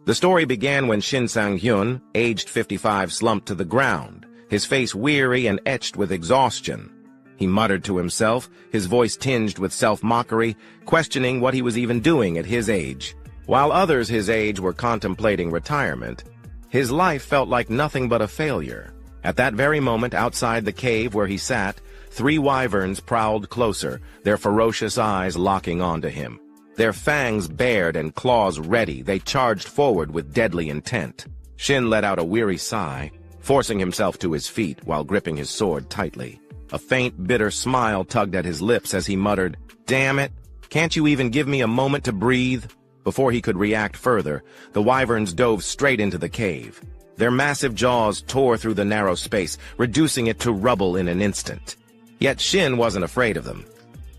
The story began when Shin Sang-hyun, aged 55, slumped to the ground, his face weary and etched with exhaustion. He muttered to himself, his voice tinged with self-mockery, questioning what he was even doing at his age. While others his age were contemplating retirement, his life felt like nothing but a failure. At that very moment, outside the cave where he sat, 3 wyverns prowled closer, their ferocious eyes locking onto him. Their fangs bared and claws ready, they charged forward with deadly intent. Shin let out a weary sigh, forcing himself to his feet while gripping his sword tightly. A faint, bitter smile tugged at his lips as he muttered, "Damn it! Can't you even give me a moment to breathe?" Before he could react further, the wyverns dove straight into the cave. Their massive jaws tore through the narrow space, reducing it to rubble in an instant. Yet Shin wasn't afraid of them.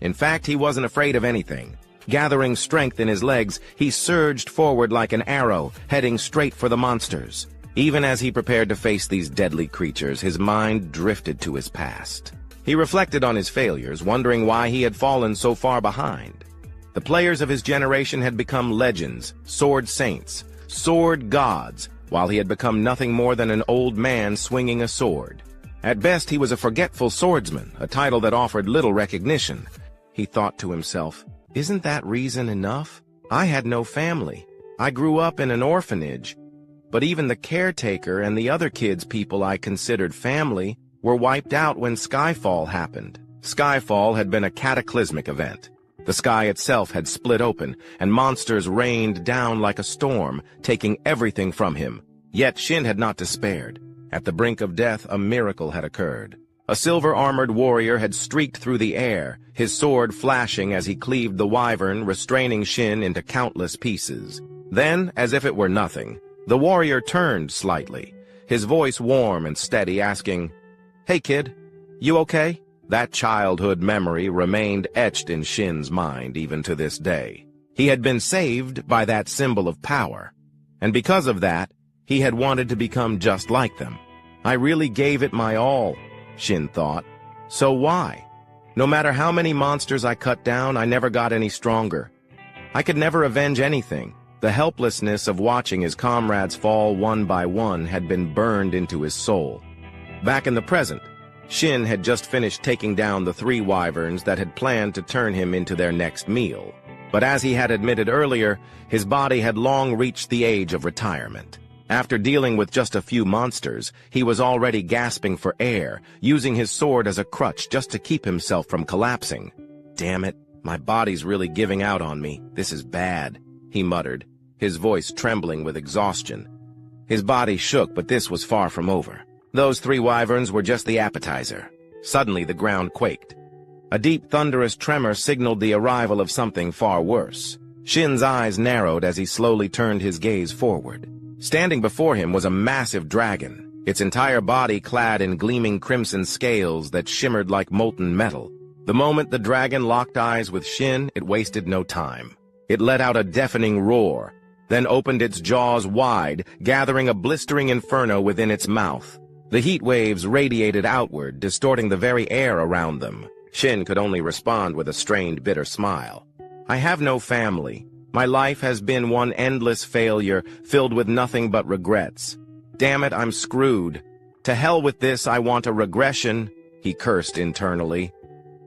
In fact, he wasn't afraid of anything. Gathering strength in his legs, he surged forward like an arrow, heading straight for the monsters. Even as he prepared to face these deadly creatures, his mind drifted to his past. He reflected on his failures, wondering why he had fallen so far behind. The players of his generation had become legends, sword saints, sword gods, while he had become nothing more than an old man swinging a sword. At best, he was a forgetful swordsman, a title that offered little recognition. He thought to himself, "Isn't that reason enough? I had no family. I grew up in an orphanage. But even the caretaker and the other kids people I considered family were wiped out when Skyfall happened." Skyfall had been a cataclysmic event. The sky itself had split open, and monsters rained down like a storm, taking everything from him. Yet Shin had not despaired. At the brink of death, a miracle had occurred. A silver-armored warrior had streaked through the air, his sword flashing as he cleaved the wyvern, restraining Shin into countless pieces. Then, as if it were nothing, the warrior turned slightly, his voice warm and steady, asking, "Hey kid, you okay?" That childhood memory remained etched in Shin's mind even to this day. He had been saved by that symbol of power, and because of that, he had wanted to become just like them. I really gave it my all, Shin thought. So why? No matter how many monsters I cut down, I never got any stronger. I could never avenge anything. The helplessness of watching his comrades fall one by one had been burned into his soul. Back in the present, Shin had just finished taking down the 3 wyverns that had planned to turn him into their next meal. But as he had admitted earlier, his body had long reached the age of retirement. After dealing with just a few monsters, he was already gasping for air, using his sword as a crutch just to keep himself from collapsing. "Damn it, my body's really giving out on me. This is bad," he muttered, his voice trembling with exhaustion. His body shook, but this was far from over. Those 3 wyverns were just the appetizer. Suddenly the ground quaked. A deep, thunderous tremor signaled the arrival of something far worse. Shin's eyes narrowed as he slowly turned his gaze forward. Standing before him was a massive dragon, its entire body clad in gleaming crimson scales that shimmered like molten metal. The moment the dragon locked eyes with Shin, it wasted no time. It let out a deafening roar, then opened its jaws wide, gathering a blistering inferno within its mouth. The heat waves radiated outward, distorting the very air around them. Shin could only respond with a strained, bitter smile. "I have no family. My life has been one endless failure, filled with nothing but regrets. Damn it, I'm screwed. To hell with this, I want a regression," he cursed internally.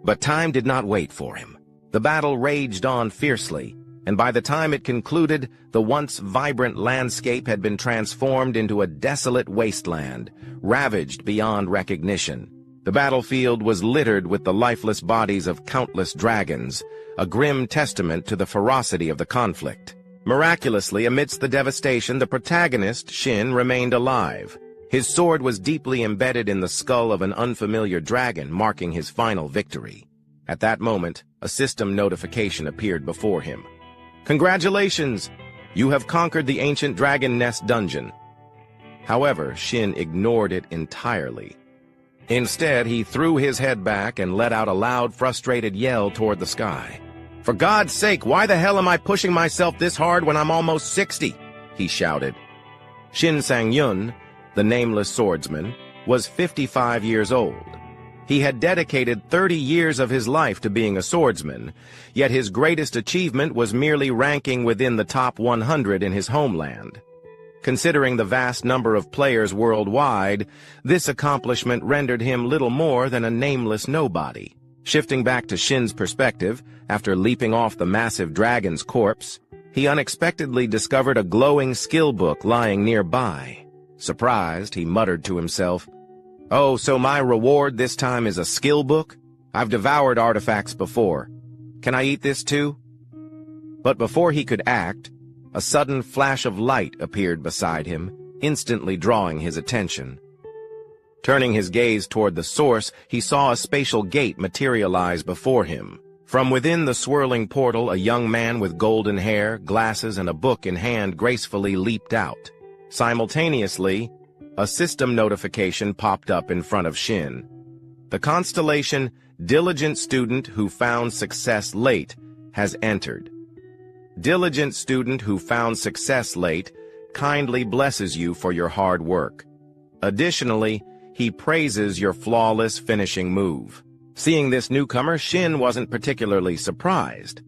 But time did not wait for him. The battle raged on fiercely, and by the time it concluded, the once vibrant landscape had been transformed into a desolate wasteland, ravaged beyond recognition. The battlefield was littered with the lifeless bodies of countless dragons, a grim testament to the ferocity of the conflict. Miraculously, amidst the devastation, the protagonist, Shin, remained alive. His sword was deeply embedded in the skull of an unfamiliar dragon, marking his final victory. At that moment, a system notification appeared before him. "Congratulations! You have conquered the ancient dragon nest dungeon." However, Shin ignored it entirely. Instead, he threw his head back and let out a loud, frustrated yell toward the sky. "For God's sake, why the hell am I pushing myself this hard when I'm almost 60? He shouted. Shin Sang-yun, the nameless swordsman, was 55 years old. He had dedicated 30 years of his life to being a swordsman, yet his greatest achievement was merely ranking within the top 100 in his homeland. Considering the vast number of players worldwide, this accomplishment rendered him little more than a nameless nobody. Shifting back to Shin's perspective, after leaping off the massive dragon's corpse, he unexpectedly discovered a glowing skill book lying nearby. Surprised, he muttered to himself, "Oh, so my reward this time is a skill book? I've devoured artifacts before. Can I eat this too?" But before he could act, a sudden flash of light appeared beside him, instantly drawing his attention. Turning his gaze toward the source, he saw a spatial gate materialize before him. From within the swirling portal, a young man with golden hair, glasses, and a book in hand gracefully leaped out. Simultaneously, a system notification popped up in front of Shin. The constellation "Diligent Student Who Found Success Late" has entered. Diligent student who found success late kindly blesses you for your hard work. Additionally, he praises your flawless finishing move. Seeing this newcomer, Shin wasn't particularly surprised.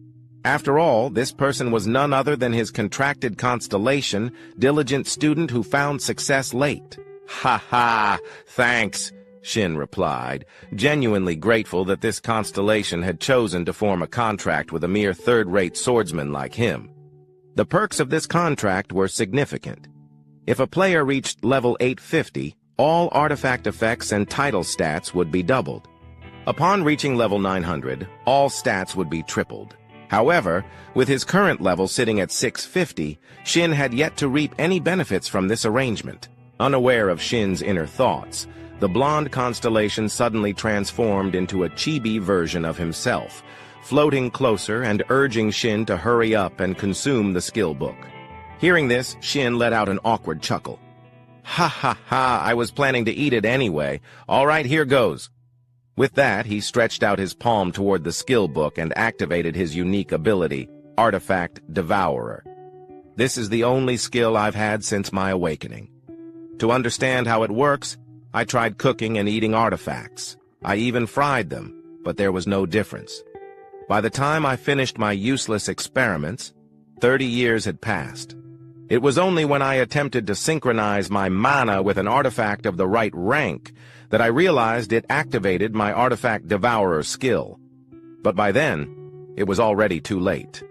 After all, this person was none other than his contracted constellation, Diligent Student Who Found Success Late. "Ha ha, thanks," Shin replied, genuinely grateful that this constellation had chosen to form a contract with a mere third-rate swordsman like him. The perks of this contract were significant. If a player reached level 850, all artifact effects and title stats would be doubled. Upon reaching level 900, all stats would be tripled. However, with his current level sitting at 650, Shin had yet to reap any benefits from this arrangement. Unaware of Shin's inner thoughts, the blonde constellation suddenly transformed into a chibi version of himself, floating closer and urging Shin to hurry up and consume the skill book. Hearing this, Shin let out an awkward chuckle. "Ha ha ha, I was planning to eat it anyway. All right, here goes." With that, he stretched out his palm toward the skill book and activated his unique ability, Artifact Devourer. This is the only skill I've had since my awakening. To understand how it works, I tried cooking and eating artifacts. I even fried them, but there was no difference. By the time I finished my useless experiments, 30 years had passed. It was only when I attempted to synchronize my mana with an artifact of the right rank that I realized it activated my Artifact Devourer skill. But by then, it was already too late.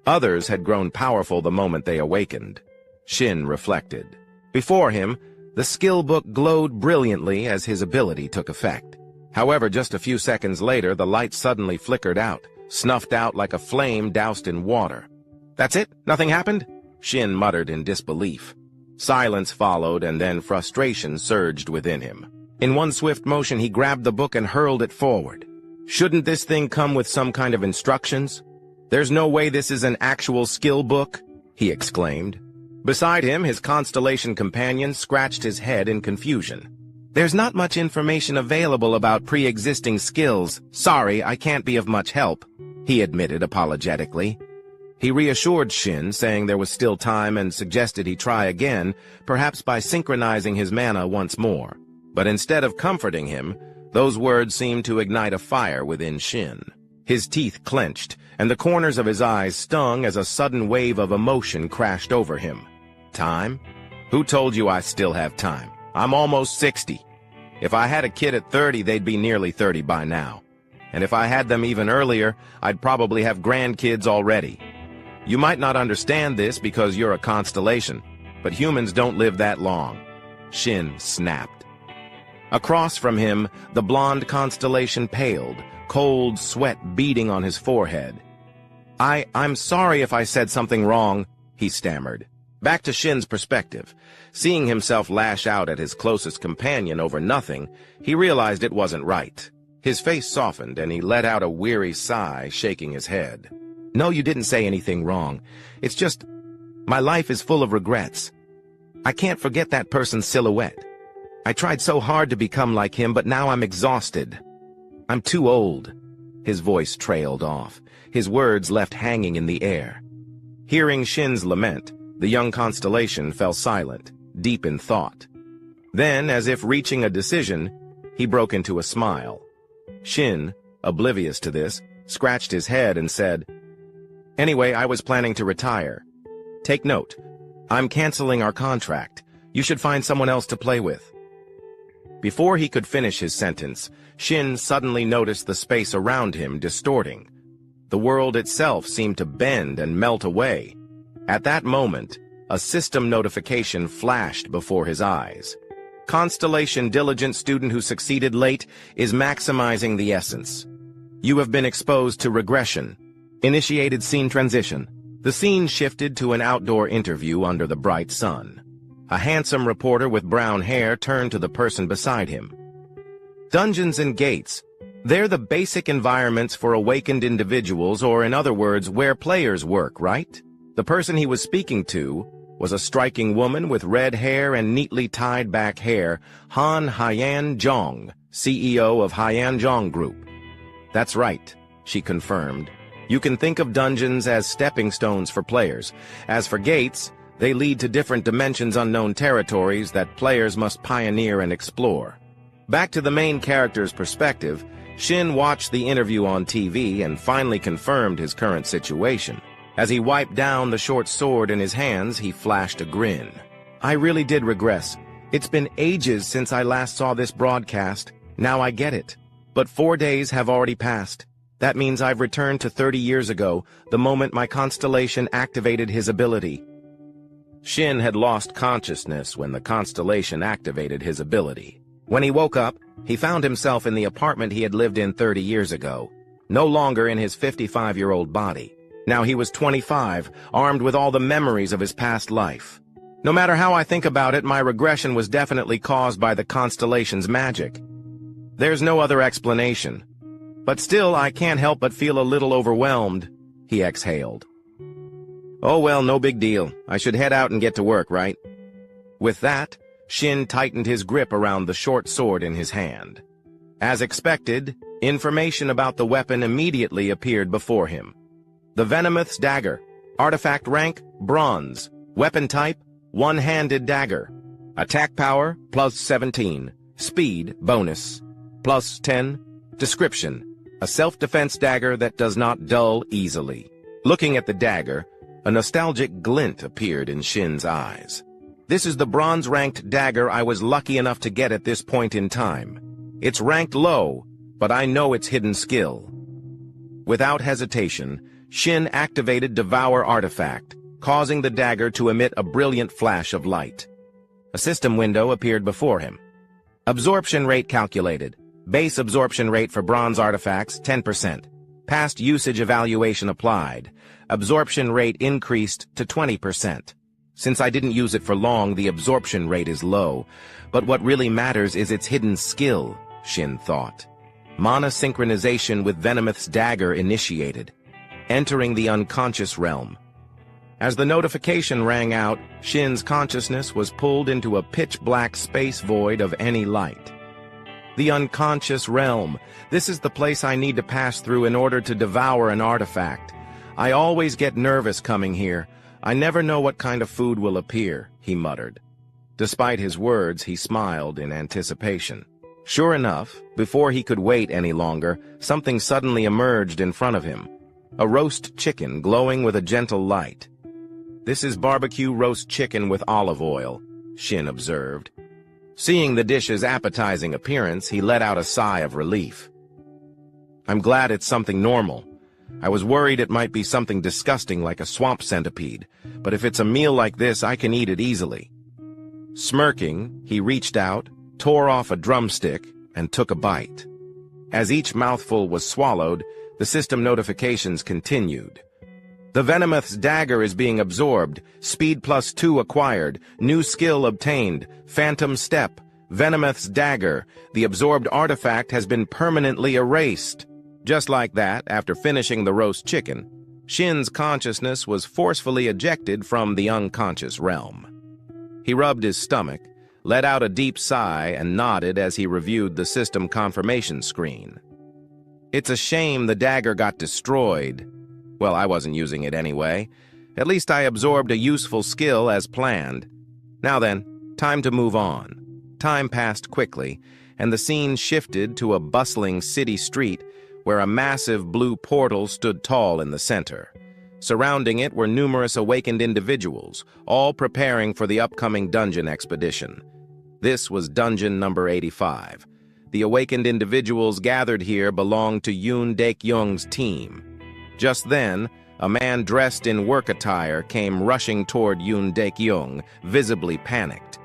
Others had grown powerful the moment they awakened. Shin reflected. Before him, the skill book glowed brilliantly as his ability took effect. However, just a few seconds later, the light suddenly flickered out, snuffed out like a flame doused in water. "That's it? Nothing happened?" Shin muttered in disbelief. Silence followed, and then frustration surged within him. In one swift motion, he grabbed the book and hurled it forward. "Shouldn't this thing come with some kind of instructions? There's no way this is an actual skill book," he exclaimed. Beside him, his constellation companion scratched his head in confusion. "There's not much information available about pre-existing skills. Sorry, I can't be of much help," he admitted apologetically. He reassured Shin, saying there was still time, and suggested he try again, perhaps by synchronizing his mana once more. But instead of comforting him, those words seemed to ignite a fire within Shin. His teeth clenched, and the corners of his eyes stung as a sudden wave of emotion crashed over him. Time? Who told you I still have time? I'm almost 60. If I had a kid at 30, they'd be nearly 30 by now. And if I had them even earlier, I'd probably have grandkids already. You might not understand this because you're a constellation, but humans don't live that long. Shin snapped. Across from him, the blonde constellation paled, cold sweat beading on his forehead. I'm sorry if I said something wrong," he stammered. Back to Shin's perspective. Seeing himself lash out at his closest companion over nothing, he realized it wasn't right. His face softened, and he let out a weary sigh, shaking his head. "No, you didn't say anything wrong. It's just, my life is full of regrets. I can't forget that person's silhouette. I tried so hard to become like him, but now I'm exhausted. I'm too old." His voice trailed off, his words left hanging in the air. Hearing Shin's lament, the young constellation fell silent, deep in thought. Then, as if reaching a decision, he broke into a smile. Shin, oblivious to this, scratched his head and said, "Anyway, I was planning to retire. Take note, I'm canceling our contract. You should find someone else to play with." Before he could finish his sentence, Shin suddenly noticed the space around him distorting. The world itself seemed to bend and melt away. At that moment, a system notification flashed before his eyes. "Constellation diligent student who succeeded late is maximizing the essence. You have been exposed to regression. Initiated scene transition." The scene shifted to an outdoor interview under the bright sun. A handsome reporter with brown hair turned to the person beside him. "Dungeons and gates. They're the basic environments for awakened individuals, or in other words, where players work, right?" The person he was speaking to was a striking woman with red hair and neatly tied back hair, Han Hyan Jong, CEO of Hyan Jong Group. "That's right," she confirmed. "You can think of dungeons as stepping stones for players. As for gates, they lead to different dimensions, unknown territories that players must pioneer and explore." Back to the main character's perspective, Shin watched the interview on TV and finally confirmed his current situation. As he wiped down the short sword in his hands, he flashed a grin. "I really did regress. It's been ages since I last saw this broadcast. Now I get it. But 4 days have already passed. That means I've returned to 30 years ago, the moment my constellation activated his ability." Shin had lost consciousness when the constellation activated his ability. When he woke up, he found himself in the apartment he had lived in 30 years ago, no longer in his 55-year-old body. Now he was 25, armed with all the memories of his past life. "No matter how I think about it, my regression was definitely caused by the constellation's magic. There's no other explanation. But still, I can't help but feel a little overwhelmed," he exhaled. "Oh well, no big deal. I should head out and get to work, right?" With that, Shin tightened his grip around the short sword in his hand. As expected, information about the weapon immediately appeared before him. The Venomous Dagger. Artifact rank, Bronze. Weapon type, one-handed dagger. Attack power, plus 17. Speed, bonus, plus 10. Description: a self-defense dagger that does not dull easily. Looking at the dagger, a nostalgic glint appeared in Shin's eyes. "This is the bronze-ranked dagger I was lucky enough to get at this point in time. It's ranked low, but I know its hidden skill." Without hesitation, Shin activated Devour artifact, causing the dagger to emit a brilliant flash of light. A system window appeared before him. Absorption rate calculated. Base absorption rate for bronze artifacts, 10%. Past usage evaluation applied. Absorption rate increased to 20%. Since I didn't use it for long, the absorption rate is low. But what really matters is its hidden skill, Shin thought. Mana synchronization with Venomous Dagger initiated. Entering the unconscious realm. As the notification rang out, Shin's consciousness was pulled into a pitch-black space void of any light. The unconscious realm. This is the place I need to pass through in order to devour an artifact. I always get nervous coming here. I never know what kind of food will appear, he muttered. Despite his words, he smiled in anticipation. Sure enough, before he could wait any longer, something suddenly emerged in front of him. A roast chicken glowing with a gentle light. "This is barbecue roast chicken with olive oil," Shin observed. Seeing the dish's appetizing appearance, he let out a sigh of relief. "I'm glad it's something normal. I was worried it might be something disgusting like a swamp centipede, but if it's a meal like this, I can eat it easily." Smirking, he reached out, tore off a drumstick, and took a bite. As each mouthful was swallowed, the system notifications continued. "The Venomous Dagger is being absorbed. Speed plus 2 acquired. New skill obtained. Phantom Step. Venomous Dagger. The absorbed artifact has been permanently erased." Just like that, after finishing the roast chicken, Shin's consciousness was forcefully ejected from the unconscious realm. He rubbed his stomach, let out a deep sigh, and nodded as he reviewed the system confirmation screen. "It's a shame the dagger got destroyed. Well, I wasn't using it anyway. At least I absorbed a useful skill as planned. Now then, time to move on." Time passed quickly, and the scene shifted to a bustling city street where a massive blue portal stood tall in the center. Surrounding it were numerous awakened individuals, all preparing for the upcoming dungeon expedition. This was dungeon number 85. The awakened individuals gathered here belonged to Yoon Daek-young's team. Just then, a man dressed in work attire came rushing toward Yoon Daek-young, visibly panicked.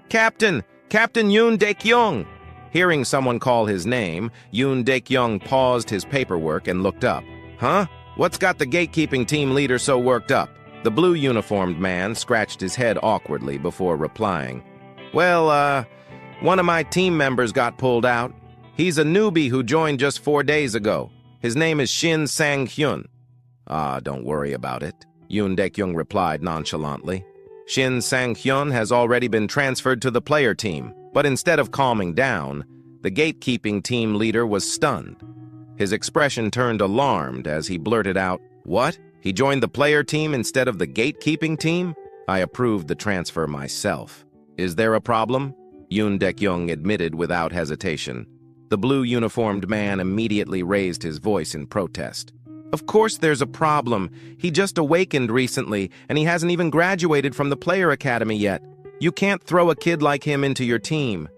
"Captain! Captain Yoon Daek-young!" Hearing someone call his name, Yoon Daek-young paused his paperwork and looked up. "Huh? What's got the gatekeeping team leader so worked up?" The blue-uniformed man scratched his head awkwardly before replying. "Well, one of my team members got pulled out. He's a newbie who joined just 4 days ago. His name is Shin Sang-hyun." "Ah, don't worry about it," Yoon Daek-young replied nonchalantly. "Shin Sang-hyun has already been transferred to the player team." But instead of calming down, the gatekeeping team leader was stunned. His expression turned alarmed as he blurted out, "What? He joined the player team instead of the gatekeeping team? I approved the transfer myself. Is there a problem?" Yoon Daek-young admitted without hesitation. The blue-uniformed man immediately raised his voice in protest. "Of course there's a problem. He just awakened recently, and he hasn't even graduated from the player academy yet. You can't throw a kid like him into your team.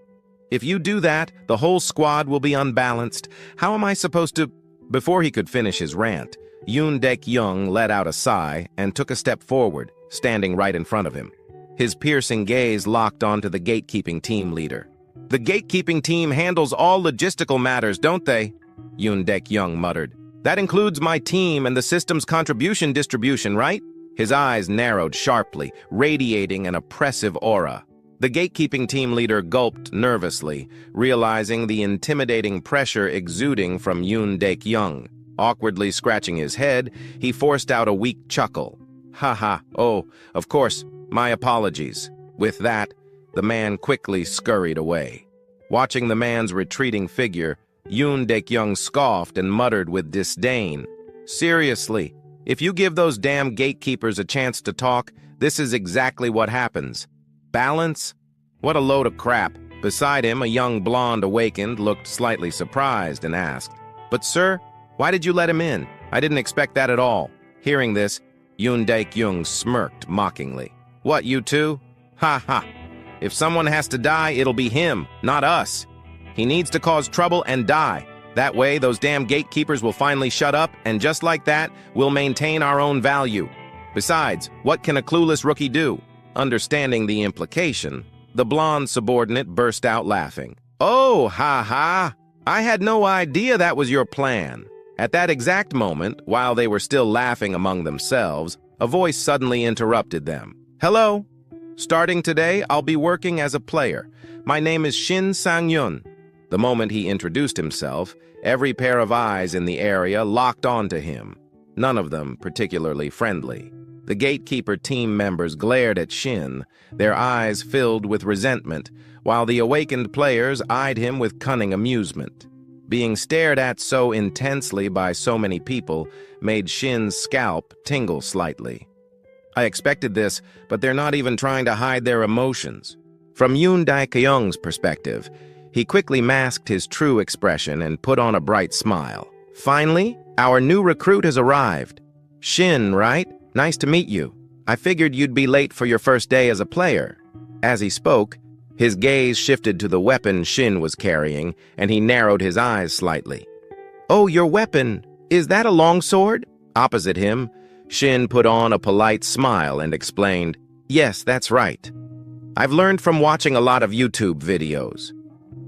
If you do that, the whole squad will be unbalanced. How am I supposed to—" Before he could finish his rant, Yoon Daek-young let out a sigh and took a step forward, standing right in front of him. His piercing gaze locked onto the gatekeeping team leader. "The gatekeeping team handles all logistical matters, don't they?" Yoon Daek-young muttered. "That includes my team and the system's contribution distribution, right?" His eyes narrowed sharply, radiating an oppressive aura. The gatekeeping team leader gulped nervously, realizing the intimidating pressure exuding from Yoon Daek-young. Awkwardly scratching his head, he forced out a weak chuckle. "Ha ha, oh, of course, my apologies." With that, the man quickly scurried away. Watching the man's retreating figure, Yoon Daek-young scoffed and muttered with disdain, "Seriously, if you give those damn gatekeepers a chance to talk, this is exactly what happens. Balance? What a load of crap." Beside him, a young blonde awakened looked slightly surprised and asked, "But sir, why did you let him in? I didn't expect that at all." Hearing this, Yoon Daek-young smirked mockingly. "What, you two? Ha ha. If someone has to die, it'll be him, not us. He needs to cause trouble and die. That way, those damn gatekeepers will finally shut up, and just like that, we'll maintain our own value. Besides, what can a clueless rookie do?" Understanding the implication, the blonde subordinate burst out laughing. "Oh, ha ha! I had no idea that was your plan." At that exact moment, while they were still laughing among themselves, a voice suddenly interrupted them. "Hello. Starting today, I'll be working as a player. My name is Shin Sang-hyun." The moment he introduced himself, every pair of eyes in the area locked onto him, none of them particularly friendly. The gatekeeper team members glared at Shin, their eyes filled with resentment, while the awakened players eyed him with cunning amusement. Being stared at so intensely by so many people made Shin's scalp tingle slightly. "I expected this, but they're not even trying to hide their emotions." From Yoon Daek-young's perspective, he quickly masked his true expression and put on a bright smile. "Finally, our new recruit has arrived. Shin, right? Nice to meet you. I figured you'd be late for your first day as a player." As he spoke, his gaze shifted to the weapon Shin was carrying, and he narrowed his eyes slightly. "Oh, your weapon. Is that a longsword?" Opposite him, Shin put on a polite smile and explained, "Yes, that's right. I've learned from watching a lot of YouTube videos."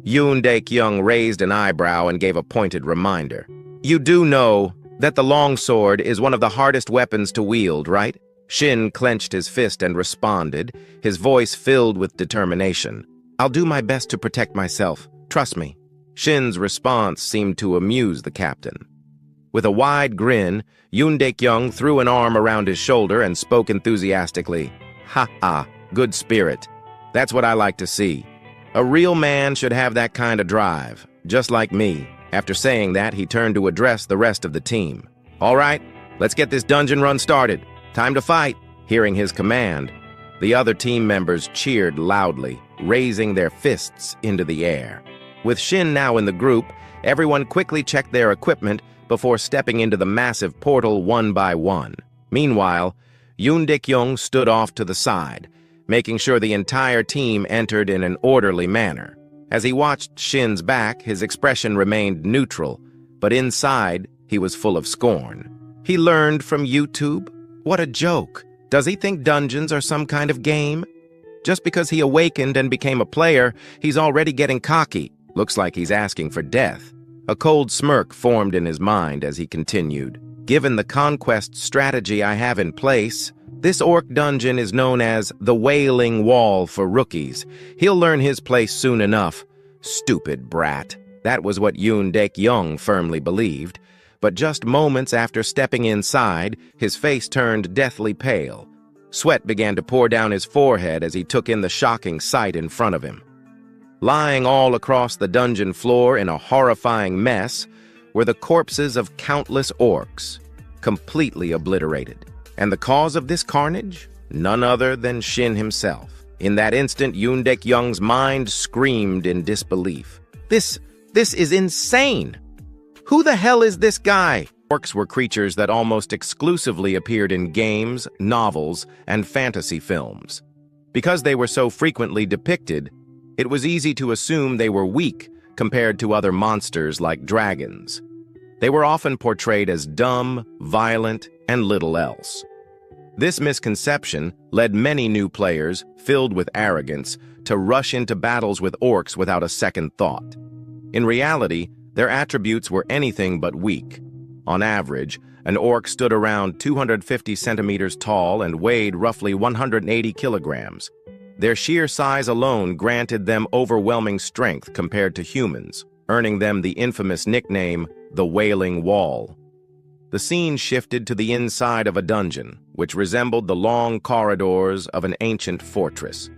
Yoon Daek-young raised an eyebrow and gave a pointed reminder. "You do know that the longsword is one of the hardest weapons to wield, right?" Shin clenched his fist and responded, his voice filled with determination. "I'll do my best to protect myself. Trust me." Shin's response seemed to amuse the captain. With a wide grin, Yoon Daek-young threw an arm around his shoulder and spoke enthusiastically. "Ha ha, good spirit. That's what I like to see. A real man should have that kind of drive, just like me." After saying that, he turned to address the rest of the team. "All right, let's get this dungeon run started. Time to fight." Hearing his command, the other team members cheered loudly, raising their fists into the air. With Shin now in the group, everyone quickly checked their equipment before stepping into the massive portal one by one. Meanwhile, Yoon Dik-young stood off to the side, making sure the entire team entered in an orderly manner. As he watched Shin's back, his expression remained neutral, but inside, he was full of scorn. He learned from YouTube? What a joke. Does he think dungeons are some kind of game? Just because he awakened and became a player, he's already getting cocky. Looks like he's asking for death. A cold smirk formed in his mind as he continued. Given the conquest strategy I have in place, this orc dungeon is known as the Wailing Wall for rookies. He'll learn his place soon enough. Stupid brat. That was what Yoon Dik-young firmly believed. But just moments after stepping inside, his face turned deathly pale. Sweat began to pour down his forehead as he took in the shocking sight in front of him. Lying all across the dungeon floor in a horrifying mess were the corpses of countless orcs, completely obliterated. And the cause of this carnage? None other than Shin himself. In that instant, Yoon Dik-young's mind screamed in disbelief. This is insane! Who the hell is this guy? Orcs were creatures that almost exclusively appeared in games, novels, and fantasy films. Because they were so frequently depicted, it was easy to assume they were weak compared to other monsters like dragons. They were often portrayed as dumb, violent, and little else. This misconception led many new players, filled with arrogance, to rush into battles with orcs without a second thought. In reality, their attributes were anything but weak. On average, an orc stood around 250 centimeters tall and weighed roughly 180 kilograms. Their sheer size alone granted them overwhelming strength compared to humans, earning them the infamous nickname, the Wailing Wall. The scene shifted to the inside of a dungeon, which resembled the long corridors of an ancient fortress.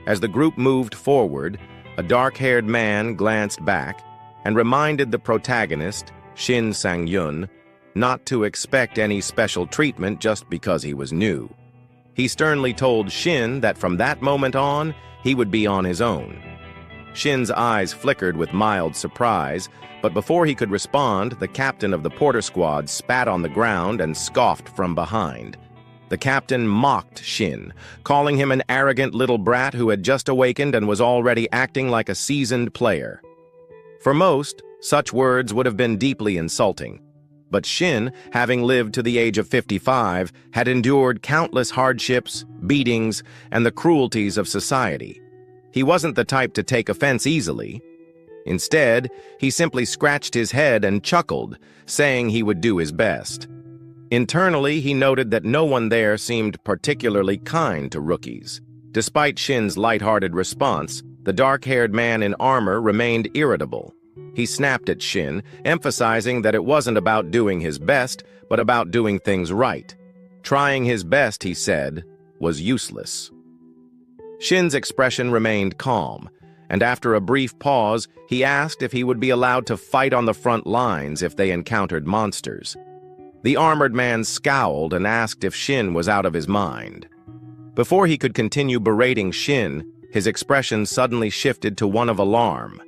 As the group moved forward, a dark-haired man glanced back and reminded the protagonist, Shin Sang-yun, not to expect any special treatment just because he was new. He sternly told Shin that from that moment on, he would be on his own. Shin's eyes flickered with mild surprise, but before he could respond, the captain of the porter squad spat on the ground and scoffed from behind. The captain mocked Shin, calling him an arrogant little brat who had just awakened and was already acting like a seasoned player. For most, such words would have been deeply insulting. But Shin, having lived to the age of 55, had endured countless hardships, beatings, and the cruelties of society. He wasn't the type to take offense easily. Instead, he simply scratched his head and chuckled, saying he would do his best. Internally, he noted that no one there seemed particularly kind to rookies. Despite Shin's lighthearted response, the dark-haired man in armor remained irritable. He snapped at Shin, emphasizing that it wasn't about doing his best, but about doing things right. Trying his best, he said, was useless. Shin's expression remained calm, and after a brief pause, he asked if he would be allowed to fight on the front lines if they encountered monsters. The armored man scowled and asked if Shin was out of his mind. Before he could continue berating Shin, his expression suddenly shifted to one of alarm.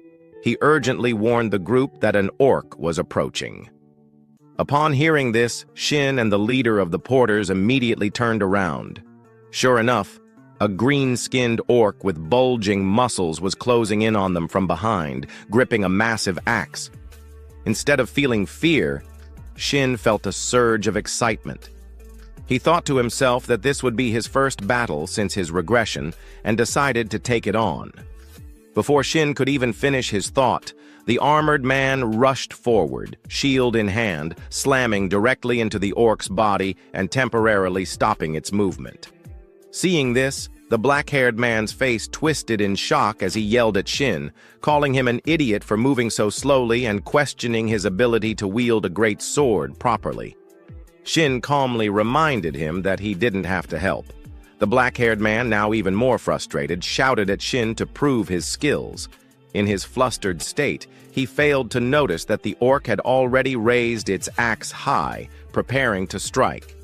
He urgently warned the group that an orc was approaching. Upon hearing this, Shin and the leader of the porters immediately turned around. Sure enough, a green-skinned orc with bulging muscles was closing in on them from behind, gripping a massive axe. Instead of feeling fear, Shin felt a surge of excitement. He thought to himself that this would be his first battle since his regression and decided to take it on. Before Shin could even finish his thought, the armored man rushed forward, shield in hand, slamming directly into the orc's body and temporarily stopping its movement. Seeing this, the black-haired man's face twisted in shock as he yelled at Shin, calling him an idiot for moving so slowly and questioning his ability to wield a great sword properly. Shin calmly reminded him that he didn't have to help. The black-haired man, now even more frustrated, shouted at Shin to prove his skills. In his flustered state, he failed to notice that the orc had already raised its axe high, preparing to strike.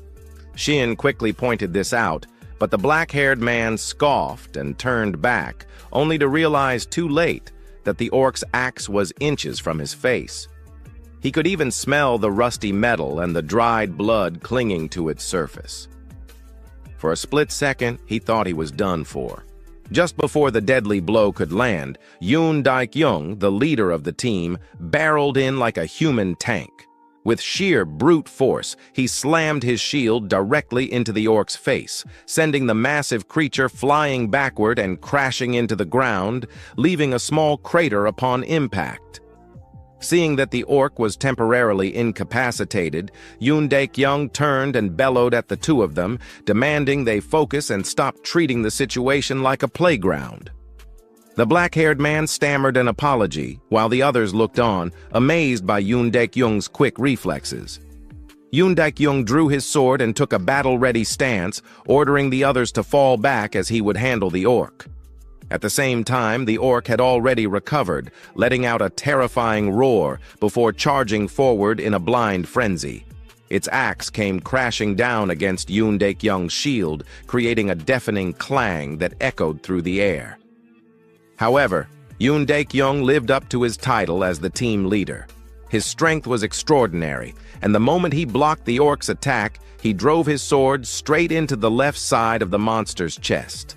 Shin quickly pointed this out, but the black-haired man scoffed and turned back, only to realize too late that the orc's axe was inches from his face. He could even smell the rusty metal and the dried blood clinging to its surface. For a split second, he thought he was done for. Just before the deadly blow could land, Yoon Daik-young, the leader of the team, barreled in like a human tank. With sheer brute force, he slammed his shield directly into the orc's face, sending the massive creature flying backward and crashing into the ground, leaving a small crater upon impact. Seeing that the orc was temporarily incapacitated, Yoon Daik-young turned and bellowed at the two of them, demanding they focus and stop treating the situation like a playground. The black-haired man stammered an apology, while the others looked on, amazed by Yoon Daik-young's quick reflexes. Yoon Daik-young drew his sword and took a battle-ready stance, ordering the others to fall back as he would handle the orc. At the same time, the orc had already recovered, letting out a terrifying roar before charging forward in a blind frenzy. Its axe came crashing down against Yoon Daik-young's shield, creating a deafening clang that echoed through the air. However, Yoon Daik-young lived up to his title as the team leader. His strength was extraordinary, and the moment he blocked the orc's attack, he drove his sword straight into the left side of the monster's chest.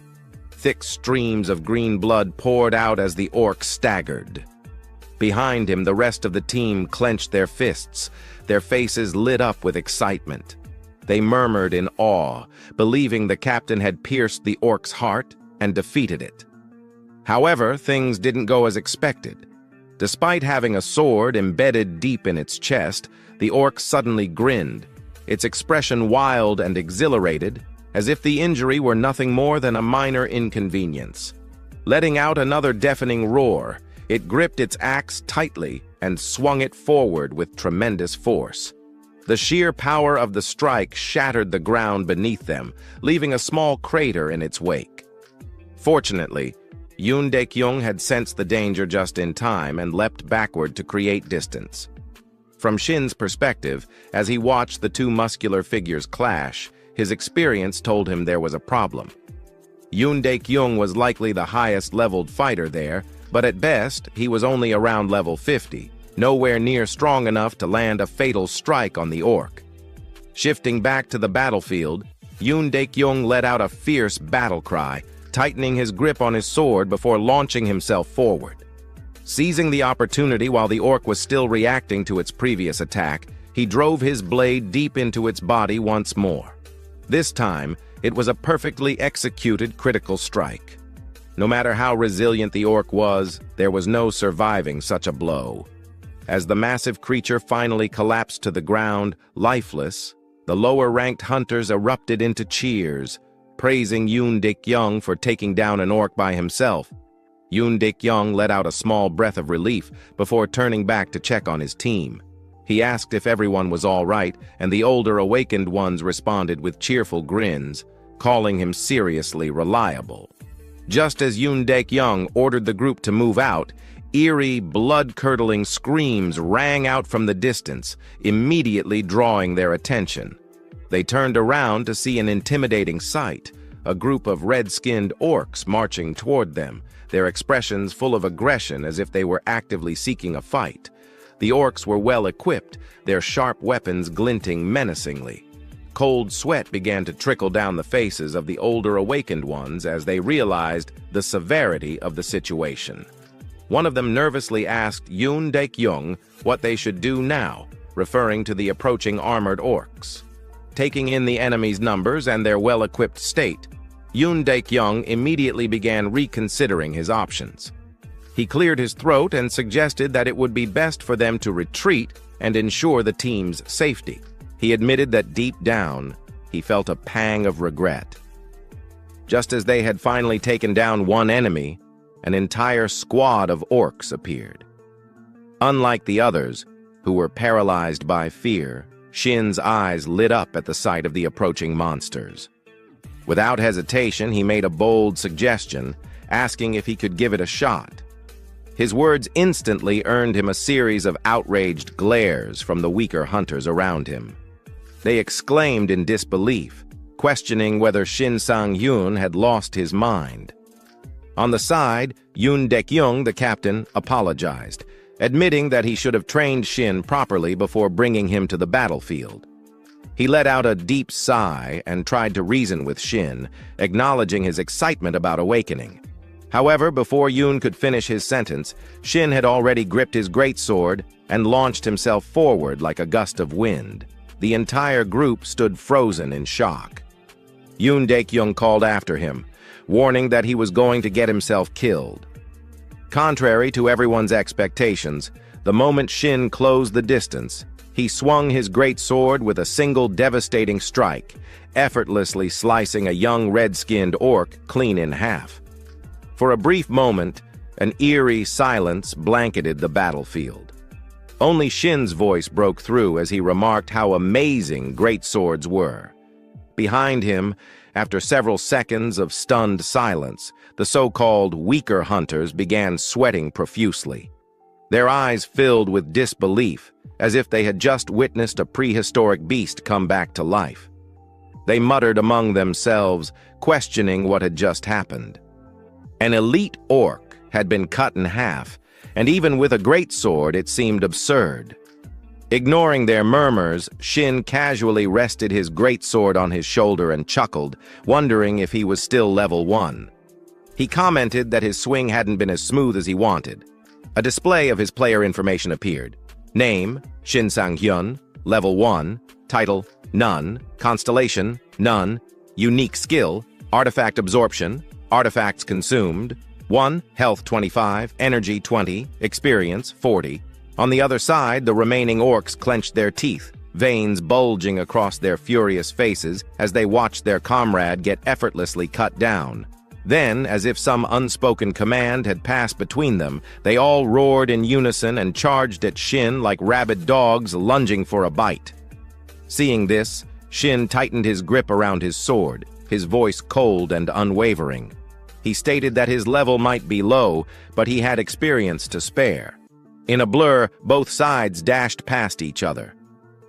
Thick streams of green blood poured out as the orc staggered. Behind him, the rest of the team clenched their fists, their faces lit up with excitement. They murmured in awe, believing the captain had pierced the orc's heart and defeated it. However, things didn't go as expected. Despite having a sword embedded deep in its chest, the orc suddenly grinned, its expression wild and exhilarated, as if the injury were nothing more than a minor inconvenience. Letting out another deafening roar, it gripped its axe tightly and swung it forward with tremendous force. The sheer power of the strike shattered the ground beneath them, leaving a small crater in its wake. Fortunately, Yoon Daik-young had sensed the danger just in time and leapt backward to create distance. From Shin's perspective, as he watched the two muscular figures clash, his experience told him there was a problem. Yoon Daik-young was likely the highest-leveled fighter there, but at best, he was only around level 50, nowhere near strong enough to land a fatal strike on the orc. Shifting back to the battlefield, Yoon Daik-young let out a fierce battle cry, tightening his grip on his sword before launching himself forward. Seizing the opportunity while the orc was still reacting to its previous attack, he drove his blade deep into its body once more. This time, it was a perfectly executed critical strike. No matter how resilient the orc was, there was no surviving such a blow. As the massive creature finally collapsed to the ground, lifeless, the lower-ranked hunters erupted into cheers, praising Yoon Daik-young for taking down an orc by himself. Yoon Daik-young let out a small breath of relief before turning back to check on his team. He asked if everyone was all right, and the older awakened ones responded with cheerful grins, calling him seriously reliable. Just as Yoon Daik-young ordered the group to move out, eerie, blood-curdling screams rang out from the distance, immediately drawing their attention. They turned around to see an intimidating sight, a group of red-skinned orcs marching toward them, their expressions full of aggression as if they were actively seeking a fight. The orcs were well-equipped, their sharp weapons glinting menacingly. Cold sweat began to trickle down the faces of the older awakened ones as they realized the severity of the situation. One of them nervously asked Yoon Daik-young what they should do now, referring to the approaching armored orcs. Taking in the enemy's numbers and their well-equipped state, Yoon Daik-young immediately began reconsidering his options. He cleared his throat and suggested that it would be best for them to retreat and ensure the team's safety. He admitted that deep down, he felt a pang of regret. Just as they had finally taken down one enemy, an entire squad of orcs appeared. Unlike the others, who were paralyzed by fear, Shin's eyes lit up at the sight of the approaching monsters. Without hesitation, he made a bold suggestion, asking if he could give it a shot. His words instantly earned him a series of outraged glares from the weaker hunters around him. They exclaimed in disbelief, questioning whether Shin Sang-hyun had lost his mind. On the side, Yoon Daik-young, the captain, apologized, admitting that he should have trained Shin properly before bringing him to the battlefield. He let out a deep sigh and tried to reason with Shin, acknowledging his excitement about awakening. However, before Yoon could finish his sentence, Shin had already gripped his greatsword and launched himself forward like a gust of wind. The entire group stood frozen in shock. Yoon Daekyung called after him, warning that he was going to get himself killed. Contrary to everyone's expectations, the moment Shin closed the distance, he swung his greatsword with a single devastating strike, effortlessly slicing a young red-skinned orc clean in half. For a brief moment, an eerie silence blanketed the battlefield. Only Shin's voice broke through as he remarked how amazing greatswords were. Behind him, after several seconds of stunned silence, the so-called weaker hunters began sweating profusely. Their eyes filled with disbelief, as if they had just witnessed a prehistoric beast come back to life. They muttered among themselves, questioning what had just happened. An elite orc had been cut in half, and even with a greatsword it seemed absurd. Ignoring their murmurs, Shin casually rested his greatsword on his shoulder and chuckled, wondering if he was still level 1. He commented that his swing hadn't been as smooth as he wanted. A display of his player information appeared. Name, Shin Sang-hyun, level 1, title, none, constellation, none, unique skill, artifact absorption, artifacts consumed, 1, health 25, energy 20, experience 40. On the other side, the remaining orcs clenched their teeth, veins bulging across their furious faces as they watched their comrade get effortlessly cut down. Then, as if some unspoken command had passed between them, they all roared in unison and charged at Shin like rabid dogs lunging for a bite. Seeing this, Shin tightened his grip around his sword, his voice cold and unwavering. He stated that his level might be low, but he had experience to spare. In a blur, both sides dashed past each other.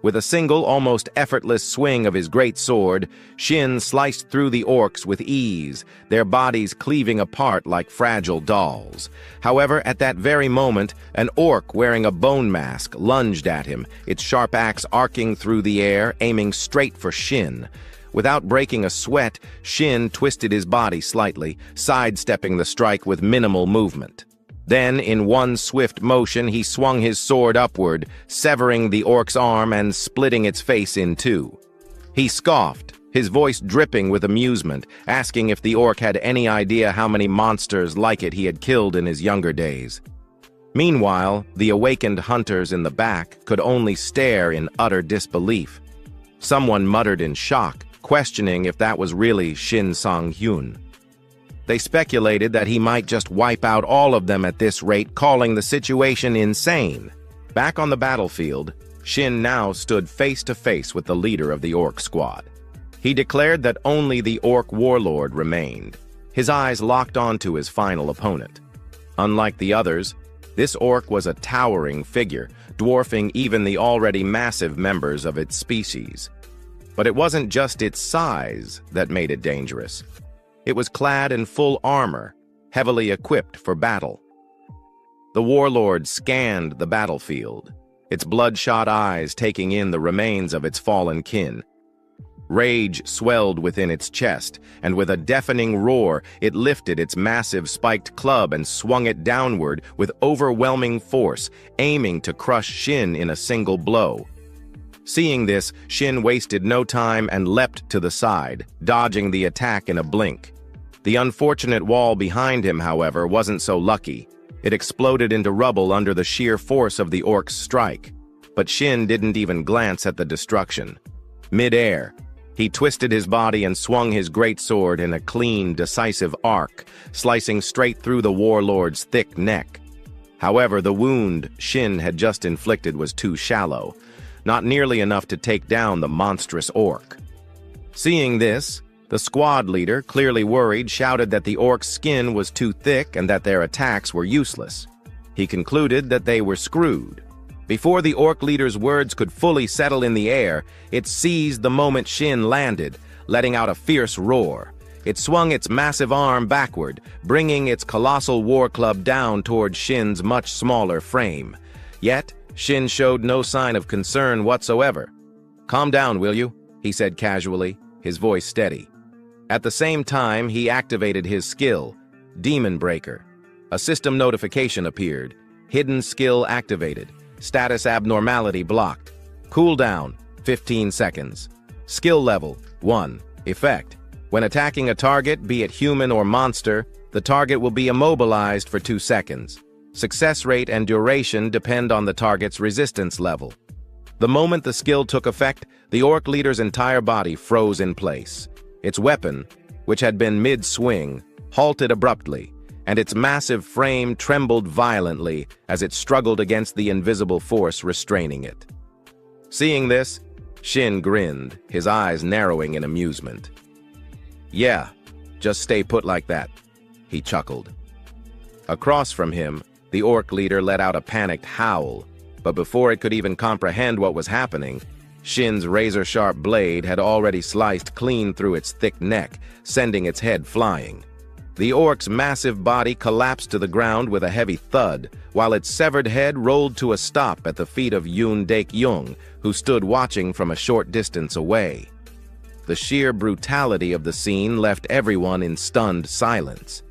With a single, almost effortless swing of his great sword, Shin sliced through the orcs with ease, their bodies cleaving apart like fragile dolls. However, at that very moment, an orc wearing a bone mask lunged at him, its sharp axe arcing through the air, aiming straight for Shin. Without breaking a sweat, Shin twisted his body slightly, sidestepping the strike with minimal movement. Then, in one swift motion, he swung his sword upward, severing the orc's arm and splitting its face in two. He scoffed, his voice dripping with amusement, asking if the orc had any idea how many monsters like it he had killed in his younger days. Meanwhile, the awakened hunters in the back could only stare in utter disbelief. Someone muttered in shock, questioning if that was really Shin Sang-hyun. They speculated that he might just wipe out all of them at this rate, calling the situation insane. Back on the battlefield, Shin now stood face to face with the leader of the orc squad. He declared that only the orc warlord remained, his eyes locked onto his final opponent. Unlike the others, this orc was a towering figure, dwarfing even the already massive members of its species. But it wasn't just its size that made it dangerous. It was clad in full armor, heavily equipped for battle. The warlord scanned the battlefield, its bloodshot eyes taking in the remains of its fallen kin. Rage swelled within its chest, and with a deafening roar, it lifted its massive spiked club and swung it downward with overwhelming force, aiming to crush Shin in a single blow. Seeing this, Shin wasted no time and leapt to the side, dodging the attack in a blink. The unfortunate wall behind him, however, wasn't so lucky. It exploded into rubble under the sheer force of the orc's strike. But Shin didn't even glance at the destruction. Mid-air, he twisted his body and swung his greatsword in a clean, decisive arc, slicing straight through the warlord's thick neck. However, the wound Shin had just inflicted was too shallow, not nearly enough to take down the monstrous orc. Seeing this, the squad leader, clearly worried, shouted that the orc's skin was too thick and that their attacks were useless. He concluded that they were screwed. Before the orc leader's words could fully settle in the air, it seized the moment Shin landed, letting out a fierce roar. It swung its massive arm backward, bringing its colossal war club down toward Shin's much smaller frame. Yet, Shin showed no sign of concern whatsoever. "Calm down, will you?" he said casually, his voice steady. At the same time, he activated his skill, Demon Breaker. A system notification appeared. Hidden skill activated. Status abnormality blocked. Cooldown, 15 seconds. Skill level, 1. Effect. When attacking a target, be it human or monster, the target will be immobilized for 2 seconds. Success rate and duration depend on the target's resistance level. The moment the skill took effect, the orc leader's entire body froze in place. Its weapon, which had been mid-swing, halted abruptly, and its massive frame trembled violently as it struggled against the invisible force restraining it. Seeing this, Shin grinned, his eyes narrowing in amusement. "Yeah, just stay put like that," he chuckled. Across from him, the orc leader let out a panicked howl, but before it could even comprehend what was happening, Shin's razor-sharp blade had already sliced clean through its thick neck, sending its head flying. The orc's massive body collapsed to the ground with a heavy thud, while its severed head rolled to a stop at the feet of Yoon Daek-young, who stood watching from a short distance away. The sheer brutality of the scene left everyone in stunned silence.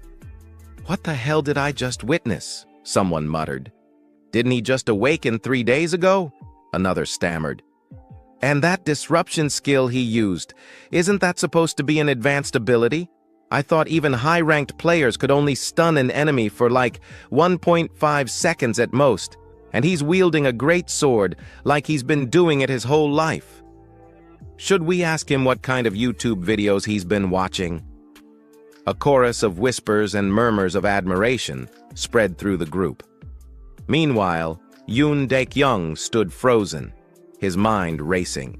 "What the hell did I just witness?" someone muttered. "Didn't he just awaken 3 days ago?" another stammered. "And that disruption skill he used, isn't that supposed to be an advanced ability? I thought even high-ranked players could only stun an enemy for like 1.5 seconds at most, and he's wielding a great sword like he's been doing it his whole life. Should we ask him what kind of YouTube videos he's been watching?" A chorus of whispers and murmurs of admiration spread through the group. Meanwhile, Yoon Daek-young stood frozen, his mind racing.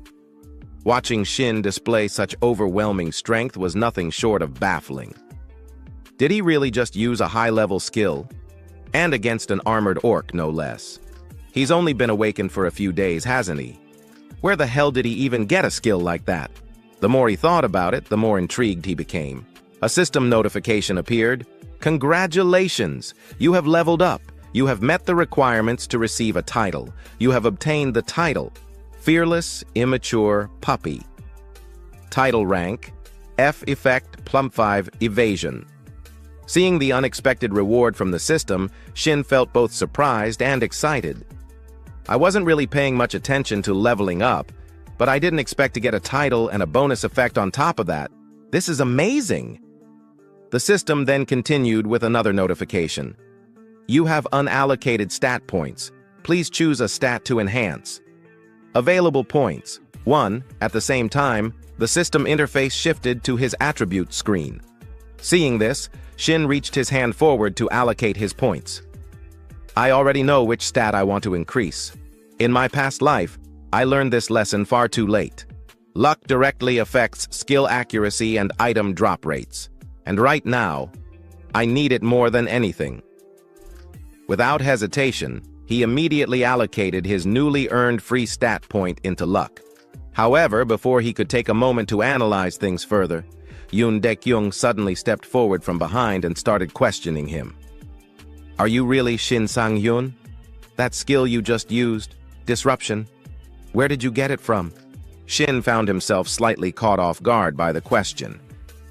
Watching Shin display such overwhelming strength was nothing short of baffling. Did he really just use a high-level skill? And against an armored orc, no less. He's only been awakened for a few days, hasn't he? Where the hell did he even get a skill like that? The more he thought about it, the more intrigued he became. A system notification appeared. "Congratulations! You have leveled up. You have met the requirements to receive a title. You have obtained the title, Fearless Immature Puppy. Title rank, F effect +5 evasion." Seeing the unexpected reward from the system, Shin felt both surprised and excited. "I wasn't really paying much attention to leveling up, but I didn't expect to get a title and a bonus effect on top of that. This is amazing." The system then continued with another notification. "You have unallocated stat points. Please choose a stat to enhance." Available points, 1. At the same time, the system interface shifted to his attribute screen. Seeing this, Shin reached his hand forward to allocate his points. "I already know which stat I want to increase. In my past life, I learned this lesson far too late. Luck directly affects skill accuracy and item drop rates. And right now, I need it more than anything." Without hesitation, he immediately allocated his newly earned free stat point into luck. However, before he could take a moment to analyze things further, Yoon Daek-young suddenly stepped forward from behind and started questioning him. "Are you really Shin Sang-hyun? That skill you just used, disruption, where did you get it from?" Shin found himself slightly caught off guard by the question.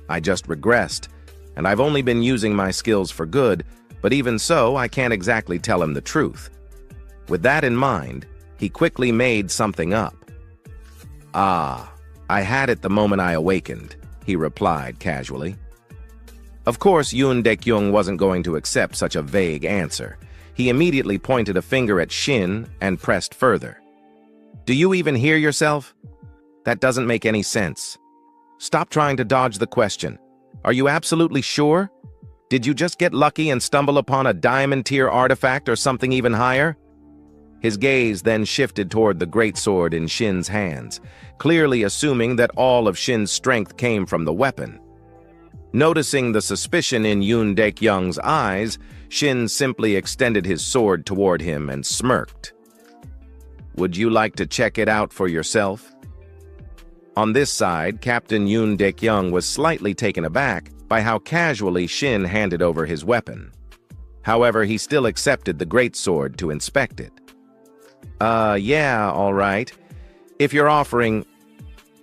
"I just regressed, and I've only been using my skills for good, but even so, I can't exactly tell him the truth." With that in mind, he quickly made something up. "Ah, I had it the moment I awakened," he replied casually. Of course, Yoon Daek-young wasn't going to accept such a vague answer. He immediately pointed a finger at Shin and pressed further. "Do you even hear yourself? That doesn't make any sense. Stop trying to dodge the question. Are you absolutely sure? Did you just get lucky and stumble upon a diamond-tier artifact or something even higher?" His gaze then shifted toward the greatsword in Shin's hands, clearly assuming that all of Shin's strength came from the weapon. Noticing the suspicion in Yoon Daek-young's eyes, Shin simply extended his sword toward him and smirked. "Would you like to check it out for yourself?" On this side, Captain Yoon Daek-young was slightly taken aback by how casually Shin handed over his weapon. However, he still accepted the greatsword to inspect it. Yeah, all right. If you're offering..."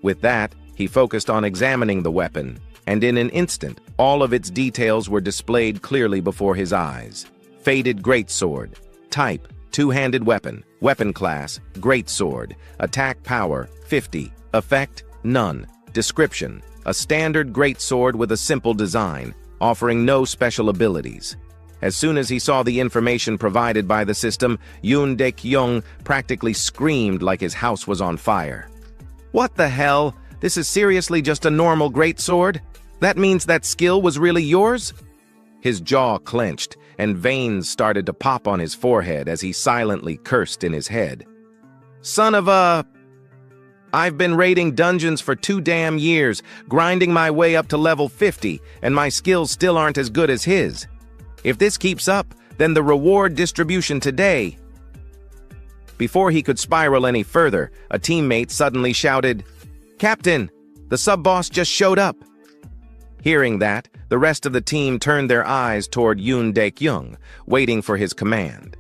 With that, he focused on examining the weapon, and in an instant, all of its details were displayed clearly before his eyes. Faded greatsword. Type, two-handed weapon. Weapon class, greatsword. Attack power, 50. Effect, none. Description, a standard greatsword with a simple design, offering no special abilities. As soon as he saw the information provided by the system, Yoon Daek-young practically screamed like his house was on fire. "What the hell? This is seriously just a normal greatsword? That means that skill was really yours?" His jaw clenched, and veins started to pop on his forehead as he silently cursed in his head. "Son of a... I've been raiding dungeons for 2 damn years, grinding my way up to level 50, and my skills still aren't as good as his. If this keeps up, then the reward distribution today..." Before he could spiral any further, a teammate suddenly shouted, "Captain, the sub-boss just showed up." Hearing that, the rest of the team turned their eyes toward Yoon Daek-young, waiting for his command.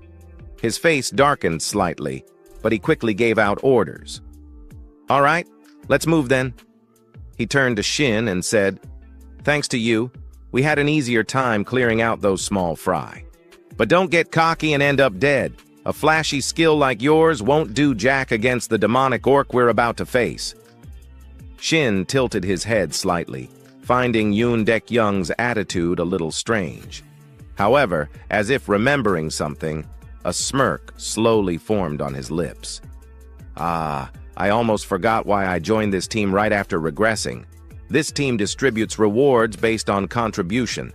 His face darkened slightly, but he quickly gave out orders. "All right, let's move then." He turned to Shin and said, "Thanks to you, we had an easier time clearing out those small fry. But don't get cocky and end up dead. A flashy skill like yours won't do jack against the demonic orc we're about to face." Shin tilted his head slightly, finding Yoon Daek-young's attitude a little strange. However, as if remembering something, a smirk slowly formed on his lips. I almost forgot why I joined this team right after regressing. This team distributes rewards based on contribution."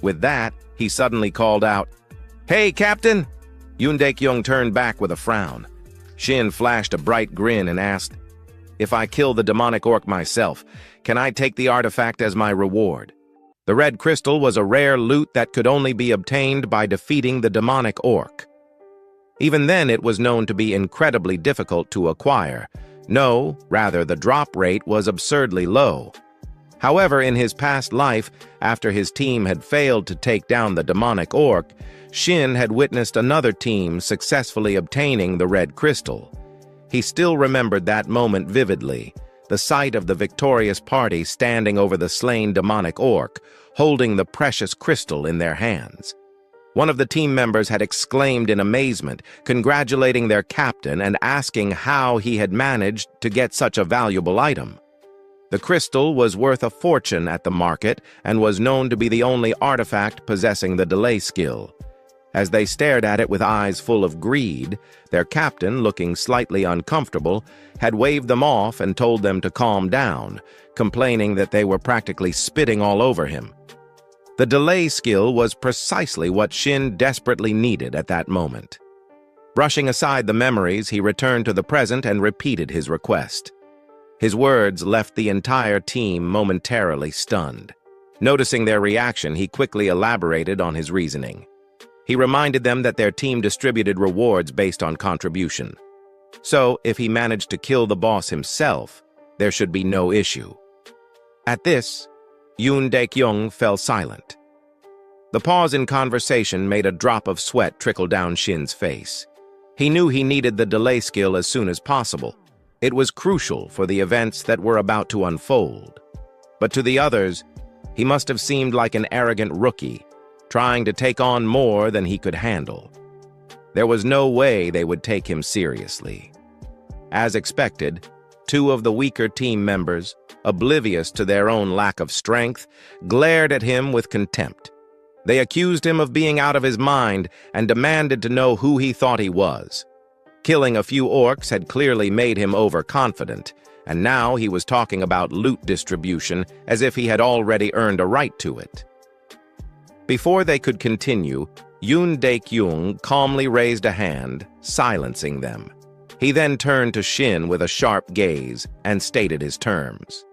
With that, he suddenly called out, "Hey, Captain!" Yoon Daek-young turned back with a frown. Shin flashed a bright grin and asked, "If I kill the demonic orc myself, can I take the artifact as my reward?" The red crystal was a rare loot that could only be obtained by defeating the demonic orc. Even then, it was known to be incredibly difficult to acquire. No, rather, the drop rate was absurdly low. However, in his past life, after his team had failed to take down the demonic orc, Shin had witnessed another team successfully obtaining the red crystal. He still remembered that moment vividly, the sight of the victorious party standing over the slain demonic orc, holding the precious crystal in their hands. One of the team members had exclaimed in amazement, congratulating their captain and asking how he had managed to get such a valuable item. The crystal was worth a fortune at the market and was known to be the only artifact possessing the delay skill. As they stared at it with eyes full of greed, their captain, looking slightly uncomfortable, had waved them off and told them to calm down, complaining that they were practically spitting all over him. The delay skill was precisely what Shin desperately needed at that moment. Brushing aside the memories, he returned to the present and repeated his request. His words left the entire team momentarily stunned. Noticing their reaction, he quickly elaborated on his reasoning. He reminded them that their team distributed rewards based on contribution. So, if he managed to kill the boss himself, there should be no issue. At this, Yoon Daek-young fell silent. The pause in conversation made a drop of sweat trickle down Shin's face. He knew he needed the delay skill as soon as possible. It was crucial for the events that were about to unfold. But to the others, he must have seemed like an arrogant rookie, trying to take on more than he could handle. There was no way they would take him seriously. As expected, 2 of the weaker team members, oblivious to their own lack of strength, glared at him with contempt. They accused him of being out of his mind and demanded to know who he thought he was. Killing a few orcs had clearly made him overconfident, and now he was talking about loot distribution as if he had already earned a right to it. Before they could continue, Yoon Daek-young calmly raised a hand, silencing them. He then turned to Shin with a sharp gaze and stated his terms.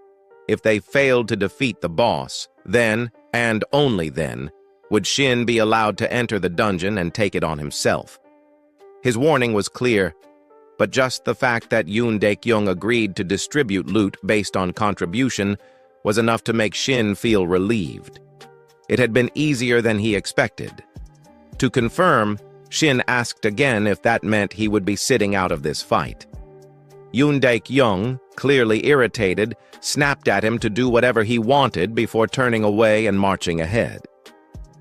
If they failed to defeat the boss, then, and only then, would Shin be allowed to enter the dungeon and take it on himself. His warning was clear: but just the fact that Yoon Daek-young agreed to distribute loot based on contribution was enough to make Shin feel relieved. It had been easier than he expected. To confirm, Shin asked again if that meant he would be sitting out of this fight. Yoon Daek-young, clearly irritated, snapped at him to do whatever he wanted before turning away and marching ahead.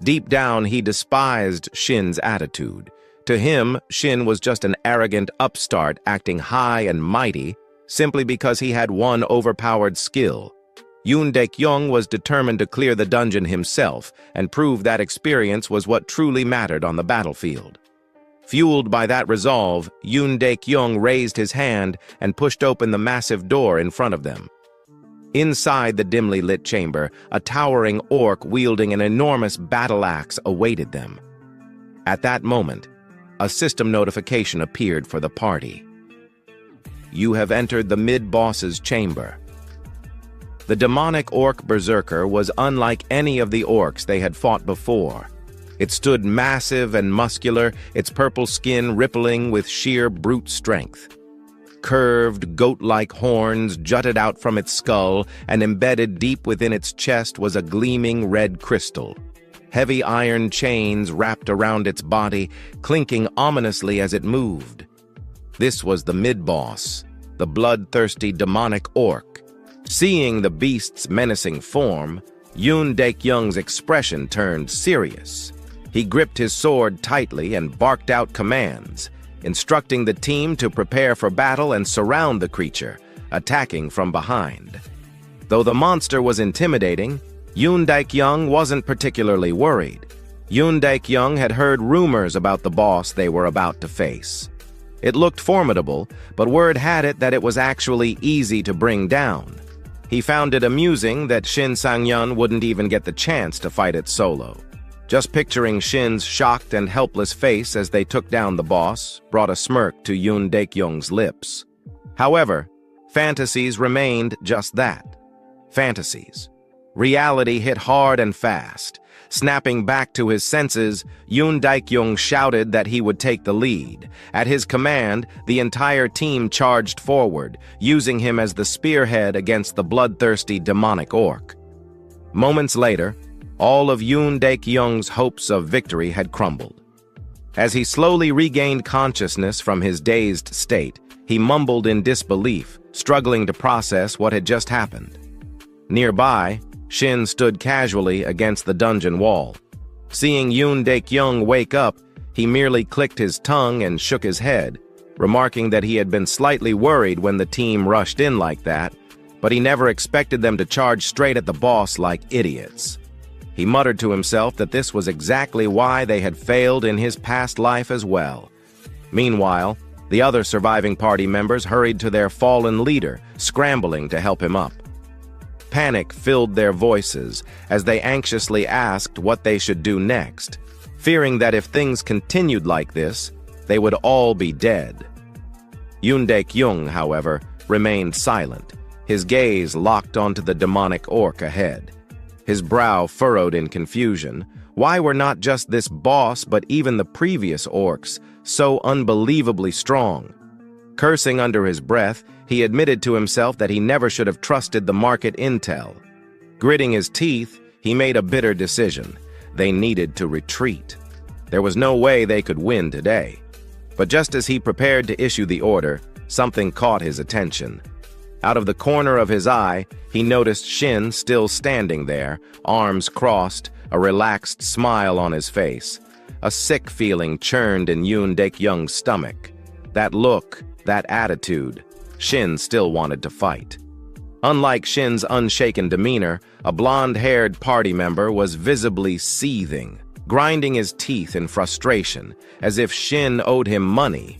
Deep down, he despised Shin's attitude. To him, Shin was just an arrogant upstart acting high and mighty simply because he had one overpowered skill. Yoon Daek-young was determined to clear the dungeon himself and prove that experience was what truly mattered on the battlefield. Fueled by that resolve, Yoon Daek-young raised his hand and pushed open the massive door in front of them. Inside the dimly lit chamber, a towering orc wielding an enormous battle axe awaited them. At that moment, a system notification appeared for the party. You have entered the mid-boss's chamber. The demonic orc berserker was unlike any of the orcs they had fought before. It stood massive and muscular, its purple skin rippling with sheer brute strength. Curved, goat-like horns jutted out from its skull, and embedded deep within its chest was a gleaming red crystal. Heavy iron chains wrapped around its body, clinking ominously as it moved. This was the mid-boss, the bloodthirsty demonic orc. Seeing the beast's menacing form, Yoon Daek-young's expression turned serious. He gripped his sword tightly and barked out commands, instructing the team to prepare for battle and surround the creature, attacking from behind. Though the monster was intimidating, Yoon Daek-young wasn't particularly worried. Yoon Daek-young had heard rumors about the boss they were about to face. It looked formidable, but word had it that it was actually easy to bring down. He found it amusing that Shin Sang-yeon wouldn't even get the chance to fight it solo. Just picturing Shin's shocked and helpless face as they took down the boss brought a smirk to Yoon Daek-young's lips. However, fantasies remained just that. Fantasies. Reality hit hard and fast. Snapping back to his senses, Yoon Daek-young shouted that he would take the lead. At his command, the entire team charged forward, using him as the spearhead against the bloodthirsty demonic orc. Moments later, all of Yoon Daek-young's hopes of victory had crumbled. As he slowly regained consciousness from his dazed state, he mumbled in disbelief, struggling to process what had just happened. Nearby, Shin stood casually against the dungeon wall. Seeing Yoon Daek-young wake up, he merely clicked his tongue and shook his head, remarking that he had been slightly worried when the team rushed in like that, but he never expected them to charge straight at the boss like idiots. He muttered to himself that this was exactly why they had failed in his past life as well. Meanwhile, the other surviving party members hurried to their fallen leader, scrambling to help him up. Panic filled their voices as they anxiously asked what they should do next, fearing that if things continued like this, they would all be dead. Yoon Daek-young, however, remained silent, his gaze locked onto the demonic orc ahead. His brow furrowed in confusion. Why were not just this boss but even the previous orcs so unbelievably strong? Cursing under his breath, he admitted to himself that he never should have trusted the market intel. Gritting his teeth, he made a bitter decision. They needed to retreat. There was no way they could win today. But just as he prepared to issue the order, something caught his attention. Out of the corner of his eye, he noticed Shin still standing there, arms crossed, a relaxed smile on his face. A sick feeling churned in Yoon Daek-young's stomach. That look, that attitude, Shin still wanted to fight. Unlike Shin's unshaken demeanor, a blonde-haired party member was visibly seething, grinding his teeth in frustration, as if Shin owed him money.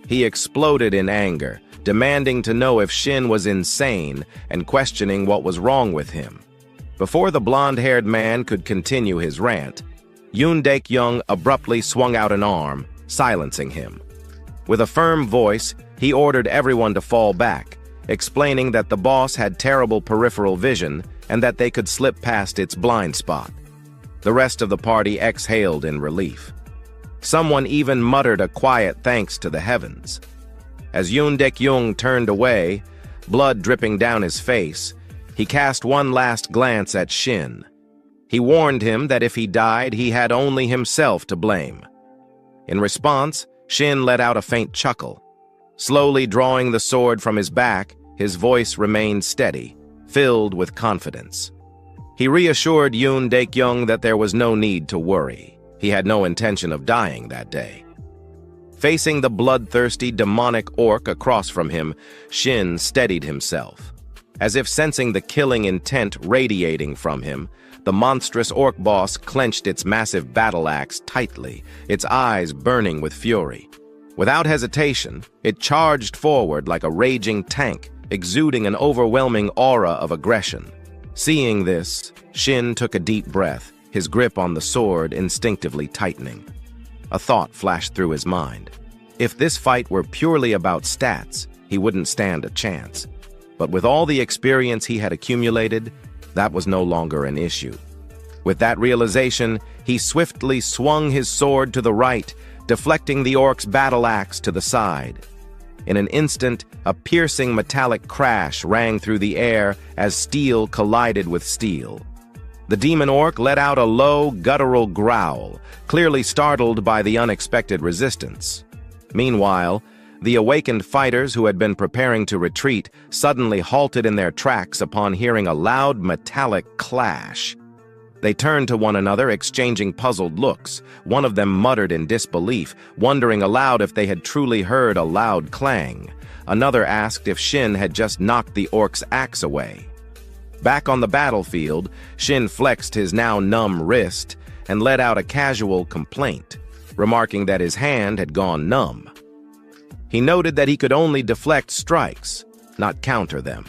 He exploded in anger, demanding to know if Shin was insane and questioning what was wrong with him. Before the blonde-haired man could continue his rant, Yoon Daek-young abruptly swung out an arm, silencing him. With a firm voice, he ordered everyone to fall back, explaining that the boss had terrible peripheral vision and that they could slip past its blind spot. The rest of the party exhaled in relief. Someone even muttered a quiet thanks to the heavens. As Yoon Dek-young turned away, blood dripping down his face, he cast one last glance at Shin. He warned him that if he died, he had only himself to blame. In response, Shin let out a faint chuckle. Slowly drawing the sword from his back, his voice remained steady, filled with confidence. He reassured Yoon Dek-young that there was no need to worry. He had no intention of dying that day. Facing the bloodthirsty, demonic orc across from him, Shin steadied himself. As if sensing the killing intent radiating from him, the monstrous orc boss clenched its massive battle axe tightly, its eyes burning with fury. Without hesitation, it charged forward like a raging tank, exuding an overwhelming aura of aggression. Seeing this, Shin took a deep breath, his grip on the sword instinctively tightening. A thought flashed through his mind. If this fight were purely about stats, he wouldn't stand a chance. But with all the experience he had accumulated, that was no longer an issue. With that realization, he swiftly swung his sword to the right, deflecting the orc's battle axe to the side. In an instant, a piercing metallic crash rang through the air as steel collided with steel. The demon orc let out a low, guttural growl, clearly startled by the unexpected resistance. Meanwhile, the awakened fighters who had been preparing to retreat suddenly halted in their tracks upon hearing a loud metallic clash. They turned to one another, exchanging puzzled looks. One of them muttered in disbelief, wondering aloud if they had truly heard a loud clang. Another asked if Shin had just knocked the orc's axe away. Back on the battlefield, Shin flexed his now numb wrist and let out a casual complaint, remarking that his hand had gone numb. He noted that he could only deflect strikes, not counter them.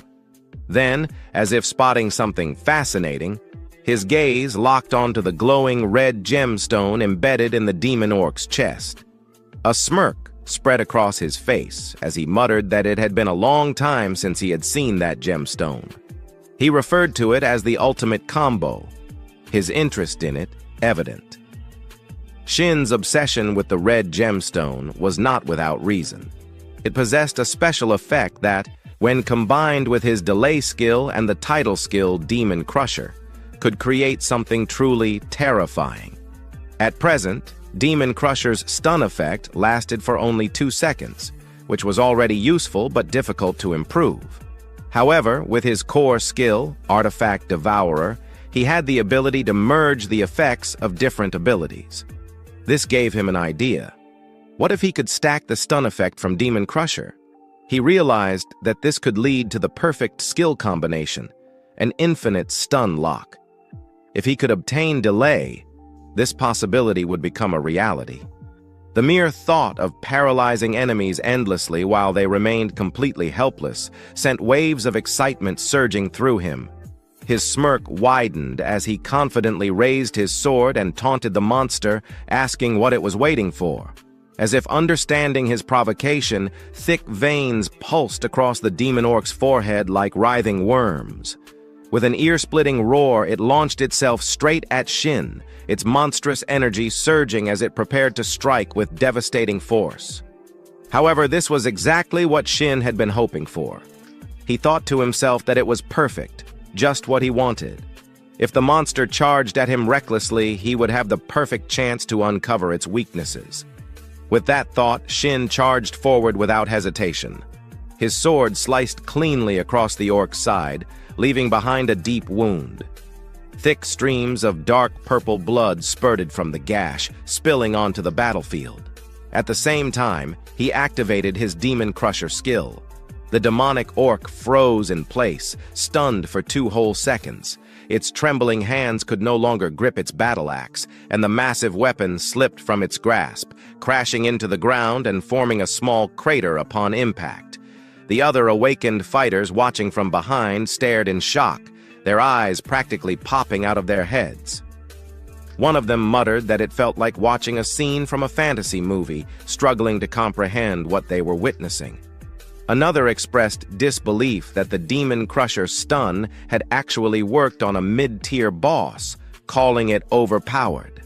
Then, as if spotting something fascinating, his gaze locked onto the glowing red gemstone embedded in the demon orc's chest. A smirk spread across his face as he muttered that it had been a long time since he had seen that gemstone. He referred to it as the ultimate combo, his interest in it evident. Shin's obsession with the red gemstone was not without reason. It possessed a special effect that, when combined with his delay skill and the title skill Demon Crusher, could create something truly terrifying. At present, Demon Crusher's stun effect lasted for only 2 seconds, which was already useful but difficult to improve. However, with his core skill, Artifact Devourer, he had the ability to merge the effects of different abilities. This gave him an idea. What if he could stack the stun effect from Demon Crusher? He realized that this could lead to the perfect skill combination, an infinite stun lock. If he could obtain delay, this possibility would become a reality. The mere thought of paralyzing enemies endlessly while they remained completely helpless sent waves of excitement surging through him. His smirk widened as he confidently raised his sword and taunted the monster, asking what it was waiting for. As if understanding his provocation, thick veins pulsed across the demon orc's forehead like writhing worms. With an ear-splitting roar, it launched itself straight at Shin, its monstrous energy surging as it prepared to strike with devastating force. However, this was exactly what Shin had been hoping for. He thought to himself that it was perfect, just what he wanted. If the monster charged at him recklessly, he would have the perfect chance to uncover its weaknesses. With that thought, Shin charged forward without hesitation. His sword sliced cleanly across the orc's side, leaving behind a deep wound. Thick streams of dark purple blood spurted from the gash, spilling onto the battlefield. At the same time, he activated his Demon Crusher skill. The demonic orc froze in place, stunned for 2 whole seconds. Its trembling hands could no longer grip its battle axe, and the massive weapon slipped from its grasp, crashing into the ground and forming a small crater upon impact. The other awakened fighters watching from behind stared in shock, their eyes practically popping out of their heads. One of them muttered that it felt like watching a scene from a fantasy movie, struggling to comprehend what they were witnessing. Another expressed disbelief that the Demon Crusher stun had actually worked on a mid-tier boss, calling it overpowered.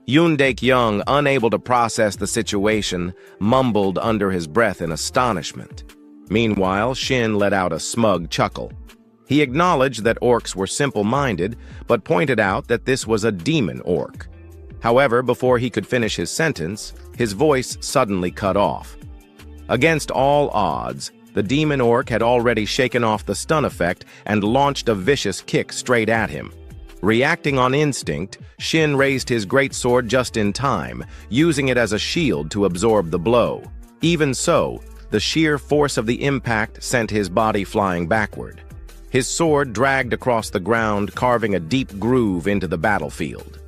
Yoon Daek-young, unable to process the situation, mumbled under his breath in astonishment. Meanwhile, Shin let out a smug chuckle. He acknowledged that orcs were simple-minded, but pointed out that this was a demon orc. However, before he could finish his sentence, his voice suddenly cut off. Against all odds, the demon orc had already shaken off the stun effect and launched a vicious kick straight at him. Reacting on instinct, Shin raised his greatsword just in time, using it as a shield to absorb the blow. Even so, the sheer force of the impact sent his body flying backward. His sword dragged across the ground, carving a deep groove into the battlefield.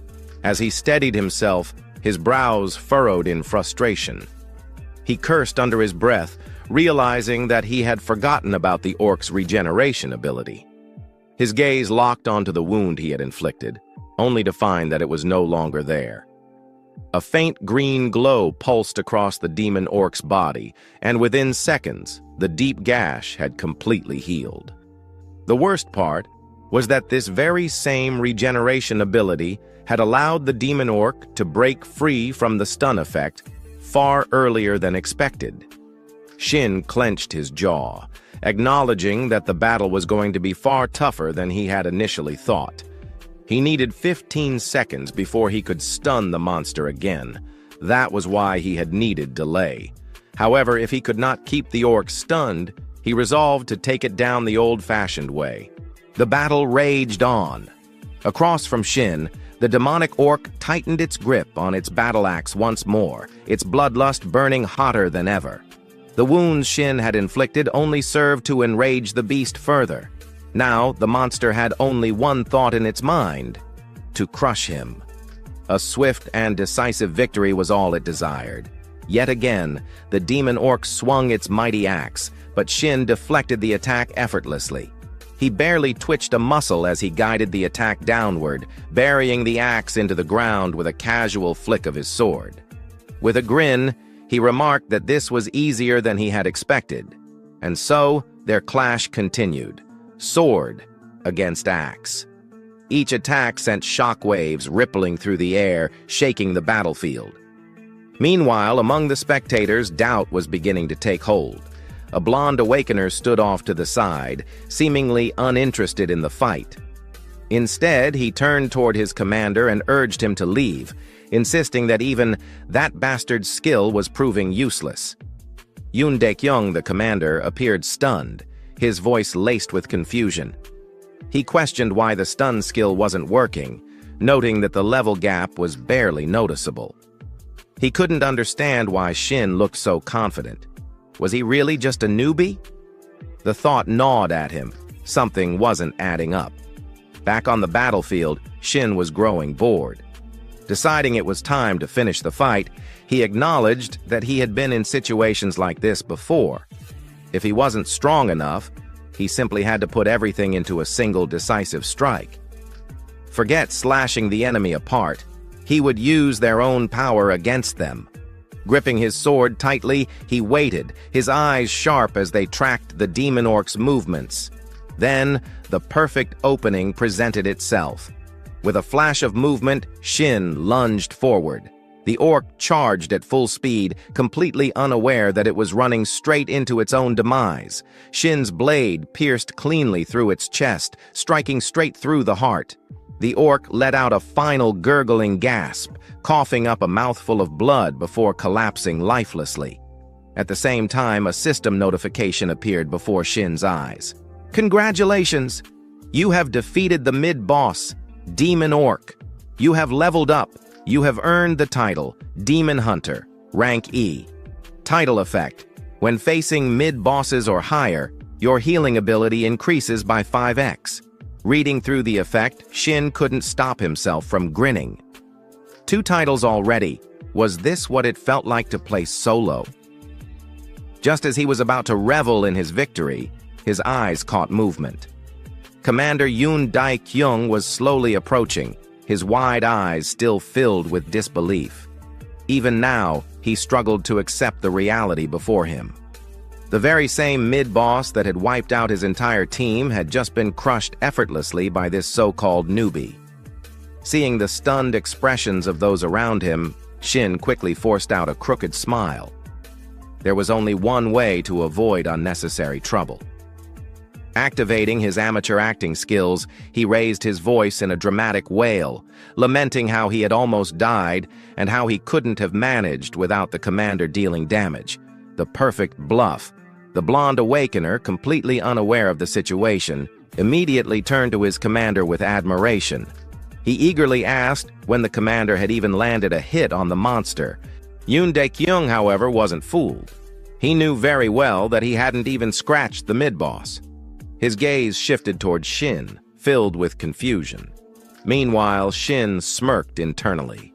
As he steadied himself, his brows furrowed in frustration. He cursed under his breath, realizing that he had forgotten about the orc's regeneration ability. His gaze locked onto the wound he had inflicted, only to find that it was no longer there. A faint green glow pulsed across the demon orc's body, and within seconds, the deep gash had completely healed. The worst part was that this very same regeneration ability had allowed the demon orc to break free from the stun effect far earlier than expected. Shin clenched his jaw, acknowledging that the battle was going to be far tougher than he had initially thought. He needed 15 seconds before he could stun the monster again. That was why he had needed delay. However, if he could not keep the orc stunned, he resolved to take it down the old-fashioned way. The battle raged on. Across from Shin, the demonic orc tightened its grip on its battle axe once more, its bloodlust burning hotter than ever. The wounds Shin had inflicted only served to enrage the beast further. Now, the monster had only one thought in its mind: to crush him. A swift and decisive victory was all it desired. Yet again, the demon orc swung its mighty axe, but Shin deflected the attack effortlessly. He barely twitched a muscle as he guided the attack downward, burying the axe into the ground with a casual flick of his sword. With a grin, he remarked that this was easier than he had expected. And so, their clash continued. Sword against axe. Each attack sent shockwaves rippling through the air, shaking the battlefield. Meanwhile, among the spectators, doubt was beginning to take hold. A blonde awakener stood off to the side, seemingly uninterested in the fight. Instead, he turned toward his commander and urged him to leave, insisting that even that bastard's skill was proving useless. Yoon Daek-young, the commander, appeared stunned, his voice laced with confusion. He questioned why the stun skill wasn't working, noting that the level gap was barely noticeable. He couldn't understand why Shin looked so confident. Was he really just a newbie? The thought gnawed at him. Something wasn't adding up. Back on the battlefield, Shin was growing bored. Deciding it was time to finish the fight, he acknowledged that he had been in situations like this before. If he wasn't strong enough, he simply had to put everything into a single decisive strike. Forget slashing the enemy apart. He would use their own power against them. Gripping his sword tightly, he waited, his eyes sharp as they tracked the demon orc's movements. Then, the perfect opening presented itself. With a flash of movement, Shin lunged forward. The orc charged at full speed, completely unaware that it was running straight into its own demise. Shin's blade pierced cleanly through its chest, striking straight through the heart. The orc let out a final gurgling gasp, coughing up a mouthful of blood before collapsing lifelessly. At the same time, a system notification appeared before Shin's eyes. "Congratulations! You have defeated the mid-boss, Demon Orc. You have leveled up. You have earned the title, Demon Hunter, Rank E. Title effect: when facing mid-bosses or higher, your healing ability increases by 5x. Reading through the effect, Shin couldn't stop himself from grinning. 2 titles already. Was this what it felt like to play solo? Just as he was about to revel in his victory, his eyes caught movement. Commander Yoon Daek-young was slowly approaching, his wide eyes still filled with disbelief. Even now, he struggled to accept the reality before him. The very same mid-boss that had wiped out his entire team had just been crushed effortlessly by this so-called newbie. Seeing the stunned expressions of those around him, Shin quickly forced out a crooked smile. There was only one way to avoid unnecessary trouble. Activating his amateur acting skills, he raised his voice in a dramatic wail, lamenting how he had almost died and how he couldn't have managed without the commander dealing damage. The perfect bluff. The blonde awakener, completely unaware of the situation, immediately turned to his commander with admiration. He eagerly asked when the commander had even landed a hit on the monster. Yoon Dae-kyung, however, wasn't fooled. He knew very well that he hadn't even scratched the mid-boss. His gaze shifted toward Shin, filled with confusion. Meanwhile, Shin smirked internally.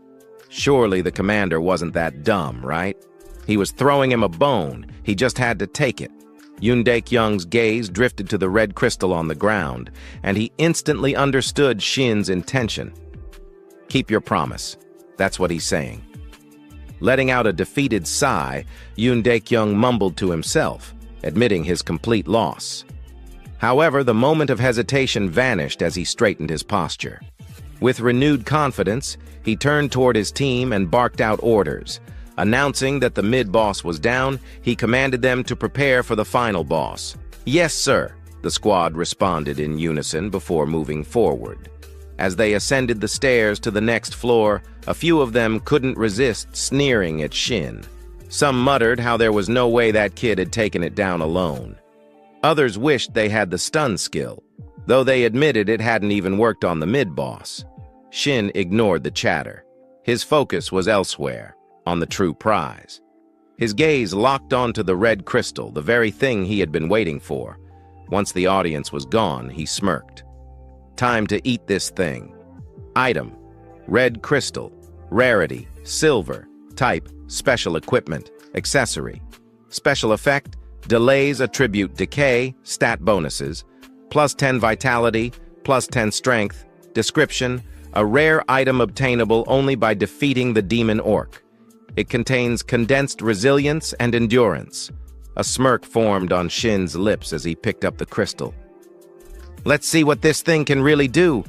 Surely the commander wasn't that dumb, right? He was throwing him a bone, he just had to take it. Yoon Dae-kyung's gaze drifted to the red crystal on the ground, and he instantly understood Shin's intention. Keep your promise. That's what he's saying. Letting out a defeated sigh, Yoon Dae-kyung mumbled to himself, admitting his complete loss. However, the moment of hesitation vanished as he straightened his posture. With renewed confidence, he turned toward his team and barked out orders. Announcing that the mid-boss was down, he commanded them to prepare for the final boss. "Yes, sir," the squad responded in unison before moving forward. As they ascended the stairs to the next floor, a few of them couldn't resist sneering at Shin. Some muttered how there was no way that kid had taken it down alone. Others wished they had the stun skill, though they admitted it hadn't even worked on the mid-boss. Shin ignored the chatter. His focus was elsewhere, on the true prize. His gaze locked onto the red crystal, the very thing he had been waiting for. Once the audience was gone, he smirked. Time to eat this thing. Item: red crystal. Rarity: silver. Type: special equipment. Accessory. Special effect: delays attribute decay, stat bonuses. Plus 10 vitality, plus 10 strength. Description: a rare item obtainable only by defeating the demon orc. It contains condensed resilience and endurance. A smirk formed on Shin's lips as he picked up the crystal. Let's see what this thing can really do.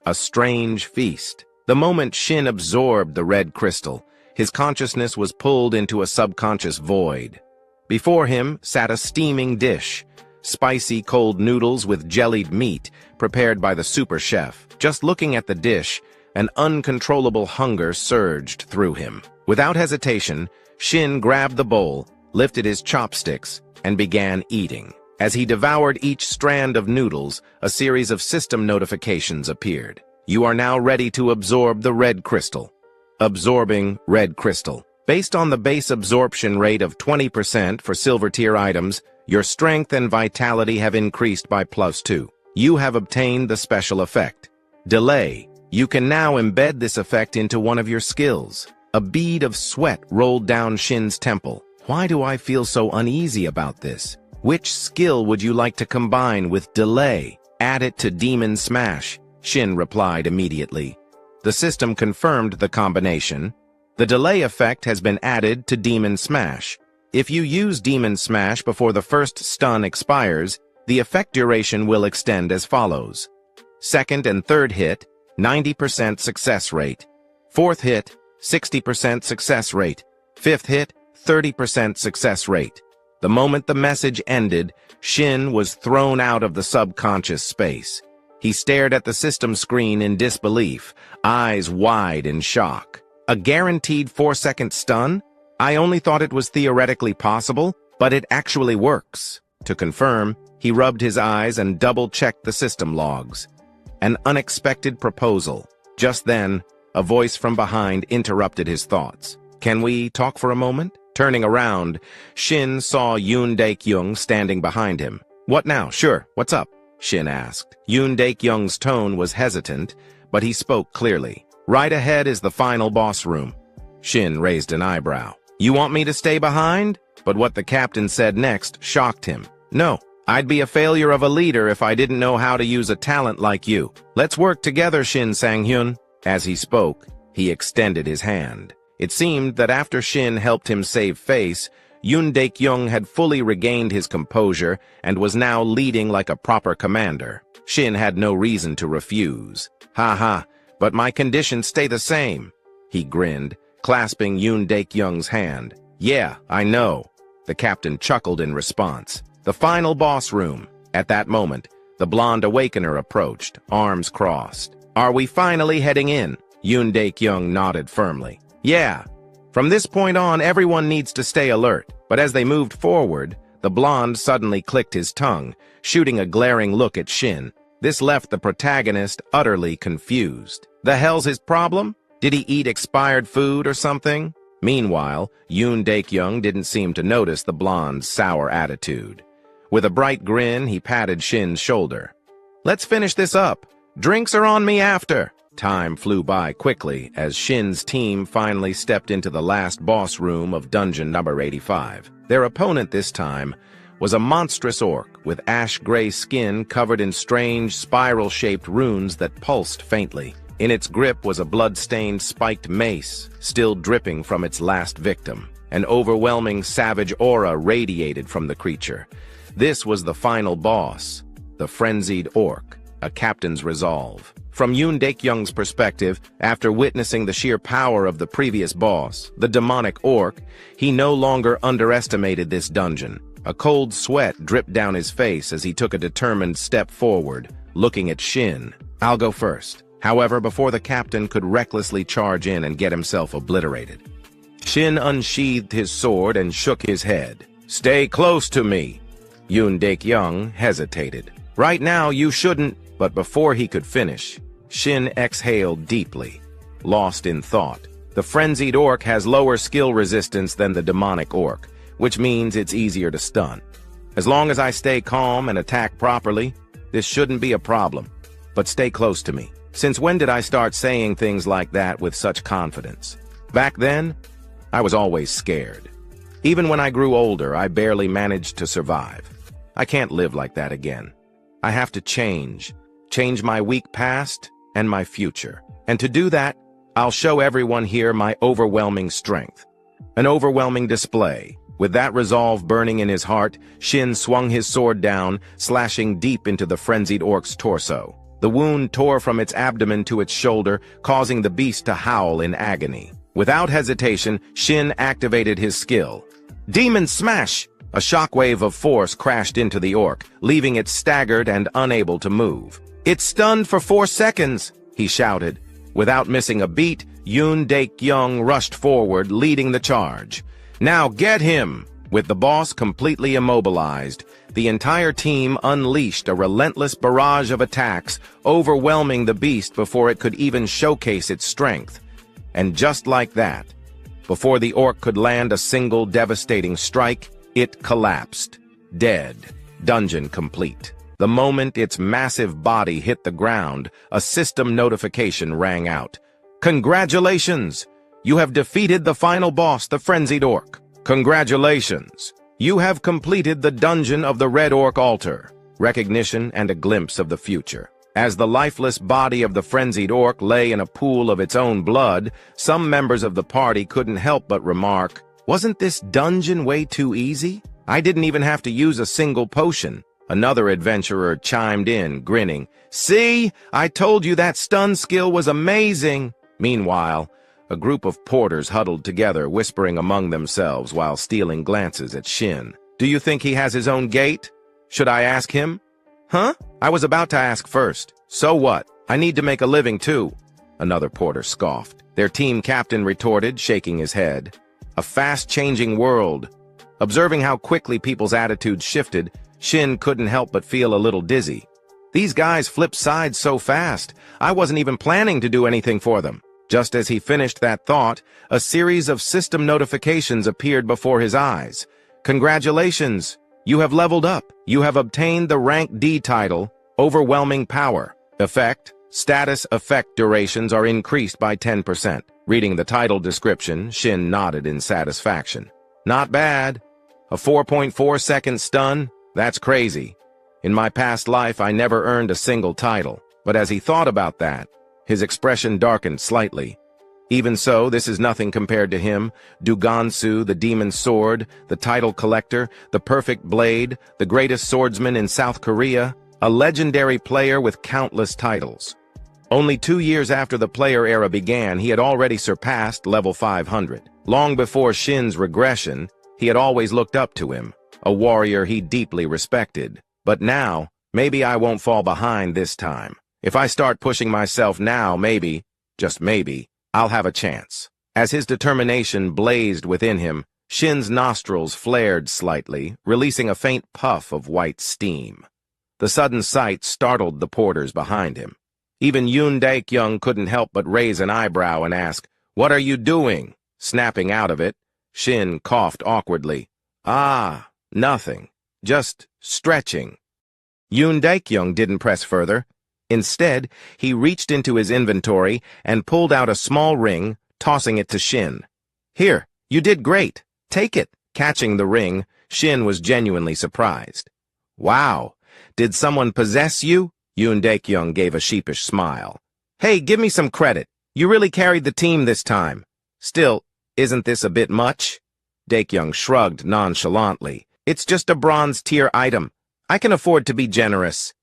A strange feast. The moment Shin absorbed the red crystal, his consciousness was pulled into a subconscious void. Before him sat a steaming dish, spicy cold noodles with jellied meat, prepared by the super chef. Just looking at the dish, an uncontrollable hunger surged through him. Without hesitation, Shin grabbed the bowl, lifted his chopsticks, and began eating. As he devoured each strand of noodles, a series of system notifications appeared. You are now ready to absorb the red crystal. Absorbing red crystal. Based on the base absorption rate of 20% for silver tier items, your strength and vitality have increased by +2. You have obtained the special effect. Delay. You can now embed this effect into one of your skills. A bead of sweat rolled down Shin's temple. Why do I feel so uneasy about this? Which skill would you like to combine with delay? Add it to Demon Smash, Shin replied immediately. The system confirmed the combination. The delay effect has been added to Demon Smash. If you use Demon Smash before the first stun expires, the effect duration will extend as follows. Second and third hit, 90% success rate. Fourth hit, 60% success rate. Fifth hit, 30% success rate. The moment the message ended, Shin was thrown out of the subconscious space. He stared at the system screen in disbelief, eyes wide in shock. A guaranteed 4-second stun? I only thought it was theoretically possible, but it actually works. To confirm, he rubbed his eyes and double-checked the system logs. An unexpected proposal. Just then, a voice from behind interrupted his thoughts. Can we talk for a moment? Turning around, Shin saw Yoon Dae-kyung standing behind him. What now? Sure, what's up? Shin asked. Yoon Dae-kyung's tone was hesitant, but he spoke clearly. Right ahead is the final boss room. Shin raised an eyebrow. You want me to stay behind? But what the captain said next shocked him. No, I'd be a failure of a leader if I didn't know how to use a talent like you. Let's work together, Shin Sang-hyun. As he spoke, he extended his hand. It seemed that after Shin helped him save face, Yoon Dae-kyung had fully regained his composure and was now leading like a proper commander. Shin had no reason to refuse. Ha ha, but my conditions stay the same. He grinned, clasping Yoon Daek-young's hand. Yeah, I know. The captain chuckled in response. The final boss room. At that moment, the blonde awakener approached, arms crossed. Are we finally heading in? Yoon Daek-young nodded firmly. Yeah. From this point on, everyone needs to stay alert. But as they moved forward, the blonde suddenly clicked his tongue, shooting a glaring look at Shin. This left the protagonist utterly confused. The hell's his problem? Did he eat expired food or something? Meanwhile, Yoon Daek-young didn't seem to notice the blonde's sour attitude. With a bright grin, he patted Shin's shoulder. Let's finish this up. Drinks are on me after. Time flew by quickly as Shin's team finally stepped into the last boss room of dungeon number 85. Their opponent this time was a monstrous orc with ash-gray skin covered in strange, spiral-shaped runes that pulsed faintly. In its grip was a blood-stained spiked mace, still dripping from its last victim. An overwhelming savage aura radiated from the creature. This was the final boss, the frenzied orc, a captain's resolve. From Yoon Daek-young's perspective, after witnessing the sheer power of the previous boss, the demonic orc, he no longer underestimated this dungeon. A cold sweat dripped down his face as he took a determined step forward, looking at Shin. I'll go first. However, before the captain could recklessly charge in and get himself obliterated, Shin unsheathed his sword and shook his head. Stay close to me. Yoon Daek-young hesitated. Right now, you shouldn't. But before he could finish, Shin exhaled deeply, lost in thought. The frenzied orc has lower skill resistance than the demonic orc, which means it's easier to stun. As long as I stay calm and attack properly, this shouldn't be a problem. But stay close to me. Since when did I start saying things like that with such confidence? Back then, I was always scared. Even when I grew older, I barely managed to survive. I can't live like that again. I have to change my weak past and my future. And to do that, I'll show everyone here my overwhelming strength. An overwhelming display. With that resolve burning in his heart, Shin swung his sword down, slashing deep into the frenzied orc's torso. The wound tore from its abdomen to its shoulder, causing the beast to howl in agony. Without hesitation, Shin activated his skill. Demon Smash! A shockwave of force crashed into the orc, leaving it staggered and unable to move. It's stunned for 4 seconds, he shouted. Without missing a beat, Yoon Daek-young rushed forward, leading the charge. Now get him! With the boss completely immobilized, the entire team unleashed a relentless barrage of attacks, overwhelming the beast before it could even showcase its strength. And just like that, before the orc could land a single devastating strike, it collapsed. Dead. Dungeon complete. The moment its massive body hit the ground, a system notification rang out. Congratulations! You have defeated the final boss, the frenzied orc. Congratulations! You have completed the dungeon of the Red Orc Altar. Recognition and a glimpse of the future. As the lifeless body of the frenzied orc lay in a pool of its own blood, some members of the party couldn't help but remark, wasn't this dungeon way too easy? I didn't even have to use a single potion. Another adventurer chimed in, grinning. See? I told you that stun skill was amazing! Meanwhile, a group of porters huddled together, whispering among themselves while stealing glances at Shin. Do you think he has his own gate? Should I ask him? Huh? I was about to ask first. So what? I need to make a living too. Another porter scoffed. Their team captain retorted, shaking his head. A fast-changing world. Observing how quickly people's attitudes shifted, Shin couldn't help but feel a little dizzy. These guys flipped sides so fast, I wasn't even planning to do anything for them. Just as he finished that thought, a series of system notifications appeared before his eyes. Congratulations! You have leveled up. You have obtained the rank D title, Overwhelming Power. Effect: status effect durations are increased by 10%. Reading the title description, Shin nodded in satisfaction. Not bad. A 4.4-second stun? That's crazy. In my past life, I never earned a single title. But as he thought about that, his expression darkened slightly. Even so, this is nothing compared to him, Dugansu, the demon sword, the title collector, the perfect blade, the greatest swordsman in South Korea, a legendary player with countless titles. Only 2 years after the player era began, he had already surpassed level 500. Long before Shin's regression, he had always looked up to him, a warrior he deeply respected. But now, maybe I won't fall behind this time. If I start pushing myself now, maybe, just maybe, I'll have a chance. As his determination blazed within him, Shin's nostrils flared slightly, releasing a faint puff of white steam. The sudden sight startled the porters behind him. Even Yoon Daek-young couldn't help but raise an eyebrow and ask, "What are you doing?" Snapping out of it, Shin coughed awkwardly. "Ah, nothing. Just stretching." Yoon Daek-young didn't press further. Instead, he reached into his inventory and pulled out a small ring, tossing it to Shin. "Here, you did great. Take it." Catching the ring, Shin was genuinely surprised. "Wow, did someone possess you?" Yoon Daek-young gave a sheepish smile. "Hey, give me some credit. You really carried the team this time. Still, isn't this a bit much?" Daek-young shrugged nonchalantly. "It's just a bronze-tier item. I can afford to be generous."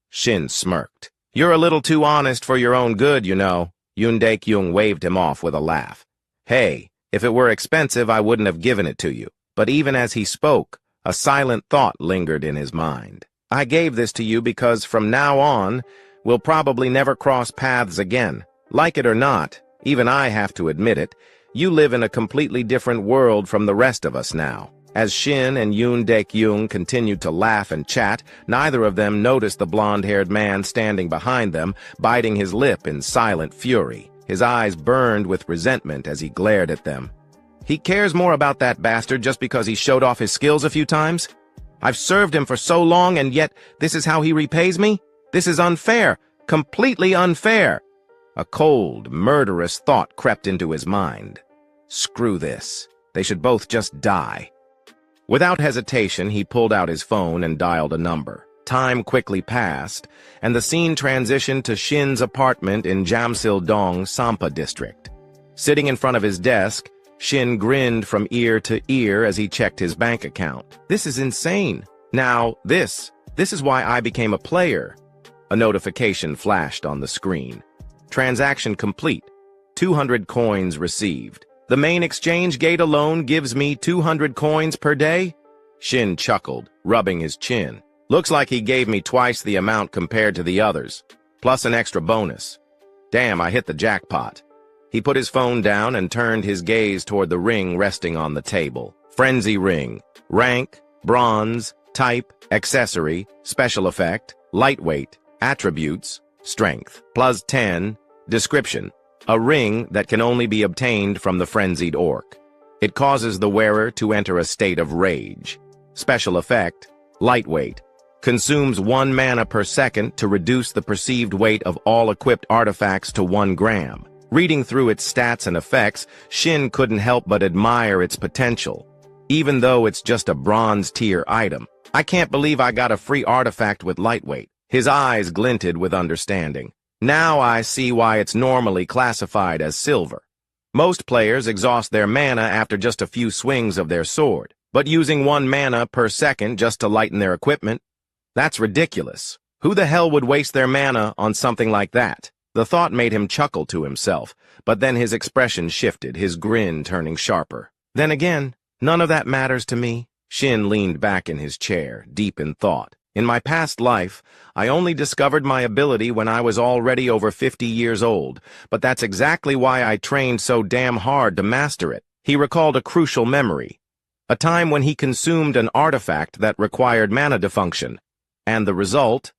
Shin smirked. "You're a little too honest for your own good, you know." Yoon Daek-young waved him off with a laugh. "Hey, if it were expensive, I wouldn't have given it to you." But even as he spoke, a silent thought lingered in his mind. "I gave this to you because from now on, we'll probably never cross paths again. Like it or not, even I have to admit it, you live in a completely different world from the rest of us now." As Shin and Yoon Daek-young continued to laugh and chat, neither of them noticed the blonde-haired man standing behind them, biting his lip in silent fury. His eyes burned with resentment as he glared at them. "He cares more about that bastard just because he showed off his skills a few times? I've served him for so long, and yet this is how he repays me? This is unfair, completely unfair." A cold, murderous thought crept into his mind. Screw this. They should both just die. Without hesitation, he pulled out his phone and dialed a number. Time quickly passed, and the scene transitioned to Shin's apartment in Jamsil-dong, Sampa district. Sitting in front of his desk, Shin grinned from ear to ear as he checked his bank account. "This is insane. Now, this is why I became a player." A notification flashed on the screen. "Transaction complete. 200 coins received. The main exchange gate alone gives me 200 coins per day?" Shin chuckled, rubbing his chin. "Looks like he gave me twice the amount compared to the others, plus an extra bonus. Damn, I hit the jackpot." He put his phone down and turned his gaze toward the ring resting on the table. Frenzy ring. Rank, bronze, type, accessory, special effect, lightweight, attributes, strength, plus 10, description. A ring that can only be obtained from the frenzied orc. It causes the wearer to enter a state of rage. Special effect, lightweight. Consumes 1 mana per second to reduce the perceived weight of all equipped artifacts to 1 gram. Reading through its stats and effects, Shin couldn't help but admire its potential. Even though it's just a bronze-tier item, I can't believe I got a free artifact with lightweight. His eyes glinted with understanding. Now I see why it's normally classified as silver. Most players exhaust their mana after just a few swings of their sword, but using 1 mana per second just to lighten their equipment? That's ridiculous. Who the hell would waste their mana on something like that? The thought made him chuckle to himself, but then his expression shifted, his grin turning sharper. Then again, none of that matters to me. Shin leaned back in his chair, deep in thought. In my past life, I only discovered my ability when I was already over 50 years old, but that's exactly why I trained so damn hard to master it. He recalled a crucial memory, a time when he consumed an artifact that required mana defunction, and the result,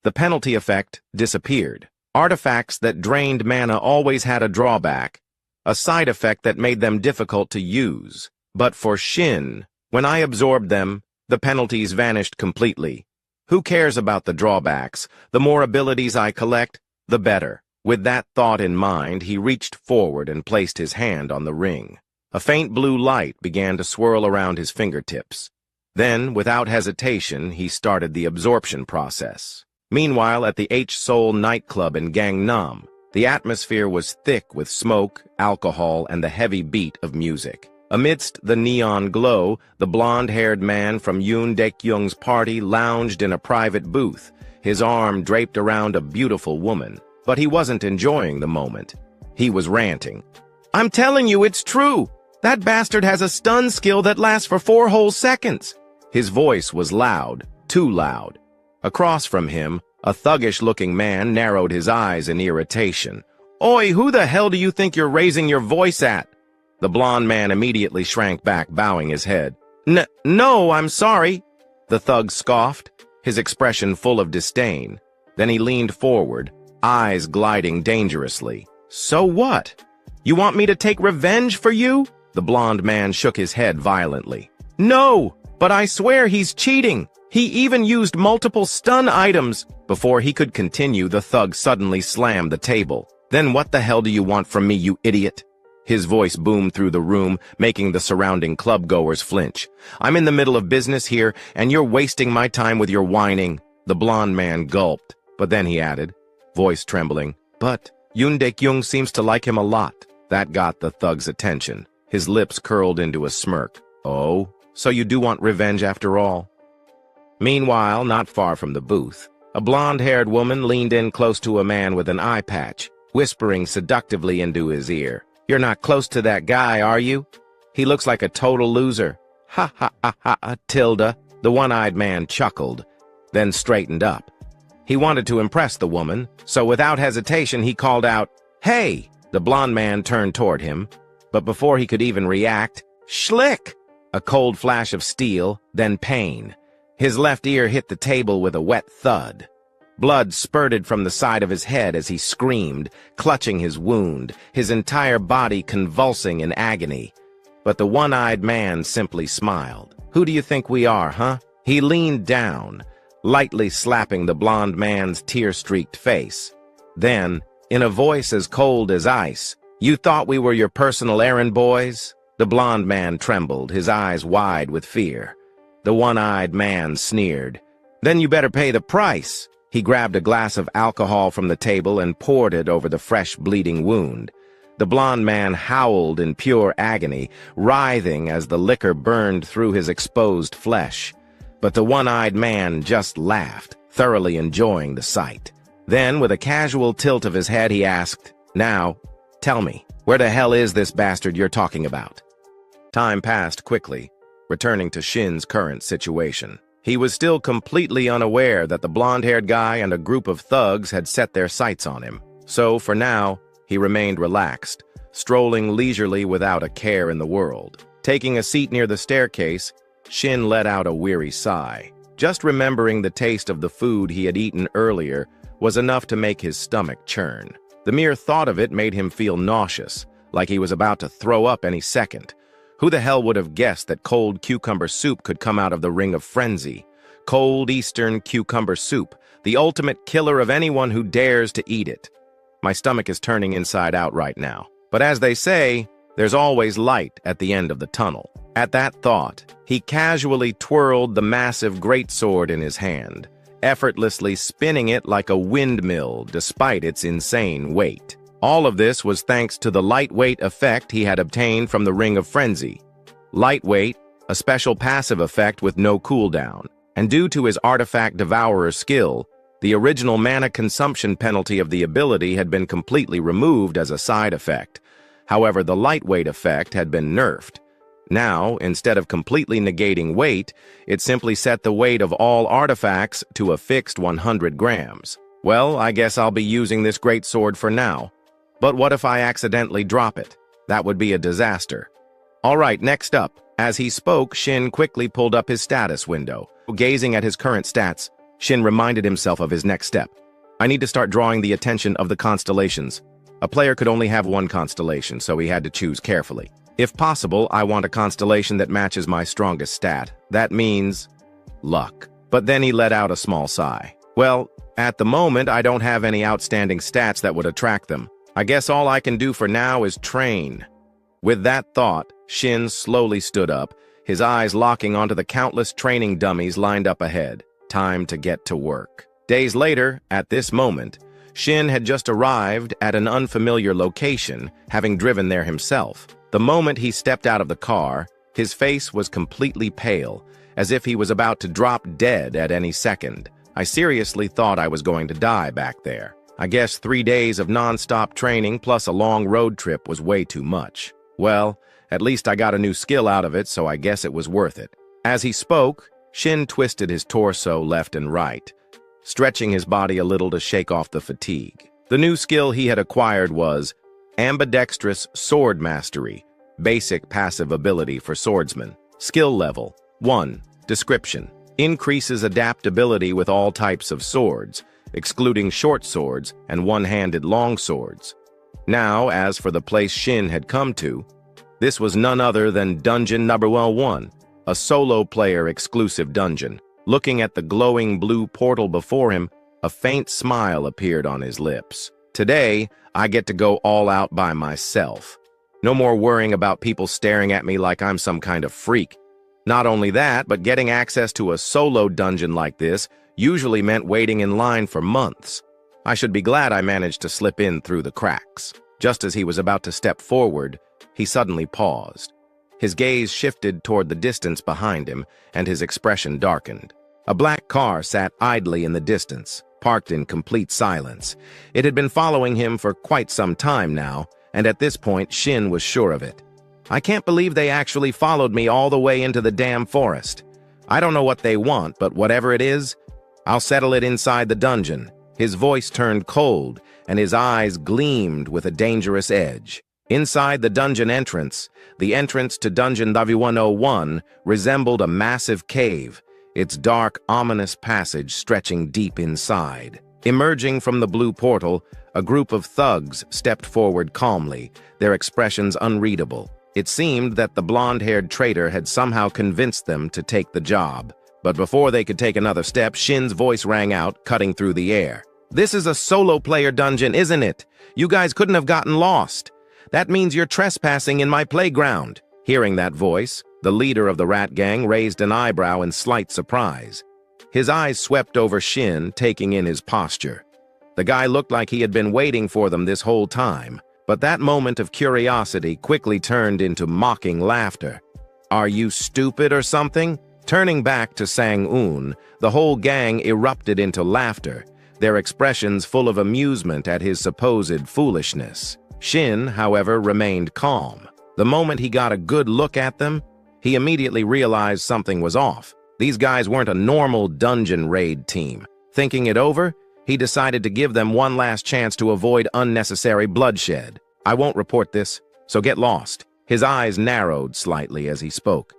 the penalty effect, disappeared. Artifacts that drained mana always had a drawback, a side effect that made them difficult to use. But for Shin, when I absorbed them, the penalties vanished completely. Who cares about the drawbacks? The more abilities I collect, the better. With that thought in mind, he reached forward and placed his hand on the ring. A faint blue light began to swirl around his fingertips. Then, without hesitation, he started the absorption process. Meanwhile, at the H-Seoul nightclub in Gangnam, the atmosphere was thick with smoke, alcohol, and the heavy beat of music. Amidst the neon glow, the blonde-haired man from Yoon Daek-young's party lounged in a private booth, his arm draped around a beautiful woman. but he wasn't enjoying the moment. He was ranting. "I'm telling you, it's true! That bastard has a stun skill that lasts for 4 whole seconds!" His voice was loud, too loud. Across from him, a thuggish-looking man narrowed his eyes in irritation. "Oi, who the hell do you think you're raising your voice at?" The blond man immediately shrank back, bowing his head. No, I'm sorry," the thug scoffed, his expression full of disdain. Then he leaned forward, eyes gliding dangerously. "So what? You want me to take revenge for you?" The blond man shook his head violently. "No, but I swear he's cheating. He even used multiple stun items." Before he could continue, the thug suddenly slammed the table. "Then what the hell do you want from me, you idiot?" His voice boomed through the room, making the surrounding club-goers flinch. "I'm in the middle of business here, and you're wasting my time with your whining." The blond man gulped, but then he added, voice trembling, "But Yoon Dae-kyung seems to like him a lot." That got the thug's attention. His lips curled into a smirk. "Oh, so you do want revenge after all?" Meanwhile, not far from the booth, a blonde-haired woman leaned in close to a man with an eye patch, whispering seductively into his ear. "You're not close to that guy, are you? He looks like a total loser." "Ha ha ha ha, Tilda," the one-eyed man chuckled, then straightened up. He wanted to impress the woman, so without hesitation he called out, "Hey!" The blond man turned toward him, but before he could even react, schlick! A cold flash of steel, then pain. His left ear hit the table with a wet thud. Blood spurted from the side of his head as he screamed, clutching his wound, his entire body convulsing in agony. But the one-eyed man simply smiled. "Who do you think we are, huh?" He leaned down, lightly slapping the blond man's tear-streaked face. Then, in a voice as cold as ice, "You thought we were your personal errand boys?" The blond man trembled, his eyes wide with fear. The one-eyed man sneered. "Then you better pay the price." He grabbed a glass of alcohol from the table and poured it over the fresh bleeding wound. The blond man howled in pure agony, writhing as the liquor burned through his exposed flesh. But the one-eyed man just laughed, thoroughly enjoying the sight. Then, with a casual tilt of his head, he asked, "Now, tell me, where the hell is this bastard you're talking about?" Time passed quickly, returning to Shin's current situation. He was still completely unaware that the blonde-haired guy and a group of thugs had set their sights on him. So, for now, he remained relaxed, strolling leisurely without a care in the world. Taking a seat near the staircase, Shin let out a weary sigh. Just remembering the taste of the food he had eaten earlier was enough to make his stomach churn. The mere thought of it made him feel nauseous, like he was about to throw up any second. Who the hell would have guessed that cold cucumber soup could come out of the Ring of Frenzy? Cold Eastern cucumber soup, the ultimate killer of anyone who dares to eat it. My stomach is turning inside out right now. But as they say, there's always light at the end of the tunnel. At that thought, he casually twirled the massive greatsword in his hand, effortlessly spinning it like a windmill despite its insane weight. All of this was thanks to the lightweight effect he had obtained from the Ring of Frenzy. Lightweight, a special passive effect with no cooldown, and due to his artifact devourer skill, the original mana consumption penalty of the ability had been completely removed as a side effect. However, the lightweight effect had been nerfed. Now, instead of completely negating weight, it simply set the weight of all artifacts to a fixed 100 grams. Well, I guess I'll be using this greatsword for now. But what if I accidentally drop it? That would be a disaster. All right, next up. As he spoke, Shin quickly pulled up his status window. Gazing at his current stats, Shin reminded himself of his next step. I need to start drawing the attention of the constellations. A player could only have one constellation, so he had to choose carefully. If possible, I want a constellation that matches my strongest stat. That means luck. But then he let out a small sigh. Well, at the moment, I don't have any outstanding stats that would attract them. I guess all I can do for now is train. With that thought, Shin slowly stood up, his eyes locking onto the countless training dummies lined up ahead. Time to get to work. Days later, at this moment, Shin had just arrived at an unfamiliar location, having driven there himself. The moment he stepped out of the car, his face was completely pale, as if he was about to drop dead at any second. I seriously thought I was going to die back there. I guess 3 days of non-stop training plus a long road trip was way too much. Well, at least I got a new skill out of it, so I guess it was worth it. As he spoke, Shin twisted his torso left and right, stretching his body a little to shake off the fatigue. The new skill he had acquired was ambidextrous sword mastery, basic passive ability for swordsman. Skill level 1. Description: increases adaptability with all types of swords, excluding short swords and one-handed long swords. Now, as for the place Shin had come to, this was none other than Dungeon Number 1, a solo-player exclusive dungeon. Looking at the glowing blue portal before him, a faint smile appeared on his lips. Today, I get to go all out by myself. No more worrying about people staring at me like I'm some kind of freak. Not only that, but getting access to a solo dungeon like this usually meant waiting in line for months. I should be glad I managed to slip in through the cracks. Just as he was about to step forward, he suddenly paused. His gaze shifted toward the distance behind him, and his expression darkened. A black car sat idly in the distance, parked in complete silence. It had been following him for quite some time now, and at this point, Shin was sure of it. I can't believe they actually followed me all the way into the damn forest. I don't know what they want, but whatever it is, I'll settle it inside the dungeon. His voice turned cold, and his eyes gleamed with a dangerous edge. Inside the dungeon entrance, the entrance to Dungeon 101 resembled a massive cave, its dark, ominous passage stretching deep inside. Emerging from the blue portal, a group of thugs stepped forward calmly, their expressions unreadable. It seemed that the blonde-haired traitor had somehow convinced them to take the job. But before they could take another step, Shin's voice rang out, cutting through the air. "This is a solo-player dungeon, isn't it? You guys couldn't have gotten lost. That means you're trespassing in my playground." Hearing that voice, the leader of the rat gang raised an eyebrow in slight surprise. His eyes swept over Shin, taking in his posture. The guy looked like he had been waiting for them this whole time, but that moment of curiosity quickly turned into mocking laughter. "Are you stupid or something?" Turning back to Sang-un, the whole gang erupted into laughter, their expressions full of amusement at his supposed foolishness. Shin, however, remained calm. The moment he got a good look at them, he immediately realized something was off. These guys weren't a normal dungeon raid team. Thinking it over, he decided to give them one last chance to avoid unnecessary bloodshed. "I won't report this, so get lost." His eyes narrowed slightly as he spoke.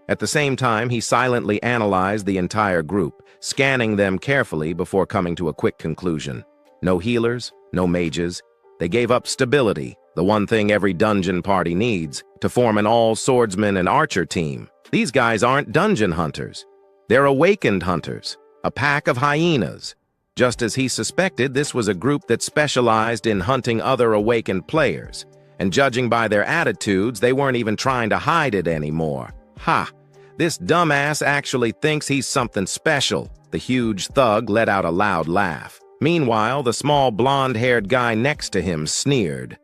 At the same time, he silently analyzed the entire group, scanning them carefully before coming to a quick conclusion. No healers, no mages. They gave up stability, the one thing every dungeon party needs, to form an all-swordsman and archer team. These guys aren't dungeon hunters. They're awakened hunters, a pack of hyenas. Just as he suspected, this was a group that specialized in hunting other awakened players. And judging by their attitudes, they weren't even trying to hide it anymore. "Ha! This dumbass actually thinks he's something special." The huge thug let out a loud laugh. Meanwhile, the small blonde-haired guy next to him sneered.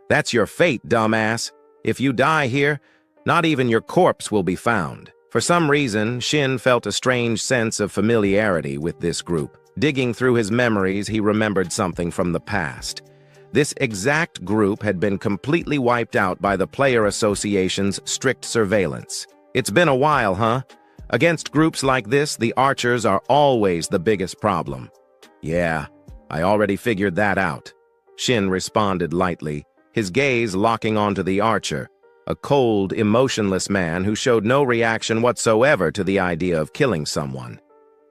"That's your fate, dumbass. If you die here, not even your corpse will be found." For some reason, Shin felt a strange sense of familiarity with this group. Digging through his memories, he remembered something from the past. This exact group had been completely wiped out by the Player Association's strict surveillance. It's been a while, huh? Against groups like this, the archers are always the biggest problem. "Yeah, I already figured that out," Shin responded lightly, his gaze locking onto the archer, a cold, emotionless man who showed no reaction whatsoever to the idea of killing someone.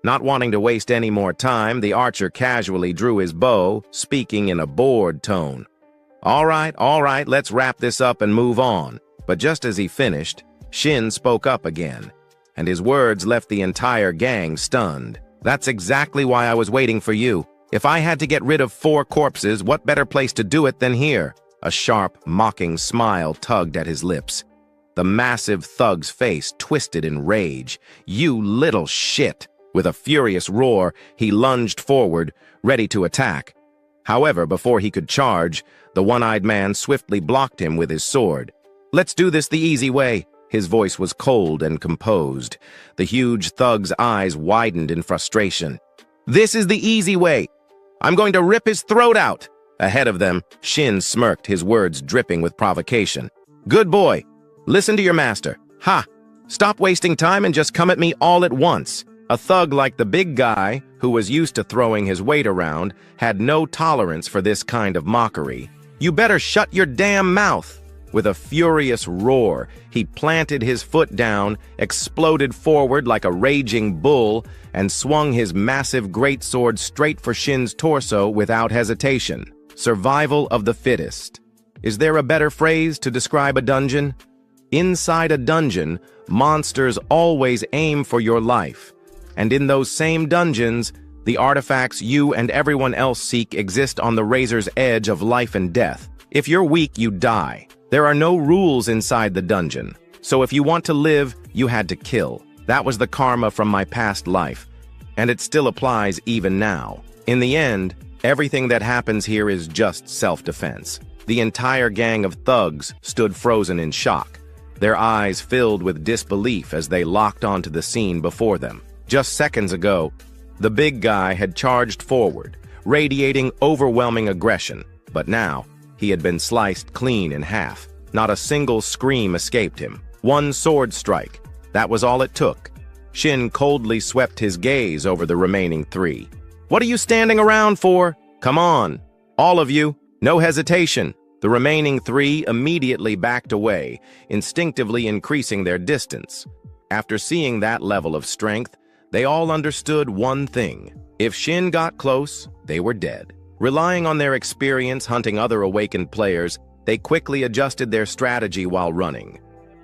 Not wanting to waste any more time, the archer casually drew his bow, speaking in a bored tone. All right, let's wrap this up and move on." But just as he finished, Shin spoke up again, and his words left the entire gang stunned. "That's exactly why I was waiting for you. If I had to get rid of 4 corpses, what better place to do it than here?" A sharp, mocking smile tugged at his lips. The massive thug's face twisted in rage. "You little shit!" With a furious roar, he lunged forward, ready to attack. However, before he could charge, the one-eyed man swiftly blocked him with his sword. "Let's do this the easy way." His voice was cold and composed. The huge thug's eyes widened in frustration. "This is the easy way. I'm going to rip his throat out. Ahead of them, Shin smirked, his words dripping with provocation. Good boy. Listen to your master. Ha! Stop wasting time and just come at me all at once. A thug like the big guy, who was used to throwing his weight around, had no tolerance for this kind of mockery. You better shut your damn mouth. With a furious roar, he planted his foot down, exploded forward like a raging bull, and swung his massive greatsword straight for Shin's torso without hesitation. Survival of the fittest. Is there a better phrase to describe a dungeon? Inside a dungeon, monsters always aim for your life. And in those same dungeons, the artifacts you and everyone else seek exist on the razor's edge of life and death. If you're weak, you die. There are no rules inside the dungeon. So if you want to live, you had to kill. That was the karma from my past life. And it still applies even now. In the end, everything that happens here is just self-defense. The entire gang of thugs stood frozen in shock, their eyes filled with disbelief as they locked onto the scene before them. Just seconds ago, the big guy had charged forward, radiating overwhelming aggression, but now, he had been sliced clean in half. Not a single scream escaped him. One sword strike. That was all it took. Shin coldly swept his gaze over the remaining three. What are you standing around for? Come on. All of you. No hesitation. The remaining three immediately backed away, instinctively increasing their distance. After seeing that level of strength, they all understood one thing. If Shin got close, they were dead. Relying on their experience hunting other awakened players, they quickly adjusted their strategy while running.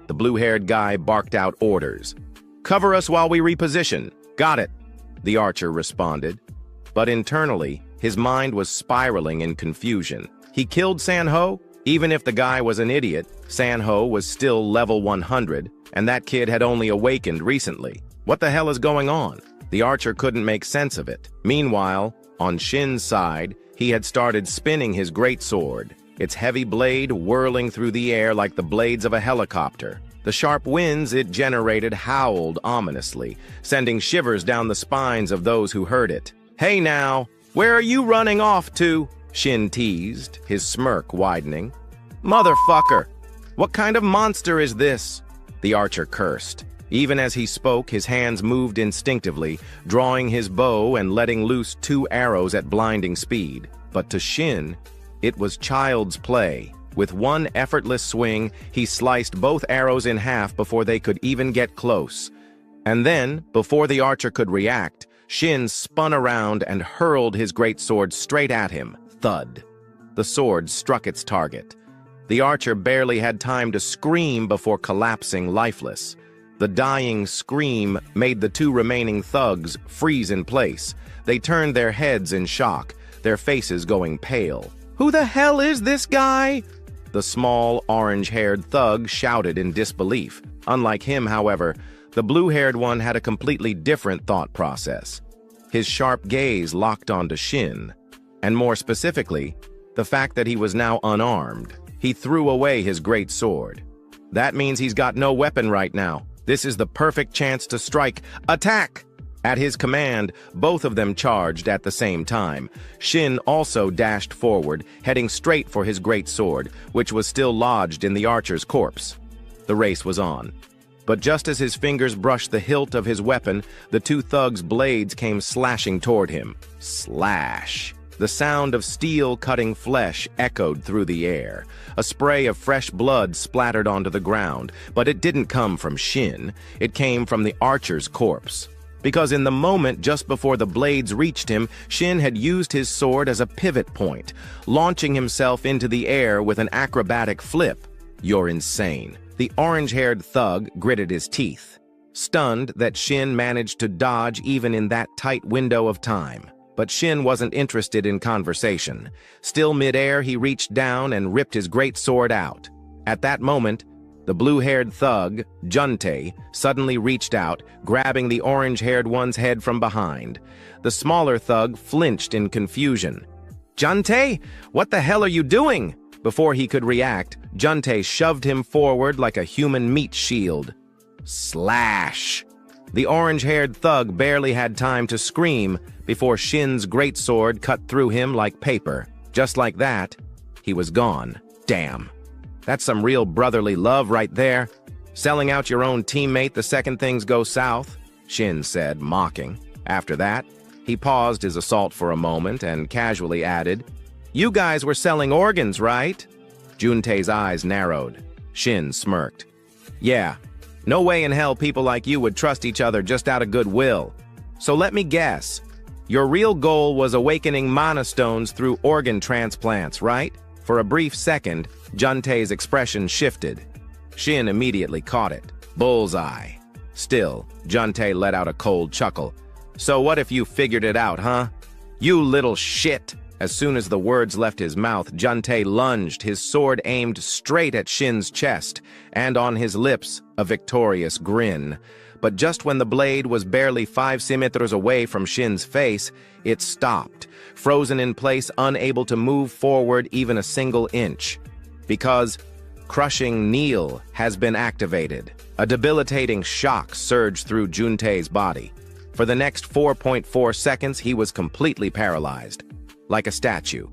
The blue-haired guy barked out orders. Cover us while we reposition. Got it, the archer responded. But internally, his mind was spiraling in confusion. He killed Sanho? Even if the guy was an idiot, Sanho was still level 100, and that kid had only awakened recently. What the hell is going on? The archer couldn't make sense of it. Meanwhile, on Shin's side, he had started spinning his greatsword, its heavy blade whirling through the air like the blades of a helicopter. The sharp winds it generated howled ominously, sending shivers down the spines of those who heard it. Hey now, where are you running off to? Shin teased, his smirk widening. Motherfucker! What kind of monster is this? The archer cursed. Even as he spoke, his hands moved instinctively, drawing his bow and letting loose 2 arrows at blinding speed. But to Shin, it was child's play. With one effortless swing, he sliced both arrows in half before they could even get close. And then, before the archer could react, Shin spun around and hurled his greatsword straight at him. Thud. The sword struck its target. The archer barely had time to scream before collapsing lifeless. The dying scream made the 2 remaining thugs freeze in place. They turned their heads in shock, their faces going pale. Who the hell is this guy? The small, orange-haired thug shouted in disbelief. Unlike him, however, the blue-haired one had a completely different thought process. His sharp gaze locked onto Shin, and more specifically, the fact that he was now unarmed. He threw away his great sword. That means he's got no weapon right now. This is the perfect chance to strike. Attack! At his command, both of them charged at the same time. Shin also dashed forward, heading straight for his great sword, which was still lodged in the archer's corpse. The race was on. But just as his fingers brushed the hilt of his weapon, the 2 thugs' blades came slashing toward him. Slash! The sound of steel cutting flesh echoed through the air. A spray of fresh blood splattered onto the ground, but it didn't come from Shin. It came from the archer's corpse. Because in the moment just before the blades reached him, Shin had used his sword as a pivot point, launching himself into the air with an acrobatic flip. You're insane. The orange-haired thug gritted his teeth, stunned that Shin managed to dodge even in that tight window of time. But Shin wasn't interested in conversation. Still midair, he reached down and ripped his great sword out. At that moment, the blue-haired thug, Juntae, suddenly reached out, grabbing the orange-haired one's head from behind. The smaller thug flinched in confusion. Juntae, what the hell are you doing? Before he could react, Juntae shoved him forward like a human meat shield. Slash! The orange-haired thug barely had time to scream before Shin's greatsword cut through him like paper. Just like that, he was gone. Damn. That's some real brotherly love right there. Selling out your own teammate the second things go south, Shin said, mocking. After that, he paused his assault for a moment and casually added, "You guys were selling organs, right?" Juntei's eyes narrowed. Shin smirked. "Yeah, no way in hell people like you would trust each other just out of goodwill. So let me guess. Your real goal was awakening mana stones through organ transplants, right?" For a brief second, Juntei's expression shifted. Shin immediately caught it. Bullseye. Still, Juntei let out a cold chuckle. "So what if you figured it out, huh? You little shit!" As soon as the words left his mouth, Juntei lunged, his sword aimed straight at Shin's chest, and on his lips, a victorious grin. But just when the blade was barely 5 centimeters away from Shin's face, it stopped, frozen in place, unable to move forward even a single inch. Because crushing kneel has been activated. A debilitating shock surged through Juntei's body. For the next 4.4 seconds, he was completely paralyzed. Like a statue.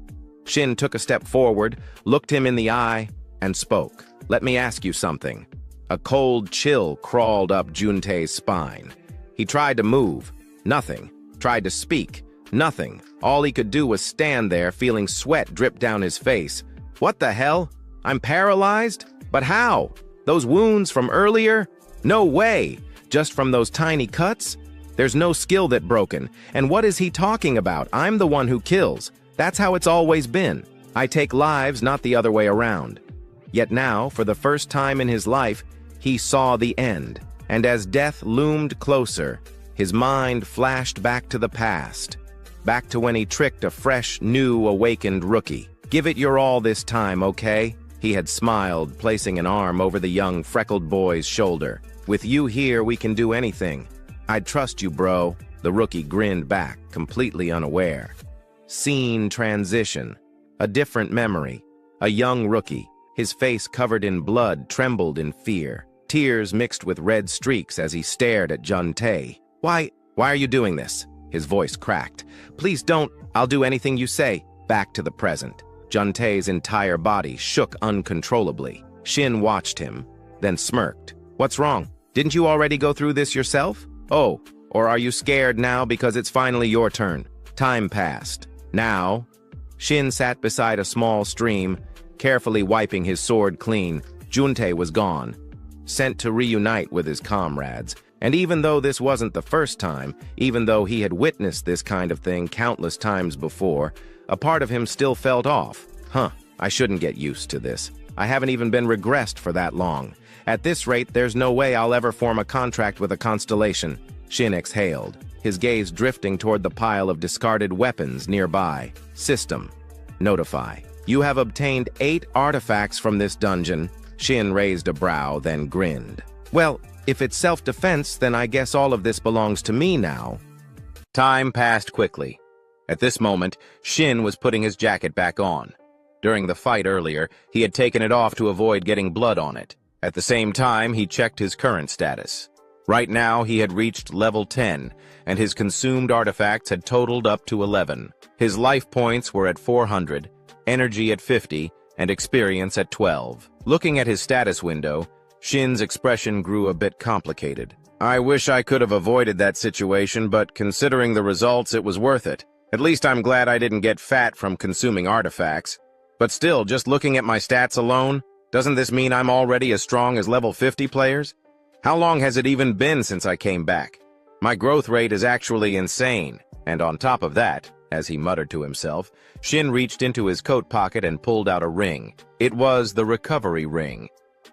Shin took a step forward, looked him in the eye, and spoke. "Let me ask you something." A cold chill crawled up Juntei's spine. He tried to move. Nothing. Tried to speak. Nothing. All he could do was stand there, feeling sweat drip down his face. "What the hell? I'm paralyzed? But how? Those wounds from earlier? No way! Just from those tiny cuts? There's no skill that broken. And what is he talking about? I'm the one who kills. That's how it's always been. I take lives, not the other way around." Yet now, for the first time in his life, he saw the end. And as death loomed closer, his mind flashed back to the past. Back to when he tricked a fresh, new, awakened rookie. "Give it your all this time, okay?" He had smiled, placing an arm over the young, freckled boy's shoulder. "With you here, we can do anything. I'd trust you, bro." The rookie grinned back, completely unaware. Scene transition. A different memory. A young rookie, his face covered in blood, trembled in fear. Tears mixed with red streaks as he stared at Juntei. Why are you doing this?" His voice cracked. "Please don't. I'll do anything you say." Back to the present. Juntei's entire body shook uncontrollably. Shin watched him, then smirked. "What's wrong? Didn't you already go through this yourself? Oh, or are you scared now because it's finally your turn?" Time passed. Now, Shin sat beside a small stream, carefully wiping his sword clean. Juntei was gone, sent to reunite with his comrades. And even though this wasn't the first time, even though he had witnessed this kind of thing countless times before, a part of him still felt off. I shouldn't get used to this. I haven't even been regressed for that long. At this rate, there's no way I'll ever form a contract with a constellation. Shin exhaled, his gaze drifting toward the pile of discarded weapons nearby. System. Notify. You have obtained 8 artifacts from this dungeon. Shin raised a brow, then grinned. Well, if it's self-defense, then I guess all of this belongs to me now. Time passed quickly. At this moment, Shin was putting his jacket back on. During the fight earlier, he had taken it off to avoid getting blood on it. At the same time, he checked his current status. Right now, he had reached level 10, and his consumed artifacts had totaled up to 11. His life points were at 400, energy at 50, and experience at 12. Looking at his status window, Shin's expression grew a bit complicated. I wish I could have avoided that situation, but considering the results, it was worth it. At least I'm glad I didn't get fat from consuming artifacts. But still, just looking at my stats alone, doesn't this mean I'm already as strong as level 50 players? How long has it even been since I came back? My growth rate is actually insane. And on top of that, as he muttered to himself, Shin reached into his coat pocket and pulled out a ring. It was the recovery ring,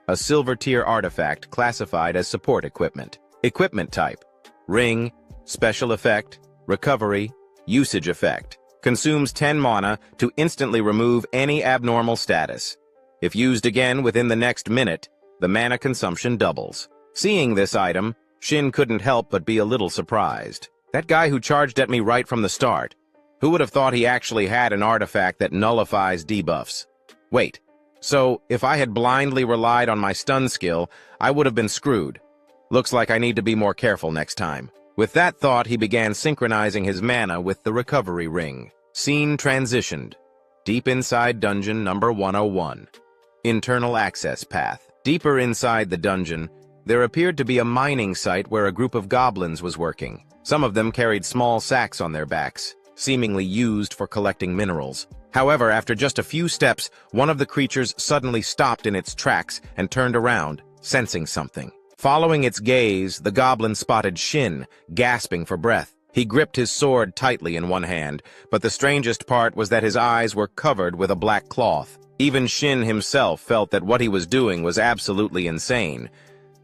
a silver-tier artifact classified as support equipment. Equipment type: ring, special effect, recovery, usage effect. Consumes 10 mana to instantly remove any abnormal status. If used again within the next minute, the mana consumption doubles. Seeing this item, Shin couldn't help but be a little surprised. That guy who charged at me right from the start. Who would have thought he actually had an artifact that nullifies debuffs? Wait, so if I had blindly relied on my stun skill, I would have been screwed. Looks like I need to be more careful next time. With that thought, he began synchronizing his mana with the recovery ring. Scene transitioned. Deep inside dungeon number 101. Internal access path. Deeper inside the dungeon, there appeared to be a mining site where a group of goblins was working. Some of them carried small sacks on their backs, seemingly used for collecting minerals. However, after just a few steps, one of the creatures suddenly stopped in its tracks and turned around, sensing something. Following its gaze, the goblin spotted Shin, gasping for breath. He gripped his sword tightly in one hand, but the strangest part was that his eyes were covered with a black cloth. Even Shin himself felt that what he was doing was absolutely insane,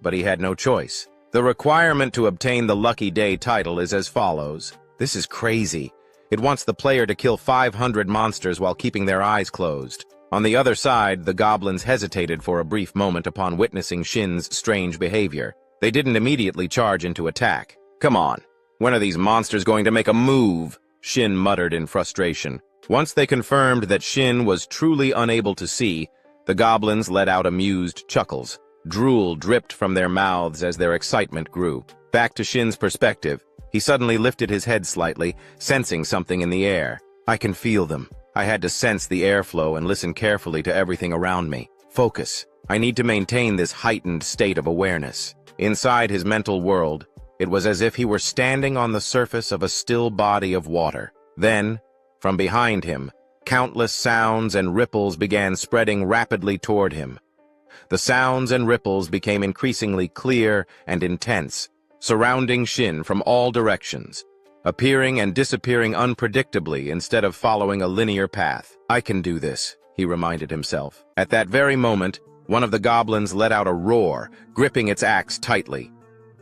but he had no choice. The requirement to obtain the Lucky Day title is as follows. This is crazy. It wants the player to kill 500 monsters while keeping their eyes closed. On the other side, the goblins hesitated for a brief moment upon witnessing Shin's strange behavior. They didn't immediately charge into attack. Come on, when are these monsters going to make a move? Shin muttered in frustration. Once they confirmed that Shin was truly unable to see, the goblins let out amused chuckles. Drool dripped from their mouths as their excitement grew. Back to Shin's perspective, he suddenly lifted his head slightly, sensing something in the air. I can feel them. I had to sense the airflow and listen carefully to everything around me. Focus. I need to maintain this heightened state of awareness. Inside his mental world, it was as if he were standing on the surface of a still body of water. Then, from behind him, countless sounds and ripples began spreading rapidly toward him. The sounds and ripples became increasingly clear and intense, surrounding Shin from all directions, appearing and disappearing unpredictably instead of following a linear path. I can do this, he reminded himself. At that very moment, one of the goblins let out a roar, gripping its axe tightly.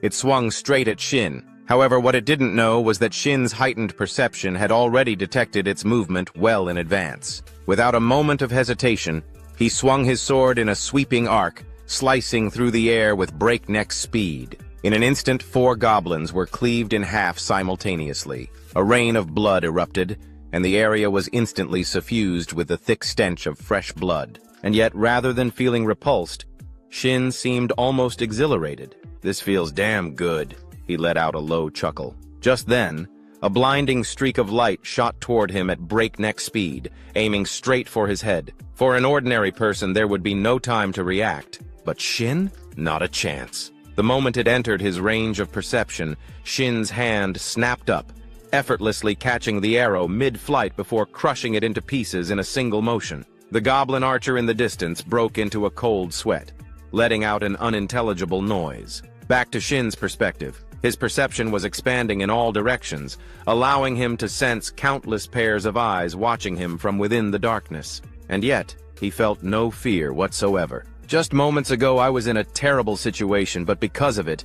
It swung straight at Shin. However, what it didn't know was that Shin's heightened perception had already detected its movement well in advance. Without a moment of hesitation, he swung his sword in a sweeping arc, slicing through the air with breakneck speed. In an instant, 4 goblins were cleaved in half simultaneously. A rain of blood erupted, and the area was instantly suffused with the thick stench of fresh blood. And yet, rather than feeling repulsed, Shin seemed almost exhilarated. This feels damn good, he let out a low chuckle. Just then, a blinding streak of light shot toward him at breakneck speed, aiming straight for his head. For an ordinary person, there would be no time to react. But Shin? Not a chance. The moment it entered his range of perception, Shin's hand snapped up, effortlessly catching the arrow mid-flight before crushing it into pieces in a single motion. The goblin archer in the distance broke into a cold sweat, letting out an unintelligible noise. Back to Shin's perspective. His perception was expanding in all directions, allowing him to sense countless pairs of eyes watching him from within the darkness. And yet, he felt no fear whatsoever. Just moments ago, I was in a terrible situation, but because of it,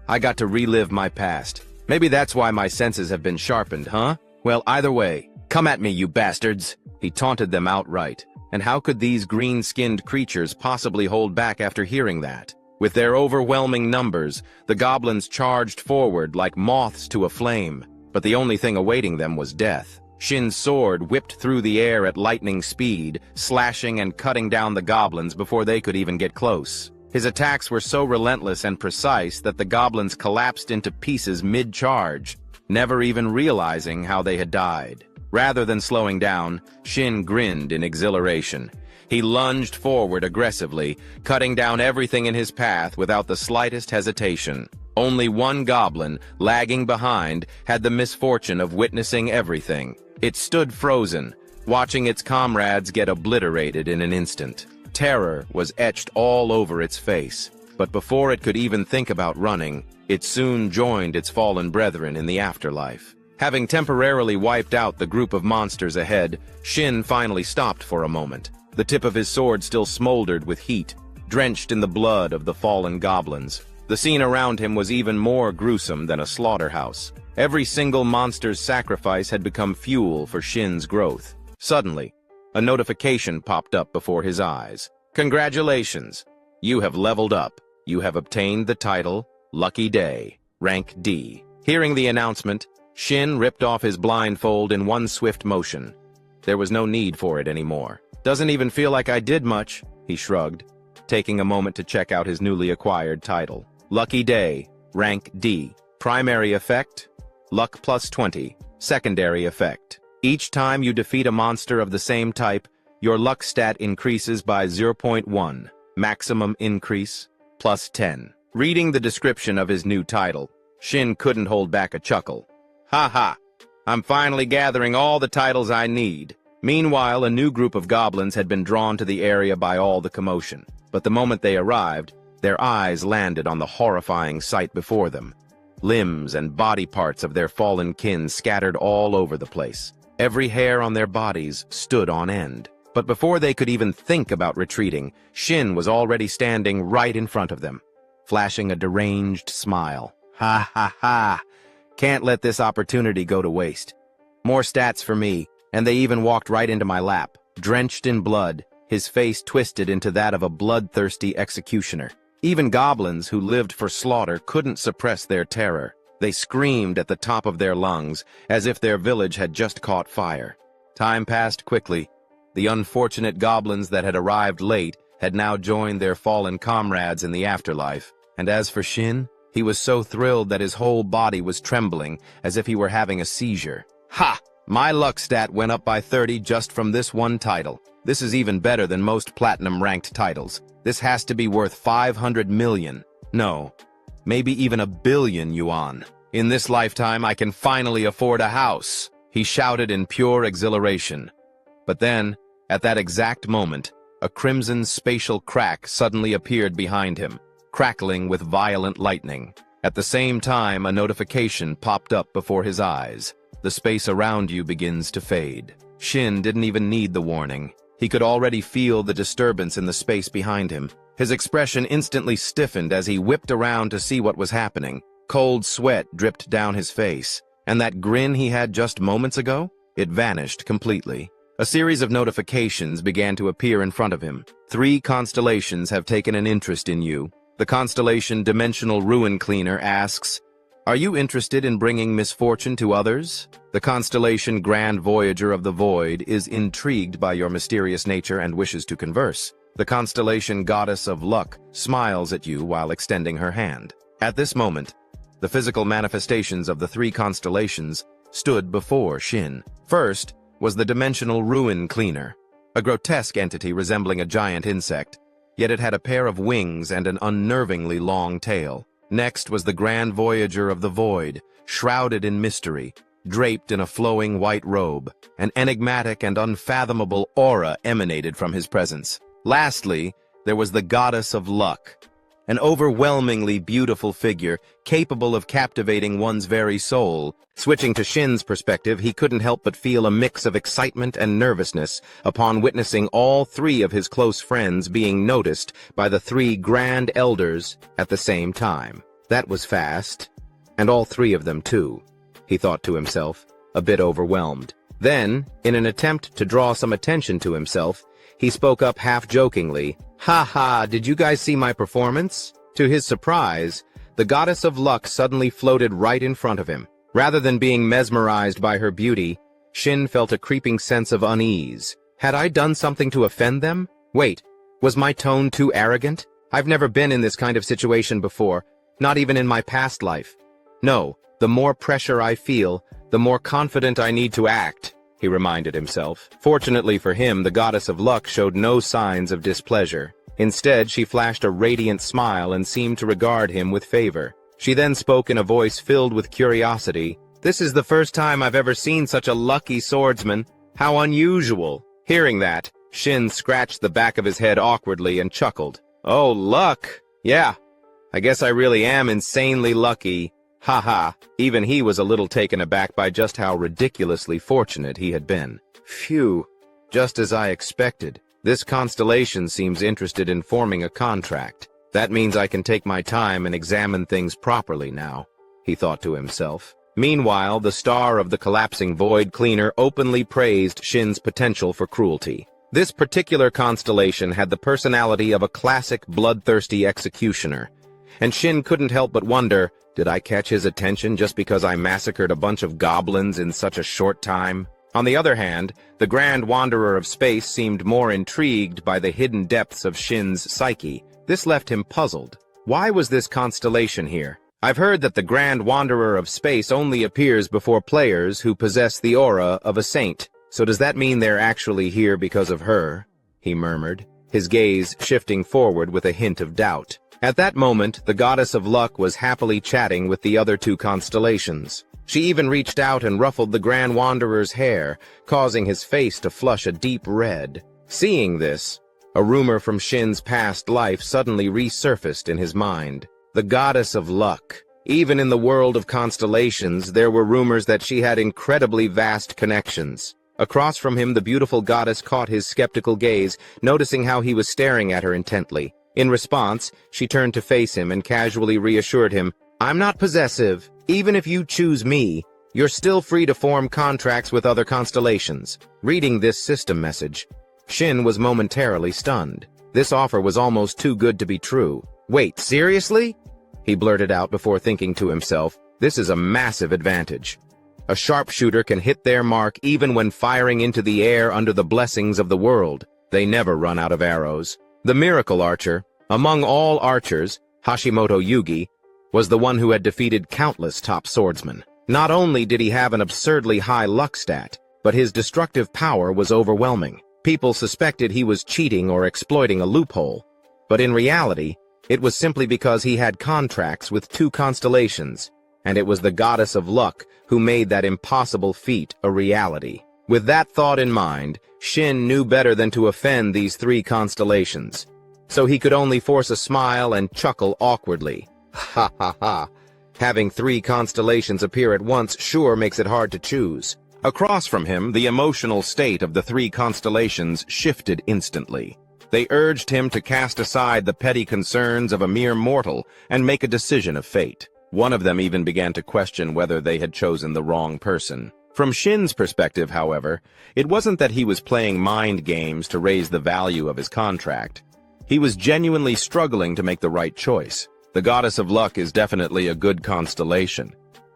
I got to relive my past. Maybe that's why my senses have been sharpened, huh? Well, either way, come at me, you bastards! He taunted them outright. And how could these green-skinned creatures possibly hold back after hearing that? With their overwhelming numbers, the goblins charged forward like moths to a flame, but the only thing awaiting them was death. Shin's sword whipped through the air at lightning speed, slashing and cutting down the goblins before they could even get close. His attacks were so relentless and precise that the goblins collapsed into pieces mid-charge, never even realizing how they had died. Rather than slowing down, Shin grinned in exhilaration. He lunged forward aggressively, cutting down everything in his path without the slightest hesitation. Only one goblin, lagging behind, had the misfortune of witnessing everything. It stood frozen, watching its comrades get obliterated in an instant. Terror was etched all over its face, but before it could even think about running, it soon joined its fallen brethren in the afterlife. Having temporarily wiped out the group of monsters ahead, Shin finally stopped for a moment. The tip of his sword still smoldered with heat, drenched in the blood of the fallen goblins. The scene around him was even more gruesome than a slaughterhouse. Every single monster's sacrifice had become fuel for Shin's growth. Suddenly, a notification popped up before his eyes. Congratulations! You have leveled up. You have obtained the title, Lucky Day, rank D. Hearing the announcement, Shin ripped off his blindfold in one swift motion. There was no need for it anymore. Doesn't even feel like I did much, he shrugged, taking a moment to check out his newly acquired title. Lucky Day, rank D. Primary effect, luck plus 20. Secondary effect. Each time you defeat a monster of the same type, your luck stat increases by 0.1. Maximum increase, plus 10. Reading the description of his new title, Shin couldn't hold back a chuckle. Ha ha! I'm finally gathering all the titles I need. Meanwhile, a new group of goblins had been drawn to the area by all the commotion. But the moment they arrived, their eyes landed on the horrifying sight before them. Limbs and body parts of their fallen kin scattered all over the place. Every hair on their bodies stood on end. But before they could even think about retreating, Shin was already standing right in front of them, flashing a deranged smile. Ha ha ha! Can't let this opportunity go to waste. More stats for me, and they even walked right into my lap, drenched in blood, his face twisted into that of a bloodthirsty executioner. Even goblins who lived for slaughter couldn't suppress their terror. They screamed at the top of their lungs, as if their village had just caught fire. Time passed quickly. The unfortunate goblins that had arrived late had now joined their fallen comrades in the afterlife. And as for Shin, he was so thrilled that his whole body was trembling, as if he were having a seizure. Ha! My luck stat went up by 30 just from this one title. This is even better than most platinum-ranked titles. This has to be worth 500 million. No, maybe even 1 billion yuan. In this lifetime, I can finally afford a house, he shouted in pure exhilaration. But then, at that exact moment, a crimson spatial crack suddenly appeared behind him, crackling with violent lightning. At the same time, a notification popped up before his eyes. The space around you begins to fade. Shin didn't even need the warning. He could already feel the disturbance in the space behind him. His expression instantly stiffened as he whipped around to see what was happening. Cold sweat dripped down his face, and that grin he had just moments ago, it vanished completely. A series of notifications began to appear in front of him. 3 constellations have taken an interest in you. The constellation Dimensional Ruin Cleaner asks, "Are you interested in bringing misfortune to others?" The constellation Grand Voyager of the Void is intrigued by your mysterious nature and wishes to converse. The constellation Goddess of Luck smiles at you while extending her hand. At this moment, the physical manifestations of the 3 constellations stood before Shin. First was the Dimensional Ruin Cleaner, a grotesque entity resembling a giant insect, yet it had a pair of wings and an unnervingly long tail. Next was the Grand Voyager of the Void, shrouded in mystery, draped in a flowing white robe. An enigmatic and unfathomable aura emanated from his presence. Lastly, there was the Goddess of Luck, an overwhelmingly beautiful figure capable of captivating one's very soul. Switching to Shin's perspective, he couldn't help but feel a mix of excitement and nervousness upon witnessing all 3 of his close friends being noticed by the 3 Grand Elders at the same time. That was fast, and all 3 of them too, he thought to himself, a bit overwhelmed. Then, in an attempt to draw some attention to himself, he spoke up half-jokingly, "Ha ha, did you guys see my performance?" To his surprise, the Goddess of Luck suddenly floated right in front of him. Rather than being mesmerized by her beauty, Shin felt a creeping sense of unease. Had I done something to offend them? Wait, was my tone too arrogant? I've never been in this kind of situation before, not even in my past life. No, the more pressure I feel, the more confident I need to act, he reminded himself. Fortunately for him, the Goddess of Luck showed no signs of displeasure. Instead, she flashed a radiant smile and seemed to regard him with favor. She then spoke in a voice filled with curiosity. "This is the first time I've ever seen such a lucky swordsman. How unusual." Hearing that, Shin scratched the back of his head awkwardly and chuckled. "Oh, luck. Yeah, I guess I really am insanely lucky. Ha. Even he was a little taken aback by just how ridiculously fortunate he had been. Phew, just as I expected. This constellation seems interested in forming a contract. That means I can take my time and examine things properly now, he thought to himself. Meanwhile, the star of the collapsing void cleaner openly praised Shin's potential for cruelty. This particular constellation had the personality of a classic bloodthirsty executioner, and Shin couldn't help but wonder, did I catch his attention just because I massacred a bunch of goblins in such a short time? On the other hand, the Grand Wanderer of Space seemed more intrigued by the hidden depths of Shin's psyche. This left him puzzled. Why was this constellation here? I've heard that the Grand Wanderer of Space only appears before players who possess the aura of a saint. So does that mean they're actually here because of her? He murmured, his gaze shifting forward with a hint of doubt. At that moment, the goddess of luck was happily chatting with the other two constellations. She even reached out and ruffled the Grand Wanderer's hair, causing his face to flush a deep red. Seeing this, a rumor from Shin's past life suddenly resurfaced in his mind. The goddess of luck. Even in the world of constellations, there were rumors that she had incredibly vast connections. Across from him, the beautiful goddess caught his skeptical gaze, noticing how he was staring at her intently. In response, she turned to face him and casually reassured him, "I'm not possessive. Even if you choose me, you're still free to form contracts with other constellations." Reading this system message, Shin was momentarily stunned. This offer was almost too good to be true. "Wait, seriously?" He blurted out before thinking to himself, "This is a massive advantage. A sharpshooter can hit their mark even when firing into the air under the blessings of the world. They never run out of arrows." The miracle archer, among all archers, Hashimoto Yugi, was the one who had defeated countless top swordsmen. Not only did he have an absurdly high luck stat, but his destructive power was overwhelming. People suspected he was cheating or exploiting a loophole, but in reality, it was simply because he had contracts with two constellations, and it was the goddess of luck who made that impossible feat a reality. With that thought in mind, Shin knew better than to offend these three constellations, so he could only force a smile and chuckle awkwardly. Ha ha ha. Having three constellations appear at once sure makes it hard to choose. Across from him, the emotional state of the three constellations shifted instantly. They urged him to cast aside the petty concerns of a mere mortal and make a decision of fate. One of them even began to question whether they had chosen the wrong person. From Shin's perspective, however, it wasn't that he was playing mind games to raise the value of his contract. He was genuinely struggling to make the right choice. The goddess of luck is definitely a good constellation.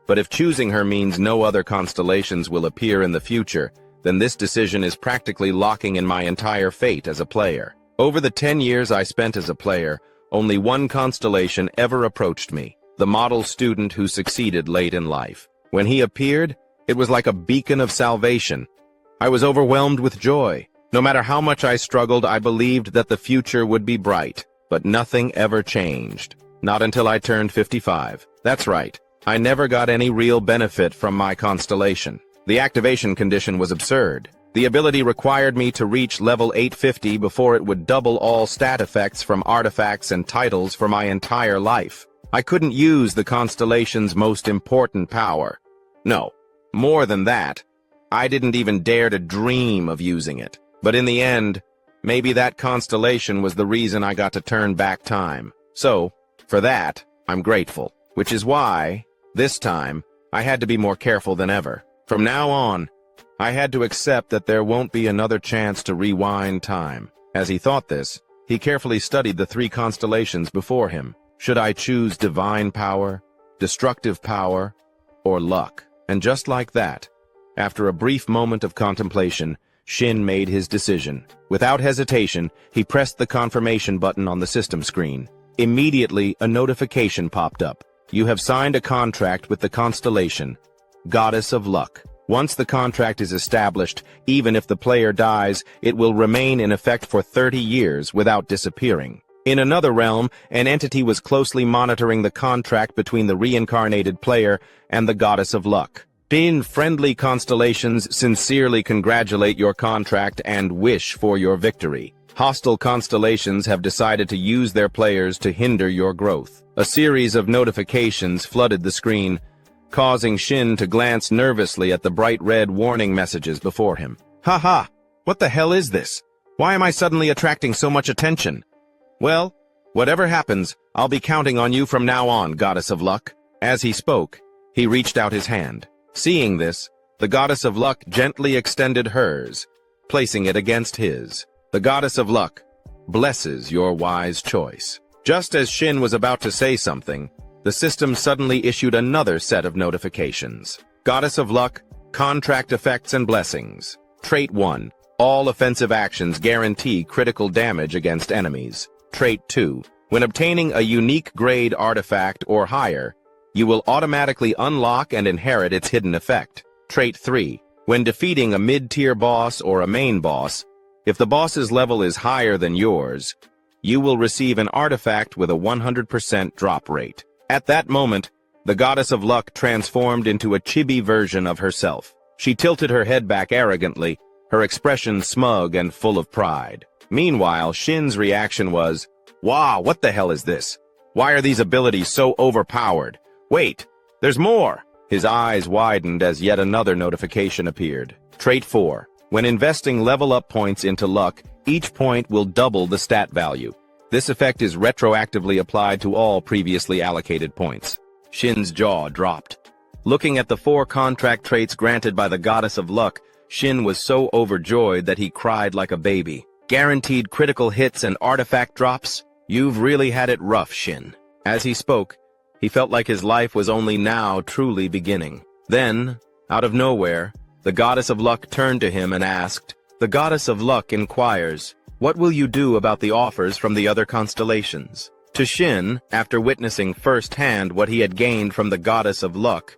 But if choosing her means no other constellations will appear in the future, then this decision is practically locking in my entire fate as a player. Over the 10 years I spent as a player, only one constellation ever approached me, the model student who succeeded late in life. When he appeared, it was like a beacon of salvation. I was overwhelmed with joy. No matter how much I struggled, I believed that the future would be bright. But nothing ever changed. Not until I turned 55. That's right. I never got any real benefit from my constellation. The activation condition was absurd. The ability required me to reach level 850 before it would double all stat effects from artifacts and titles for my entire life. I couldn't use the constellation's most important power. No, more than that, I didn't even dare to dream of using it. But in the end, maybe that constellation was the reason I got to turn back time. So, for that, I'm grateful. Which is why, this time, I had to be more careful than ever. From now on, I had to accept that there won't be another chance to rewind time. As he thought this, he carefully studied the three constellations before him. Should I choose divine power, destructive power, or luck? And just like that, after a brief moment of contemplation, Shin made his decision. Without hesitation, he pressed the confirmation button on the system screen. Immediately, a notification popped up. You have signed a contract with the constellation, Goddess of Luck. Once the contract is established, even if the player dies, it will remain in effect for 30 years without disappearing. In another realm, an entity was closely monitoring the contract between the reincarnated player and the Goddess of Luck. Friendly constellations sincerely congratulate your contract and wish for your victory. Hostile constellations have decided to use their players to hinder your growth. A series of notifications flooded the screen, causing Shin to glance nervously at the bright red warning messages before him. Haha, what the hell is this? Why am I suddenly attracting so much attention? Well, whatever happens, I'll be counting on you from now on, Goddess of Luck. As he spoke, he reached out his hand. Seeing this, the Goddess of Luck gently extended hers, placing it against his. The Goddess of Luck blesses your wise choice. Just as Shin was about to say something, the system suddenly issued another set of notifications. Goddess of Luck, contract effects and blessings. Trait 1. All offensive actions guarantee critical damage against enemies. Trait 2. When obtaining a unique grade artifact or higher, you will automatically unlock and inherit its hidden effect. Trait 3. When defeating a mid-tier boss or a main boss, if the boss's level is higher than yours, you will receive an artifact with a 100% drop rate. At that moment, the goddess of luck transformed into a chibi version of herself. She tilted her head back arrogantly, her expression smug and full of pride. Meanwhile, Shin's reaction was, "Wow, what the hell is this? Why are these abilities so overpowered? Wait, there's more!" His eyes widened as yet another notification appeared. Trait 4. When investing level-up points into luck, each point will double the stat value. This effect is retroactively applied to all previously allocated points. Shin's jaw dropped. Looking at the 4 contract traits granted by the goddess of luck, Shin was so overjoyed that he cried like a baby. Guaranteed critical hits and artifact drops? You've really had it rough, Shin. As he spoke, he felt like his life was only now truly beginning. Then, out of nowhere, the goddess of luck turned to him and asked, "The goddess of luck inquires, what will you do about the offers from the other constellations?" To Shin, after witnessing firsthand what he had gained from the goddess of luck,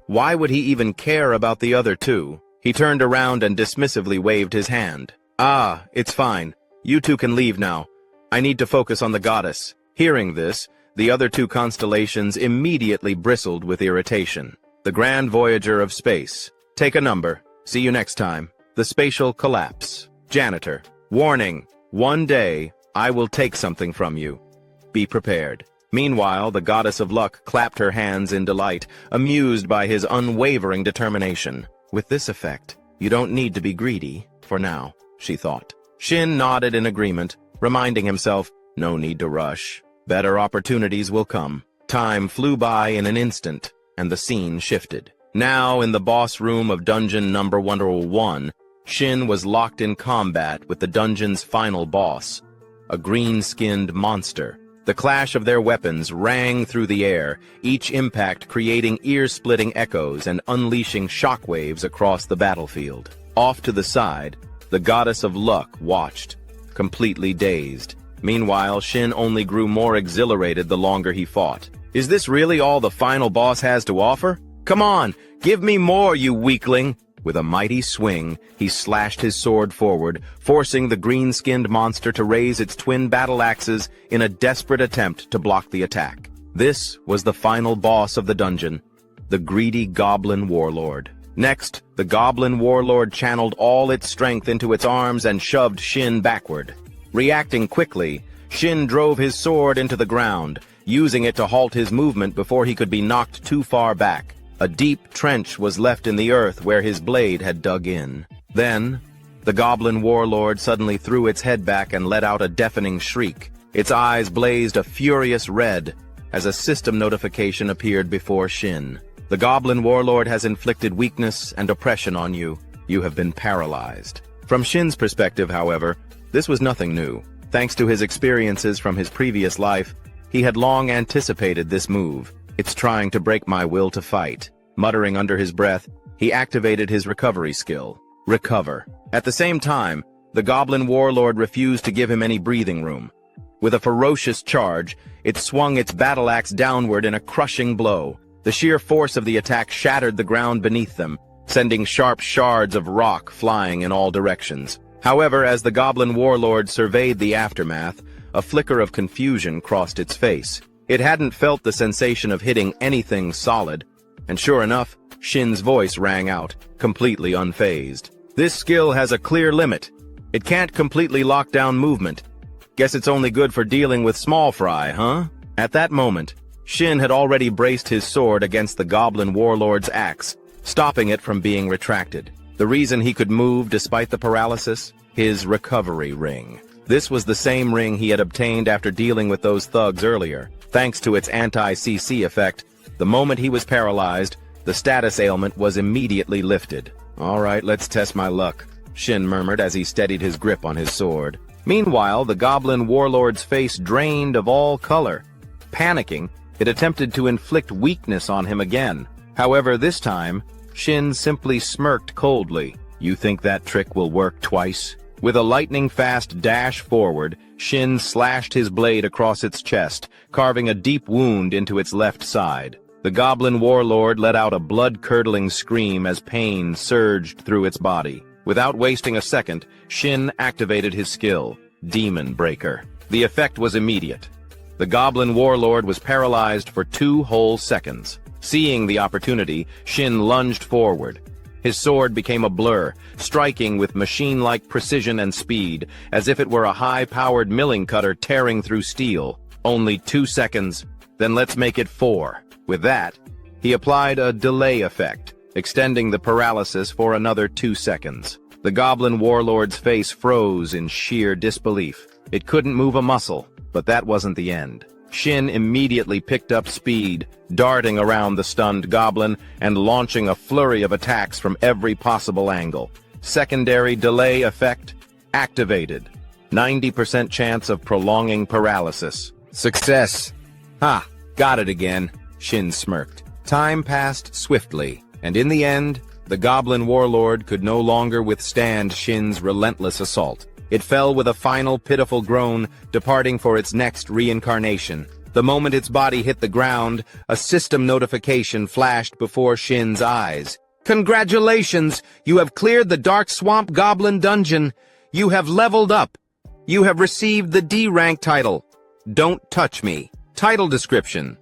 why would he even care about the other two? He turned around and dismissively waved his hand. "Ah, it's fine. You two can leave now. I need to focus on the goddess." Hearing this, the other two constellations immediately bristled with irritation. The Grand Voyager of Space. Take a number. See you next time. The Spatial Collapse. Janitor. Warning. One day, I will take something from you. Be prepared. Meanwhile, the goddess of luck clapped her hands in delight, amused by his unwavering determination. With this effect, you don't need to be greedy, for now, she thought. Shin nodded in agreement, reminding himself, no need to rush. Better opportunities will come. Time flew by in an instant, and the scene shifted. Now, in the boss room of dungeon number 101, Shin was locked in combat with the dungeon's final boss, a green-skinned monster. The clash of their weapons rang through the air, each impact creating ear-splitting echoes and unleashing shockwaves across the battlefield. Off to the side, the goddess of luck watched, completely dazed. Meanwhile, Shin only grew more exhilarated the longer he fought. Is this really all the final boss has to offer? Come on, give me more, you weakling! With a mighty swing, he slashed his sword forward, forcing the green-skinned monster to raise its twin battle axes in a desperate attempt to block the attack. This was the final boss of the dungeon, the greedy Goblin Warlord. Next, the Goblin Warlord channeled all its strength into its arms and shoved Shin backward. Reacting quickly, Shin drove his sword into the ground, using it to halt his movement before he could be knocked too far back. A deep trench was left in the earth where his blade had dug in. Then, the Goblin Warlord suddenly threw its head back and let out a deafening shriek. Its eyes blazed a furious red as a system notification appeared before Shin. The Goblin Warlord has inflicted weakness and oppression on you. You have been paralyzed. From Shin's perspective, however, this was nothing new. Thanks to his experiences from his previous life, he had long anticipated this move. It's trying to break my will to fight. Muttering under his breath, he activated his recovery skill. Recover. At the same time, the Goblin Warlord refused to give him any breathing room. With a ferocious charge, it swung its battle axe downward in a crushing blow. The sheer force of the attack shattered the ground beneath them, sending sharp shards of rock flying in all directions. However, as the Goblin Warlord surveyed the aftermath, a flicker of confusion crossed its face. It hadn't felt the sensation of hitting anything solid, and sure enough, Shin's voice rang out, completely unfazed. This skill has a clear limit. It can't completely lock down movement. Guess it's only good for dealing with small fry, huh? At that moment, Shin had already braced his sword against the Goblin Warlord's axe, stopping it from being retracted. The reason he could move despite the paralysis? His recovery ring. This was the same ring he had obtained after dealing with those thugs earlier. Thanks to its anti-CC effect, the moment he was paralyzed, the status ailment was immediately lifted. All right, let's test my luck, Shin murmured as he steadied his grip on his sword. Meanwhile, the Goblin Warlord's face drained of all color. Panicking, it attempted to inflict weakness on him again. However, this time, Shin simply smirked coldly. You think that trick will work twice? With a lightning-fast dash forward, Shin slashed his blade across its chest, carving a deep wound into its left side. The goblin warlord let out a blood-curdling scream as pain surged through its body. Without wasting a second, Shin activated his skill, Demon Breaker. The effect was immediate. The goblin warlord was paralyzed for 2 whole seconds. Seeing the opportunity, Shin lunged forward. His sword became a blur, striking with machine-like precision and speed, as if it were a high-powered milling cutter tearing through steel. Only 2 seconds, then let's make it 4. With that, he applied a delay effect, extending the paralysis for another 2 seconds. The goblin warlord's face froze in sheer disbelief. It couldn't move a muscle, but that wasn't the end. Shin immediately picked up speed, darting around the stunned goblin and launching a flurry of attacks from every possible angle. Secondary delay effect activated. 90% chance of prolonging paralysis. Success. Ha! Got it again. Shin smirked. Time passed swiftly, and in the end, the goblin warlord could no longer withstand Shin's relentless assault. It fell with a final pitiful groan, departing for its next reincarnation. The moment its body hit the ground, a system notification flashed before Shin's eyes. Congratulations! You have cleared the Dark Swamp Goblin Dungeon. You have leveled up. You have received the D rank title. Don't touch me. Title description.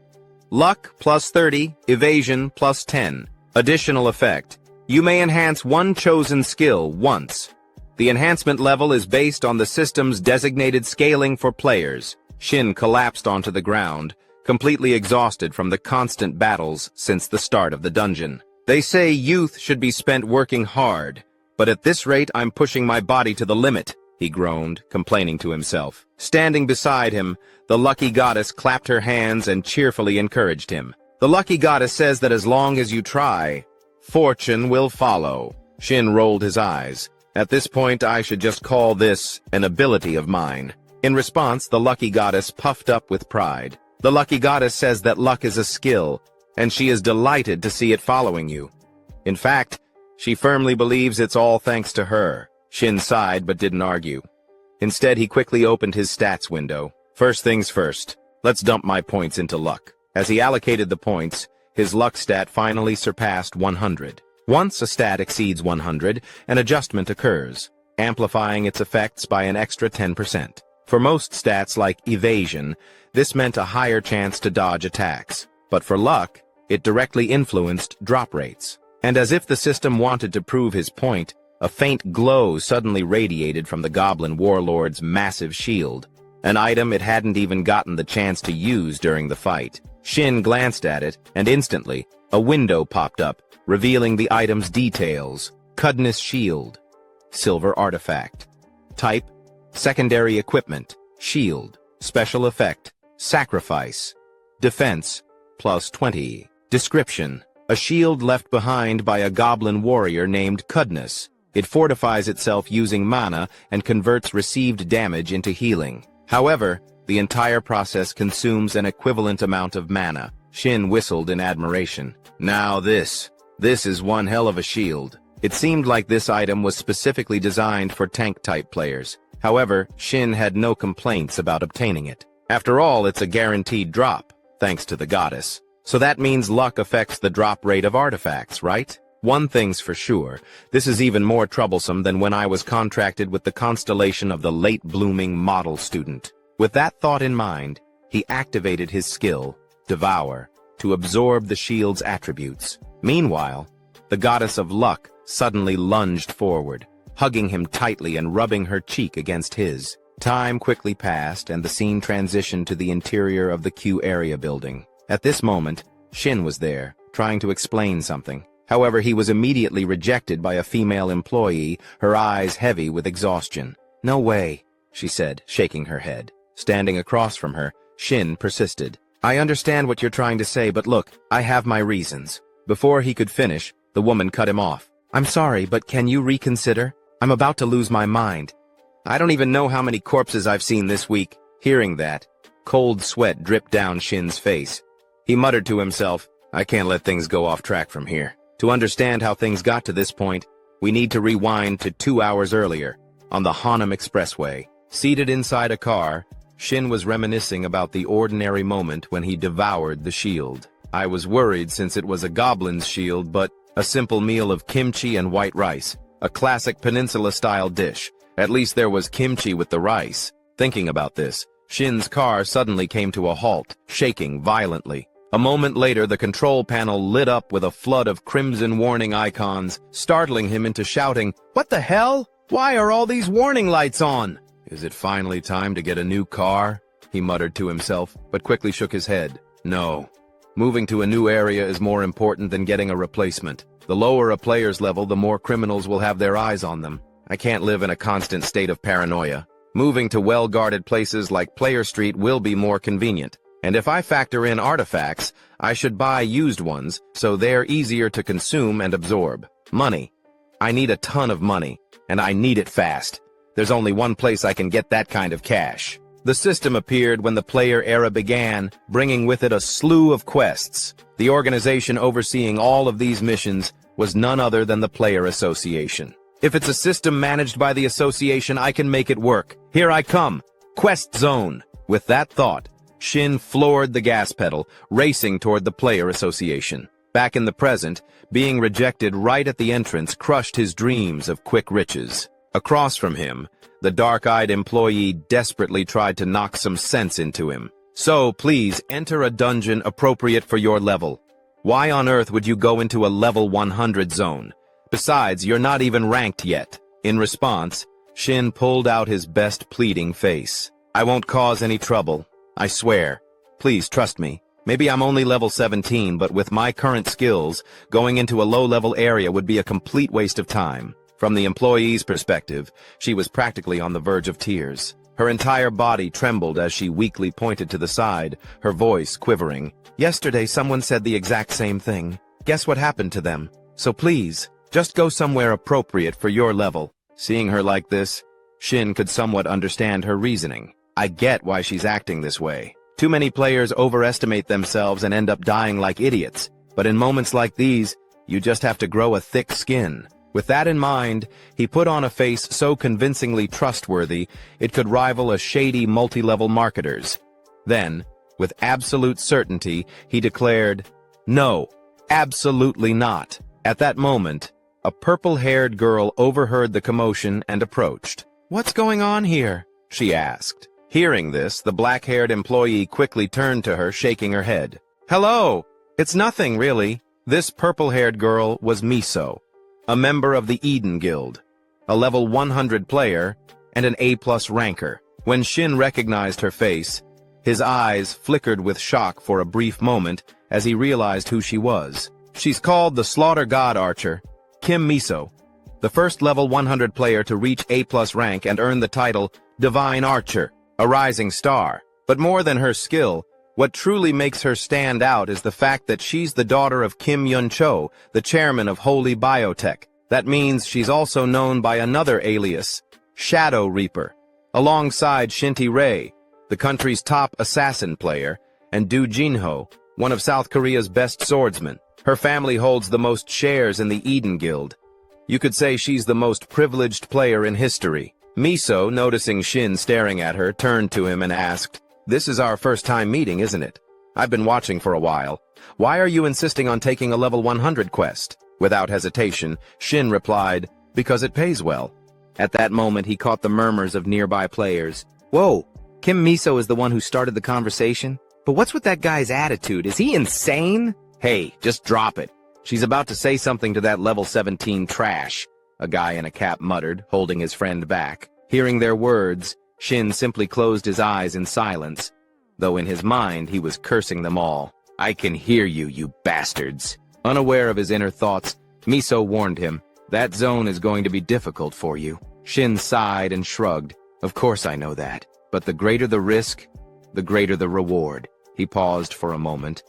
Luck plus 30, evasion plus 10. Additional effect. You may enhance one chosen skill once. The enhancement level is based on the system's designated scaling for players. Shin collapsed onto the ground, completely exhausted from the constant battles since the start of the dungeon. They say youth should be spent working hard, but at this rate I'm pushing my body to the limit, he groaned, complaining to himself. Standing beside him, the lucky goddess clapped her hands and cheerfully encouraged him. The lucky goddess says that as long as you try, fortune will follow. Shin rolled his eyes. At this point, I should just call this an ability of mine. In response, the lucky goddess puffed up with pride. The lucky goddess says that luck is a skill, and she is delighted to see it following you. In fact, she firmly believes it's all thanks to her. Shin sighed but didn't argue. Instead, he quickly opened his stats window. First things first, let's dump my points into luck. As he allocated the points, his luck stat finally surpassed 100. Once a stat exceeds 100, an adjustment occurs, amplifying its effects by an extra 10%. For most stats like evasion, this meant a higher chance to dodge attacks. But for luck, it directly influenced drop rates. And as if the system wanted to prove his point, a faint glow suddenly radiated from the goblin warlord's massive shield, an item it hadn't even gotten the chance to use during the fight. Shin glanced at it, and instantly, a window popped up, revealing the item's details. Cudness Shield. Silver Artifact. Type, Secondary Equipment. Shield. Special Effect. Sacrifice. Defense, plus 20. Description. A shield left behind by a goblin warrior named Cudness. It fortifies itself using mana and converts received damage into healing. However, the entire process consumes an equivalent amount of mana. Shin whistled in admiration. Now this is one hell of a shield. It seemed like this item was specifically designed for tank-type players. However, Shin had no complaints about obtaining it. After all, it's a guaranteed drop, thanks to the goddess. So that means luck affects the drop rate of artifacts, right? One thing's for sure, this is even more troublesome than when I was contracted with the constellation of the late-blooming model student. With that thought in mind, he activated his skill, Devour, to absorb the shield's attributes. Meanwhile, the goddess of luck suddenly lunged forward, hugging him tightly and rubbing her cheek against his. Time quickly passed, and the scene transitioned to the interior of the Q area building. At this moment, Shin was there, trying to explain something. However, he was immediately rejected by a female employee, her eyes heavy with exhaustion. "No way," she said, shaking her head. Standing across from her, Shin persisted. "I understand what you're trying to say, but look, I have my reasons." Before he could finish, the woman cut him off. "I'm sorry, but can you reconsider? I'm about to lose my mind. I don't even know how many corpses I've seen this week." Hearing that, cold sweat dripped down Shin's face. He muttered to himself, "I can't let things go off track from here." To understand how things got to this point, we need to rewind to 2 hours earlier, on the Hanam Expressway. Seated inside a car, Shin was reminiscing about the ordinary moment when he devoured the shield. I was worried since it was a goblin's shield, but a simple meal of kimchi and white rice, a classic peninsula-style dish. At least there was kimchi with the rice. Thinking about this, Shin's car suddenly came to a halt, shaking violently. A moment later, the control panel lit up with a flood of crimson warning icons, startling him into shouting, "What the hell? Why are all these warning lights on?" "Is it finally time to get a new car?" he muttered to himself, but quickly shook his head. No. Moving to a new area is more important than getting a replacement. The lower a player's level, the more criminals will have their eyes on them. I can't live in a constant state of paranoia. Moving to well-guarded places like Player Street will be more convenient. And if I factor in artifacts, I should buy used ones, so they're easier to consume and absorb. Money. I need a ton of money, and I need it fast. There's only one place I can get that kind of cash. The system appeared when the player era began, bringing with it a slew of quests. The organization overseeing all of these missions was none other than the Player Association. If it's a system managed by the association, I can make it work. Here I come. Quest Zone. With that thought, Shin floored the gas pedal, racing toward the Player Association. Back in the present, being rejected right at the entrance crushed his dreams of quick riches. Across from him, the dark-eyed employee desperately tried to knock some sense into him. "So, please, enter a dungeon appropriate for your level. Why on earth would you go into a level 100 zone? Besides, you're not even ranked yet." In response, Shin pulled out his best pleading face. "I won't cause any trouble. I swear. Please trust me. Maybe I'm only level 17, but with my current skills, going into a low-level area would be a complete waste of time." From the employee's perspective, she was practically on the verge of tears. Her entire body trembled as she weakly pointed to the side, her voice quivering. "Yesterday someone said the exact same thing. Guess what happened to them? So please, just go somewhere appropriate for your level." Seeing her like this, Shin could somewhat understand her reasoning. I get why she's acting this way. Too many players overestimate themselves and end up dying like idiots. But in moments like these, you just have to grow a thick skin. With that in mind, he put on a face so convincingly trustworthy, it could rival a shady multi-level marketer's. Then, with absolute certainty, he declared, "No, absolutely not." At that moment, a purple-haired girl overheard the commotion and approached. "What's going on here?" she asked. Hearing this, the black-haired employee quickly turned to her, shaking her head. "Hello! It's nothing, really." This purple-haired girl was Miso, a member of the Eden Guild, a level 100 player, and an A+ ranker. When Shin recognized her face, his eyes flickered with shock for a brief moment as he realized who she was. She's called the Slaughter God Archer, Kim Miso, the first level 100 player to reach A+ rank and earn the title Divine Archer, a rising star. But more than her skill, what truly makes her stand out is the fact that she's the daughter of Kim Yun-cho, the chairman of Holy Biotech. That means she's also known by another alias, Shadow Reaper, alongside Shinty Rei, the country's top assassin player, and Do Jinho, one of South Korea's best swordsmen. Her family holds the most shares in the Eden Guild. You could say she's the most privileged player in history. Miso, noticing Shin staring at her, turned to him and asked, "This is our first time meeting, isn't it? I've been watching for a while. Why are you insisting on taking a level 100 quest?" Without hesitation, Shin replied, "Because it pays well." At that moment, he caught the murmurs of nearby players. "Whoa, Kim Miso is the one who started the conversation? But what's with that guy's attitude? Is he insane?" "Hey, just drop it. She's about to say something to that level 17 trash," a guy in a cap muttered, holding his friend back. Hearing their words, Shin simply closed his eyes in silence, though in his mind he was cursing them all. "I can hear you, you bastards." Unaware of his inner thoughts, Miso warned him, "That zone is going to be difficult for you." Shin sighed and shrugged. "Of course I know that, but the greater the risk, the greater the reward." He paused for a moment,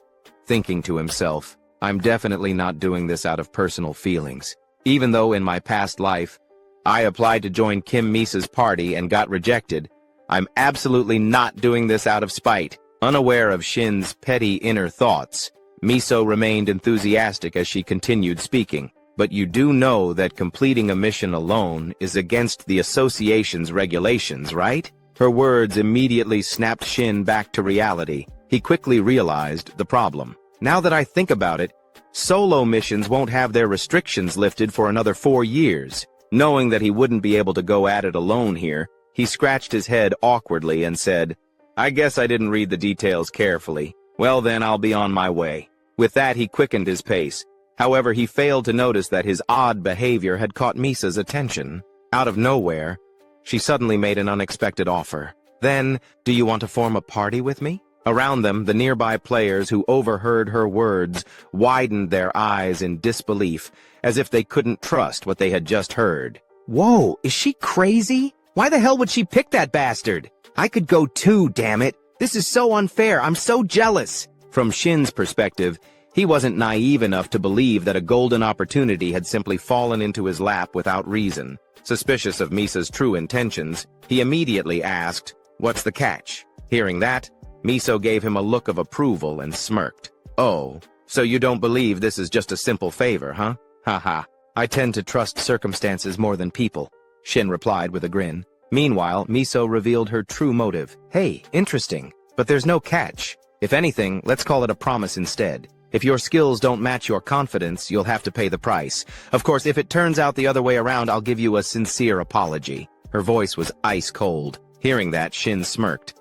thinking to himself, "I'm definitely not doing this out of personal feelings. Even though in my past life, I applied to join Kim Misa's party and got rejected, I'm absolutely not doing this out of spite." Unaware of Shin's petty inner thoughts, Miso remained enthusiastic as she continued speaking. "But you do know that completing a mission alone is against the association's regulations, right?" Her words immediately snapped Shin back to reality. He quickly realized the problem. Now that I think about it, solo missions won't have their restrictions lifted for another 4 years. Knowing that he wouldn't be able to go at it alone here, he scratched his head awkwardly and said, "I guess I didn't read the details carefully. Well then, I'll be on my way." With that, he quickened his pace. However, he failed to notice that his odd behavior had caught Misa's attention. Out of nowhere, she suddenly made an unexpected offer. "Then, do you want to form a party with me?" Around them, the nearby players who overheard her words widened their eyes in disbelief, as if they couldn't trust what they had just heard. Whoa, is she crazy? Why the hell would she pick that bastard? I could go too, damn it. This is so unfair, I'm so jealous. From Shin's perspective, he wasn't naive enough to believe that a golden opportunity had simply fallen into his lap without reason. Suspicious of Misa's true intentions, he immediately asked, "What's the catch?" Hearing that, Miso gave him a look of approval and smirked. "Oh, so you don't believe this is just a simple favor, huh? Haha, I tend to trust circumstances more than people," Shin replied with a grin. Meanwhile, Miso revealed her true motive. "Hey, interesting, but there's no catch. If anything, let's call it a promise instead. If your skills don't match your confidence, you'll have to pay the price. Of course, if it turns out the other way around, I'll give you a sincere apology." Her voice was ice cold. Hearing that, Shin smirked.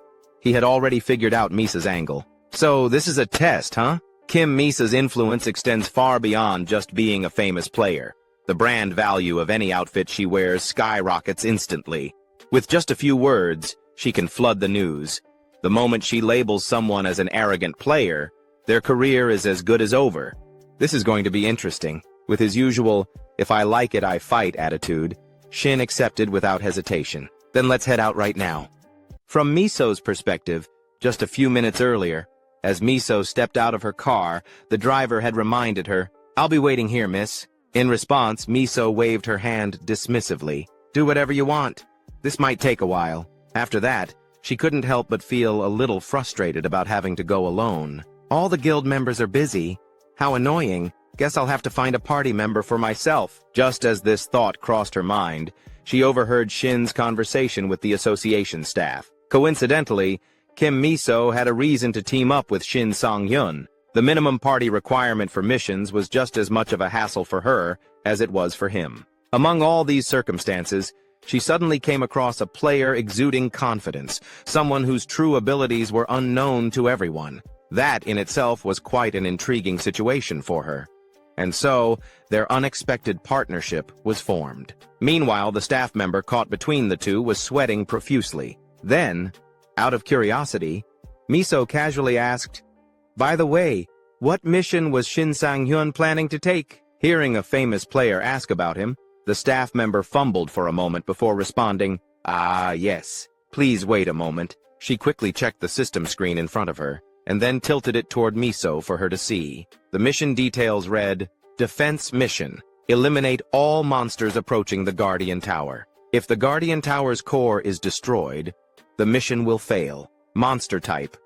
He had already figured out Misa's angle. "So this is a test, huh?" Kim Misa's influence extends far beyond just being a famous player. The brand value of any outfit she wears skyrockets instantly. With just a few words, she can flood the news. The moment she labels someone as an arrogant player, their career is as good as over. This is going to be interesting. With his usual, "if I like it, I fight" attitude, Shin accepted without hesitation. "Then let's head out right now." From Miso's perspective, just a few minutes earlier, as Miso stepped out of her car, the driver had reminded her, "I'll be waiting here, miss." In response, Miso waved her hand dismissively. "Do whatever you want. This might take a while." After that, she couldn't help but feel a little frustrated about having to go alone. All the guild members are busy. How annoying. Guess I'll have to find a party member for myself. Just as this thought crossed her mind, she overheard Shin's conversation with the association staff. Coincidentally, Kim Miso had a reason to team up with Shin Sang-hyun. The minimum party requirement for missions was just as much of a hassle for her as it was for him. Among all these circumstances, she suddenly came across a player exuding confidence, someone whose true abilities were unknown to everyone. That in itself was quite an intriguing situation for her. And so, their unexpected partnership was formed. Meanwhile, the staff member caught between the two was sweating profusely. Then, out of curiosity, Miso casually asked, "By the way, what mission was Shin Sang-hyun planning to take?" Hearing a famous player ask about him, the staff member fumbled for a moment before responding, "Ah, yes. Please wait a moment." She quickly checked the system screen in front of her, and then tilted it toward Miso for her to see. The mission details read, "Defense Mission. Eliminate all monsters approaching the Guardian Tower. If the Guardian Tower's core is destroyed, the mission will fail. Monster type: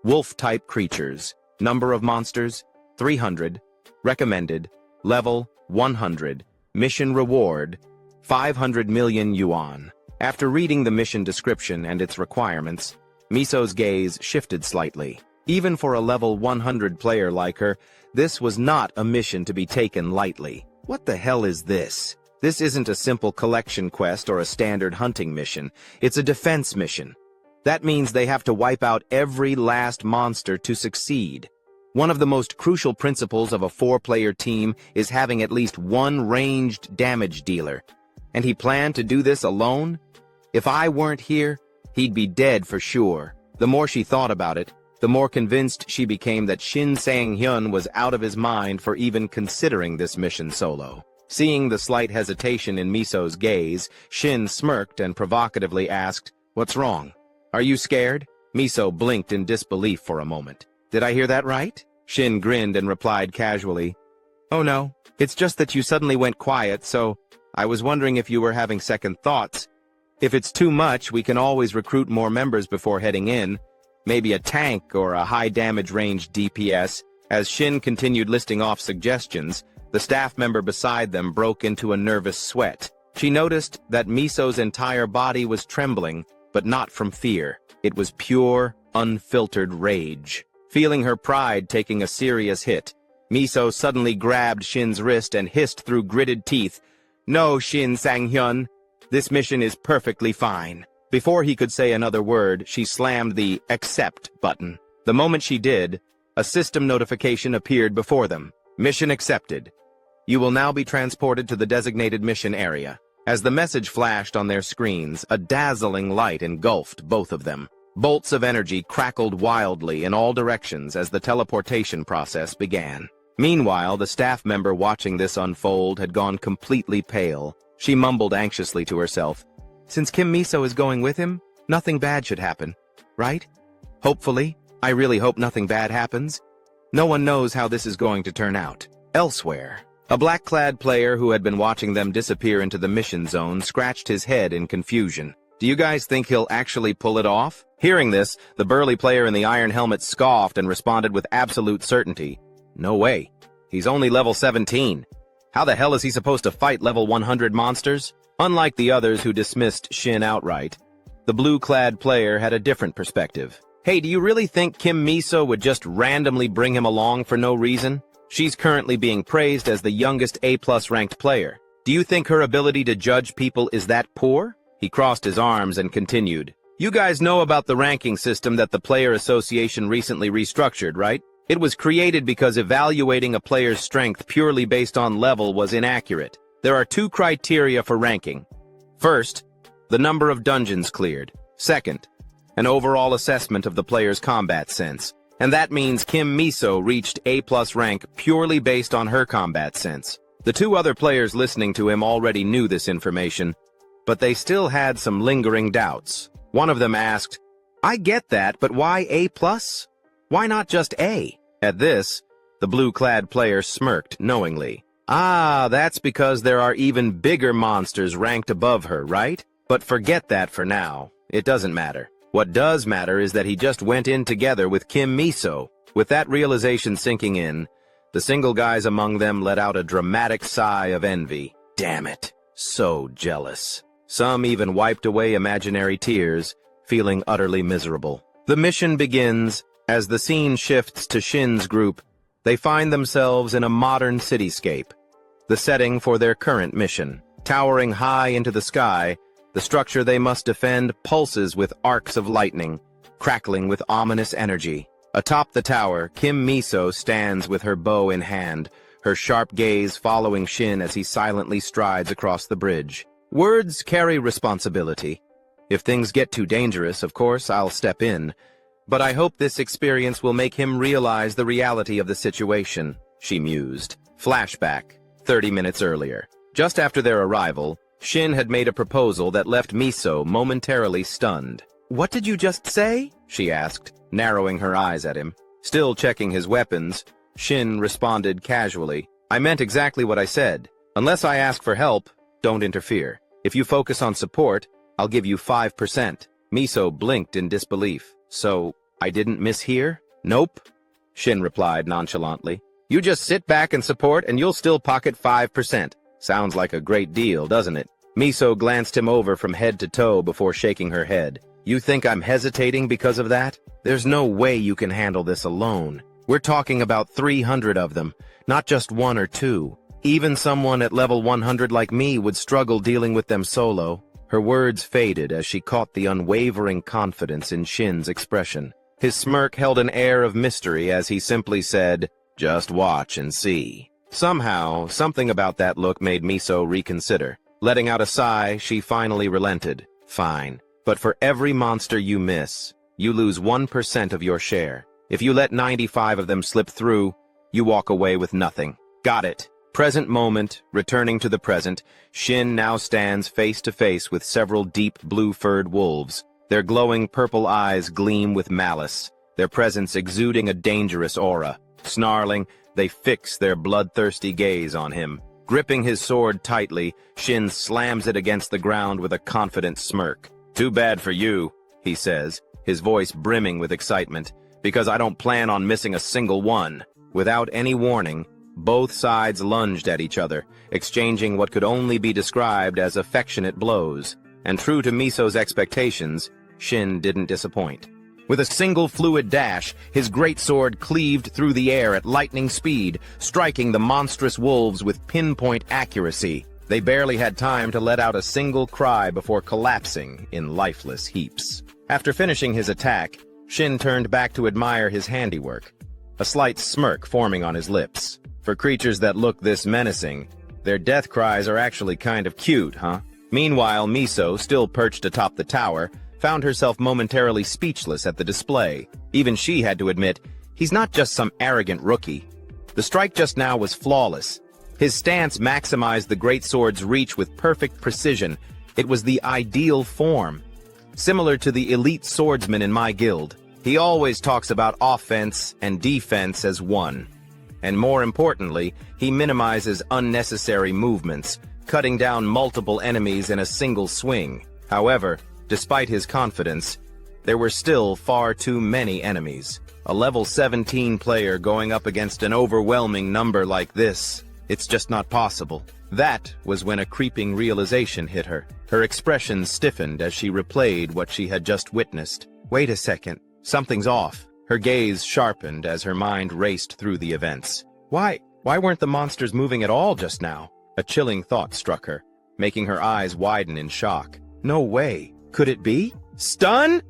wolf-type creatures. Number of monsters: 300. Recommended: level 100. Mission reward: 500 million yuan." After reading the mission description and its requirements, Miso's gaze shifted slightly. Even for a level 100 player like her, this was not a mission to be taken lightly. What the hell is this? This isn't a simple collection quest or a standard hunting mission. It's a defense mission. That means they have to wipe out every last monster to succeed. One of the most crucial principles of a 4-player team is having at least one ranged damage dealer. And he planned to do this alone? If I weren't here, he'd be dead for sure. The more she thought about it, the more convinced she became that Shin Sang-hyun was out of his mind for even considering this mission solo. Seeing the slight hesitation in Miso's gaze, Shin smirked and provocatively asked, "What's wrong? Are you scared?" Miso blinked in disbelief for a moment. "Did I hear that right?" Shin grinned and replied casually, "Oh no, it's just that you suddenly went quiet, so I was wondering if you were having second thoughts. If it's too much, we can always recruit more members before heading in. Maybe a tank or a high-damage range DPS." As Shin continued listing off suggestions, the staff member beside them broke into a nervous sweat. She noticed that Miso's entire body was trembling, but not from fear. It was pure, unfiltered rage. Feeling her pride taking a serious hit, Miso suddenly grabbed Shin's wrist and hissed through gritted teeth, "No, Shin Sang-hyun, this mission is perfectly fine." Before he could say another word, she slammed the accept button. The moment she did, a system notification appeared before them. Mission accepted. You will now be transported to the designated mission area. As the message flashed on their screens, a dazzling light engulfed both of them. Bolts of energy crackled wildly in all directions as the teleportation process began. Meanwhile, the staff member watching this unfold had gone completely pale. She mumbled anxiously to herself, "Since Kim Miso is going with him, nothing bad should happen, right? Hopefully. I really hope nothing bad happens. No one knows how this is going to turn out." Elsewhere, a black-clad player who had been watching them disappear into the mission zone scratched his head in confusion. "Do you guys think he'll actually pull it off?" Hearing this, the burly player in the iron helmet scoffed and responded with absolute certainty, "No way. He's only level 17. How the hell is he supposed to fight level 100 monsters?" Unlike the others who dismissed Shin outright, the blue-clad player had a different perspective. "Hey, do you really think Kim Miso would just randomly bring him along for no reason? She's currently being praised as the youngest A+ ranked player. Do you think her ability to judge people is that poor?" He crossed his arms and continued, "You guys know about the ranking system that the Player Association recently restructured, right? It was created because evaluating a player's strength purely based on level was inaccurate. There are two criteria for ranking. First, the number of dungeons cleared. Second, an overall assessment of the player's combat sense. And that means Kim Miso reached A+ rank purely based on her combat sense." The two other players listening to him already knew this information, but they still had some lingering doubts. One of them asked, "I get that, but why A+? Why not just A?" At this, the blue-clad player smirked knowingly. "Ah, that's because there are even bigger monsters ranked above her, right? But forget that for now. It doesn't matter. What does matter is that he just went in together with Kim Miso." With that realization sinking in, the single guys among them let out a dramatic sigh of envy. Damn it. So jealous. Some even wiped away imaginary tears, feeling utterly miserable. The mission begins. As the scene shifts to Shin's group, they find themselves in a modern cityscape, the setting for their current mission. Towering high into the sky, the structure they must defend pulses with arcs of lightning, crackling with ominous energy. Atop the tower, Kim Miso stands with her bow in hand, her sharp gaze following Shin as he silently strides across the bridge. Words carry responsibility. If things get too dangerous, of course, I'll step in. But I hope this experience will make him realize the reality of the situation, she mused. Flashback, 30 minutes earlier. Just after their arrival, Shin had made a proposal that left Miso momentarily stunned. "What did you just say?" she asked, narrowing her eyes at him. Still checking his weapons, Shin responded casually, "I meant exactly what I said. Unless I ask for help, don't interfere. If you focus on support, I'll give you 5%. Miso blinked in disbelief. "So, I didn't mishear?" "Nope," Shin replied nonchalantly. "You just sit back and support and you'll still pocket 5%. Sounds like a great deal, doesn't it?" Miso glanced him over from head to toe before shaking her head. "You think I'm hesitating because of that? There's no way you can handle this alone. We're talking about 300 of them, not just one or two. Even someone at level 100 like me would struggle dealing with them solo." Her words faded as she caught the unwavering confidence in Shin's expression. His smirk held an air of mystery as he simply said, "Just watch and see." Somehow, something about that look made Miso reconsider. Letting out a sigh, she finally relented. "Fine, but for every monster you miss, you lose 1% of your share. If you let 95 of them slip through, you walk away with nothing." "Got it." Present moment, returning to the present, Shin now stands face to face with several deep blue-furred wolves. Their glowing purple eyes gleam with malice, their presence exuding a dangerous aura. Snarling, they fix their bloodthirsty gaze on him. Gripping his sword tightly, Shin slams it against the ground with a confident smirk. "Too bad for you," he says, his voice brimming with excitement, "because I don't plan on missing a single one." Without any warning, both sides lunged at each other, exchanging what could only be described as affectionate blows. And true to Miso's expectations, Shin didn't disappoint. With a single fluid dash, his greatsword cleaved through the air at lightning speed, striking the monstrous wolves with pinpoint accuracy. They barely had time to let out a single cry before collapsing in lifeless heaps. After finishing his attack, Shin turned back to admire his handiwork, a slight smirk forming on his lips. For creatures that look this menacing, their death cries are actually kind of cute, huh? Meanwhile, Miso, still perched atop the tower, found herself momentarily speechless at the display. Even she had to admit, he's not just some arrogant rookie. The strike just now was flawless. His stance maximized the greatsword's reach with perfect precision. It was the ideal form. Similar to the elite swordsman in my guild, he always talks about offense and defense as one. And more importantly, he minimizes unnecessary movements, cutting down multiple enemies in a single swing. However, despite his confidence, there were still far too many enemies. A level 17 player going up against an overwhelming number like this, it's just not possible. That was when a creeping realization hit her. Her expression stiffened as she replayed what she had just witnessed. Wait a second, something's off. Her gaze sharpened as her mind raced through the events. Why weren't the monsters moving at all just now? A chilling thought struck her, making her eyes widen in shock. No way. Could it be? Stun?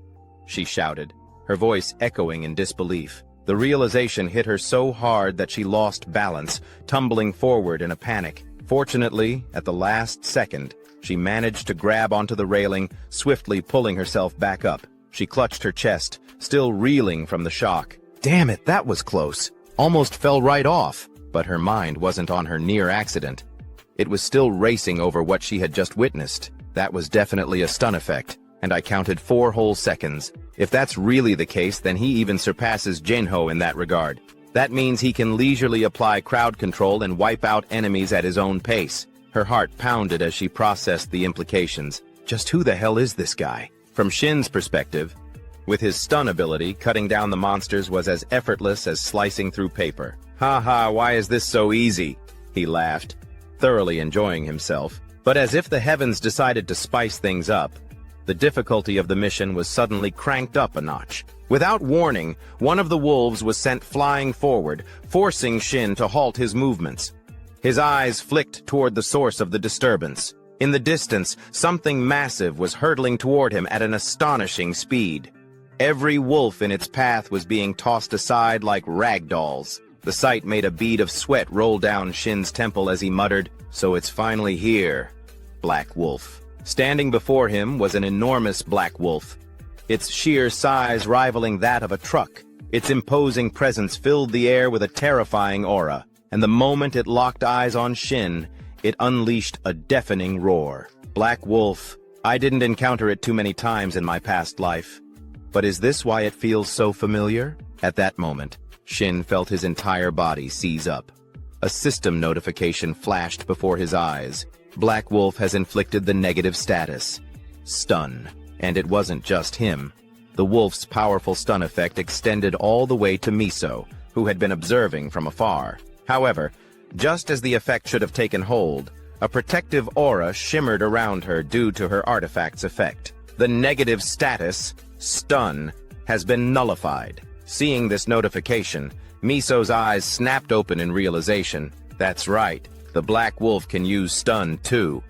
She shouted, her voice echoing in disbelief. The realization hit her so hard that she lost balance, tumbling forward in a panic. Fortunately, at the last second, she managed to grab onto the railing, swiftly pulling herself back up. She clutched her chest, still reeling from the shock. Damn it, that was close. Almost fell right off. But her mind wasn't on her near accident. It was still racing over what she had just witnessed. That was definitely a stun effect, and I counted 4 whole seconds. If that's really the case, then he even surpasses Jinho in that regard. That means he can leisurely apply crowd control and wipe out enemies at his own pace. Her heart pounded as she processed the implications. Just who the hell is this guy? From Shin's perspective, with his stun ability, cutting down the monsters was as effortless as slicing through paper. "Ha, why is this so easy?" he laughed, thoroughly enjoying himself. But as if the heavens decided to spice things up, the difficulty of the mission was suddenly cranked up a notch. Without warning, one of the wolves was sent flying forward, forcing Shin to halt his movements. His eyes flicked toward the source of the disturbance. In the distance, something massive was hurtling toward him at an astonishing speed. Every wolf in its path was being tossed aside like rag dolls. The sight made a bead of sweat roll down Shin's temple as he muttered, "So it's finally here." Black Wolf. Standing before him was an enormous black wolf, its sheer size rivaling that of a truck. Its imposing presence filled the air with a terrifying aura, and the moment it locked eyes on Shin, it unleashed a deafening roar. Black Wolf. I didn't encounter it too many times in my past life. But is this why it feels so familiar? At that moment, Shin felt his entire body seize up. A system notification flashed before his eyes. Black Wolf has inflicted the negative status, stun. And it wasn't just him. The wolf's powerful stun effect extended all the way to Miso, who had been observing from afar. However, just as the effect should have taken hold, a protective aura shimmered around her due to her artifact's effect. The negative status, stun, has been nullified. Seeing this notification, Miso's eyes snapped open in realization. That's right, the Black Wolf can use stun too.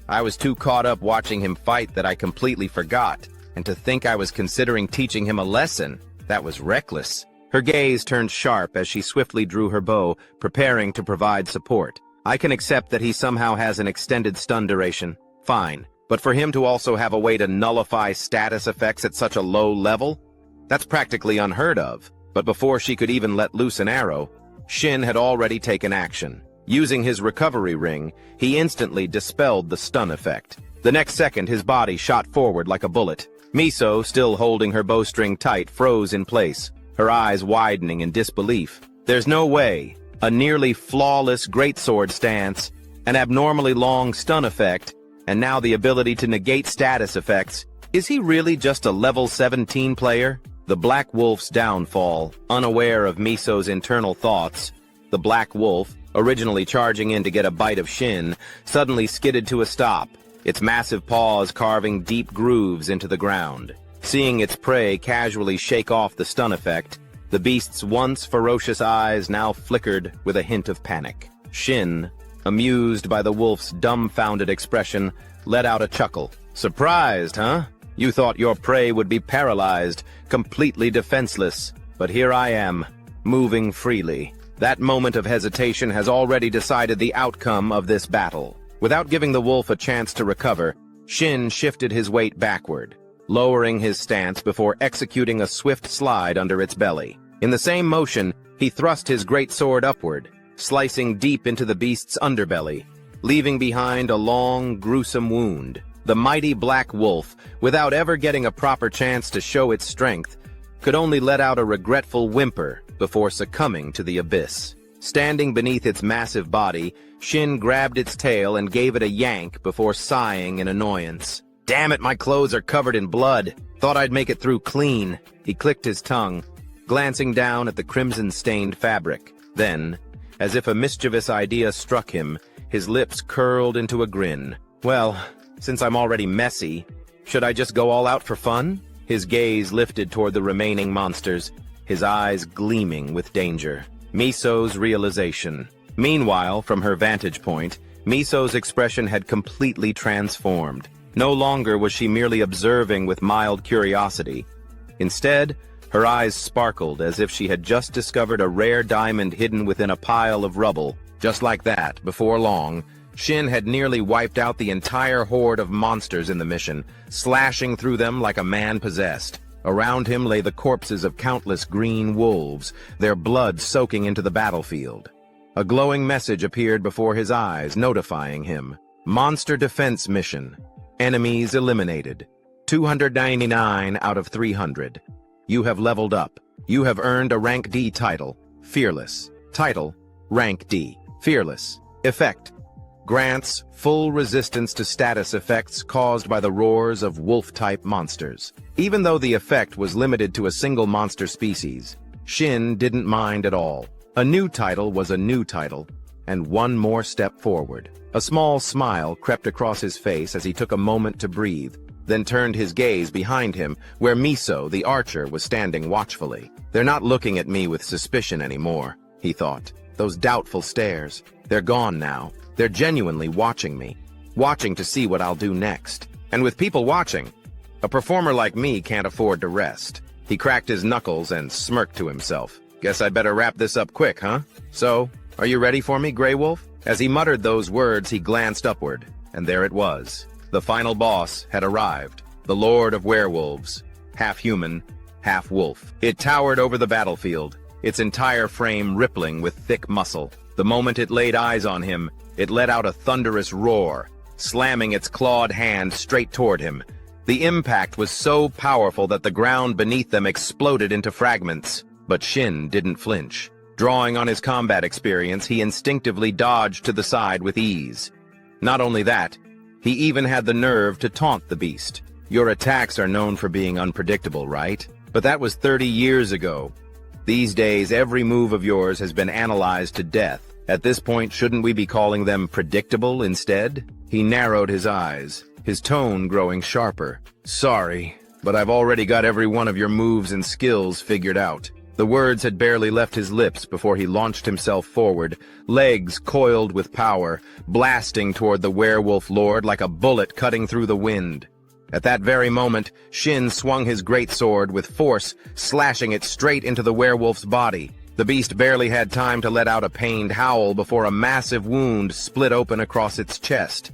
I was too caught up watching him fight that I completely forgot, and to think I was considering teaching him a lesson, that was reckless. Her gaze turned sharp as she swiftly drew her bow, preparing to provide support. I can accept that he somehow has an extended stun duration. Fine. But for him to also have a way to nullify status effects at such a low level? That's practically unheard of. But before she could even let loose an arrow, Shin had already taken action. Using his recovery ring, he instantly dispelled the stun effect. The next second, his body shot forward like a bullet. Miso, still holding her bowstring tight, froze in place, her eyes widening in disbelief. There's no way. A nearly flawless greatsword stance, an abnormally long stun effect, and now the ability to negate status effects. Is he really just a level 17 player? The Black Wolf's downfall. Unaware of Miso's internal thoughts, the Black Wolf, originally charging in to get a bite of Shin, suddenly skidded to a stop, its massive paws carving deep grooves into the ground. Seeing its prey casually shake off the stun effect, the beast's once ferocious eyes now flickered with a hint of panic. Shin, amused by the wolf's dumbfounded expression, let out a chuckle. Surprised, huh? You thought your prey would be paralyzed, completely defenseless. But here I am, moving freely. That moment of hesitation has already decided the outcome of this battle. Without giving the wolf a chance to recover, Shin shifted his weight backward, lowering his stance before executing a swift slide under its belly. In the same motion, he thrust his great sword upward, slicing deep into the beast's underbelly, leaving behind a long, gruesome wound. The mighty black wolf, without ever getting a proper chance to show its strength, could only let out a regretful whimper before succumbing to the abyss. Standing beneath its massive body, Shin grabbed its tail and gave it a yank before sighing in annoyance. Damn it, my clothes are covered in blood. Thought I'd make it through clean. He clicked his tongue, glancing down at the crimson-stained fabric. Then, as if a mischievous idea struck him, his lips curled into a grin. Well, since I'm already messy, should I just go all out for fun? His gaze lifted toward the remaining monsters, his eyes gleaming with danger. Miso's realization. Meanwhile, from her vantage point, Miso's expression had completely transformed. No longer was she merely observing with mild curiosity. Instead, her eyes sparkled as if she had just discovered a rare diamond hidden within a pile of rubble. Just like that, before long, Shin had nearly wiped out the entire horde of monsters in the mission, slashing through them like a man possessed. Around him lay the corpses of countless green wolves, their blood soaking into the battlefield. A glowing message appeared before his eyes, notifying him. Monster Defense Mission. Enemies eliminated. 299 out of 300. You have leveled up. You have earned a Rank D title. Fearless. Title, Rank D. Fearless. Effect. Grants full resistance to status effects caused by the roars of wolf-type monsters. Even though the effect was limited to a single monster species, Shin didn't mind at all. A new title was a new title, and one more step forward. A small smile crept across his face as he took a moment to breathe, then turned his gaze behind him, where Miso, the archer, was standing watchfully. They're not looking at me with suspicion anymore, he thought. Those doubtful stares. They're gone now. They're genuinely watching me, watching to see what I'll do next. And with people watching, a performer like me can't afford to rest. He cracked his knuckles and smirked to himself. Guess I'd better wrap this up quick, huh? So, are you ready for me, Grey Wolf? As he muttered those words, he glanced upward, and there it was. The final boss had arrived. The Lord of Werewolves. Half human, half wolf. It towered over the battlefield, its entire frame rippling with thick muscle. The moment it laid eyes on him, it let out a thunderous roar, slamming its clawed hand straight toward him. The impact was so powerful that the ground beneath them exploded into fragments. But Shin didn't flinch. Drawing on his combat experience, he instinctively dodged to the side with ease. Not only that, he even had the nerve to taunt the beast. Your attacks are known for being unpredictable, right? But that was 30 years ago. These days, every move of yours has been analyzed to death. At this point, shouldn't we be calling them predictable instead? He narrowed his eyes, his tone growing sharper. Sorry, but I've already got every one of your moves and skills figured out. The words had barely left his lips before he launched himself forward, legs coiled with power, blasting toward the werewolf lord like a bullet cutting through the wind. At that very moment, Shin swung his greatsword with force, slashing it straight into the werewolf's body. The beast barely had time to let out a pained howl before a massive wound split open across its chest.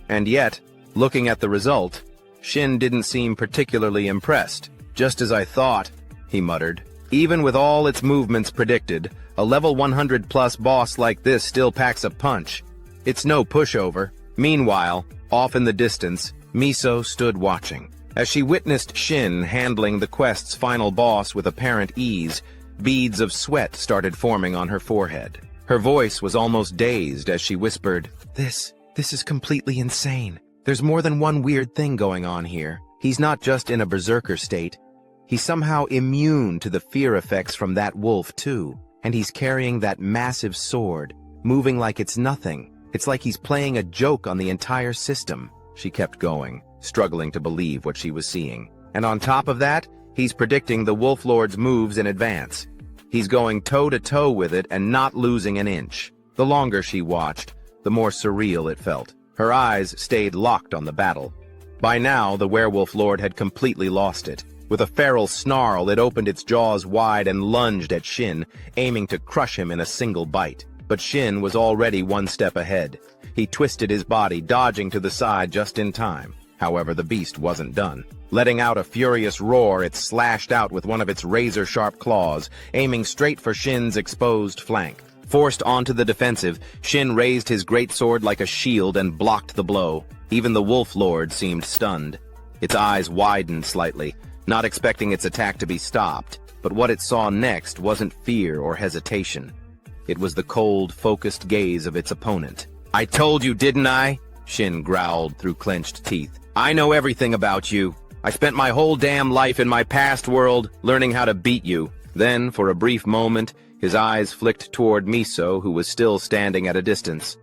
And yet, looking at the result, Shin didn't seem particularly impressed. Just as I thought, he muttered. Even with all its movements predicted, a level 100+ boss like this still packs a punch. It's no pushover. Meanwhile, off in the distance, Miso stood watching. As she witnessed Shin handling the quest's final boss with apparent ease, beads of sweat started forming on her forehead. Her voice was almost dazed as she whispered, This is completely insane. There's more than one weird thing going on here. He's not just in a berserker state. He's somehow immune to the fear effects from that wolf, too. And he's carrying that massive sword, moving like it's nothing. It's like he's playing a joke on the entire system. She kept going, struggling to believe what she was seeing. And on top of that, he's predicting the Wolf Lord's moves in advance. He's going toe-to-toe with it and not losing an inch. The longer she watched, the more surreal it felt. Her eyes stayed locked on the battle. By now, the Werewolf Lord had completely lost it. With a feral snarl, it opened its jaws wide and lunged at Shin, aiming to crush him in a single bite. But Shin was already one step ahead. He twisted his body, dodging to the side just in time. However, the beast wasn't done. Letting out a furious roar, it slashed out with one of its razor-sharp claws, aiming straight for Shin's exposed flank. Forced onto the defensive, Shin raised his greatsword like a shield and blocked the blow. Even the Wolf Lord seemed stunned. Its eyes widened slightly, not expecting its attack to be stopped. But what it saw next wasn't fear or hesitation. It was the cold, focused gaze of its opponent. "I told you, didn't I?" Shin growled through clenched teeth. "I know everything about you. I spent my whole damn life in my past world learning how to beat you." Then, for a brief moment, his eyes flicked toward Miso, who was still standing at a distance.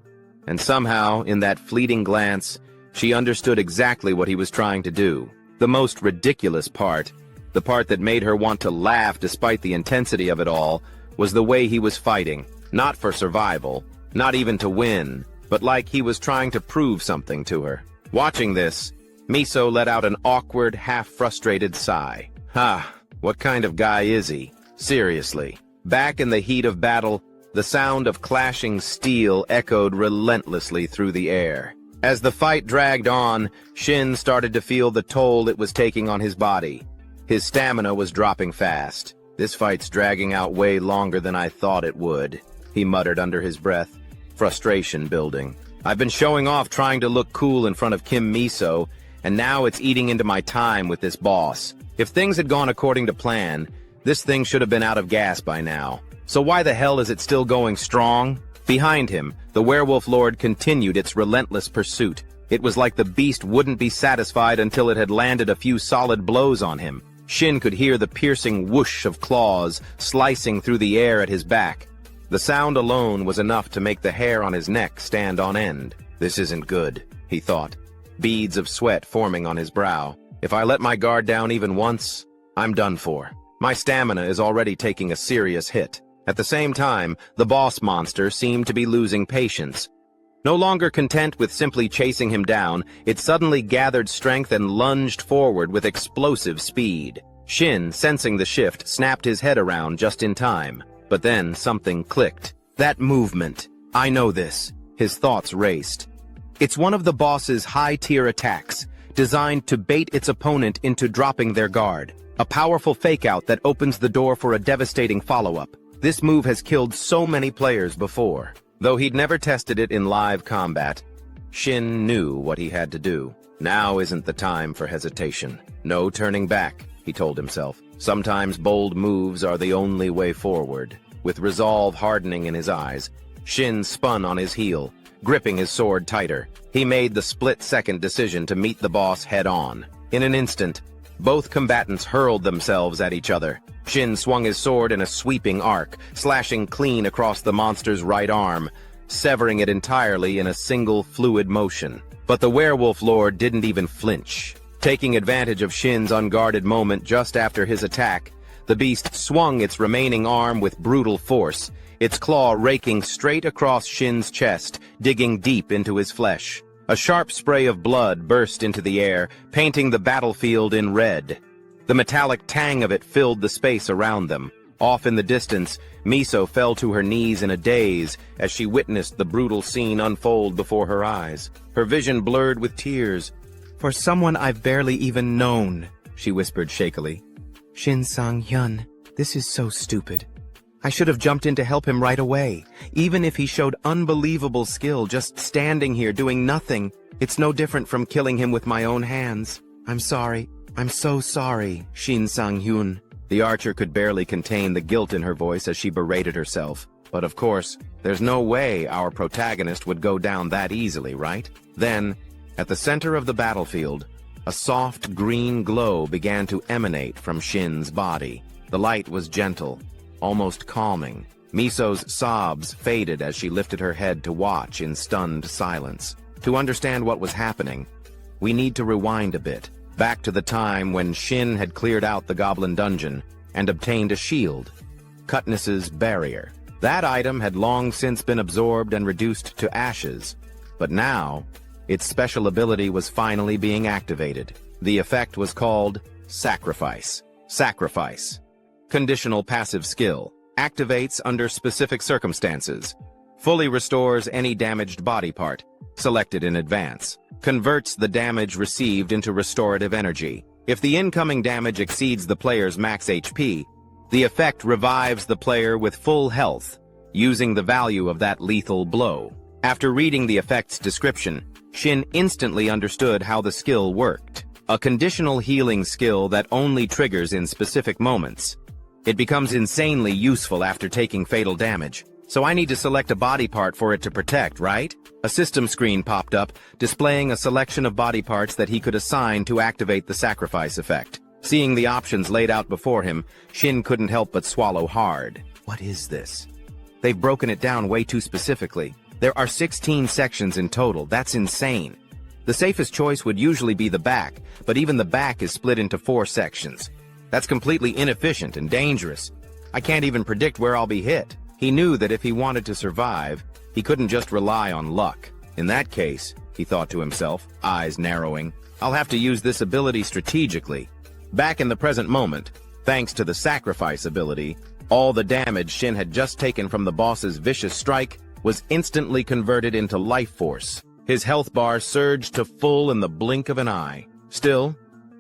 And somehow, in that fleeting glance, she understood exactly what he was trying to do. The most ridiculous part, the part that made her want to laugh despite the intensity of it all, was the way he was fighting. Not for survival, not even to win, but like he was trying to prove something to her. Watching this, Miso let out an awkward, half-frustrated sigh. What kind of guy is he? Seriously. Back in the heat of battle, the sound of clashing steel echoed relentlessly through the air. As the fight dragged on, Shin started to feel the toll it was taking on his body. His stamina was dropping fast. "This fight's dragging out way longer than I thought it would," he muttered under his breath, frustration building. "I've been showing off trying to look cool in front of Kim Miso, and now it's eating into my time with this boss. If things had gone according to plan, this thing should have been out of gas by now. So why the hell is it still going strong?" Behind him, the Werewolf Lord continued its relentless pursuit. It was like the beast wouldn't be satisfied until it had landed a few solid blows on him. Shin could hear the piercing whoosh of claws slicing through the air at his back. The sound alone was enough to make the hair on his neck stand on end. "This isn't good," he thought, beads of sweat forming on his brow. "If I let my guard down even once, I'm done for. My stamina is already taking a serious hit." At the same time, the boss monster seemed to be losing patience. No longer content with simply chasing him down, it suddenly gathered strength and lunged forward with explosive speed. Shin, sensing the shift, snapped his head around just in time. But then something clicked. "That movement. I know this." His thoughts raced. It's one of the boss's high-tier attacks, designed to bait its opponent into dropping their guard. A powerful fake-out that opens the door for a devastating follow-up. This move has killed so many players before. Though he'd never tested it in live combat, Shin knew what he had to do. Now isn't the time for hesitation. No turning back, he told himself. Sometimes bold moves are the only way forward. With resolve hardening in his eyes, Shin spun on his heel, gripping his sword tighter. He made the split-second decision to meet the boss head-on. In an instant, both combatants hurled themselves at each other. Shin swung his sword in a sweeping arc, slashing clean across the monster's right arm, severing it entirely in a single fluid motion. But the Werewolf Lord didn't even flinch. Taking advantage of Shin's unguarded moment just after his attack, the beast swung its remaining arm with brutal force, its claw raking straight across Shin's chest, digging deep into his flesh. A sharp spray of blood burst into the air, painting the battlefield in red. The metallic tang of it filled the space around them. Off in the distance, Miso fell to her knees in a daze as she witnessed the brutal scene unfold before her eyes. Her vision blurred with tears. "For someone I've barely even known," she whispered shakily. "Shin Sang-hyun, this is so stupid. I should have jumped in to help him right away. Even if he showed unbelievable skill just standing here doing nothing, it's no different from killing him with my own hands. I'm sorry. I'm so sorry, Shin Sang-hyun." The archer could barely contain the guilt in her voice as she berated herself. But of course, there's no way our protagonist would go down that easily, right? Then, at the center of the battlefield, a soft green glow began to emanate from Shin's body. The light was gentle, almost calming. Miso's sobs faded as she lifted her head to watch in stunned silence. To understand what was happening, we need to rewind a bit. back to the time when Shin had cleared out the goblin dungeon and obtained a shield, Cutness's Barrier. That item had long since been absorbed and reduced to ashes, but now its special ability was finally being activated. The effect was called Sacrifice. Sacrifice. Conditional passive skill. Activates under specific circumstances. Fully restores any damaged body part, selected in advance. Converts the damage received into restorative energy. If the incoming damage exceeds the player's max HP, the effect revives the player with full health, using the value of that lethal blow. After reading the effect's description, Shin instantly understood how the skill worked. A conditional healing skill that only triggers in specific moments. It becomes insanely useful after taking fatal damage, so I need to select a body part for it to protect, right? A system screen popped up, displaying a selection of body parts that he could assign to activate the sacrifice effect. Seeing the options laid out before him, Shin couldn't help but swallow hard. What is this? They've broken it down way too specifically. There are 16 sections in total. That's insane. The safest choice would usually be the back, but even the back is split into 4 sections. That's completely inefficient and dangerous. I can't even predict where I'll be hit. He knew that if he wanted to survive, he couldn't just rely on luck. In that case, he thought to himself, eyes narrowing, I'll have to use this ability strategically. Back in the present moment, thanks to the sacrifice ability, all the damage Shin had just taken from the boss's vicious strike was instantly converted into life force. His health bar surged to full in the blink of an eye. Still,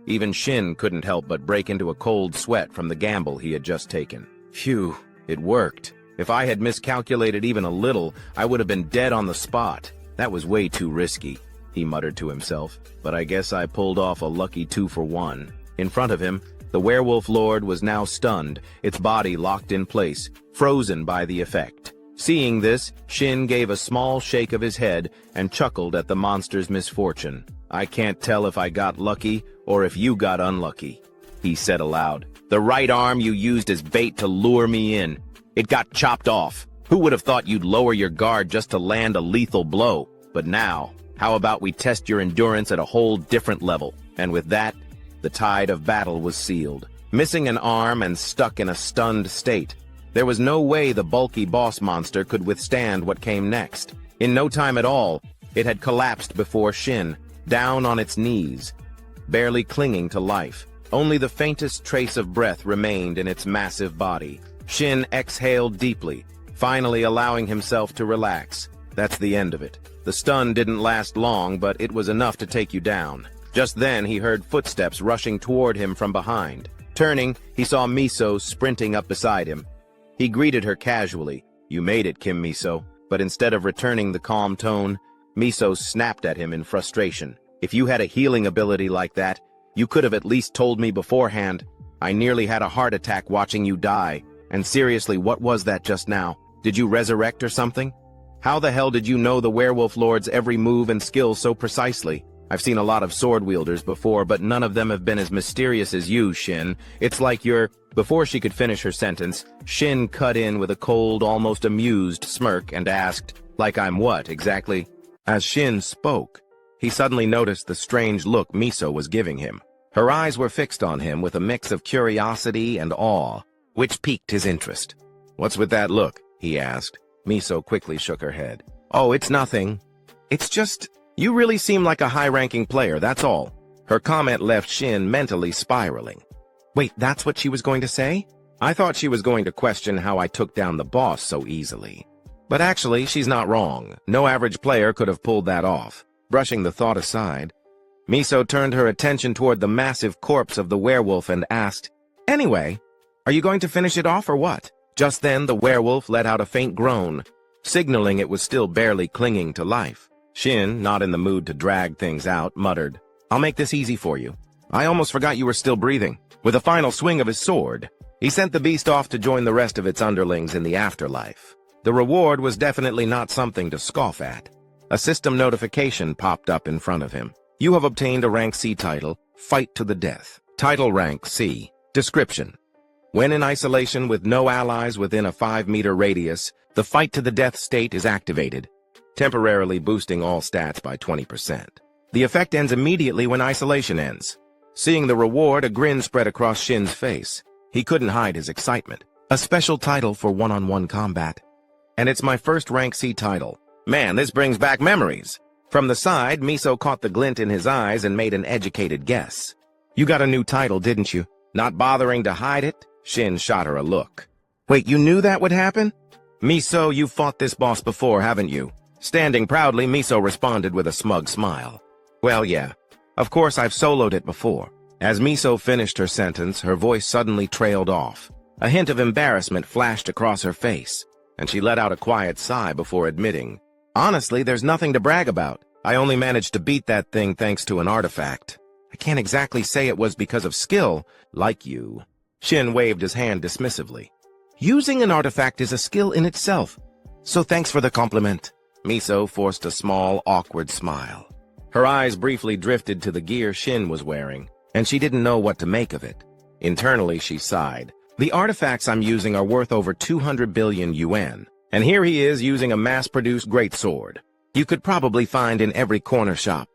even Shin couldn't help but break into a cold sweat from the gamble he had just taken. Phew, it worked. If I had miscalculated even a little, I would have been dead on the spot. That was way too risky, he muttered to himself, but I guess I pulled off a lucky 2-for-1. In front of him, the werewolf lord was now stunned, its body locked in place, frozen by the effect. Seeing this, Shin gave a small shake of his head and chuckled at the monster's misfortune. I can't tell if I got lucky or if you got unlucky, he said aloud. The right arm you used as bait to lure me in. It got chopped off. Who would have thought you'd lower your guard just to land a lethal blow? But now, how about we test your endurance at a whole different level? And with that, the tide of battle was sealed. Missing an arm and stuck in a stunned state, there was no way the bulky boss monster could withstand what came next. In no time at all, it had collapsed before Shin, down on its knees, barely clinging to life. Only the faintest trace of breath remained in its massive body. Shin exhaled deeply, finally allowing himself to relax. That's the end of it. The stun didn't last long, but it was enough to take you down. Just then, he heard footsteps rushing toward him from behind. Turning, he saw Miso sprinting up beside him. He greeted her casually. You made it, Kim Miso. But instead of returning the calm tone, Miso snapped at him in frustration. If you had a healing ability like that, you could have at least told me beforehand. I nearly had a heart attack watching you die. And seriously, what was that just now? Did you resurrect or something? How the hell did you know the werewolf lord's every move and skill so precisely? I've seen a lot of sword wielders before, but none of them have been as mysterious as you, Shin. It's like you're... Before she could finish her sentence, Shin cut in with a cold, almost amused smirk and asked, like I'm what, exactly? As Shin spoke, he suddenly noticed the strange look Miso was giving him. Her eyes were fixed on him with a mix of curiosity and awe, which piqued his interest. What's with that look? He asked. Miso quickly shook her head. Oh, it's nothing. It's just... You really seem like a high-ranking player, that's all. Her comment left Shin mentally spiraling. Wait, that's what she was going to say? I thought she was going to question how I took down the boss so easily. But actually, she's not wrong. No average player could have pulled that off. Brushing the thought aside, Miso turned her attention toward the massive corpse of the werewolf and asked, Anyway, are you going to finish it off or what? Just then, the werewolf let out a faint groan, signaling it was still barely clinging to life. Shin, not in the mood to drag things out, muttered, I'll make this easy for you. I almost forgot you were still breathing. With a final swing of his sword, he sent the beast off to join the rest of its underlings in the afterlife. The reward was definitely not something to scoff at. A system notification popped up in front of him. You have obtained a rank C title, Fight to the Death. Title rank C. Description. When in isolation with no allies within a 5-meter radius, the Fight to the Death state is activated, temporarily boosting all stats by 20%. The effect ends immediately when isolation ends. Seeing the reward, a grin spread across Shin's face. He couldn't hide his excitement. A special title for one-on-one combat. And it's my first rank C title. Man, this brings back memories. From the side, Miso caught the glint in his eyes and made an educated guess. You got a new title, didn't you? Not bothering to hide it, Shin shot her a look. Wait, you knew that would happen? Miso, you've fought this boss before, haven't you? Standing proudly, Miso responded with a smug smile. Well, yeah. Of course, I've soloed it before. As Miso finished her sentence, her voice suddenly trailed off. A hint of embarrassment flashed across her face, and she let out a quiet sigh before admitting, honestly, there's nothing to brag about. I only managed to beat that thing thanks to an artifact. I can't exactly say it was because of skill, like you. Shin waved his hand dismissively. Using an artifact is a skill in itself, so thanks for the compliment. Miso forced a small, awkward smile. Her eyes briefly drifted to the gear Shin was wearing, and she didn't know what to make of it. Internally, she sighed. The artifacts I'm using are worth over 200 billion yuan, and here he is using a mass-produced greatsword. You could probably find in every corner shop.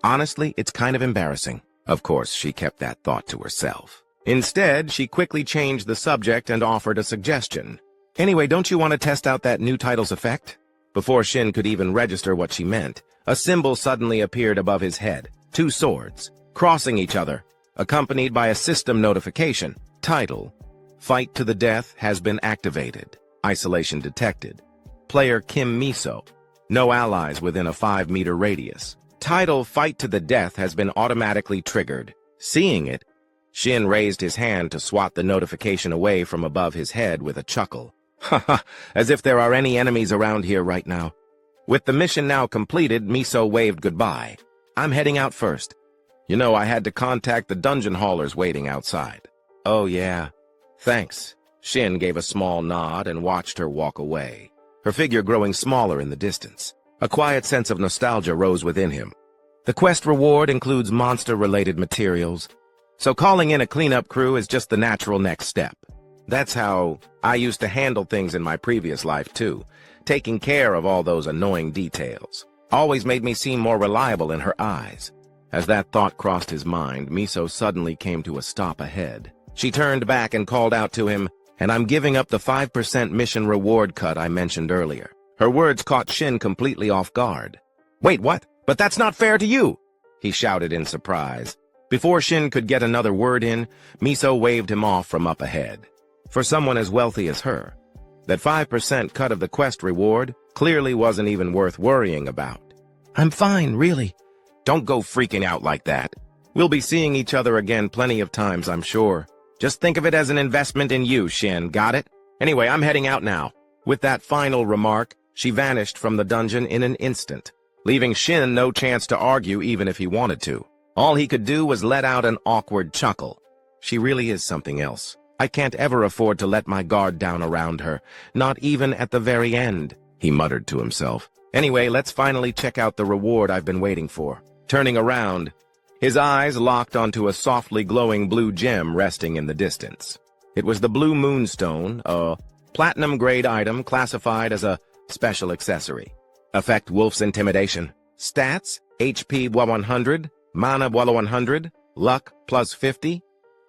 Honestly, it's kind of embarrassing. Of course, she kept that thought to herself. Instead, she quickly changed the subject and offered a suggestion. Anyway, don't you want to test out that new title's effect? Before Shin could even register what she meant, a symbol suddenly appeared above his head. 2 swords, crossing each other, accompanied by a system notification. Title: Fight to the death has been activated. Isolation detected. Player Kim Miso. No allies within a 5-meter radius. Title: Fight to the death has been automatically triggered. Seeing it, Shin raised his hand to swat the notification away from above his head with a chuckle. Haha, as if there are any enemies around here right now. With the mission now completed, Miso waved goodbye. I'm heading out first. You know, I had to contact the dungeon haulers waiting outside. Oh yeah. Thanks. Shin gave a small nod and watched her walk away, her figure growing smaller in the distance. A quiet sense of nostalgia rose within him. The quest reward includes monster-related materials, so calling in a cleanup crew is just the natural next step. That's how I used to handle things in my previous life, too. Taking care of all those annoying details always made me seem more reliable in her eyes. As that thought crossed his mind, Miso suddenly came to a stop ahead. She turned back and called out to him, and I'm giving up the 5% mission reward cut I mentioned earlier. Her words caught Shin completely off guard. Wait, what? But that's not fair to you! He shouted in surprise. Before Shin could get another word in, Miso waved him off from up ahead. For someone as wealthy as her, that 5% cut of the quest reward clearly wasn't even worth worrying about. I'm fine, really. Don't go freaking out like that. We'll be seeing each other again plenty of times, I'm sure. Just think of it as an investment in you, Shin, got it? Anyway, I'm heading out now. With that final remark, she vanished from the dungeon in an instant, leaving Shin no chance to argue even if he wanted to. All he could do was let out an awkward chuckle. She really is something else. I can't ever afford to let my guard down around her, not even at the very end, he muttered to himself. Anyway, let's finally check out the reward I've been waiting for. Turning around, his eyes locked onto a softly glowing blue gem resting in the distance. It was the Blue Moonstone, a platinum-grade item classified as a special accessory. Effect: Wolf's Intimidation. Stats: HP 100, Mana 100, Luck +50.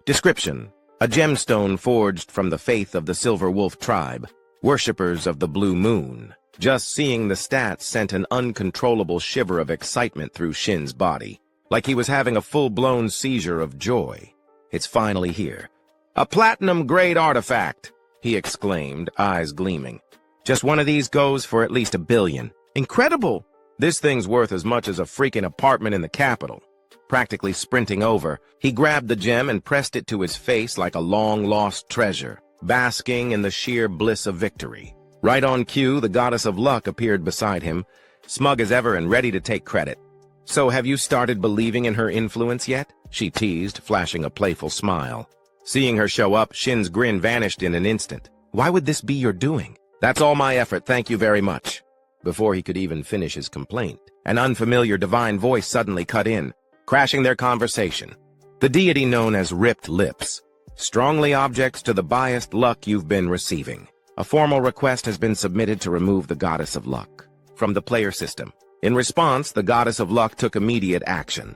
Description: a gemstone forged from the faith of the Silver Wolf tribe, worshippers of the Blue Moon. Just seeing the stats sent an uncontrollable shiver of excitement through Shin's body, like he was having a full-blown seizure of joy. It's finally here. A platinum-grade artifact, he exclaimed, eyes gleaming. Just one of these goes for at least $1 billion. Incredible! This thing's worth as much as a freaking apartment in the capital. Practically sprinting over, he grabbed the gem and pressed it to his face like a long-lost treasure, basking in the sheer bliss of victory. Right on cue, the goddess of luck appeared beside him, smug as ever and ready to take credit. So have you started believing in her influence yet? She teased, flashing a playful smile. Seeing her show up, Shin's grin vanished in an instant. Why would this be your doing? That's all my effort, thank you very much. Before he could even finish his complaint, an unfamiliar divine voice suddenly cut in, crashing their conversation. The deity known as Ripped Lips. Strongly objects to the biased luck you've been receiving. A formal request has been submitted to remove the Goddess of Luck from the player system. In response, the Goddess of Luck took immediate action.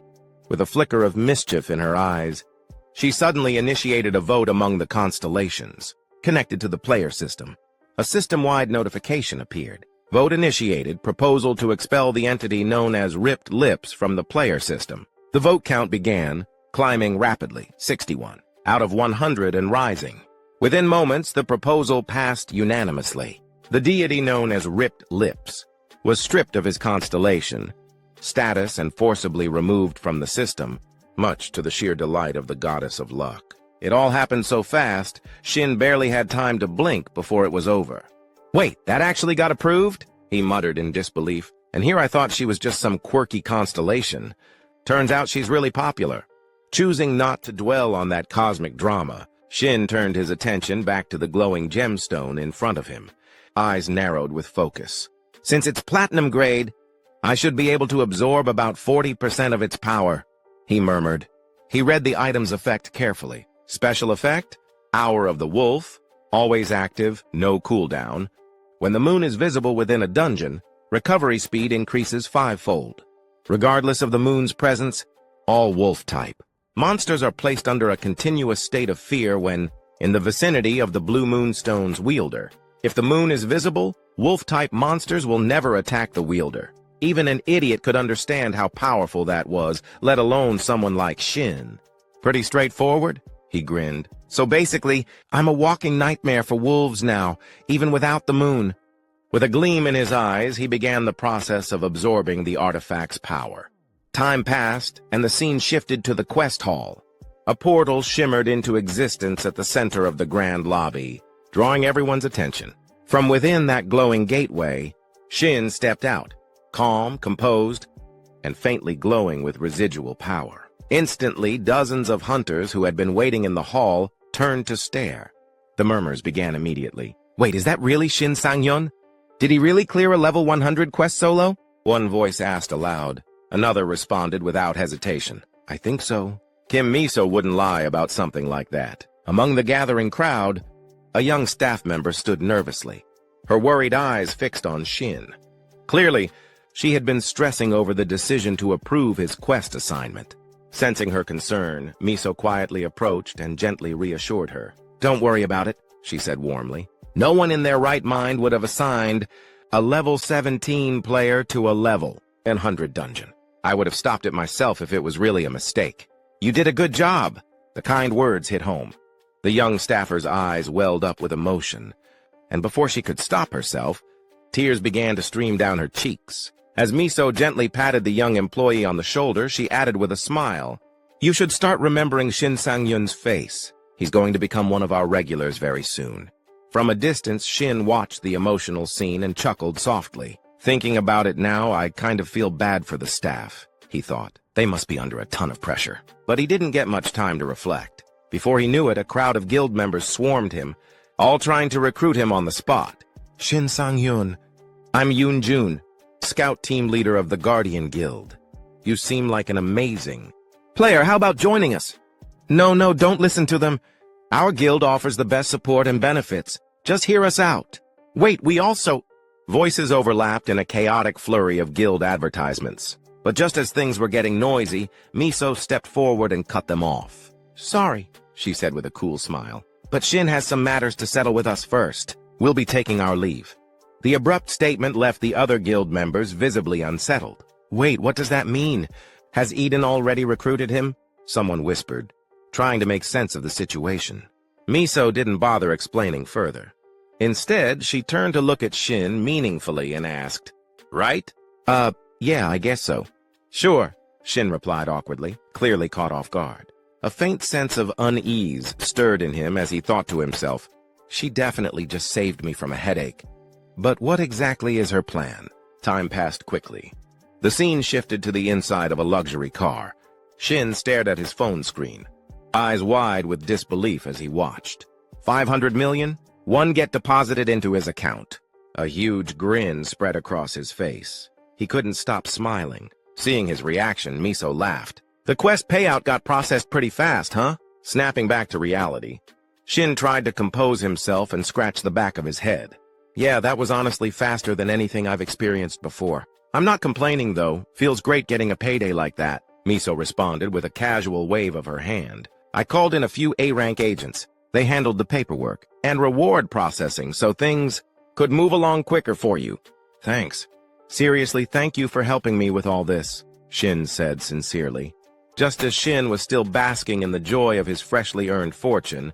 with a flicker of mischief in her eyes. She suddenly initiated a vote among the constellations, connected to the player system. A system-wide notification appeared. Vote initiated, proposal to expel the entity known as Ripped Lips from the player system. The vote count began, climbing rapidly, 61, out of 100 and rising. Within moments, the proposal passed unanimously. The deity known as Ripped Lips was stripped of his constellation, status, and forcibly removed from the system, much to the sheer delight of the goddess of luck. It all happened so fast, Shin barely had time to blink before it was over. "Wait, that actually got approved?" he muttered in disbelief. "And here I thought she was just some quirky constellation. Turns out she's really popular." Choosing not to dwell on that cosmic drama, Shin turned his attention back to the glowing gemstone in front of him, eyes narrowed with focus. "Since it's platinum grade, I should be able to absorb about 40% of its power," he murmured. He read the item's effect carefully. Special effect, Hour of the Wolf, always active, no cooldown. When the moon is visible within a dungeon, recovery speed increases 5-fold. Regardless of the moon's presence, all wolf type. Monsters are placed under a continuous state of fear when in the vicinity of the blue moonstone's wielder. If the moon is visible, wolf-type monsters will never attack the wielder. Even an idiot could understand how powerful that was, let alone someone like Shin. "Pretty straightforward?" he grinned. "So basically, I'm a walking nightmare for wolves now, even without the moon." With a gleam in his eyes, he began the process of absorbing the artifact's power. Time passed, and the scene shifted to the quest hall. A portal shimmered into existence at the center of the grand lobby, drawing everyone's attention. From within that glowing gateway, Shin stepped out, calm, composed, and faintly glowing with residual power. Instantly, dozens of hunters who had been waiting in the hall turned to stare. The murmurs began immediately. "Wait, is that really Shin Sang-hyun? Did he really clear a level 100 quest solo?" One voice asked aloud. Another responded without hesitation. "I think so." Kim Miso wouldn't lie about something like that. Among the gathering crowd, a young staff member stood nervously, her worried eyes fixed on Shin. Clearly, she had been stressing over the decision to approve his quest assignment. Sensing her concern, Miso quietly approached and gently reassured her. "Don't worry about it," she said warmly. "No one in their right mind would have assigned a level 17 player to a level 100 dungeon. I would have stopped it myself if it was really a mistake. You did a good job." The kind words hit home. The young staffer's eyes welled up with emotion, and before she could stop herself, tears began to stream down her cheeks. As Miso gently patted the young employee on the shoulder, she added with a smile, "You should start remembering Shin Sang-hyun's face. He's going to become one of our regulars very soon." From a distance, Shin watched the emotional scene and chuckled softly. "Thinking about it now, I kind of feel bad for the staff," he thought. "They must be under a ton of pressure." But he didn't get much time to reflect. Before he knew it, a crowd of guild members swarmed him, all trying to recruit him on the spot. "Shin Sang-hyun, I'm Yoon Jun, scout team leader of the Guardian Guild. You seem like an amazing player. How about joining us?" No, don't listen to them. Our guild offers the best support and benefits. Just hear us out." "Wait, we also—" Voices overlapped in a chaotic flurry of guild advertisements. But just as things were getting noisy, Miso stepped forward and cut them off. "Sorry," she said with a cool smile, "but Shin has some matters to settle with us first. We'll be taking our leave." The abrupt statement left the other guild members visibly unsettled. "Wait, what does that mean? Has Eden already recruited him?" someone whispered, trying to make sense of the situation. Miso didn't bother explaining further. Instead, she turned to look at Shin meaningfully and asked, "Right?" Yeah, I guess so." "Sure," Shin replied awkwardly, clearly caught off guard. A faint sense of unease stirred in him as he thought to himself, "She definitely just saved me from a headache. But what exactly is her plan?" Time passed quickly. The scene shifted to the inside of a luxury car. Shin stared at his phone screen, eyes wide with disbelief as he watched. 500 million? One get deposited into his account. A huge grin spread across his face. He couldn't stop smiling. Seeing his reaction, Miso laughed. "The quest payout got processed pretty fast, huh?" Snapping back to reality, Shin tried to compose himself and scratch the back of his head. "Yeah, that was honestly faster than anything I've experienced before. I'm not complaining, though. Feels great getting a payday like that." Miso responded with a casual wave of her hand. I called in a few A-rank agents. They handled the paperwork and reward processing so things could move along quicker for you. Thanks. Seriously, thank you for helping me with all this, Shin said sincerely. Just as Shin was still basking in the joy of his freshly earned fortune,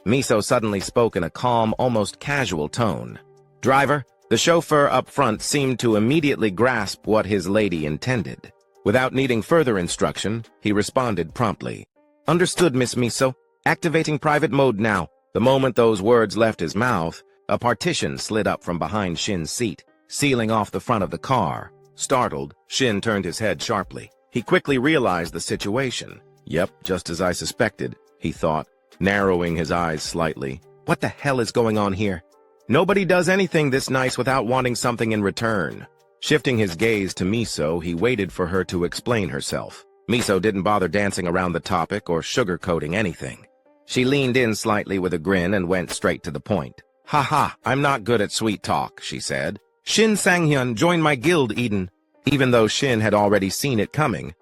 Miso suddenly spoke in a calm, almost casual tone. Driver, the chauffeur up front seemed to immediately grasp what his lady intended. Without needing further instruction, he responded promptly. Understood, Miss Miso. Activating private mode now. The moment those words left his mouth, a partition slid up from behind Shin's seat, sealing off the front of the car. Startled, Shin turned his head sharply. He quickly realized the situation. Yep, just as I suspected, he thought, narrowing his eyes slightly. What the hell is going on here? Nobody does anything this nice without wanting something in return. Shifting his gaze to Miso, he waited for her to explain herself. Miso didn't bother dancing around the topic or sugarcoating anything. She leaned in slightly with a grin and went straight to the point. Haha, I'm not good at sweet talk, she said. Shin Sang-hyun joined my guild, Eden. Even though Shin had already seen it coming,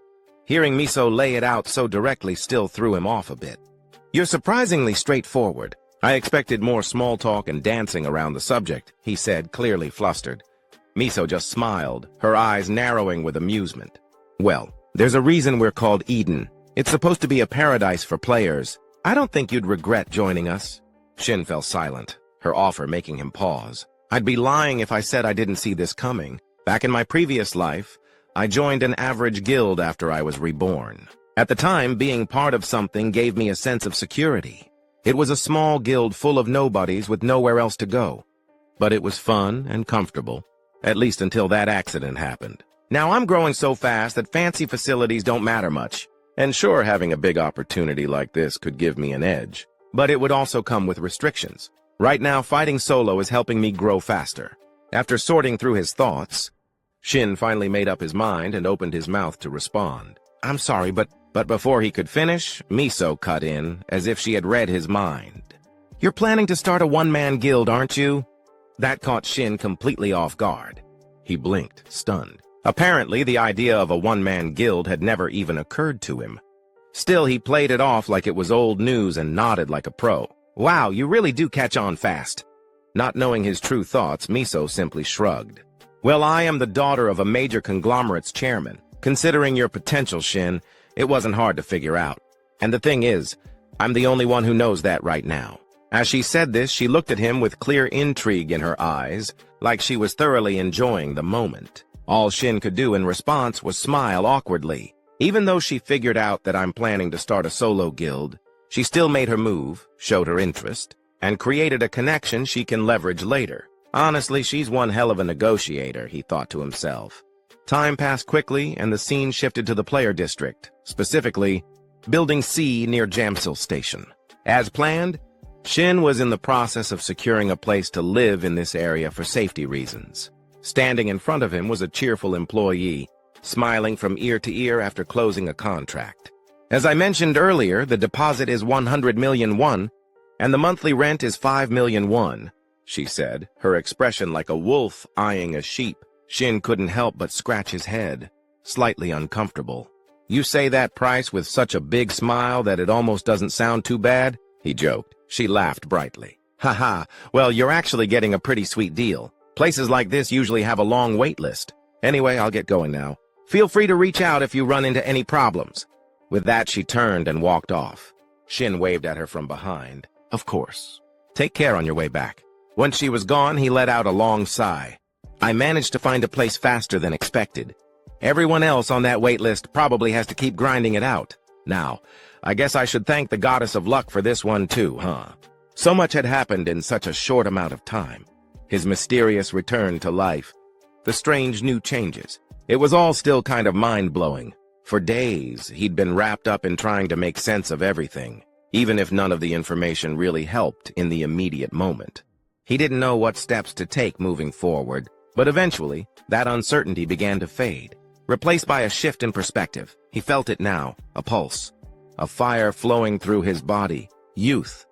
hearing Miso lay it out so directly still threw him off a bit. You're surprisingly straightforward. I expected more small talk and dancing around the subject, he said, clearly flustered. Miso just smiled, her eyes narrowing with amusement. Well, there's a reason we're called Eden. It's supposed to be a paradise for players. I don't think you'd regret joining us. Shin fell silent, her offer making him pause. I'd be lying if I said I didn't see this coming. Back in my previous life, I joined an average guild after I was reborn. At the time, being part of something gave me a sense of security. It was a small guild full of nobodies with nowhere else to go. But it was fun and comfortable, at least until that accident happened. Now I'm growing so fast that fancy facilities don't matter much. And sure, having a big opportunity like this could give me an edge. But it would also come with restrictions. Right now, fighting solo is helping me grow faster. After sorting through his thoughts, Shin finally made up his mind and opened his mouth to respond. I'm sorry, but before he could finish, Miso cut in, as if she had read his mind. You're planning to start a one-man guild, aren't you? That caught Shin completely off guard. He blinked, stunned. Apparently, the idea of a one-man guild had never even occurred to him. Still, he played it off like it was old news and nodded like a pro. Wow, you really do catch on fast. Not knowing his true thoughts, Miso simply shrugged. Well, I am the daughter of a major conglomerate's chairman. Considering your potential, Shin, it wasn't hard to figure out. And the thing is, I'm the only one who knows that right now. As she said this, she looked at him with clear intrigue in her eyes, like she was thoroughly enjoying the moment. All Shin could do in response was smile awkwardly. Even though she figured out that I'm planning to start a solo guild, she still made her move, showed her interest, and created a connection she can leverage later. Honestly, she's one hell of a negotiator, he thought to himself. Time passed quickly, and the scene shifted to the player district, specifically, Building C near Jamsil Station. As planned, Shin was in the process of securing a place to live in this area for safety reasons. Standing in front of him was a cheerful employee, smiling from ear to ear after closing a contract. As I mentioned earlier, the deposit is 100 million won, and the monthly rent is 5 million won, she said, her expression like a wolf eyeing a sheep. Shin couldn't help but scratch his head, slightly uncomfortable. You say that price with such a big smile that it almost doesn't sound too bad, he joked. She laughed brightly. Haha, well, you're actually getting a pretty sweet deal. Places like this usually have a long wait list. Anyway, I'll get going now. Feel free to reach out if you run into any problems. With that, she turned and walked off. Shin waved at her from behind. Of course. Take care on your way back. Once she was gone, he let out a long sigh. I managed to find a place faster than expected. Everyone else on that wait list probably has to keep grinding it out. Now, I guess I should thank the goddess of luck for this one too, huh? So much had happened in such a short amount of time. His mysterious return to life, the strange new changes. It was all still kind of mind-blowing. For days, he'd been wrapped up in trying to make sense of everything, even if none of the information really helped in the immediate moment. He didn't know what steps to take moving forward, but eventually, that uncertainty began to fade, replaced by a shift in perspective. He felt it now, a pulse, a fire flowing through his body, youth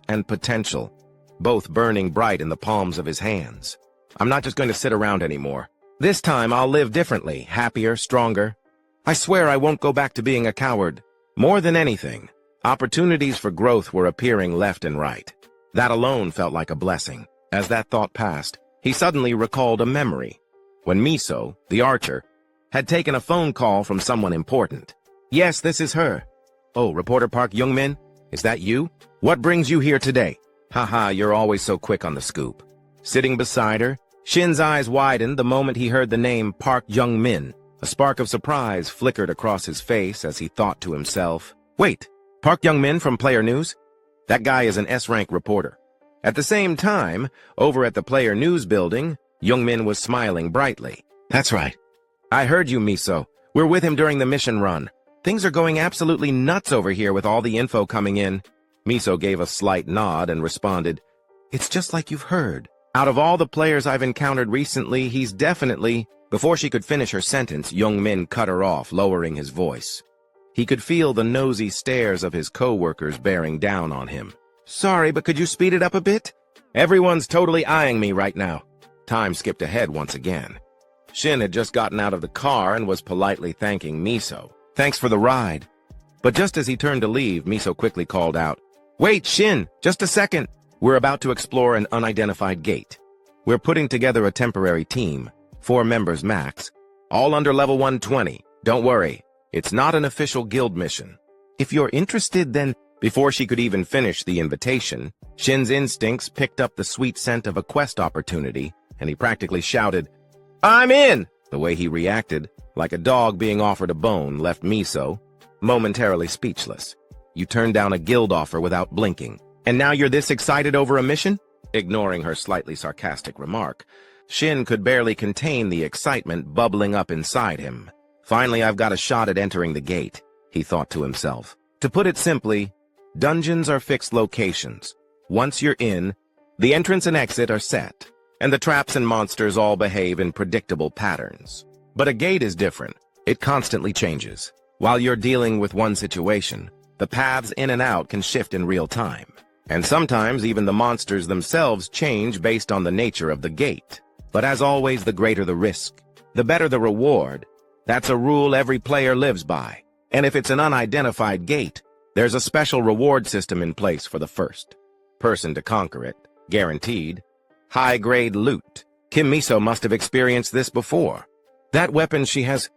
and potential, both burning bright in the palms of his hands. I'm not just going to sit around anymore. This time I'll live differently, happier, stronger. I swear I won't go back to being a coward. More than anything, opportunities for growth were appearing left and right. That alone felt like a blessing. As that thought passed, he suddenly recalled a memory. When Miso, the archer, had taken a phone call from someone important. Yes, this is her. Oh, Reporter Park Youngmin? Is that you? What brings you here today? Haha, you're always so quick on the scoop. Sitting beside her, Shin's eyes widened the moment he heard the name Park Young-min. A spark of surprise flickered across his face as he thought to himself, wait, Park Young-min from Player News? That guy is an S-rank reporter. At the same time, over at the Player News building, Young-min was smiling brightly. That's right. I heard you, Miso. We're with him during the mission run. Things are going absolutely nuts over here with all the info coming in. Miso gave a slight nod and responded, it's just like you've heard. Out of all the players I've encountered recently, he's definitely... Before she could finish her sentence, Young-min cut her off, lowering his voice. He could feel the nosy stares of his co-workers bearing down on him. Sorry, but could you speed it up a bit? Everyone's totally eyeing me right now. Time skipped ahead once again. Shin had just gotten out of the car and was politely thanking Miso. Thanks for the ride. But just as he turned to leave, Miso quickly called out, Wait, Shin, just a second. We're about to explore an unidentified gate. We're putting together a temporary team, 4 members max, all under level 120. Don't worry, it's not an official guild mission. If you're interested, then... Before she could even finish the invitation, Shin's instincts picked up the sweet scent of a quest opportunity, and he practically shouted, I'm in! The way he reacted, like a dog being offered a bone, left Miso momentarily speechless. You turned down a guild offer without blinking, and now you're this excited over a mission? Ignoring her slightly sarcastic remark, Shin could barely contain the excitement bubbling up inside him. Finally, I've got a shot at entering the gate, he thought to himself. To put it simply, dungeons are fixed locations. Once you're in, the entrance and exit are set, and the traps and monsters all behave in predictable patterns. But a gate is different. It constantly changes. While you're dealing with one situation, the paths in and out can shift in real time. And sometimes even the monsters themselves change based on the nature of the gate. But as always, the greater the risk, the better the reward. That's a rule every player lives by. And if it's an unidentified gate, there's a special reward system in place for the first person to conquer it, guaranteed. High-grade loot. Kim Miso must have experienced this before. That weapon she has,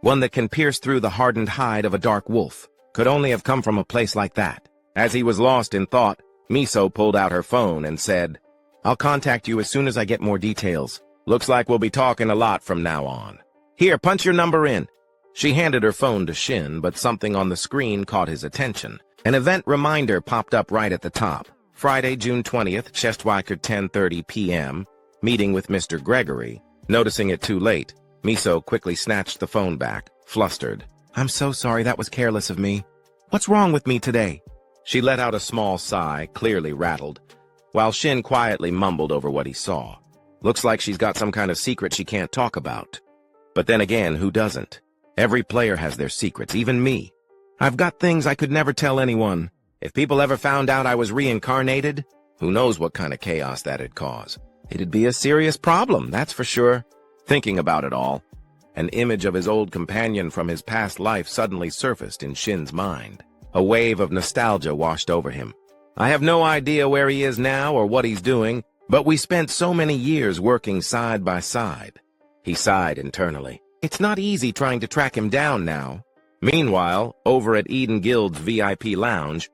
one that can pierce through the hardened hide of a dark wolf, could only have come from a place like that. As he was lost in thought, Miso pulled out her phone and said, I'll contact you as soon as I get more details. Looks like we'll be talking a lot from now on. Here, punch your number in. She handed her phone to Shin, but something on the screen caught his attention. An event reminder popped up right at the top. Friday, June 20th, Chestwalker 10:30 p.m., meeting with Mr. Gregory. Noticing it too late, Miso quickly snatched the phone back, flustered. I'm so sorry, that was careless of me. What's wrong with me today? She let out a small sigh, clearly rattled, while Shin quietly mumbled over what he saw. Looks like she's got some kind of secret she can't talk about. But then again, who doesn't? Every player has their secrets, even me. I've got things I could never tell anyone. If people ever found out I was reincarnated, who knows what kind of chaos that'd cause. It'd be a serious problem, that's for sure. Thinking about it all, an image of his old companion from his past life suddenly surfaced in Shin's mind. A wave of nostalgia washed over him. I have no idea where he is now or what he's doing, but we spent so many years working side by side. He sighed internally. It's not easy trying to track him down now. Meanwhile, over at Eden Guild's VIP lounge,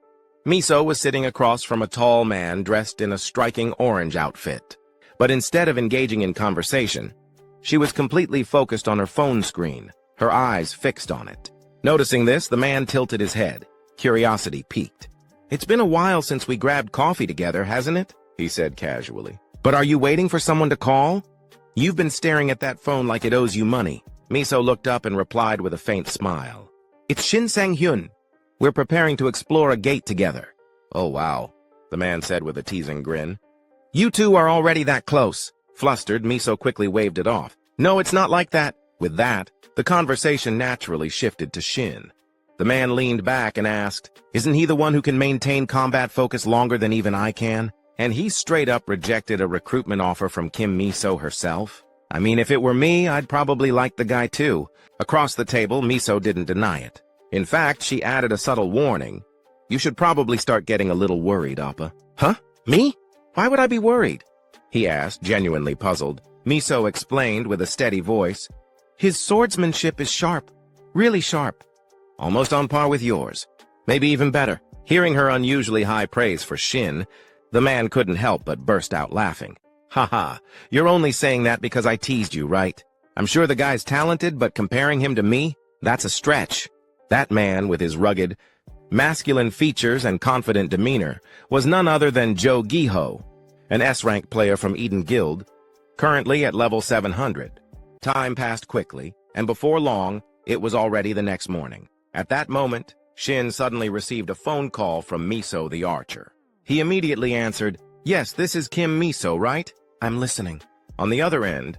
Miso was sitting across from a tall man dressed in a striking orange outfit. But instead of engaging in conversation, she was completely focused on her phone screen, her eyes fixed on it. Noticing this, the man tilted his head. Curiosity piqued. It's been a while since we grabbed coffee together, hasn't it? He said casually. But are you waiting for someone to call? You've been staring at that phone like it owes you money. Miso looked up and replied with a faint smile. It's Shin Sang-hyun. We're preparing to explore a gate together. Oh, wow, the man said with a teasing grin. You two are already that close. Flustered, Miso quickly waved it off. No, it's not like that. With that, the conversation naturally shifted to Shin. The man leaned back and asked, Isn't he the one who can maintain combat focus longer than even I can? And he straight up rejected a recruitment offer from Kim Miso herself? I mean, if it were me, I'd probably like the guy too. Across the table, Miso didn't deny it. In fact, she added a subtle warning. You should probably start getting a little worried, Appa. Huh? Me? Why would I be worried? He asked, genuinely puzzled. Miso explained with a steady voice. His swordsmanship is sharp. Really sharp. Almost on par with yours. Maybe even better. Hearing her unusually high praise for Shin, the man couldn't help but burst out laughing. Haha, you're only saying that because I teased you, right? I'm sure the guy's talented, but comparing him to me, that's a stretch. That man, with his rugged, masculine features and confident demeanor, was none other than Joe Giho, an S-rank player from Eden Guild, currently at level 700. Time passed quickly, and before long, it was already the next morning. At that moment, Shin suddenly received a phone call from Miso the archer. He immediately answered, "Yes, this is Kim Miso, right? I'm listening." On the other end,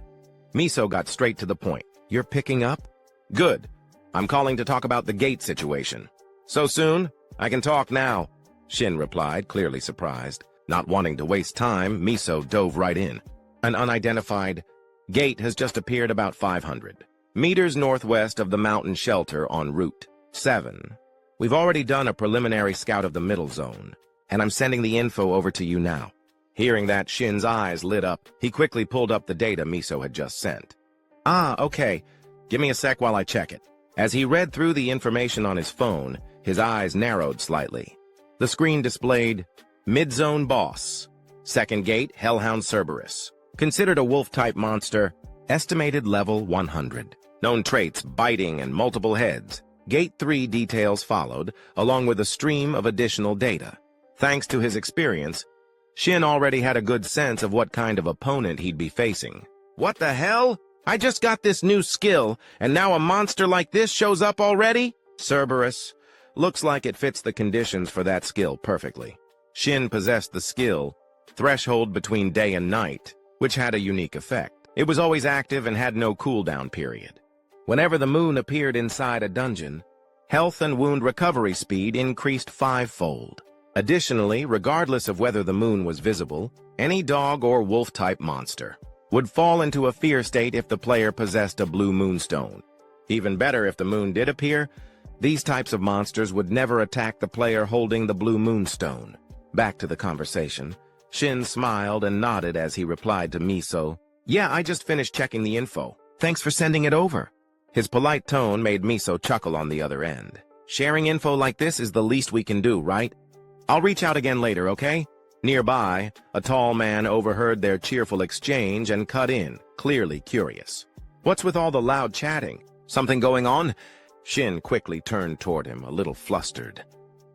Miso got straight to the point. "You're picking up? Good. I'm calling to talk about the gate situation." "So soon? I can talk now," Shin replied, clearly surprised. Not wanting to waste time, Miso dove right in. An unidentified gate has just appeared about 500 meters northwest of the mountain shelter on Route 7. We've already done a preliminary scout of the middle zone, and I'm sending the info over to you now. Hearing that, Shin's eyes lit up. He quickly pulled up the data Miso had just sent. "Ah, okay. Give me a sec while I check it." As he read through the information on his phone, his eyes narrowed slightly. The screen displayed Mid-Zone Boss. Second Gate, Hellhound Cerberus. Considered a wolf-type monster, estimated level 100. Known traits, biting and multiple heads. Gate 3 details followed, along with a stream of additional data. Thanks to his experience, Shin already had a good sense of what kind of opponent he'd be facing. "What the hell? I just got this new skill, and now a monster like this shows up already?" Cerberus. Looks like it fits the conditions for that skill perfectly. Shin possessed the skill, Threshold Between Day and Night, which had a unique effect. It was always active and had no cooldown period. Whenever the moon appeared inside a dungeon, health and wound recovery speed increased 5-fold. Additionally, regardless of whether the moon was visible, any dog or wolf-type monster would fall into a fear state if the player possessed a blue moonstone. Even better, if the moon did appear, these types of monsters would never attack the player holding the blue moonstone. Back to the conversation. Shin smiled and nodded as he replied to Miso, "Yeah, I just finished checking the info. Thanks for sending it over." His polite tone made Miso chuckle on the other end. "Sharing info like this is the least we can do, right? I'll reach out again later, okay?" Nearby, a tall man overheard their cheerful exchange and cut in, clearly curious. "What's with all the loud chatting? Something going on?" Shin quickly turned toward him, a little flustered.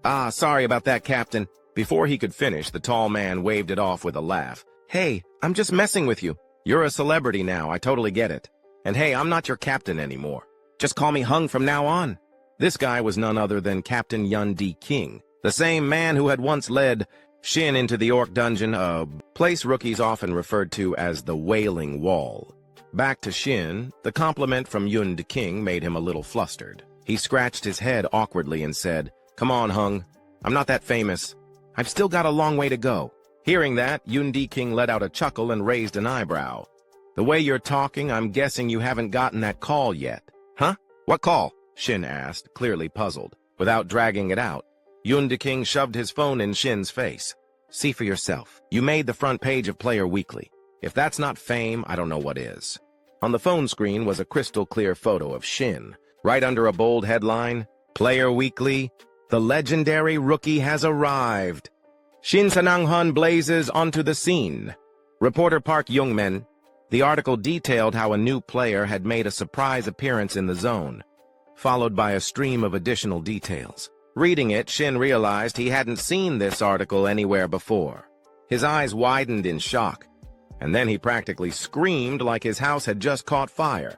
"Ah, sorry about that, Captain." Before he could finish, the tall man waved it off with a laugh. "Hey, I'm just messing with you. You're a celebrity now, I totally get it. And hey, I'm not your captain anymore. Just call me Hung from now on." This guy was none other than Captain Yun D. King, the same man who had once led Shin into the Orc Dungeon, a place rookies often referred to as the Wailing Wall. Back to Shin, the compliment from Yun D. King made him a little flustered. He scratched his head awkwardly and said, "Come on, Hung. I'm not that famous. I've still got a long way to go." Hearing that, Yun D. King let out a chuckle and raised an eyebrow. "The way you're talking, I'm guessing you haven't gotten that call yet." "Huh? What call?" Shin asked, clearly puzzled. Without dragging it out, Yun D. King shoved his phone in Shin's face. "See for yourself. You made the front page of Player Weekly. If that's not fame, I don't know what is." On the phone screen was a crystal-clear photo of Shin. Right under a bold headline, "Player Weekly, the legendary rookie has arrived. Shin Sanang-hun blazes onto the scene." Reporter Park Youngmin. The article detailed how a new player had made a surprise appearance in the zone, followed by a stream of additional details. Reading it, Shin realized he hadn't seen this article anywhere before. His eyes widened in shock, and then he practically screamed like his house had just caught fire.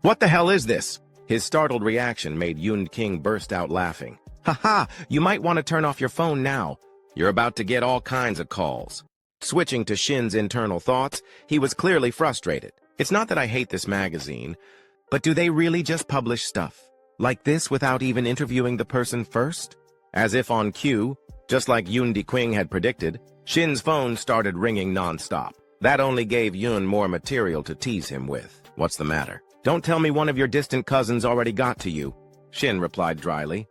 "What the hell is this?" His startled reaction made Yun King burst out laughing. "Ha, you might want to turn off your phone now. You're about to get all kinds of calls." Switching to Shin's internal thoughts, he was clearly frustrated. "It's not that I hate this magazine, but do they really just publish stuff like this without even interviewing the person first?" As if on cue, just like Yun Di Qing had predicted, Shin's phone started ringing non-stop. That only gave Yun more material to tease him with. What's the matter? Don't tell me one of your distant cousins already got to you, Shin replied dryly.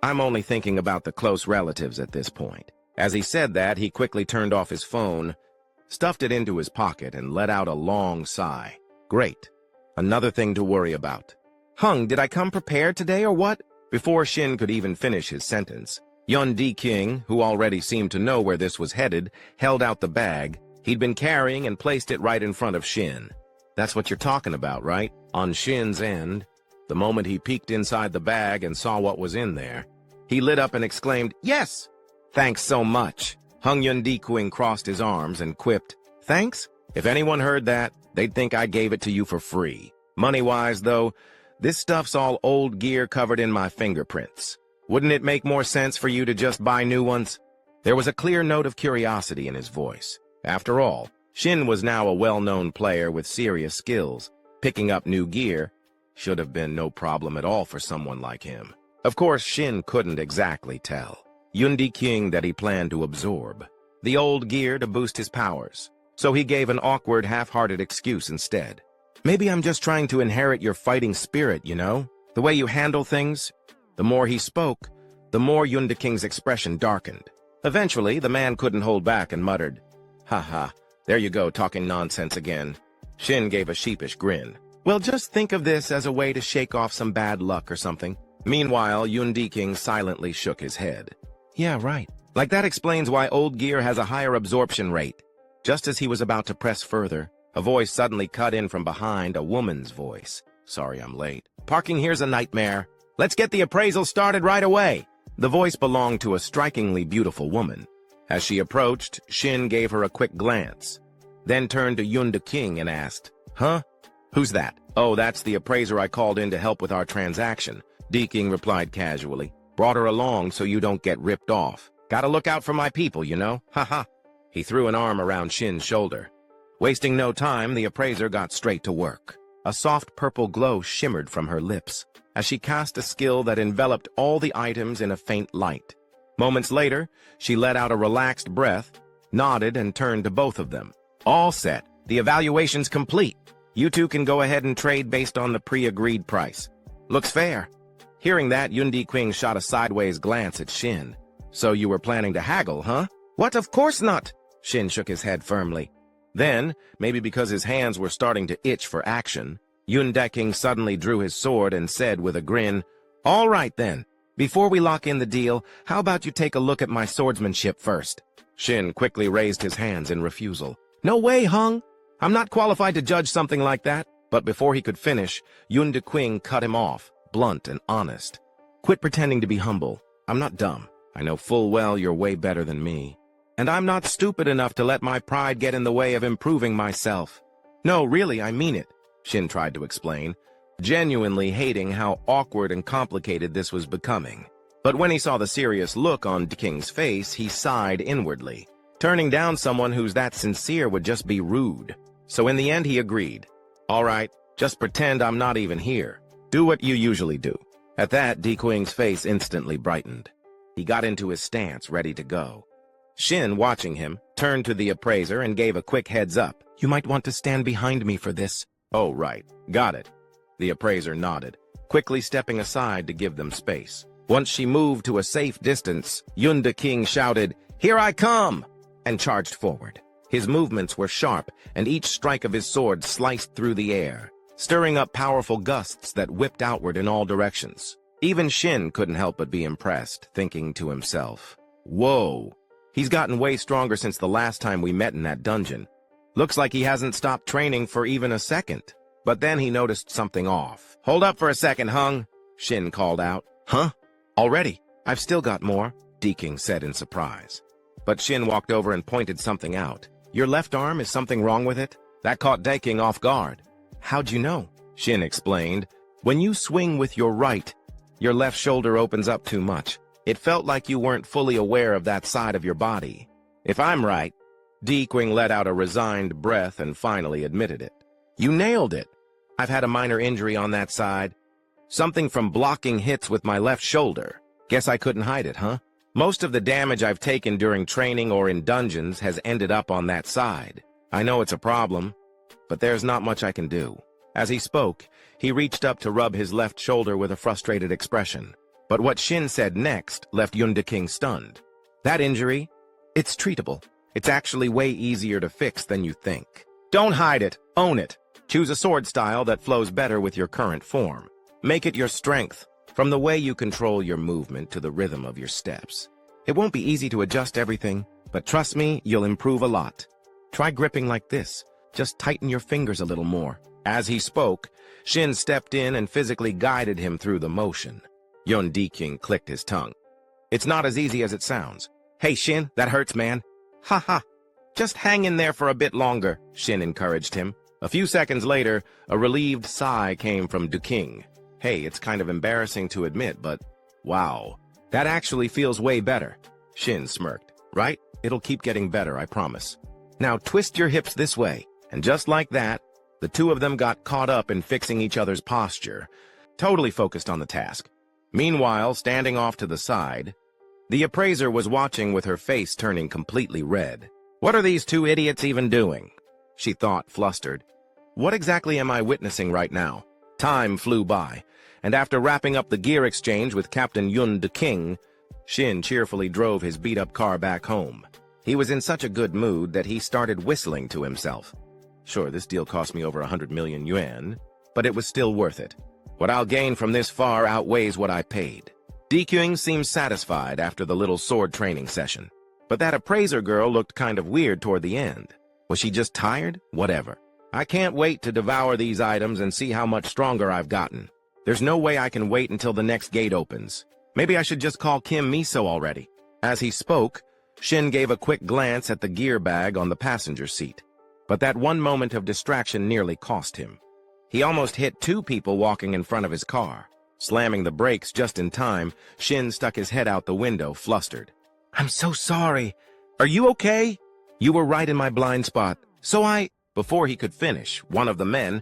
I'm only thinking about the close relatives at this point. As he said that, he quickly turned off his phone, stuffed it into his pocket, and let out a long sigh. Great. Another thing to worry about. Hung, did I come prepared today or what? Before Shin could even finish his sentence, Yun Di-King, who already seemed to know where this was headed, held out the bag he'd been carrying and placed it right in front of Shin. That's what you're talking about, right? On Shin's end, the moment he peeked inside the bag and saw what was in there, he lit up and exclaimed, "Yes! Thanks so much." Hung Yun Di-King crossed his arms and quipped, "Thanks? If anyone heard that, they'd think I gave it to you for free. Money-wise, though, this stuff's all old gear covered in my fingerprints. Wouldn't it make more sense for you to just buy new ones?" There was a clear note of curiosity in his voice. After all, Shin was now a well-known player with serious skills. Picking up new gear should have been no problem at all for someone like him. Of course, Shin couldn't exactly tell Yun Di-King that he planned to absorb the old gear to boost his powers, so he gave an awkward, half-hearted excuse instead. "Maybe I'm just trying to inherit your fighting spirit, you know? The way you handle things." The more he spoke, the more Yun Di-King's expression darkened. Eventually, the man couldn't hold back and muttered, "Ha, there you go, talking nonsense again." Shin gave a sheepish grin. "Well, just think of this as a way to shake off some bad luck or something." Meanwhile, Yun Di-King silently shook his head. "Yeah, right. Like that explains why old gear has a higher absorption rate." Just as he was about to press further, a voice suddenly cut in from behind, a woman's voice. "Sorry I'm late. Parking here's a nightmare. Let's get the appraisal started right away." The voice belonged to a strikingly beautiful woman. As she approached, Shin gave her a quick glance, then turned to Yun Di-King and asked, "Huh? Who's that?" "Oh, that's the appraiser I called in to help with our transaction," Di-King replied casually. "Brought her along so you don't get ripped off. Gotta look out for my people, you know? Ha." He threw an arm around Shin's shoulder. Wasting no time, the appraiser got straight to work. A soft purple glow shimmered from her lips as she cast a skill that enveloped all the items in a faint light. Moments later, she let out a relaxed breath, nodded, and turned to both of them. "All set. The evaluation's complete. You two can go ahead and trade based on the pre-agreed price. Looks fair." Hearing that, Yun Di-King shot a sideways glance at Shin. "So you were planning to haggle, huh?" "What? Of course not!" Shin shook his head firmly. Then, maybe because his hands were starting to itch for action, Yun Di-King suddenly drew his sword and said with a grin, "All right then. Before we lock in the deal, how about you take a look at my swordsmanship first?" Shin quickly raised his hands in refusal. "No way, Hung! I'm not qualified to judge something like that." But before he could finish, Yun Di-King cut him off, blunt and honest. "Quit pretending to be humble. I'm not dumb. I know full well you're way better than me. And I'm not stupid enough to let my pride get in the way of improving myself. No, really, I mean it," Shin tried to explain, genuinely hating how awkward and complicated this was becoming. But when he saw the serious look on Di-King's face, he sighed inwardly. Turning down someone who's that sincere would just be rude. So in the end, he agreed. "All right, just pretend I'm not even here. Do what you usually do." At that, Di-King's face instantly brightened. He got into his stance, ready to go. Shin, watching him, turned to the appraiser and gave a quick heads up. "You might want to stand behind me for this." "Oh, right. Got it." The appraiser nodded, quickly stepping aside to give them space. Once she moved to a safe distance, Yun Di-King shouted, "Here I come!" and charged forward. His movements were sharp, and each strike of his sword sliced through the air, stirring up powerful gusts that whipped outward in all directions. Even Shin couldn't help but be impressed, thinking to himself, "Whoa, he's gotten way stronger since the last time we met in that dungeon. Looks like he hasn't stopped training for even a second." But then he noticed something off. "Hold up for a second, Hung," Shin called out. "Huh? Already? I've still got more," Di-King said in surprise. But Shin walked over and pointed something out. "Your left arm, is something wrong with it?" That caught Di-King off guard. "How'd you know?" Shin explained. "When you swing with your right, your left shoulder opens up too much. It felt like you weren't fully aware of that side of your body." "If I'm right," Di-King let out a resigned breath and finally admitted it. "You nailed it. I've had a minor injury on that side. Something from blocking hits with my left shoulder. Guess I couldn't hide it, huh? Most of the damage I've taken during training or in dungeons has ended up on that side." I know it's a problem, but there's not much I can do. As he spoke, he reached up to rub his left shoulder with a frustrated expression. But what Shin said next left Yun King stunned. That injury? It's treatable. It's actually way easier to fix than you think. Don't hide it. Own it. Choose a sword style that flows better with your current form. Make it your strength, from the way you control your movement to the rhythm of your steps. It won't be easy to adjust everything, but trust me, you'll improve a lot. Try gripping like this. Just tighten your fingers a little more. As he spoke, Shin stepped in and physically guided him through the motion. Yun King clicked his tongue. It's not as easy as it sounds. Hey, Shin, that hurts, man. Ha ha. Just hang in there for a bit longer, Shin encouraged him. A few seconds later, a relieved sigh came from King. Hey, it's kind of embarrassing to admit, but wow, that actually feels way better. Shin smirked. Right? It'll keep getting better, I promise. Now twist your hips this way. And just like that, the two of them got caught up in fixing each other's posture, totally focused on the task. Meanwhile, standing off to the side, the appraiser was watching with her face turning completely red. What are these two idiots even doing? She thought, flustered. What exactly am I witnessing right now? Time flew by, and after wrapping up the gear exchange with Captain Yun King, Shin cheerfully drove his beat-up car back home. He was in such a good mood that he started whistling to himself. Sure, this deal cost me over 100 million yuan, but it was still worth it. What I'll gain from this far outweighs what I paid. King seemed satisfied after the little sword training session. But that appraiser girl looked kind of weird toward the end. Was she just tired? Whatever. I can't wait to devour these items and see how much stronger I've gotten. There's no way I can wait until the next gate opens. Maybe I should just call Kim Miso already. As he spoke, Shin gave a quick glance at the gear bag on the passenger seat. But that one moment of distraction nearly cost him. He almost hit two people walking in front of his car. Slamming the brakes just in time, Shin stuck his head out the window, flustered. I'm so sorry. Are you okay? You were right in my blind spot. Before he could finish, one of the men,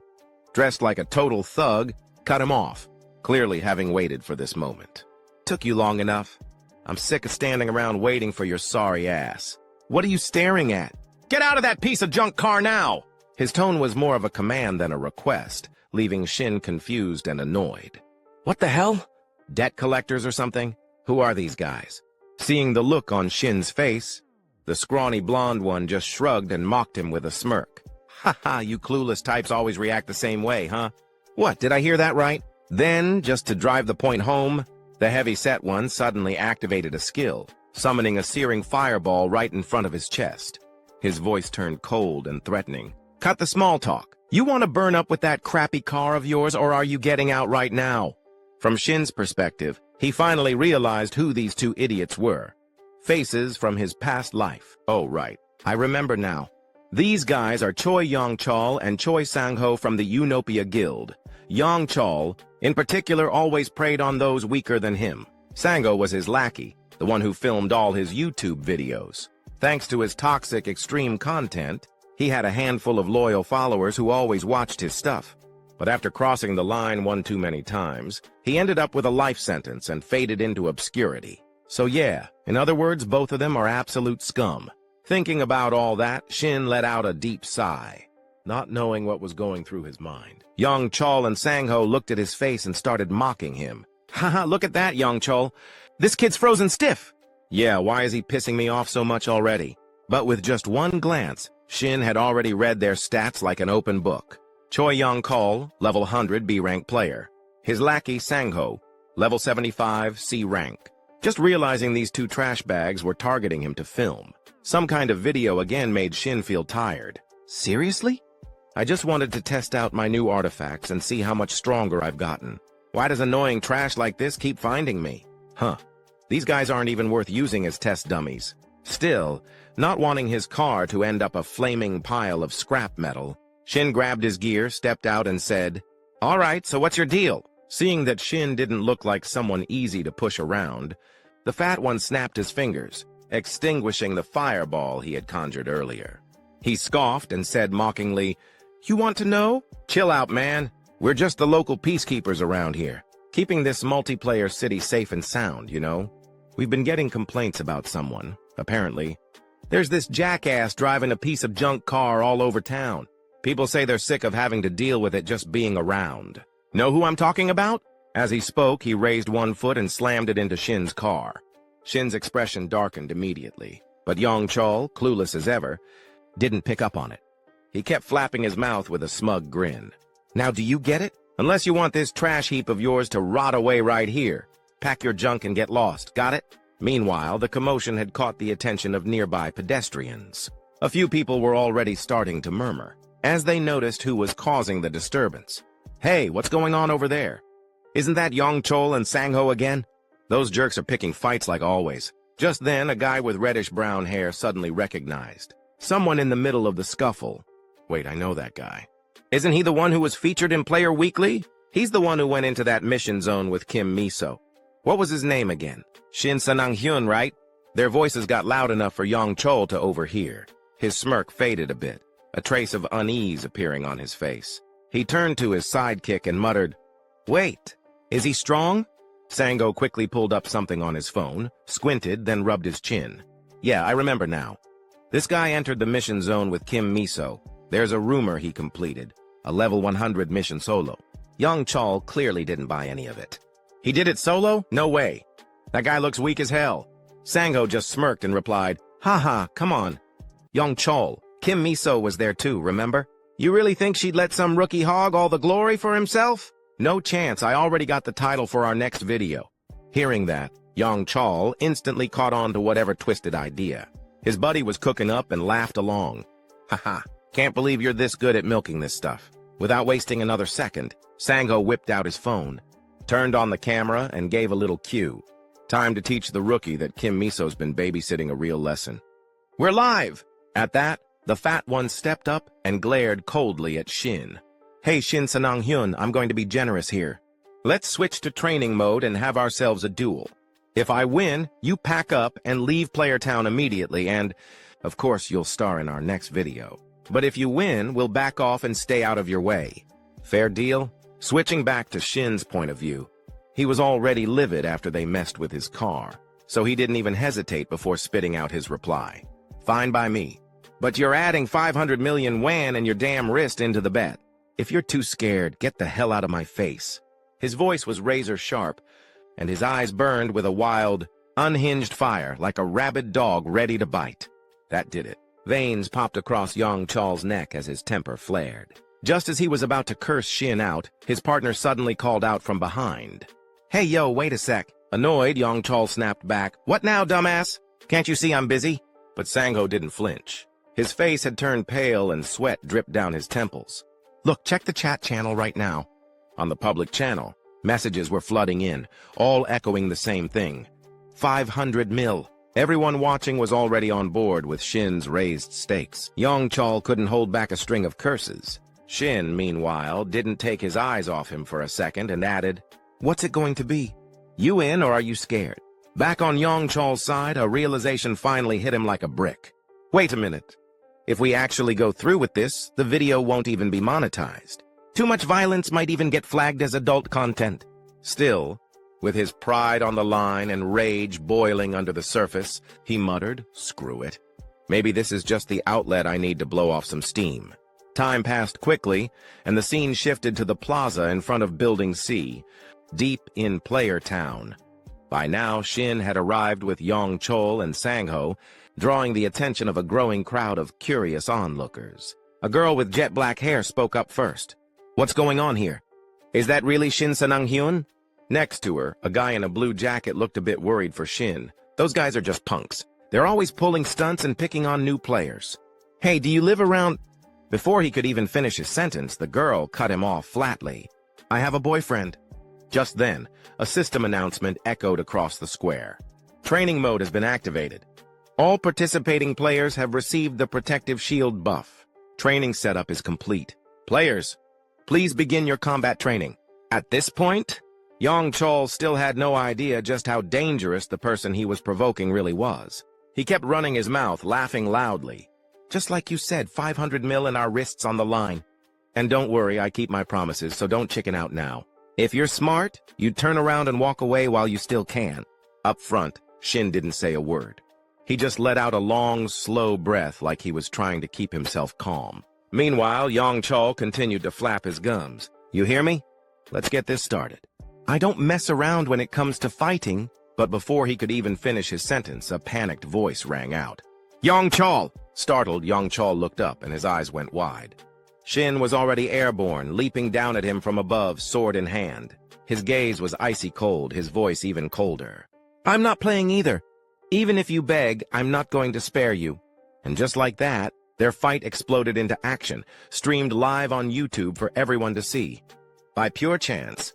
dressed like a total thug, cut him off, clearly having waited for this moment. Took you long enough. I'm sick of standing around waiting for your sorry ass. What are you staring at? Get out of that piece of junk car now! His tone was more of a command than a request, leaving Shin confused and annoyed. What the hell? Debt collectors or something? Who are these guys? Seeing the look on Shin's face, the scrawny blonde one just shrugged and mocked him with a smirk. Haha, you clueless types always react the same way, huh? What, did I hear that right? Then, just to drive the point home, the heavy-set one suddenly activated a skill, summoning a searing fireball right in front of his chest. His voice turned cold and threatening. Cut the small talk. You want to burn up with that crappy car of yours, or are you getting out right now? From Shin's perspective, he finally realized who these two idiots were. Faces from his past life. Oh, right. I remember now. These guys are Choi Yong-chol and Choi Sang-ho from the Unopia Guild. Yong-chol, in particular, always preyed on those weaker than him. Sang-ho was his lackey, the one who filmed all his YouTube videos. Thanks to his toxic, extreme content, he had a handful of loyal followers who always watched his stuff. But after crossing the line one too many times, he ended up with a life sentence and faded into obscurity. So yeah, in other words, both of them are absolute scum. Thinking about all that, Shin let out a deep sigh, not knowing what was going through his mind. Yong-chol and Sang-ho looked at his face and started mocking him. Haha, look at that, Yong-chol. This kid's frozen stiff. Yeah, why is he pissing me off so much already? But with just one glance, Shin had already read their stats like an open book. Choi Yong-chol, level 100 B-rank player. His lackey, Sang-ho, level 75 C-rank. Just realizing these two trash bags were targeting him to film. Some kind of video again made Shin feel tired. Seriously? I just wanted to test out my new artifacts and see how much stronger I've gotten. Why does annoying trash like this keep finding me? Huh. These guys aren't even worth using as test dummies. Still, not wanting his car to end up a flaming pile of scrap metal, Shin grabbed his gear, stepped out, and said, All right, so what's your deal? Seeing that Shin didn't look like someone easy to push around, the fat one snapped his fingers, extinguishing the fireball he had conjured earlier. He scoffed and said mockingly, You want to know? Chill out, man. We're just the local peacekeepers around here, keeping this multiplayer city safe and sound, you know? We've been getting complaints about someone, apparently. There's this jackass driving a piece of junk car all over town. People say they're sick of having to deal with it just being around. Know who I'm talking about? As he spoke, he raised one foot and slammed it into Shin's car. Shin's expression darkened immediately, but Yong Chol, clueless as ever, didn't pick up on it. He kept flapping his mouth with a smug grin. Now do you get it? Unless you want this trash heap of yours to rot away right here. Pack your junk and get lost, got it? Meanwhile, the commotion had caught the attention of nearby pedestrians. A few people were already starting to murmur, as they noticed who was causing the disturbance. Hey, what's going on over there? Isn't that Yong Chol and Sang-ho again? Those jerks are picking fights like always. Just then, a guy with reddish-brown hair suddenly recognized someone in the middle of the scuffle. Wait, I know that guy. Isn't he the one who was featured in Player Weekly? He's the one who went into that mission zone with Kim Miso. What was his name again? Shin Sanang-hyun, right? Their voices got loud enough for Yong Chol to overhear. His smirk faded a bit, a trace of unease appearing on his face. He turned to his sidekick and muttered, "Wait, is he strong?" Sang-ho quickly pulled up something on his phone, squinted, then rubbed his chin. Yeah, I remember now. This guy entered the mission zone with Kim Miso. There's a rumor he completed, a level 100 mission solo. Yong Chol clearly didn't buy any of it. He did it solo? No way. That guy looks weak as hell. Sang-ho just smirked and replied, "Haha, come on. Yong Chol, Kim Miso was there too, remember? You really think she'd let some rookie hog all the glory for himself? No chance, I already got the title for our next video." Hearing that, Yong Chol instantly caught on to whatever twisted idea. His buddy was cooking up and laughed along. "Haha, can't believe you're this good at milking this stuff." Without wasting another second, Sang-ho whipped out his phone, turned on the camera, and gave a little cue. Time to teach the rookie that Kim Miso's been babysitting a real lesson. "We're live!" At that, the fat one stepped up and glared coldly at Shin. "Hey, Shin Sanang-hyun, I'm going to be generous here. Let's switch to training mode and have ourselves a duel. If I win, you pack up and leave Player Town immediately and, of course, you'll star in our next video. But if you win, we'll back off and stay out of your way. Fair deal?" Switching back to Shin's point of view, he was already livid after they messed with his car, so he didn't even hesitate before spitting out his reply. "Fine by me. But you're adding 500 million wan and your damn wrist into the bet. If you're too scared, get the hell out of my face." His voice was razor sharp, and his eyes burned with a wild, unhinged fire like a rabid dog ready to bite. That did it. Veins popped across Yong Chol's neck as his temper flared. Just as he was about to curse Shin out, his partner suddenly called out from behind. "Hey, yo, wait a sec." Annoyed, Yong Chol snapped back, "What now, dumbass? Can't you see I'm busy?" But Sang-ho didn't flinch. His face had turned pale and sweat dripped down his temples. "Look, check the chat channel right now." On the public channel, messages were flooding in, all echoing the same thing. 500 mil. Everyone watching was already on board with Shin's raised stakes. Yong Chol couldn't hold back a string of curses. Shin, meanwhile, didn't take his eyes off him for a second and added, "What's it going to be? You in or are you scared?" Back on Yong Chol's side, a realization finally hit him like a brick. Wait a minute. If we actually go through with this, the video won't even be monetized. Too much violence might even get flagged as adult content. Still, with his pride on the line and rage boiling under the surface, he muttered, "Screw it. Maybe this is just the outlet I need to blow off some steam." Time passed quickly, and the scene shifted to the plaza in front of Building C, deep in Player Town. By now, Shin had arrived with Yong Chol and Sang-ho, drawing the attention of a growing crowd of curious onlookers. A girl with jet black hair spoke up first. "What's going on here? Is that really Shin Sanang-hyun?" Next to her, a guy in a blue jacket looked a bit worried for Shin. "Those guys are just punks. They're always pulling stunts and picking on new players." "Hey, do you live around—" Before he could even finish his sentence, the girl cut him off flatly. "I have a boyfriend." Just then, a system announcement echoed across the square. Training mode has been activated. All participating players have received the protective shield buff. Training setup is complete. Players, please begin your combat training. At this point, Yong Chol still had no idea just how dangerous the person he was provoking really was. He kept running his mouth, laughing loudly. "Just like you said, 500 mil and our wrists on the line. And don't worry, I keep my promises, so don't chicken out now. If you're smart, you turn around and walk away while you still can." Up front, Shin didn't say a word. He just let out a long, slow breath like he was trying to keep himself calm. Meanwhile, Yang-chol continued to flap his gums. You hear me? Let's get this started. I don't mess around when it comes to fighting, but before he could even finish his sentence, a panicked voice rang out. Yang-chol! Startled, Yang-chol looked up and his eyes went wide. Shin was already airborne, leaping down at him from above, sword in hand. His gaze was icy cold, his voice even colder. I'm not playing either. Even if you beg, I'm not going to spare you. And just like that, their fight exploded into action, streamed live on YouTube for everyone to see. By pure chance,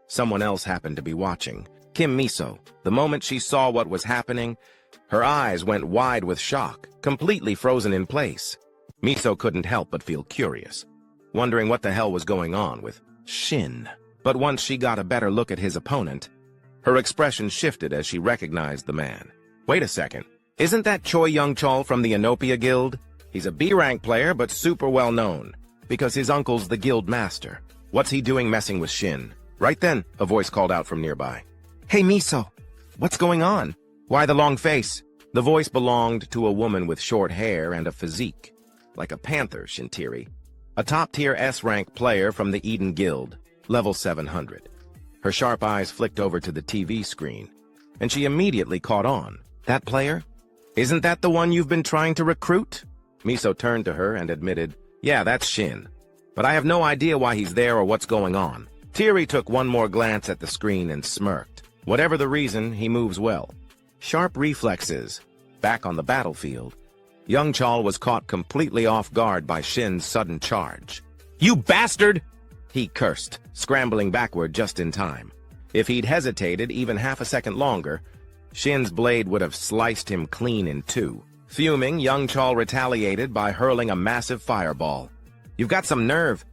someone else happened to be watching. Kim Miso. The moment she saw what was happening, her eyes went wide with shock, completely frozen in place. Miso couldn't help but feel curious, wondering what the hell was going on with Shin. But once she got a better look at his opponent, her expression shifted as she recognized the man. Wait a second, isn't that Choi Young-chol from the Inopia Guild? He's a B-rank player, but super well known, because his uncle's the guild master. What's he doing messing with Shin? Right then, a voice called out from nearby. Hey Miso, what's going on? Why the long face? The voice belonged to a woman with short hair and a physique, like a panther, Shintiri. A top-tier S-rank player from the Eden Guild, level 700. Her sharp eyes flicked over to the TV screen, and she immediately caught on. That player? Isn't that the one you've been trying to recruit? Miso turned to her and admitted, yeah, that's Shin. But I have no idea why he's there or what's going on. Tiri took one more glance at the screen and smirked. Whatever the reason, he moves well. Sharp reflexes. Back on the battlefield, Yang-chol was caught completely off guard by Shin's sudden charge. You bastard! He cursed, scrambling backward just in time. If he'd hesitated even half a second longer, Shin's blade would have sliced him clean in two. Fuming, Yang-chol retaliated by hurling a massive fireball. You've got some nerve,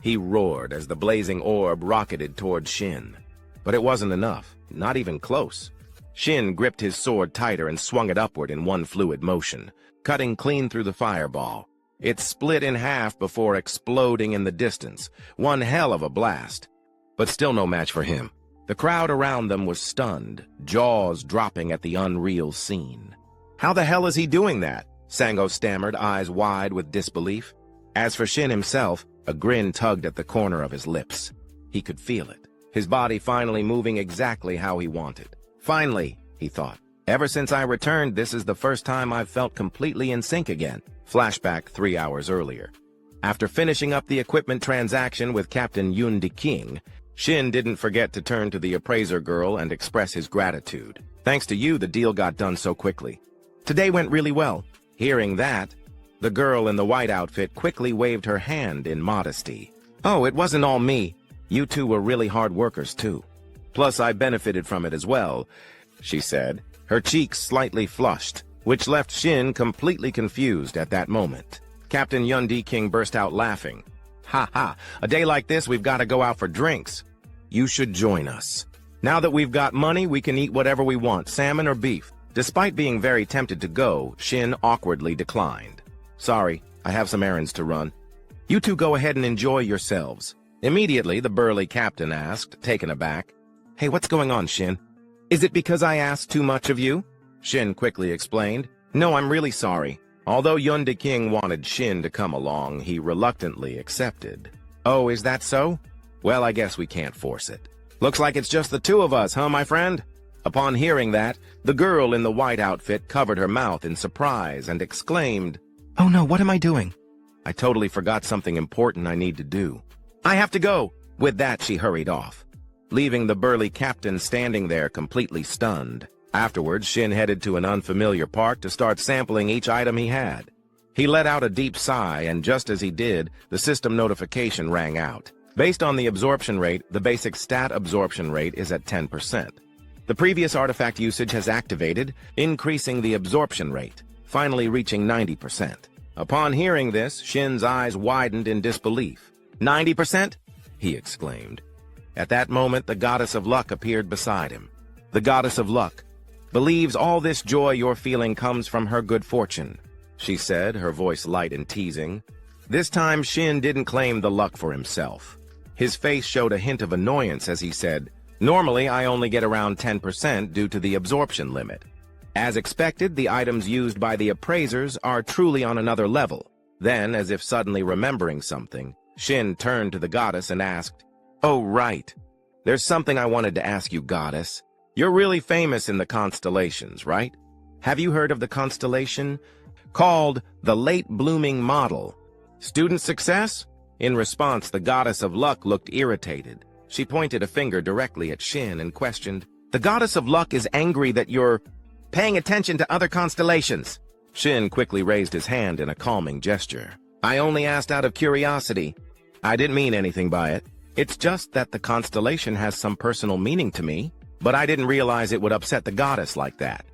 he roared as the blazing orb rocketed toward Shin. But it wasn't enough, not even close. Shin gripped his sword tighter and swung it upward in one fluid motion, cutting clean through the fireball. It split in half before exploding in the distance. One hell of a blast, but still no match for him. The crowd around them was stunned, jaws dropping at the unreal scene. How the hell is he doing that? Sango stammered, eyes wide with disbelief. As for Shin himself, a grin tugged at the corner of his lips. He could feel it, his body finally moving exactly how he wanted. Finally, he thought. Ever since I returned, this is the first time I've felt completely in sync again. Flashback 3 hours earlier. After finishing up the equipment transaction with Captain Yun King, Shin didn't forget to turn to the appraiser girl and express his gratitude. Thanks to you, the deal got done so quickly. Today went really well. Hearing that, the girl in the white outfit quickly waved her hand in modesty. Oh, it wasn't all me. You two were really hard workers, too. Plus, I benefited from it as well, she said, her cheeks slightly flushed, which left Shin completely confused at that moment. Captain Yun King burst out laughing. Ha ha, a day like this we've got to go out for drinks. You should join us. Now that we've got money, we can eat whatever we want, salmon or beef. Despite being very tempted to go, Shin awkwardly declined. Sorry, I have some errands to run. You two go ahead and enjoy yourselves. Immediately, the burly captain asked, taken aback. Hey, what's going on, Shin? Is it because I asked too much of you? Shin quickly explained. No, I'm really sorry. Although Yun King wanted Shin to come along, he reluctantly accepted. Oh, is that so? Well, I guess we can't force it. Looks like it's just the two of us, huh, my friend? Upon hearing that, the girl in the white outfit covered her mouth in surprise and exclaimed, Oh no, what am I doing? I totally forgot something important I need to do. I have to go! With that, she hurried off, leaving the burly captain standing there completely stunned. Afterwards, Shin headed to an unfamiliar park to start sampling each item he had. He let out a deep sigh, and just as he did, the system notification rang out. Based on the absorption rate, the basic stat absorption rate is at 10%. The previous artifact usage has activated, increasing the absorption rate, finally reaching 90%. Upon hearing this, Shin's eyes widened in disbelief. 90%? He exclaimed. At that moment, the goddess of luck appeared beside him. The goddess of luck believes all this joy you're feeling comes from her good fortune, she said, her voice light and teasing. This time, Shin didn't claim the luck for himself. His face showed a hint of annoyance as he said, Normally, I only get around 10% due to the absorption limit. As expected, the items used by the appraisers are truly on another level. Then, as if suddenly remembering something, Shin turned to the goddess and asked, "Oh, right. There's something I wanted to ask you, goddess. You're really famous in the constellations, right? Have you heard of the constellation called the Late Blooming Model? Student success?" In response, the goddess of luck looked irritated. She pointed a finger directly at Shin and questioned, "The goddess of luck is angry that you're paying attention to other constellations." Shin quickly raised his hand in a calming gesture. "I only asked out of curiosity. I didn't mean anything by it. It's just that the constellation has some personal meaning to me, but I didn't realize it would upset the goddess like that.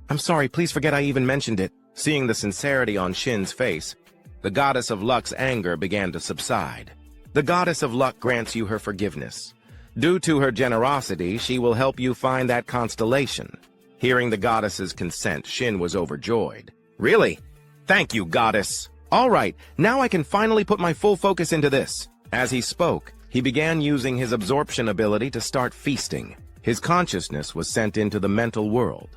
I'm sorry, please forget I even mentioned it." Seeing the sincerity on Shin's face, the goddess of luck's anger began to subside. "The goddess of luck grants you her forgiveness. Due to her generosity, she will help you find that constellation." Hearing the goddess's consent, Shin was overjoyed. "Really? Thank you, goddess. All right, now I can finally put my full focus into this." As he spoke, he began using his absorption ability to start feasting. His consciousness was sent into the mental world.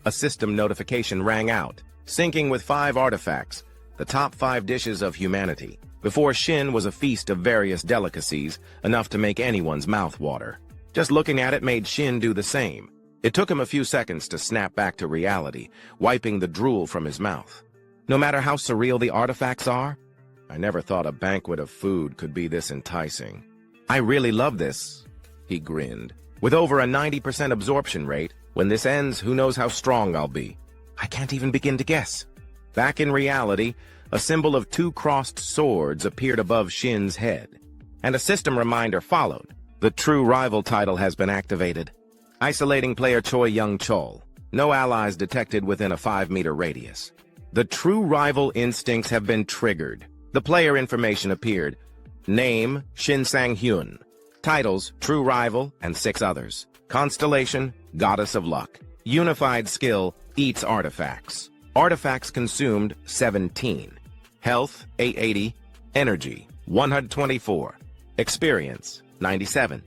A system notification rang out, syncing with 5 artifacts, the top 5 dishes of humanity. Before Shin was a feast of various delicacies, enough to make anyone's mouth water. Just looking at it made Shin do the same. It took him a few seconds to snap back to reality, wiping the drool from his mouth. No matter how surreal the artifacts are, I never thought a banquet of food could be this enticing. "I really love this," he grinned. "With over a 90% absorption rate, when this ends, who knows how strong I'll be. I can't even begin to guess." Back in reality, a symbol of 2 crossed swords appeared above Shin's head, and a system reminder followed. The True Rival title has been activated. Isolating player Choi Young Chol. No allies detected within a 5-meter radius. The True Rival instincts have been triggered. The player information appeared. Name, Shin Sang-hyun. Titles, True Rival, and 6 others. Constellation, Goddess of Luck. Unified skill, Eats Artifacts. Artifacts consumed, 17. Health, 880. Energy, 124. Experience, 97.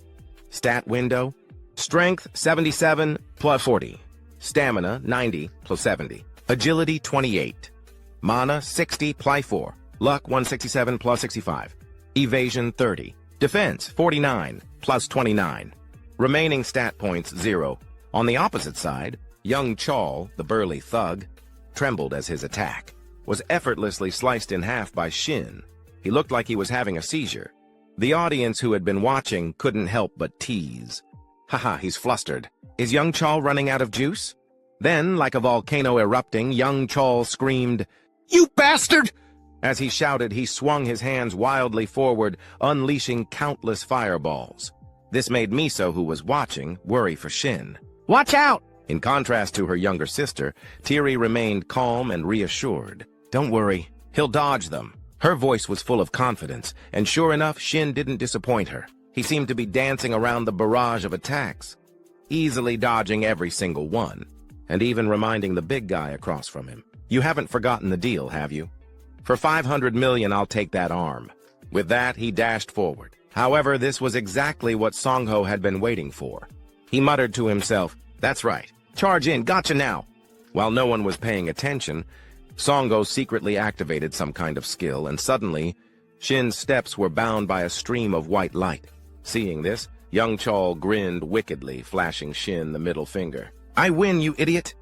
Stat window, Strength, 77 plus 40. Stamina, 90 plus 70. Agility, 28. Mana, 60 plus 4. Luck, 167 plus 65. Evasion, 30. Defense, 49 plus 29. Remaining stat points, 0. On the opposite side, young Chol, the burly thug, trembled as his attack was effortlessly sliced in half by Shin. He looked like he was having a seizure. The audience who had been watching couldn't help but tease. "Haha, he's flustered. Is young Chol running out of juice?" Then, like a volcano erupting, young Chol screamed, "You bastard!" As he shouted, he swung his hands wildly forward, unleashing countless fireballs. This made Miso, who was watching, worry for Shin. "Watch out!" In contrast to her younger sister, Tiri remained calm and reassured. "Don't worry, he'll dodge them." Her voice was full of confidence, and sure enough, Shin didn't disappoint her. He seemed to be dancing around the barrage of attacks, easily dodging every single one, and even reminding the big guy across from him. "You haven't forgotten the deal, have you? For 500 million, I'll take that arm." With that, he dashed forward. However, this was exactly what Songho had been waiting for. He muttered to himself, "That's right. Charge in, gotcha now." While no one was paying attention, Songho secretly activated some kind of skill, and suddenly, Shin's steps were bound by a stream of white light. Seeing this, young Chol grinned wickedly, flashing Shin the middle finger. "I win, you idiot!"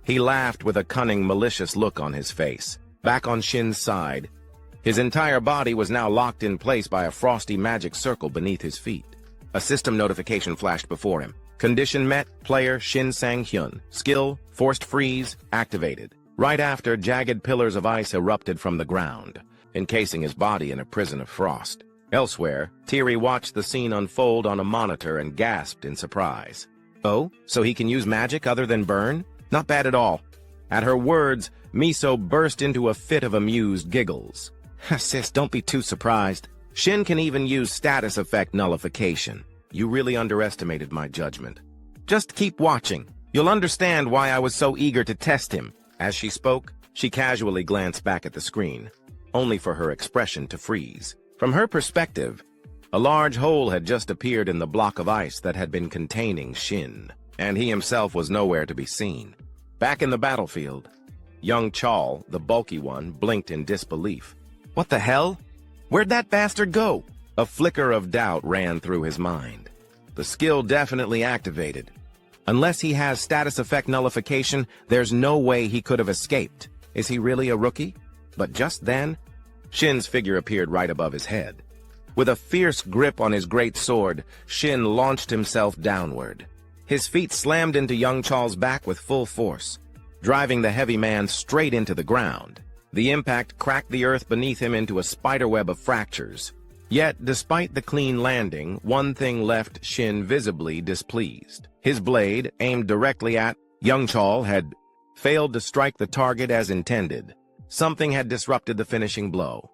He laughed with a cunning, malicious look on his face. Back on Shin's side, his entire body was now locked in place by a frosty magic circle beneath his feet. A system notification flashed before him. Condition met, player Shin Sang-hyun. Skill, forced freeze, activated. Right after, jagged pillars of ice erupted from the ground, encasing his body in a prison of frost. Elsewhere, Tiri watched the scene unfold on a monitor and gasped in surprise. "Oh, so he can use magic other than burn? Not bad at all." At her words, Miso burst into a fit of amused giggles. "Sis, don't be too surprised. Shin can even use status effect nullification. You really underestimated my judgment. Just keep watching. You'll understand why I was so eager to test him." As she spoke, she casually glanced back at the screen, only for her expression to freeze. From her perspective, a large hole had just appeared in the block of ice that had been containing Shin, and he himself was nowhere to be seen. Back in the battlefield, young Chal, the bulky one, blinked in disbelief. What the hell? Where'd that bastard go? A flicker of doubt ran through his mind. The skill definitely activated. Unless he has status effect nullification, there's no way he could have escaped. Is he really a rookie? But just then, Shin's figure appeared right above his head. With a fierce grip on his great sword, Shin launched himself downward. His feet slammed into young Chal's back with full force, driving the heavy man straight into the ground. The impact cracked the earth beneath him into a spiderweb of fractures. Yet, despite the clean landing, one thing left Shin visibly displeased. His blade, aimed directly at young Chal, had failed to strike the target as intended. Something had disrupted the finishing blow.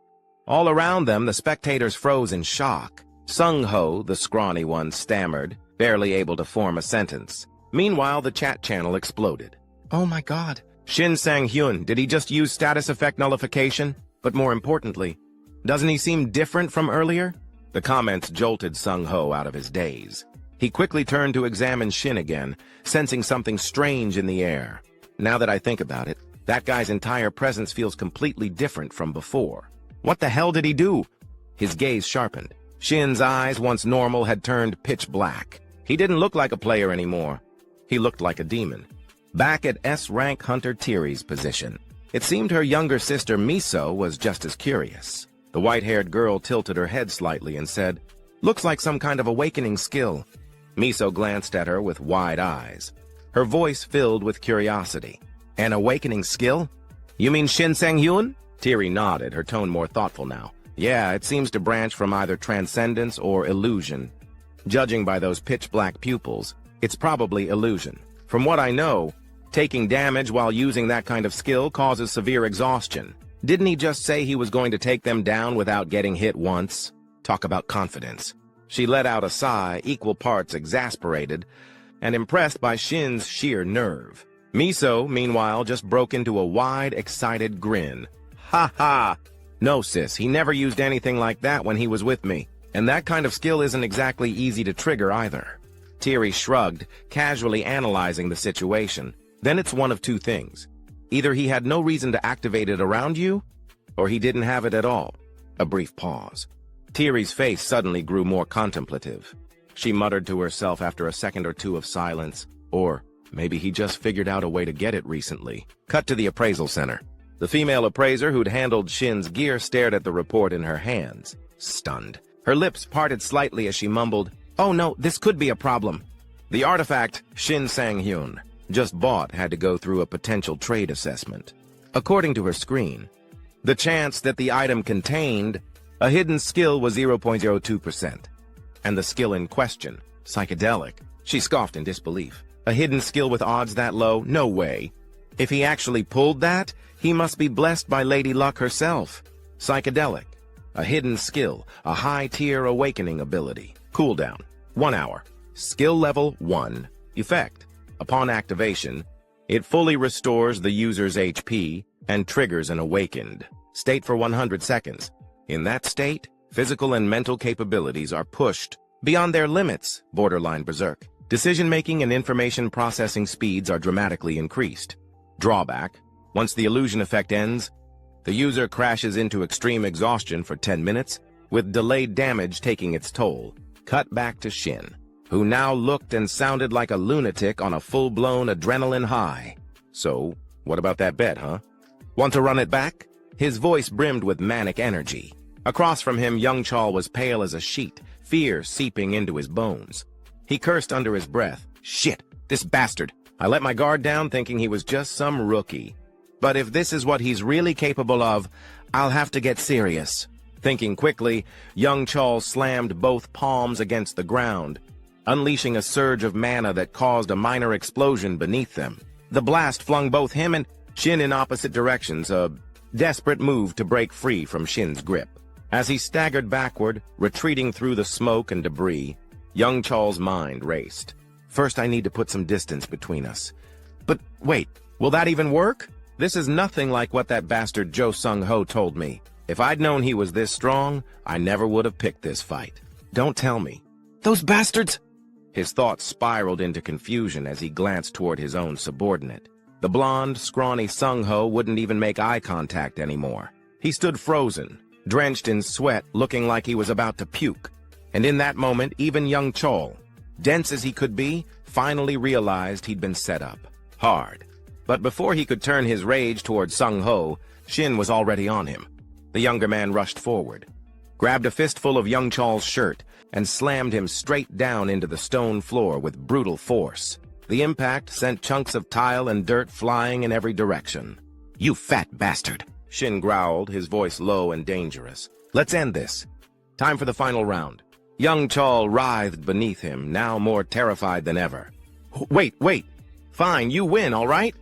All around them, the spectators froze in shock. Sung-ho, the scrawny one, stammered, barely able to form a sentence. Meanwhile, the chat channel exploded. Oh my god. Shin Sang-hyun, did he just use status effect nullification? But more importantly, doesn't he seem different from earlier? The comments jolted Sung-ho out of his daze. He quickly turned to examine Shin again, sensing something strange in the air. Now that I think about it, that guy's entire presence feels completely different from before. What the hell did he do? His gaze sharpened. Shin's eyes, once normal, had turned pitch black. He didn't look like a player anymore. He looked like a demon. Back at S-rank Hunter Tiri's position, it seemed her younger sister Miso was just as curious. The white-haired girl tilted her head slightly and said, "Looks like some kind of awakening skill." Miso glanced at her with wide eyes. Her voice filled with curiosity. An awakening skill? You mean Shin Sang-hyun? Tiri nodded, her tone more thoughtful now. Yeah, it seems to branch from either transcendence or illusion. Judging by those pitch-black pupils, it's probably illusion. From what I know, taking damage while using that kind of skill causes severe exhaustion. Didn't he just say he was going to take them down without getting hit once? Talk about confidence. She let out a sigh, equal parts exasperated and impressed by Shin's sheer nerve. Miso, meanwhile, just broke into a wide, excited grin. Ha ha! No, sis, he never used anything like that when he was with me. And that kind of skill isn't exactly easy to trigger either. Tiri shrugged, casually analyzing the situation. Then it's one of two things. Either he had no reason to activate it around you, or he didn't have it at all. A brief pause. Tiri's face suddenly grew more contemplative. She muttered to herself after a second or two of silence, or maybe he just figured out a way to get it recently. Cut to the appraisal center. The female appraiser who'd handled Shin's gear stared at the report in her hands, stunned. Her lips parted slightly as she mumbled, "Oh no, this could be a problem." The artifact, Shin Sang-hyun, just bought had to go through a potential trade assessment. According to her screen, the chance that the item contained a hidden skill was 0.02%. And the skill in question, psychedelic, she scoffed in disbelief. A hidden skill with odds that low? No way. If he actually pulled that, he must be blessed by Lady Luck herself. Psychedelic, a hidden skill, a high-tier awakening ability. Cooldown, 1 hour. Skill level 1. Effect. Upon activation, it fully restores the user's HP and triggers an awakened state for 100 seconds. In that state, physical and mental capabilities are pushed beyond their limits, borderline berserk. Decision-making and information processing speeds are dramatically increased. Drawback: once the illusion effect ends, the user crashes into extreme exhaustion for 10 minutes, with delayed damage taking its toll. Cut back to Shin, who now looked and sounded like a lunatic on a full-blown adrenaline high. So, what about that bet, huh? Want to run it back? His voice brimmed with manic energy. Across from him, young Chal was pale as a sheet, fear seeping into his bones. He cursed under his breath. Shit, this bastard. I let my guard down thinking he was just some rookie. But if this is what he's really capable of, I'll have to get serious. Thinking quickly, young Chal slammed both palms against the ground, unleashing a surge of mana that caused a minor explosion beneath them. The blast flung both him and Shin in opposite directions, a desperate move to break free from Shin's grip. As he staggered backward, retreating through the smoke and debris, young Chal's mind raced. First, I need to put some distance between us. But wait, will that even work? This is nothing like what that bastard Jo Sung-ho told me. If I'd known he was this strong, I never would have picked this fight. Don't tell me. Those bastards! His thoughts spiraled into confusion as he glanced toward his own subordinate. The blonde, scrawny Sung-ho wouldn't even make eye contact anymore. He stood frozen, drenched in sweat, looking like he was about to puke. And in that moment, even young Chol, dense as he could be, finally realized he'd been set up. Hard. But before he could turn his rage toward Sung-ho, Shin was already on him. The younger man rushed forward, grabbed a fistful of young Chol's shirt, and slammed him straight down into the stone floor with brutal force. The impact sent chunks of tile and dirt flying in every direction. "You fat bastard," Shin growled, his voice low and dangerous. "Let's end this. Time for the final round." Young Chol writhed beneath him, now more terrified than ever. Wait. Fine, you win, all right?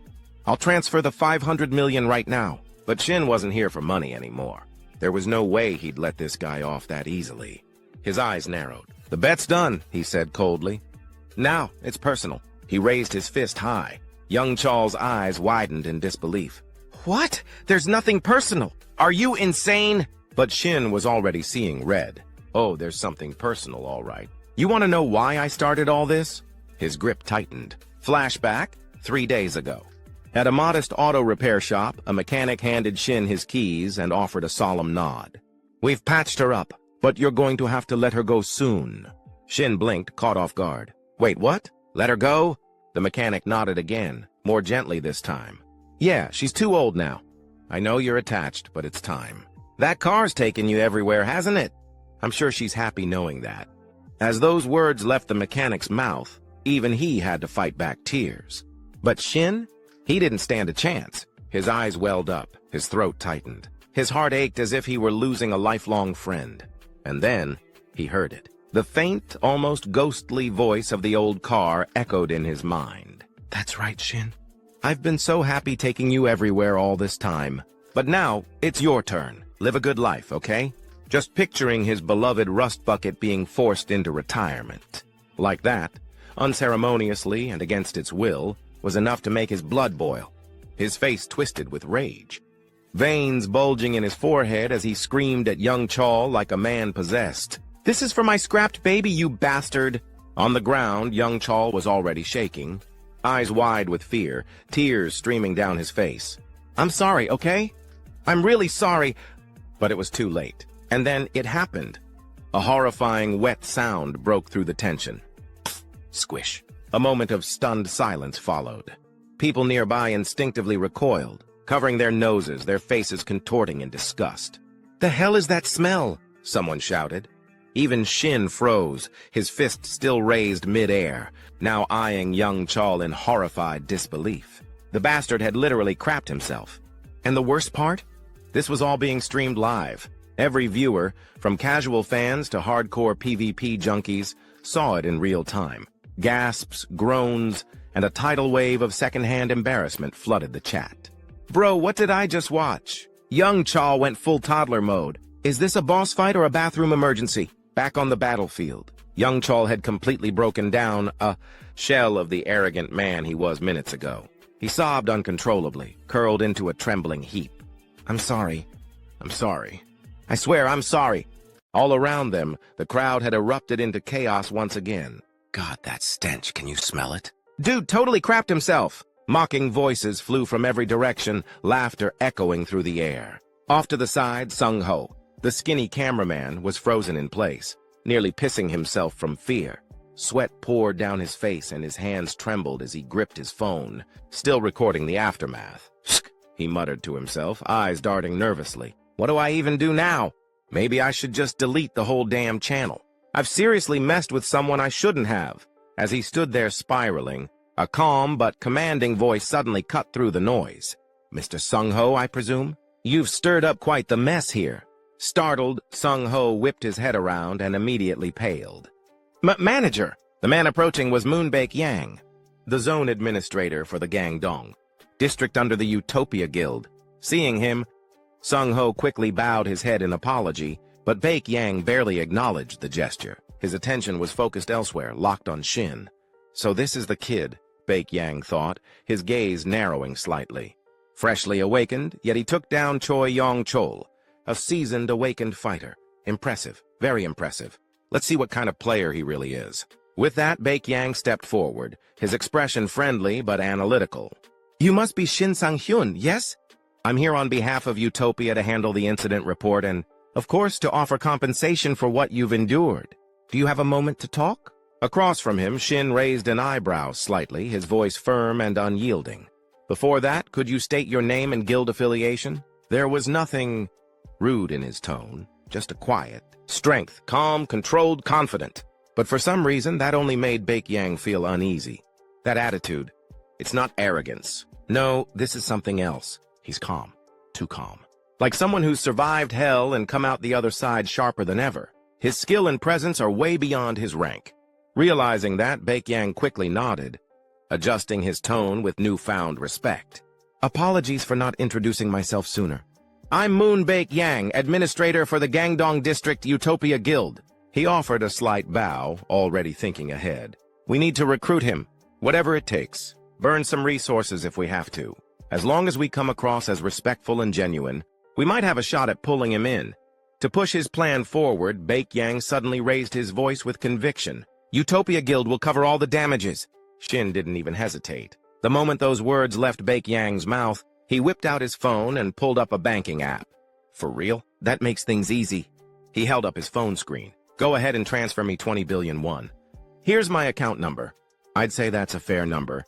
I'll transfer the 500 million right now." But Shin wasn't here for money anymore. There was no way he'd let this guy off that easily. His eyes narrowed. "The bet's done," he said coldly. "Now, it's personal." He raised his fist high. Young Chol's eyes widened in disbelief. "What? There's nothing personal. Are you insane?" But Shin was already seeing red. "Oh, there's something personal, all right. You want to know why I started all this?" His grip tightened. Flashback, 3 days ago. At a modest auto repair shop, a mechanic handed Shin his keys and offered a solemn nod. "We've patched her up, but you're going to have to let her go soon." Shin blinked, caught off guard. "Wait, what? Let her go?" The mechanic nodded again, more gently this time. "Yeah, she's too old now. I know you're attached, but it's time. That car's taken you everywhere, hasn't it?" I'm sure she's happy knowing that. As those words left the mechanic's mouth, even he had to fight back tears. But Shin? He didn't stand a chance. His eyes welled up, his throat tightened. His heart ached as if he were losing a lifelong friend. And then, he heard it. The faint, almost ghostly voice of the old car echoed in his mind. "That's right, Shin. I've been so happy taking you everywhere all this time. But now, it's your turn. Live a good life, okay?" Just picturing his beloved rust bucket being forced into retirement. Like that, unceremoniously and against its will, was enough to make his blood boil. His face twisted with rage, veins bulging in his forehead as he screamed at young Chol like a man possessed. "This is for my scrapped baby, you bastard!" On the ground, young Chol was already shaking, eyes wide with fear, tears streaming down his face. "I'm sorry, okay? I'm really sorry." But it was too late. And then it happened. A horrifying, wet sound broke through the tension. Squish. A moment of stunned silence followed. People nearby instinctively recoiled, covering their noses, their faces contorting in disgust. "The hell is that smell?" someone shouted. Even Shin froze, his fist still raised mid-air, now eyeing young Chol in horrified disbelief. The bastard had literally crapped himself. And the worst part? This was all being streamed live. Every viewer, from casual fans to hardcore PvP junkies, saw it in real time. Gasps, groans, and a tidal wave of secondhand embarrassment flooded the chat. "Bro, what did I just watch?" Young Chol went full toddler mode. "Is this a boss fight or a bathroom emergency?" Back on the battlefield, young Chol had completely broken down, a shell of the arrogant man he was minutes ago. He sobbed uncontrollably, curled into a trembling heap. I'm sorry. I swear, I'm sorry." All around them, the crowd had erupted into chaos once again. "God, that stench, can you smell it?" "Dude totally crapped himself." Mocking voices flew from every direction, laughter echoing through the air. Off to the side, Sung-ho, the skinny cameraman, was frozen in place, nearly pissing himself from fear. Sweat poured down his face and his hands trembled as he gripped his phone, still recording the aftermath. "Shk," he muttered to himself, eyes darting nervously. "What do I even do now? Maybe I should just delete the whole damn channel. I've seriously messed with someone I shouldn't have." As he stood there spiraling, a calm but commanding voice suddenly cut through the noise. "Mr. Sung-ho, I presume? You've stirred up quite the mess here." Startled, Sung-ho whipped his head around and immediately paled. Manager!" The man approaching was Moonbake Yang, the zone administrator for the Gangdong, district under the Utopia Guild. Seeing him, Sung-ho quickly bowed his head in apology, but Bake Yang barely acknowledged the gesture. His attention was focused elsewhere, locked on Shin. So this is the kid, Bake Yang thought, his gaze narrowing slightly. Freshly awakened, yet he took down Choi Yong-chol, a seasoned, awakened fighter. Impressive, very impressive. Let's see what kind of player he really is. With that, Bake Yang stepped forward, his expression friendly but analytical. You must be Shin Sang-hyun, yes? I'm here on behalf of Utopia to handle the incident report and, of course, to offer compensation for what you've endured. Do you have a moment to talk? Across from him, Shin raised an eyebrow slightly, his voice firm and unyielding. Before that, could you state your name and guild affiliation? There was nothing rude in his tone, just a quiet strength, calm, controlled, confident. But for some reason, that only made Baek-yang feel uneasy. That attitude, it's not arrogance. No, this is something else. He's calm, too calm. Like someone who's survived hell and come out the other side sharper than ever. His skill and presence are way beyond his rank. Realizing that, Baek-yang quickly nodded, adjusting his tone with newfound respect. Apologies for not introducing myself sooner. I'm Moon Baek-yang, administrator for the Gangdong District Utopia Guild. He offered a slight bow, already thinking ahead. We need to recruit him, whatever it takes. Burn some resources if we have to. As long as we come across as respectful and genuine, we might have a shot at pulling him in. To push his plan forward, Baek-yang suddenly raised his voice with conviction. Utopia Guild will cover all the damages. Shin didn't even hesitate. The moment those words left Baek-yang's mouth, he whipped out his phone and pulled up a banking app. For real? That makes things easy. He held up his phone screen. Go ahead and transfer me 20 billion won. Here's my account number. I'd say that's a fair number,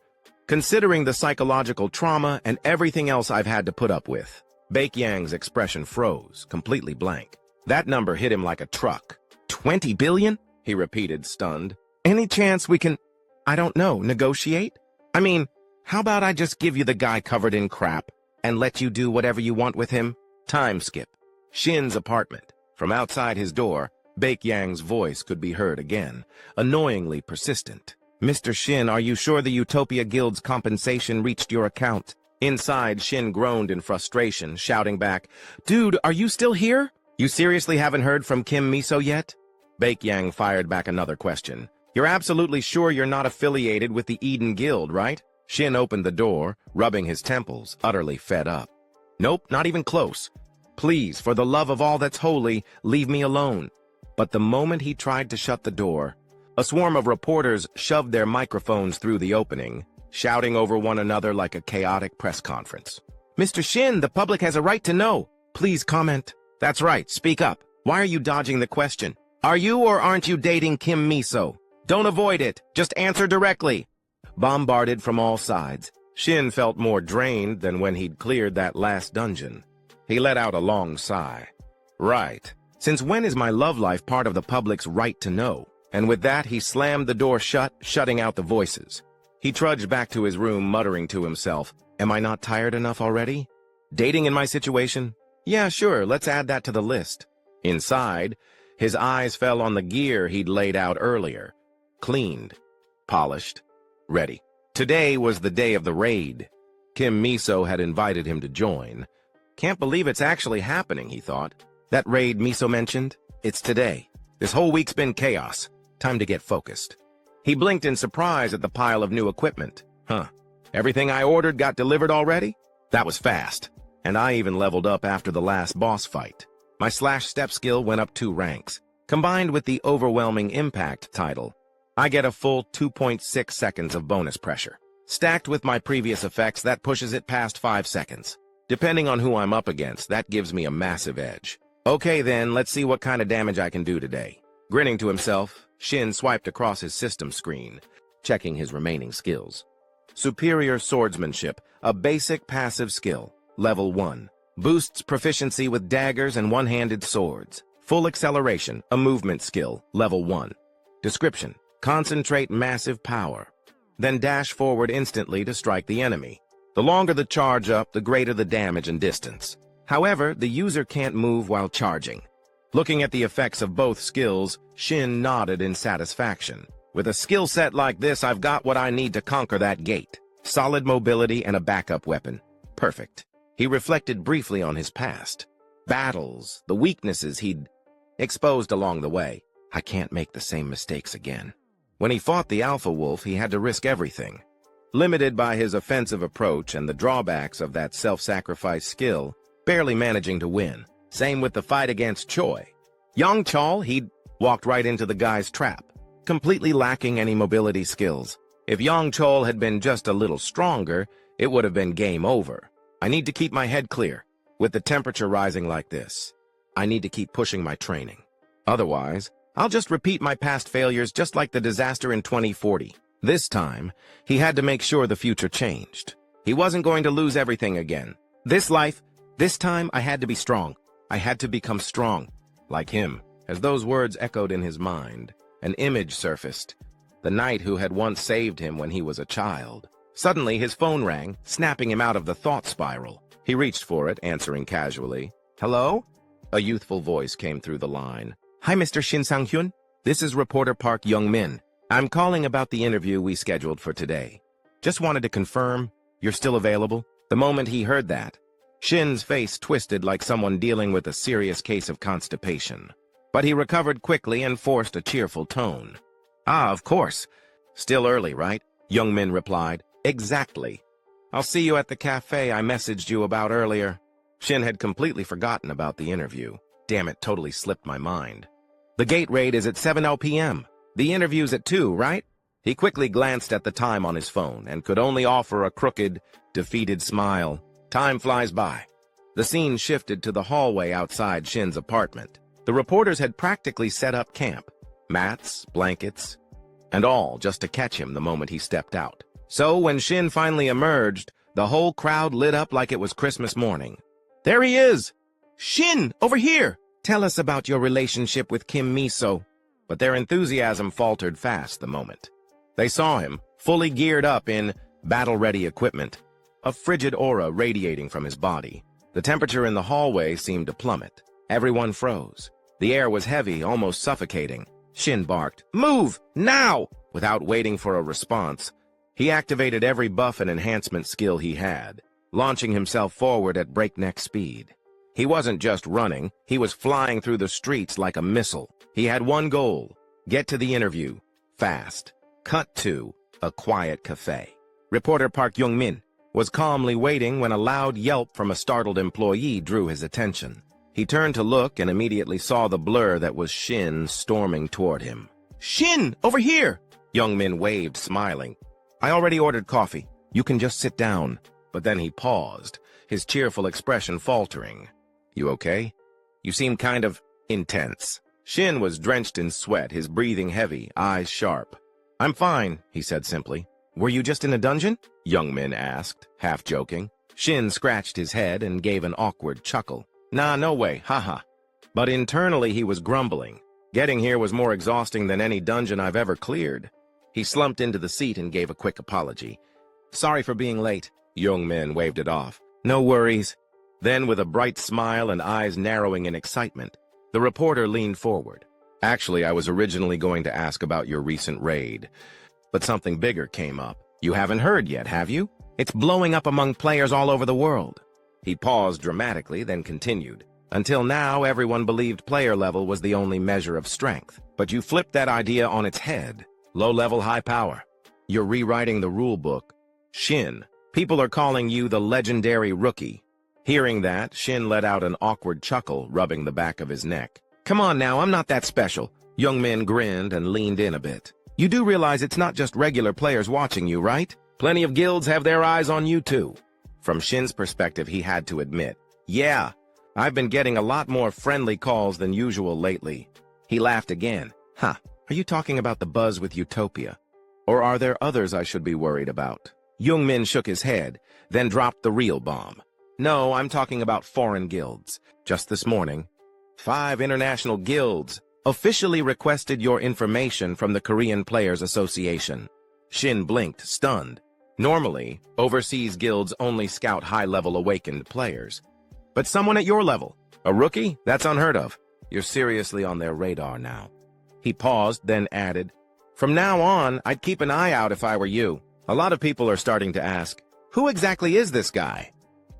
considering the psychological trauma and everything else I've had to put up with. Baek-yang's expression froze, completely blank. That number hit him like a truck. 20 billion? He repeated, stunned. Any chance we can, I don't know, negotiate? I mean, how about I just give you the guy covered in crap and let you do whatever you want with him? Time skip. Shin's apartment. From outside his door, Baek-yang's voice could be heard again, annoyingly persistent. Mr. Shin, are you sure the Utopia Guild's compensation reached your account? Inside, Shin groaned in frustration, shouting back, Dude, are you still here? You seriously haven't heard from Kim Miso yet? Baek-yang fired back another question. You're absolutely sure you're not affiliated with the Eden Guild, right? Shin opened the door, rubbing his temples, utterly fed up. Nope, not even close. Please, for the love of all that's holy, leave me alone. But the moment he tried to shut the door, a swarm of reporters shoved their microphones through the opening, shouting over one another like a chaotic press conference. Mr. Shin, the public has a right to know. Please comment. That's right, speak up. Why are you dodging the question? Are you or aren't you dating Kim Miso? Don't avoid it, just answer directly. Bombarded from all sides, Shin felt more drained than when he'd cleared that last dungeon. He let out a long sigh. Right. Since when is my love life part of the public's right to know? And with that, he slammed the door shut, shutting out the voices. He trudged back to his room, muttering to himself, Am I not tired enough already? Dating in my situation? Yeah, sure, let's add that to the list. Inside, his eyes fell on the gear he'd laid out earlier. Cleaned, polished, ready. Today was the day of the raid. Kim Miso had invited him to join. Can't believe it's actually happening, he thought. That raid Miso mentioned? It's today. This whole week's been chaos. Time to get focused. He blinked in surprise at the pile of new equipment. Everything I ordered got delivered already? That was fast. And I even leveled up after the last boss fight. My slash-step skill went up 2 ranks. Combined with the overwhelming impact title, I get a full 2.6 seconds of bonus pressure. Stacked with my previous effects, that pushes it past 5 seconds. Depending on who I'm up against, that gives me a massive edge. Okay then, let's see what kind of damage I can do today. Grinning to himself, Shin swiped across his system screen, checking his remaining skills. Superior Swordsmanship, a basic passive skill, level 1. Boosts proficiency with daggers and one-handed swords. Full Acceleration, a movement skill, level 1. Description: concentrate massive power. Then dash forward instantly to strike the enemy. The longer the charge up, the greater the damage and distance. However, the user can't move while charging. Looking at the effects of both skills, Shin nodded in satisfaction. With a skill set like this, I've got what I need to conquer that gate. Solid mobility and a backup weapon. Perfect. He reflected briefly on his past. Battles, the weaknesses he'd exposed along the way. I can't make the same mistakes again. When he fought the Alpha Wolf, he had to risk everything. Limited by his offensive approach and the drawbacks of that self-sacrifice skill, barely managing to win. Same with the fight against Choi. Young Chol, he'd walked right into the guy's trap, completely lacking any mobility skills. If Yang Chol had been just a little stronger, it would have been game over. I need to keep my head clear. With the temperature rising like this, I need to keep pushing my training. Otherwise, I'll just repeat my past failures just like the disaster in 2040. This time, he had to make sure the future changed. He wasn't going to lose everything again. This time I had to be strong. I had to become strong, like him. As those words echoed in his mind, an image surfaced. The knight who had once saved him when he was a child. Suddenly, his phone rang, snapping him out of the thought spiral. He reached for it, answering casually. "Hello?" A youthful voice came through the line. "Hi, Mr. Shin Sang-hyun. This is reporter Park Young-min. I'm calling about the interview we scheduled for today. Just wanted to confirm you're still available." The moment he heard that, Shin's face twisted like someone dealing with a serious case of constipation. But he recovered quickly and forced a cheerful tone. "Ah, of course. Still early, right?" Young-min replied. "Exactly. I'll see you at the cafe I messaged you about earlier." Shin had completely forgotten about the interview. Damn it, totally slipped my mind. "The gate raid is at 7 p.m. The interview's at 2, right?" He quickly glanced at the time on his phone and could only offer a crooked, defeated smile. Time flies by. The scene shifted to the hallway outside Shin's apartment. The reporters had practically set up camp. Mats, blankets, and all just to catch him the moment he stepped out. So when Shin finally emerged, the whole crowd lit up like it was Christmas morning. "There he is! Shin, over here! Tell us about your relationship with Kim Miso." But their enthusiasm faltered fast the moment they saw him, fully geared up in battle-ready equipment, a frigid aura radiating from his body. The temperature in the hallway seemed to plummet. Everyone froze. The air was heavy, almost suffocating. Shin barked, "Move, now!" Without waiting for a response, he activated every buff and enhancement skill he had, launching himself forward at breakneck speed. He wasn't just running, he was flying through the streets like a missile. He had one goal: get to the interview, fast. Cut to a quiet cafe. Reporter Park Young-min was calmly waiting when a loud yelp from a startled employee drew his attention. He turned to look and immediately saw the blur that was Shin storming toward him. "Shin, over here!" Young-min waved, smiling. "I already ordered coffee. You can just sit down." But then he paused, his cheerful expression faltering. "You okay? You seem kind of intense." Shin was drenched in sweat, his breathing heavy, eyes sharp. "I'm fine," he said simply. "Were you just in a dungeon?" Young-min asked, half joking. Shin scratched his head and gave an awkward chuckle. "Nah, no way, haha." But internally he was grumbling. Getting here was more exhausting than any dungeon I've ever cleared. He slumped into the seat and gave a quick apology. "Sorry for being late." Young-min waved it off. "No worries." Then, with a bright smile and eyes narrowing in excitement, the reporter leaned forward. "Actually, I was originally going to ask about your recent raid, but something bigger came up. You haven't heard yet, have you? It's blowing up among players all over the world." He paused dramatically, then continued. "Until now, everyone believed player level was the only measure of strength. But you flipped that idea on its head. Low level, high power. You're rewriting the rule book. Shin, people are calling you the legendary rookie." Hearing that, Shin let out an awkward chuckle, rubbing the back of his neck. "Come on now, I'm not that special." Young-min grinned and leaned in a bit. "You do realize it's not just regular players watching you, right? Plenty of guilds have their eyes on you too." From Shin's perspective, he had to admit, "Yeah, I've been getting a lot more friendly calls than usual lately." He laughed again. "Huh, are you talking about the buzz with Utopia? Or are there others I should be worried about?" Young-min shook his head, then dropped the real bomb. "No, I'm talking about foreign guilds. Just this morning, 5 international guilds officially requested your information from the Korean Players Association." Shin blinked, stunned. Normally, overseas guilds only scout high-level awakened players. But someone at your level, a rookie? That's unheard of. You're seriously on their radar now. He paused, then added, "From now on, I'd keep an eye out if I were you. A lot of people are starting to ask, who exactly is this guy?"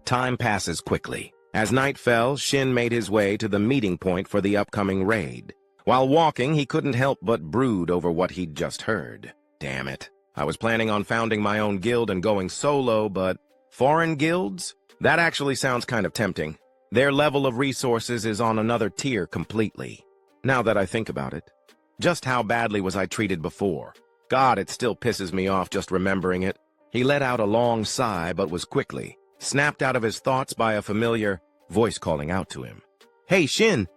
Time passes quickly. As night fell, Shin made his way to the meeting point for the upcoming raid. While walking, he couldn't help but brood over what he'd just heard. Damn it. I was planning on founding my own guild and going solo, but foreign guilds? That actually sounds kind of tempting. Their level of resources is on another tier completely. Now that I think about it, just how badly was I treated before? God, it still pisses me off just remembering it. He let out a long sigh but was quickly snapped out of his thoughts by a familiar voice calling out to him. "Hey, Shin!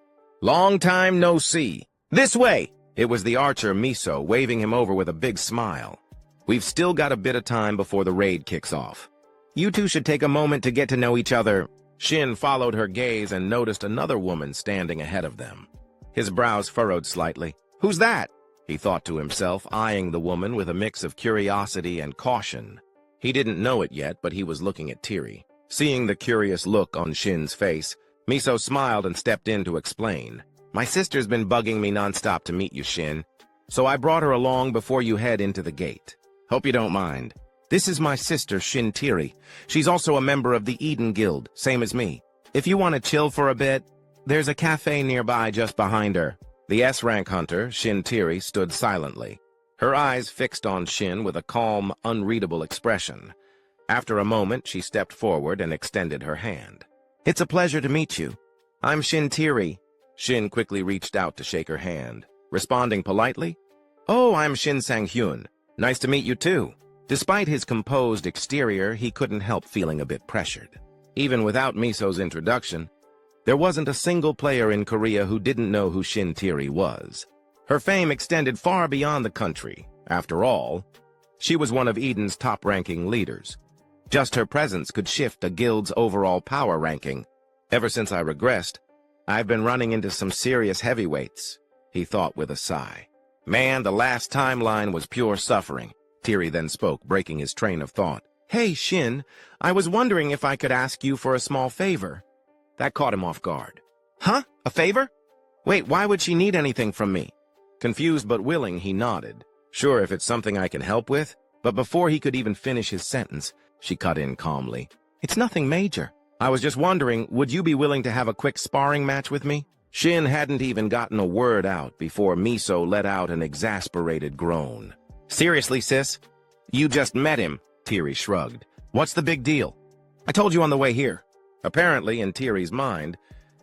Long time no see! This way!" It was the archer Miso waving him over with a big smile. "We've still got a bit of time before the raid kicks off. You two should take a moment to get to know each other." Shin followed her gaze and noticed another woman standing ahead of them. His brows furrowed slightly. "Who's that?" he thought to himself, eyeing the woman with a mix of curiosity and caution. He didn't know it yet, but he was looking at Tiri. Seeing the curious look on Shin's face, Miso smiled and stepped in to explain. "My sister's been bugging me nonstop to meet you, Shin, so I brought her along before you head into the gate. Hope you don't mind. This is my sister, Shin Tiri. She's also a member of the Eden Guild, same as me. If you want to chill for a bit, there's a cafe nearby just behind her." The S-rank hunter, Shin Tiri, stood silently, her eyes fixed on Shin with a calm, unreadable expression. After a moment, she stepped forward and extended her hand. "It's a pleasure to meet you. I'm Shin Tiri." Shin quickly reached out to shake her hand, responding politely, "Oh, I'm Shin Sang-hyun. Nice to meet you too." Despite his composed exterior, he couldn't help feeling a bit pressured. Even without Miso's introduction, there wasn't a single player in Korea who didn't know who Shin Tiri was. Her fame extended far beyond the country. After all, she was one of Eden's top-ranking leaders. Just her presence could shift a guild's overall power ranking. "Ever since I regressed, I've been running into some serious heavyweights," he thought with a sigh. "Man, the last timeline was pure suffering." Tiri then spoke, breaking his train of thought. "Hey, Shin, I was wondering if I could ask you for a small favor." That caught him off guard. "Huh? A favor? Wait, why would she need anything from me?" Confused but willing, he nodded. "Sure, if it's something I can help with." But before he could even finish his sentence, she cut in calmly. "It's nothing major. I was just wondering, would you be willing to have a quick sparring match with me?" Shin hadn't even gotten a word out before Miso let out an exasperated groan. "Seriously, sis? You just met him," Tiri shrugged. "What's the big deal? I told you on the way here." Apparently, in Tiri's mind,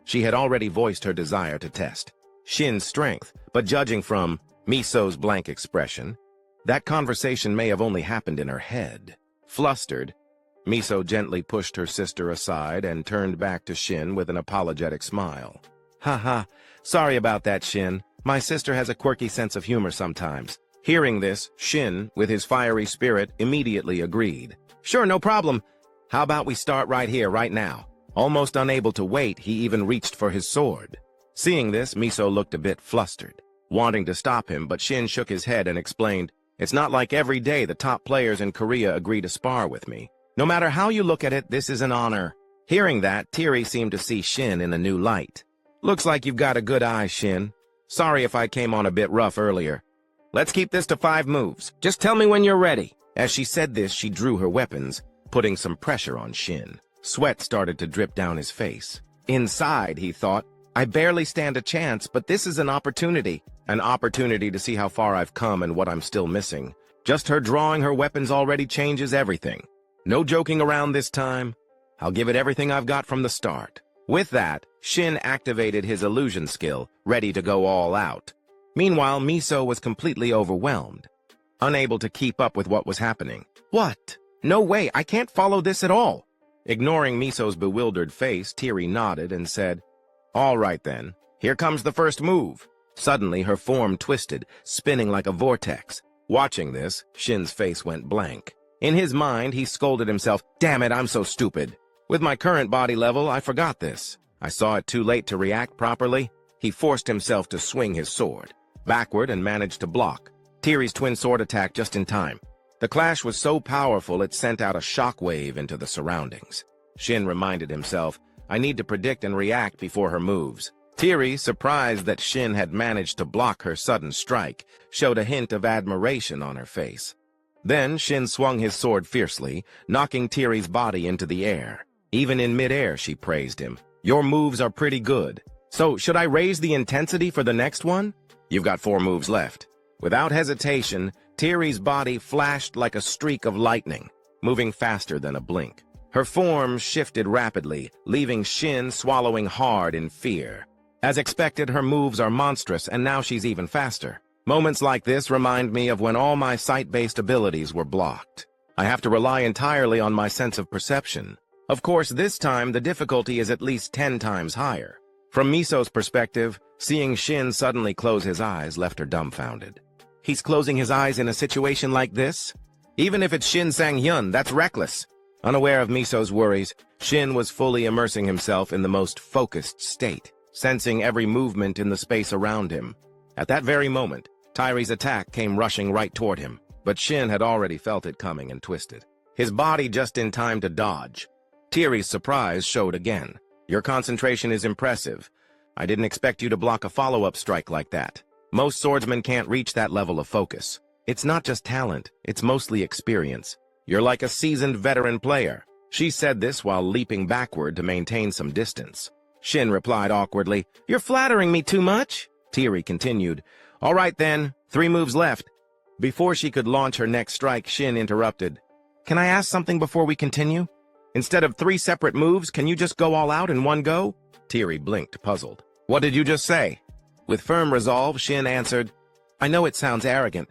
she had already voiced her desire to test Shin's strength, but judging from Miso's blank expression, that conversation may have only happened in her head. Flustered, Miso gently pushed her sister aside and turned back to Shin with an apologetic smile. "Haha, sorry about that, Shin. My sister has a quirky sense of humor sometimes." Hearing this, Shin, with his fiery spirit, immediately agreed. "Sure, no problem. How about we start right here, right now?" Almost unable to wait, he even reached for his sword. Seeing this, Miso looked a bit flustered, wanting to stop him, but Shin shook his head and explained, "It's not like every day the top players in Korea agree to spar with me. No matter how you look at it, this is an honor." Hearing that, Tiri seemed to see Shin in a new light. "Looks like you've got a good eye, Shin. Sorry if I came on a bit rough earlier. Let's keep this to 5 moves. Just tell me when you're ready." As she said this, she drew her weapons, putting some pressure on Shin. Sweat started to drip down his face. Inside, he thought, "I barely stand a chance, but this is an opportunity. An opportunity to see how far I've come and what I'm still missing. Just her drawing her weapons already changes everything. No joking around this time. I'll give it everything I've got from the start." With that, Shin activated his illusion skill, ready to go all out. Meanwhile, Miso was completely overwhelmed, unable to keep up with what was happening. "What? No way, I can't follow this at all." Ignoring Miso's bewildered face, Tiri nodded and said, "All right then, here comes the first move." Suddenly, her form twisted, spinning like a vortex. Watching this, Shin's face went blank. In his mind, he scolded himself, "Damn it, I'm so stupid. With my current body level, I forgot this. I saw it too late to react properly." He forced himself to swing his sword backward and managed to block Tiri's twin sword attack just in time. The clash was so powerful it sent out a shockwave into the surroundings. Shin reminded himself, "I need to predict and react before her moves." Tiri, surprised that Shin had managed to block her sudden strike, showed a hint of admiration on her face. Then Shin swung his sword fiercely, knocking Tiri's body into the air. Even in midair, she praised him. "Your moves are pretty good. So, should I raise the intensity for the next one? You've got 4 moves left." Without hesitation, Tiri's body flashed like a streak of lightning, moving faster than a blink. Her form shifted rapidly, leaving Shin swallowing hard in fear. As expected, her moves are monstrous, and now she's even faster. Moments like this remind me of when all my sight-based abilities were blocked. I have to rely entirely on my sense of perception. Of course, this time the difficulty is at least 10 times higher. From Miso's perspective, seeing Shin suddenly close his eyes left her dumbfounded. He's closing his eyes in a situation like this? Even if it's Shin Sang-hyun, that's reckless. Unaware of Miso's worries, Shin was fully immersing himself in the most focused state, sensing every movement in the space around him. At that very moment, Tyree's attack came rushing right toward him, but Shin had already felt it coming and twisted, his body just in time to dodge. Tyree's surprise showed again. Your concentration is impressive. I didn't expect you to block a follow-up strike like that. Most swordsmen can't reach that level of focus. It's not just talent, it's mostly experience. You're like a seasoned veteran player. She said this while leaping backward to maintain some distance. Shin replied awkwardly, "You're flattering me too much." Tyree continued, "All right then, 3 moves left." Before she could launch her next strike, Shin interrupted. "Can I ask something before we continue? Instead of 3 separate moves, can you just go all out in one go?" Tyree blinked, puzzled. "What did you just say?" With firm resolve, Shin answered, "I know it sounds arrogant,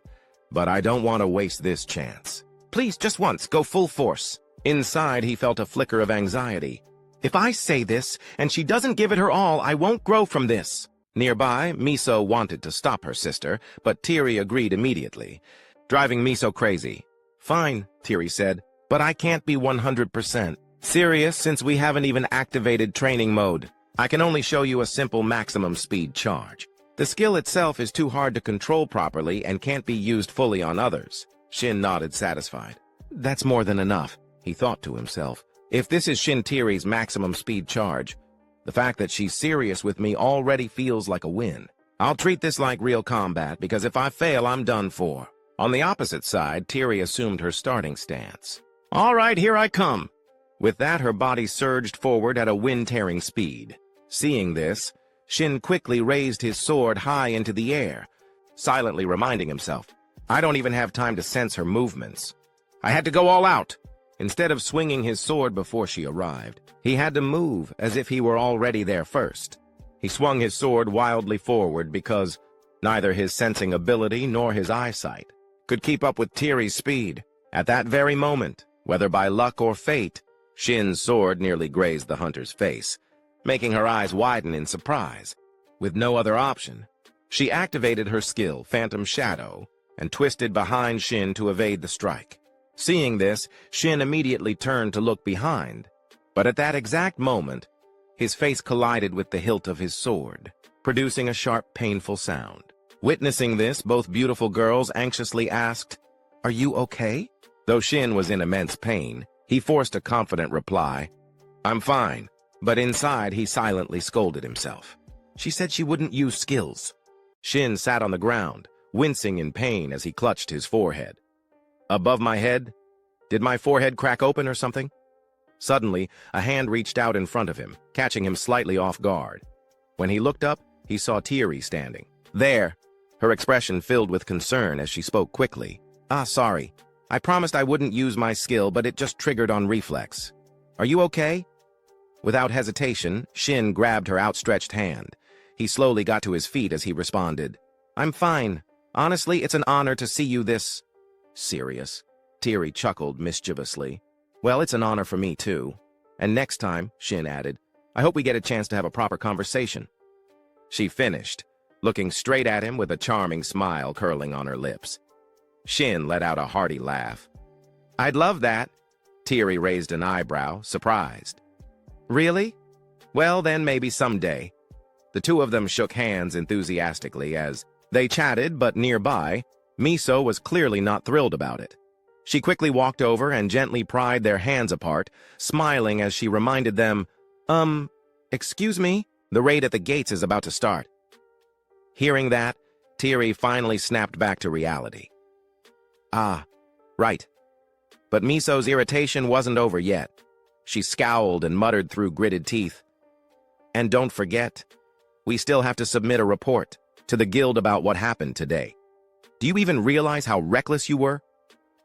but I don't want to waste this chance. Please, just once, go full force." Inside, he felt a flicker of anxiety. "If I say this, and she doesn't give it her all, I won't grow from this." Nearby, Miso wanted to stop her sister, but Tyree agreed immediately, driving Miso crazy. "Fine," Tyree said, "but I can't be 100% serious since we haven't even activated training mode. I can only show you a simple maximum speed charge. The skill itself is too hard to control properly and can't be used fully on others." Shin nodded, satisfied. "That's more than enough," he thought to himself. "If this is Shin Tyree's maximum speed charge, the fact that she's serious with me already feels like a win. I'll treat this like real combat, because if I fail, I'm done for." On the opposite side, Tyree assumed her starting stance. "All right, here I come." With that, her body surged forward at a wind-tearing speed. Seeing this, Shin quickly raised his sword high into the air, silently reminding himself, "I don't even have time to sense her movements. I had to go all out." Instead of swinging his sword before she arrived, he had to move as if he were already there first. He swung his sword wildly forward because neither his sensing ability nor his eyesight could keep up with Tyree's speed. At that very moment, whether by luck or fate, Shin's sword nearly grazed the hunter's face, making her eyes widen in surprise. With no other option, she activated her skill, Phantom Shadow, and twisted behind Shin to evade the strike. Seeing this, Shin immediately turned to look behind, but at that exact moment, his face collided with the hilt of his sword, producing a sharp, painful sound. Witnessing this, both beautiful girls anxiously asked, "Are you okay?" Though Shin was in immense pain, he forced a confident reply, "I'm fine," but inside he silently scolded himself. She said she wouldn't use skills. Shin sat on the ground, wincing in pain as he clutched his forehead. Above my head? Did my forehead crack open or something? Suddenly, a hand reached out in front of him, catching him slightly off guard. When he looked up, he saw Tyree standing. "There." Her expression filled with concern as she spoke quickly. Sorry. I promised I wouldn't use my skill, but it just triggered on reflex. Are you okay?" Without hesitation, Shin grabbed her outstretched hand. He slowly got to his feet as he responded. "I'm fine. Honestly, it's an honor to see you this serious." Tyree chuckled mischievously. "Well, it's an honor for me, too. And next time," Shin added, "I hope we get a chance to have a proper conversation." She finished, looking straight at him with a charming smile curling on her lips. Shin let out a hearty laugh. "I'd love that." Tyree raised an eyebrow, surprised. "Really? Well, then maybe someday." The two of them shook hands enthusiastically as they chatted, but nearby, Miso was clearly not thrilled about it. She quickly walked over and gently pried their hands apart, smiling as she reminded them, excuse me, the raid at the gates is about to start." Hearing that, Tyree finally snapped back to reality. Right. But Miso's irritation wasn't over yet. She scowled and muttered through gritted teeth. "And don't forget, we still have to submit a report to the guild about what happened today. Do you even realize how reckless you were?"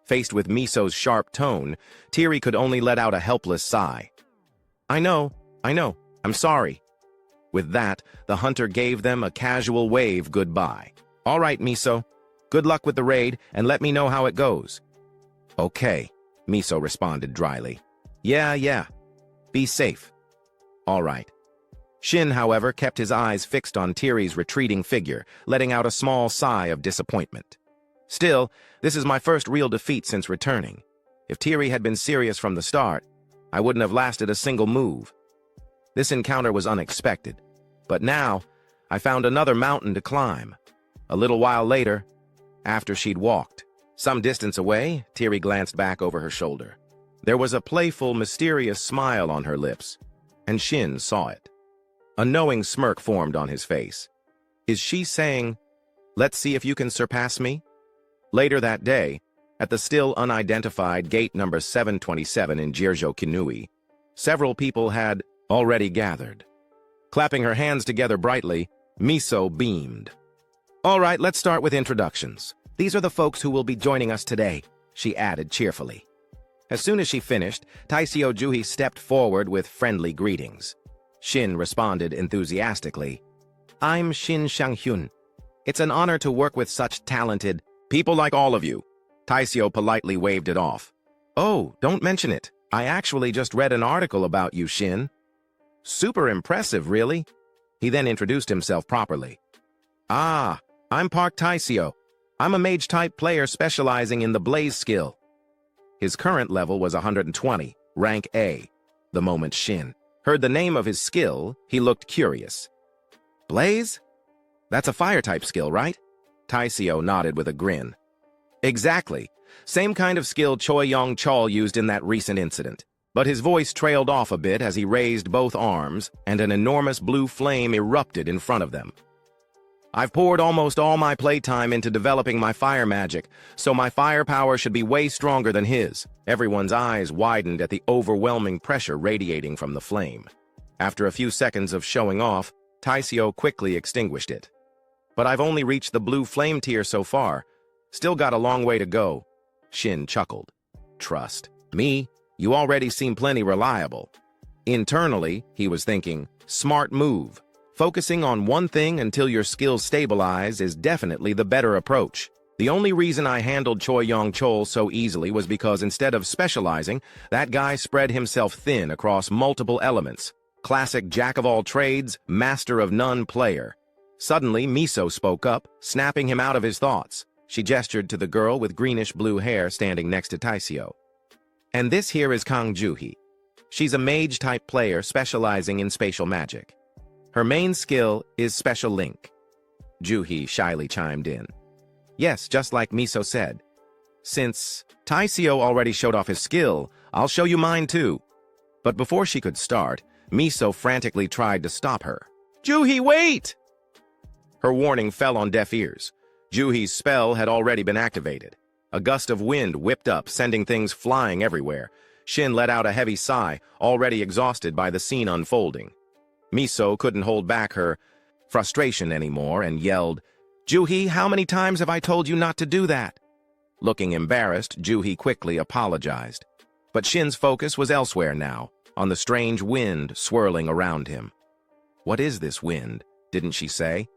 Faced with Miso's sharp tone, Tyree could only let out a helpless sigh. I know, I'm sorry." With that, the hunter gave them a casual wave goodbye. "All right, Miso. Good luck with the raid, and let me know how it goes." "Okay." Miso responded dryly. Yeah. Be safe. All right. Shin, however, kept his eyes fixed on Tiri's retreating figure, letting out a small sigh of disappointment. Still, this is my first real defeat since returning. If Tiri had been serious from the start, I wouldn't have lasted a single move. This encounter was unexpected, but now I found another mountain to climb. A little while later, after she'd walked some distance away, Tiri glanced back over her shoulder. There was a playful, mysterious smile on her lips, and Shin saw it. A knowing smirk formed on his face. Is she saying, "Let's see if you can surpass me"? Later that day, at the still unidentified gate number 727 in Jirjo-Kinui, several people had already gathered. Clapping her hands together brightly, Miso beamed. "All right, let's start with introductions. These are the folks who will be joining us today," she added cheerfully. As soon as she finished, Taisio Juhi stepped forward with friendly greetings. Shin responded enthusiastically. "I'm Shin Shanghyun. It's an honor to work with such talented people like all of you." Taisio politely waved it off. "Oh, don't mention it. I actually just read an article about you, Shin." "Super impressive, really?" He then introduced himself properly. "Ah, I'm Park Taisio. I'm a mage-type player specializing in the blaze skill." His current level was 120, rank A. The moment Shin heard the name of his skill, he looked curious. "Blaze? That's a fire-type skill, right?" Taisio nodded with a grin. "Exactly. Same kind of skill Choi Yong-chol used in that recent incident." But his voice trailed off a bit as he raised both arms, and an enormous blue flame erupted in front of them. "I've poured almost all my playtime into developing my fire magic, so my firepower should be way stronger than his." Everyone's eyes widened at the overwhelming pressure radiating from the flame. After a few seconds of showing off, Taisio quickly extinguished it. "But I've only reached the blue flame tier so far. Still got a long way to go." Shin chuckled. "Trust me, you already seem plenty reliable." Internally, he was thinking, smart move. Focusing on one thing until your skills stabilize is definitely the better approach. The only reason I handled Choi Yong-chol so easily was because instead of specializing, that guy spread himself thin across multiple elements. Classic jack-of-all-trades, master-of-none player. Suddenly, Miso spoke up, snapping him out of his thoughts. She gestured to the girl with greenish-blue hair standing next to Taisio. "And this here is Kang Juhi. She's a mage-type player specializing in spatial magic. Her main skill is Special Link." Juhi shyly chimed in. "Yes, just like Miso said. Since Taisio already showed off his skill, I'll show you mine too." But before she could start, Miso frantically tried to stop her. "Juhi, wait!" Her warning fell on deaf ears. Juhi's spell had already been activated. A gust of wind whipped up, sending things flying everywhere. Shin let out a heavy sigh, already exhausted by the scene unfolding. Miso couldn't hold back her frustration anymore and yelled, "Juhi, how many times have I told you not to do that?" Looking embarrassed, Juhi quickly apologized. But Shin's focus was elsewhere now, on the strange wind swirling around him. "What is this wind?" didn't she say?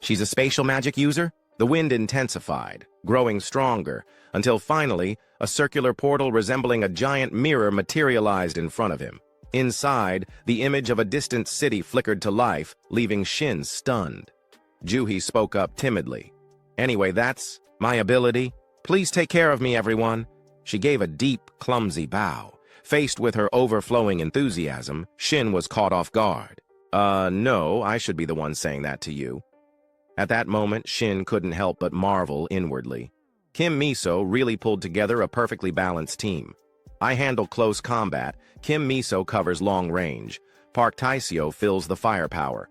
She's a spatial magic user? The wind intensified, growing stronger, until finally, a circular portal resembling a giant mirror materialized in front of him. Inside, the image of a distant city flickered to life, leaving Shin stunned. Juhi spoke up timidly. "Anyway, that's my ability. Please take care of me, everyone." She gave a deep, clumsy bow. Faced with her overflowing enthusiasm, Shin was caught off guard. No, I should be the one saying that to you." At that moment, Shin couldn't help but marvel inwardly. Kim Miso really pulled together a perfectly balanced team. I handle close combat, Kim Miso covers long range, Park Taisio fills the firepower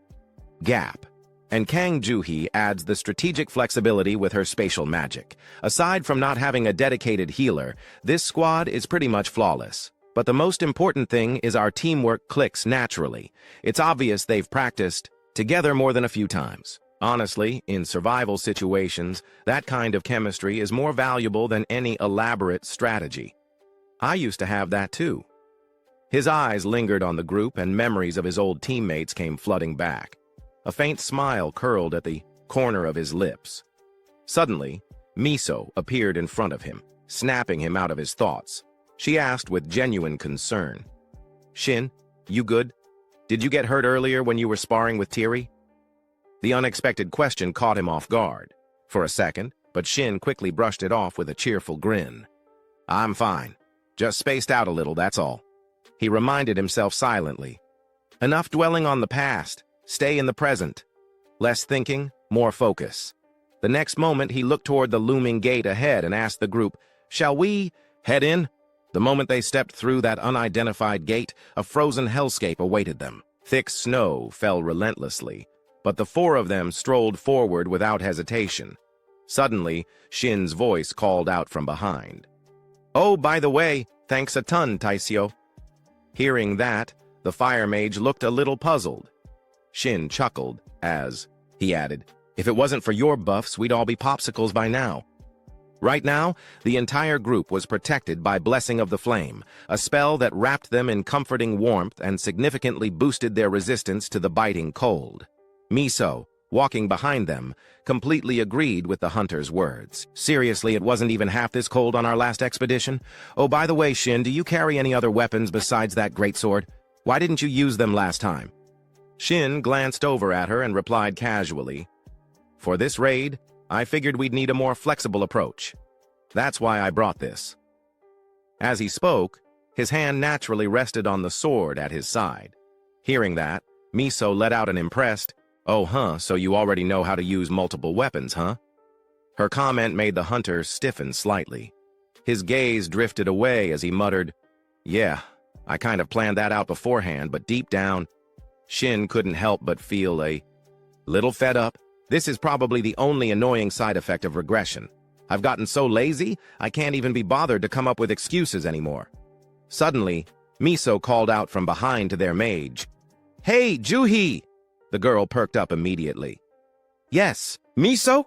gap, and Kang Juhi adds the strategic flexibility with her spatial magic. Aside from not having a dedicated healer, this squad is pretty much flawless. But the most important thing is our teamwork clicks naturally. It's obvious they've practiced together more than a few times. Honestly, in survival situations, that kind of chemistry is more valuable than any elaborate strategy. I used to have that too. His eyes lingered on the group and memories of his old teammates came flooding back. A faint smile curled at the corner of his lips. Suddenly, Miso appeared in front of him, snapping him out of his thoughts. She asked with genuine concern. Shin, you good? Did you get hurt earlier when you were sparring with Tiri? The unexpected question caught him off guard for a second, but Shin quickly brushed it off with a cheerful grin. I'm fine. Just spaced out a little, that's all. He reminded himself silently. Enough dwelling on the past. Stay in the present. Less thinking, more focus. The next moment, he looked toward the looming gate ahead and asked the group, "Shall we head in?" The moment they stepped through that unidentified gate, a frozen hellscape awaited them. Thick snow fell relentlessly, but the four of them strolled forward without hesitation. Suddenly, Shin's voice called out from behind. "Oh, by the way, thanks a ton, Taisyo." Hearing that, the fire mage looked a little puzzled. Shin chuckled as he added, "If it wasn't for your buffs, we'd all be popsicles by now." Right now, the entire group was protected by Blessing of the Flame, a spell that wrapped them in comforting warmth and significantly boosted their resistance to the biting cold. Miso, walking behind them, completely agreed with the hunter's words. Seriously, it wasn't even half this cold on our last expedition? Oh, by the way, Shin, do you carry any other weapons besides that greatsword? Why didn't you use them last time? Shin glanced over at her and replied casually, "For this raid, I figured we'd need a more flexible approach. That's why I brought this." As he spoke, his hand naturally rested on the sword at his side. Hearing that, Miso let out an impressed, "Oh, so you already know how to use multiple weapons, huh?" Her comment made the hunter stiffen slightly. His gaze drifted away as he muttered, "Yeah, I kind of planned that out beforehand, but deep down," Shin couldn't help but feel a little fed up. This is probably the only annoying side effect of regression. I've gotten so lazy, I can't even be bothered to come up with excuses anymore. Suddenly, Miso called out from behind to their mage, "Hey, Juhi!" The girl perked up immediately. "Yes, Miso?"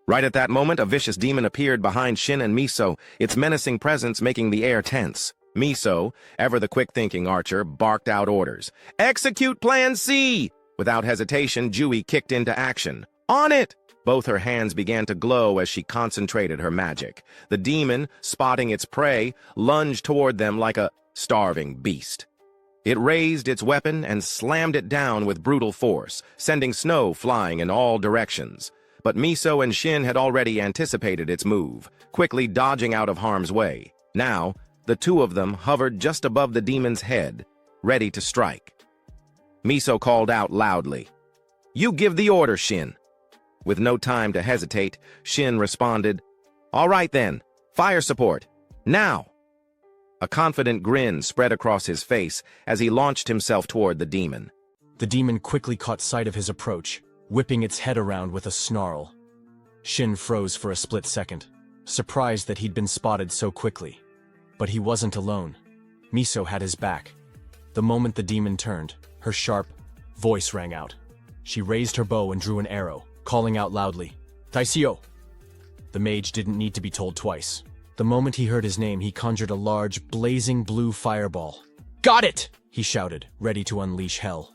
Right at that moment, a vicious demon appeared behind Shin and Miso, its menacing presence making the air tense. Miso, ever the quick-thinking archer, barked out orders. "Execute Plan C!" Without hesitation, Juhi kicked into action. "On it!" Both her hands began to glow as she concentrated her magic. The demon, spotting its prey, lunged toward them like a starving beast. It raised its weapon and slammed it down with brutal force, sending snow flying in all directions. But Miso and Shin had already anticipated its move, quickly dodging out of harm's way. Now, the two of them hovered just above the demon's head, ready to strike. Miso called out loudly, "You give the order, Shin." With no time to hesitate, Shin responded, "All right then, fire support, now!" A confident grin spread across his face as he launched himself toward the demon. The demon quickly caught sight of his approach, whipping its head around with a snarl. Shin froze for a split second, surprised that he'd been spotted so quickly. But he wasn't alone. Miso had his back. The moment the demon turned, her sharp voice rang out. She raised her bow and drew an arrow, calling out loudly, "Taisyo!" The mage didn't need to be told twice. The moment he heard his name, he conjured a large, blazing blue fireball. "Got it!" he shouted, ready to unleash hell.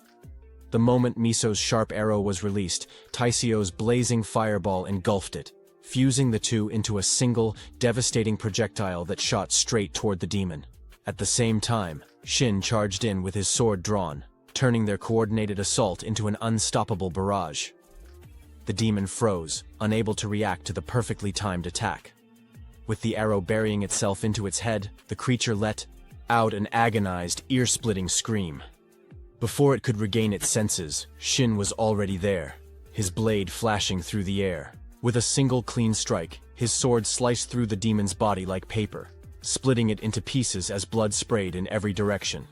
The moment Miso's sharp arrow was released, Taisyo's blazing fireball engulfed it, fusing the two into a single, devastating projectile that shot straight toward the demon. At the same time, Shin charged in with his sword drawn, turning their coordinated assault into an unstoppable barrage. The demon froze, unable to react to the perfectly timed attack. With the arrow burying itself into its head, the creature let out an agonized, ear-splitting scream. Before it could regain its senses, Shin was already there, his blade flashing through the air. With a single clean strike, his sword sliced through the demon's body like paper, splitting it into pieces as blood sprayed in every direction.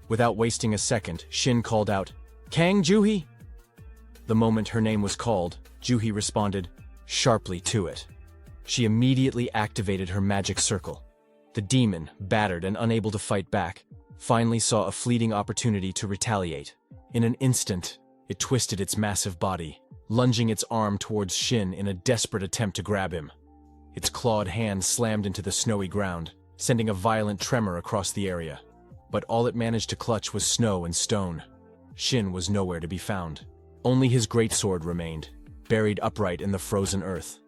Without wasting a second, Shin called out, "Kang Juhi!" The moment her name was called, Juhi responded sharply to it. She immediately activated her magic circle. The demon, battered and unable to fight back, finally saw a fleeting opportunity to retaliate. In an instant, it twisted its massive body, lunging its arm towards Shin in a desperate attempt to grab him. Its clawed hand slammed into the snowy ground, sending a violent tremor across the area. But all it managed to clutch was snow and stone. Shin was nowhere to be found. Only his greatsword remained, buried upright in the frozen earth.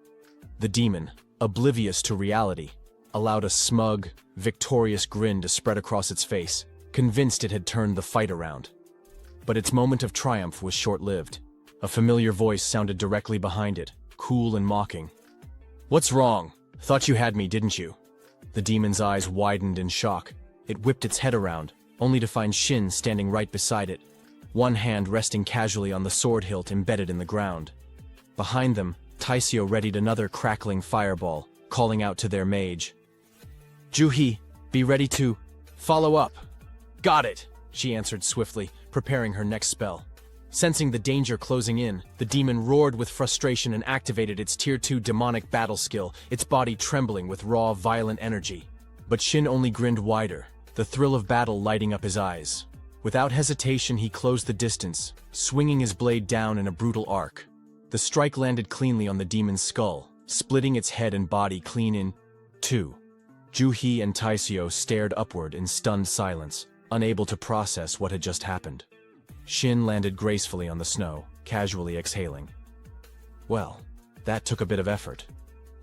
The demon, oblivious to reality, allowed a smug, victorious grin to spread across its face, convinced it had turned the fight around. But its moment of triumph was short-lived. A familiar voice sounded directly behind it, cool and mocking. "What's wrong? Thought you had me, didn't you?" The demon's eyes widened in shock. It whipped its head around, only to find Shin standing right beside it, one hand resting casually on the sword hilt embedded in the ground. Behind them, Taisio readied another crackling fireball, calling out to their mage. "Juhi, be ready to follow up." "Got it," she answered swiftly, preparing her next spell. Sensing the danger closing in, the demon roared with frustration and activated its Tier 2 demonic battle skill, its body trembling with raw, violent energy. But Shin only grinned wider, the thrill of battle lighting up his eyes. Without hesitation, he closed the distance, swinging his blade down in a brutal arc. The strike landed cleanly on the demon's skull, splitting its head and body clean in two. Juhi and Taisio stared upward in stunned silence, unable to process what had just happened. Shin landed gracefully on the snow, casually exhaling. Well, that took a bit of effort.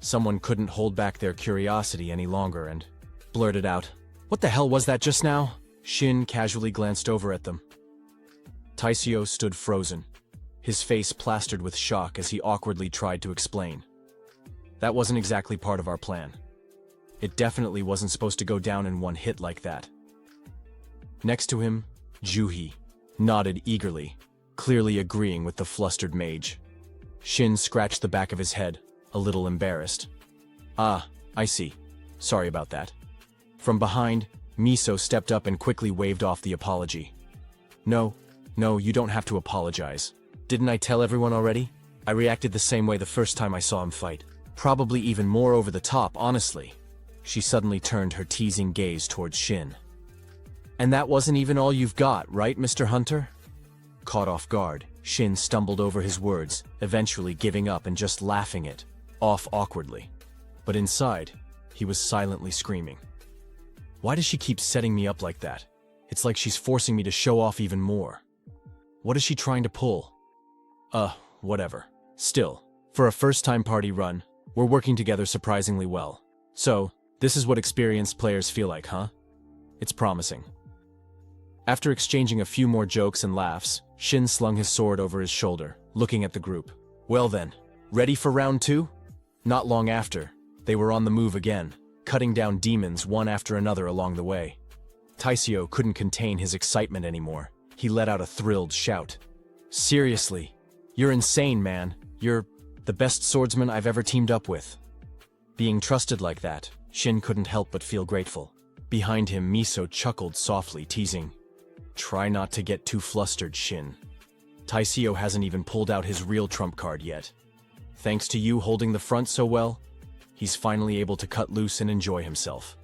Someone couldn't hold back their curiosity any longer and blurted out, "What the hell was that just now?" Shin casually glanced over at them. Taisio stood frozen, his face plastered with shock as he awkwardly tried to explain. "That wasn't exactly part of our plan. It definitely wasn't supposed to go down in one hit like that." Next to him, Juhi nodded eagerly, clearly agreeing with the flustered mage. Shin scratched the back of his head, a little embarrassed. "Ah, I see. Sorry about that." From behind, Miso stepped up and quickly waved off the apology. No, you don't have to apologize. Didn't I tell everyone already? I reacted the same way the first time I saw him fight. Probably even more over the top, honestly." She suddenly turned her teasing gaze towards Shin. "And that wasn't even all you've got, right, Mr. Hunter?" Caught off guard, Shin stumbled over his words, eventually giving up and just laughing it off awkwardly. But inside, he was silently screaming. Why does she keep setting me up like that? It's like she's forcing me to show off even more. What is she trying to pull? Whatever. Still, for a first-time party run, we're working together surprisingly well. So, this is what experienced players feel like, huh? It's promising. After exchanging a few more jokes and laughs, Shin slung his sword over his shoulder, looking at the group. Well then, ready for round 2? Not long after, they were on the move again, cutting down demons one after another along the way. Taisio couldn't contain his excitement anymore. He let out a thrilled shout. "Seriously, you're insane, man. You're the best swordsman I've ever teamed up with." Being trusted like that, Shin couldn't help but feel grateful. Behind him, Miso chuckled softly, teasing, "Try not to get too flustered, Shin. Taisio hasn't even pulled out his real trump card yet. Thanks to you holding the front so well, he's finally able to cut loose and enjoy himself.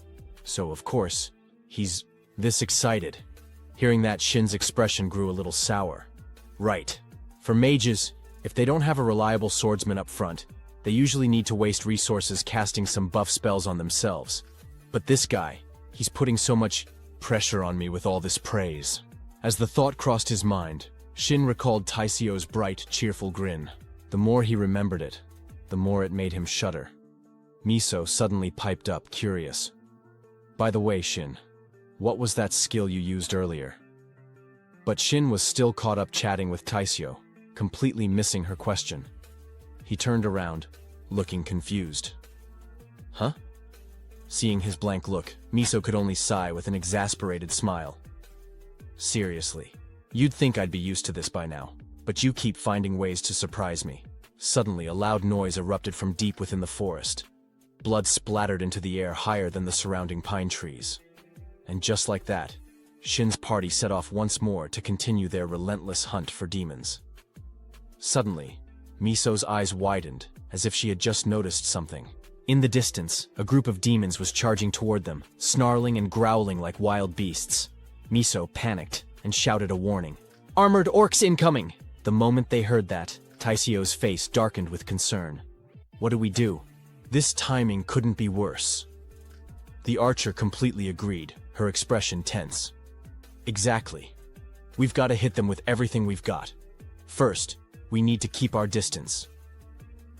So, of course, he's this excited." Hearing that, Shin's expression grew a little sour. Right. For mages, if they don't have a reliable swordsman up front, they usually need to waste resources casting some buff spells on themselves. But this guy, he's putting so much pressure on me with all this praise. As the thought crossed his mind, Shin recalled Taisio's bright, cheerful grin. The more he remembered it, the more it made him shudder. Miso suddenly piped up, curious. "By the way, Shin, what was that skill you used earlier?" But Shin was still caught up chatting with Taisio, completely missing her question. He turned around, looking confused. "Huh?" Seeing his blank look, Miso could only sigh with an exasperated smile. "Seriously, you'd think I'd be used to this by now, but you keep finding ways to surprise me." Suddenly, a loud noise erupted from deep within the forest. Blood splattered into the air higher than the surrounding pine trees. And just like that, Shin's party set off once more to continue their relentless hunt for demons. Suddenly, Miso's eyes widened, as if she had just noticed something. In the distance, a group of demons was charging toward them, snarling and growling like wild beasts. Miso panicked and shouted a warning. "Armored orcs incoming!" The moment they heard that, Taisio's face darkened with concern. "What do we do? This timing couldn't be worse." The archer completely agreed, her expression tense. "Exactly. We've got to hit them with everything we've got. First, we need to keep our distance."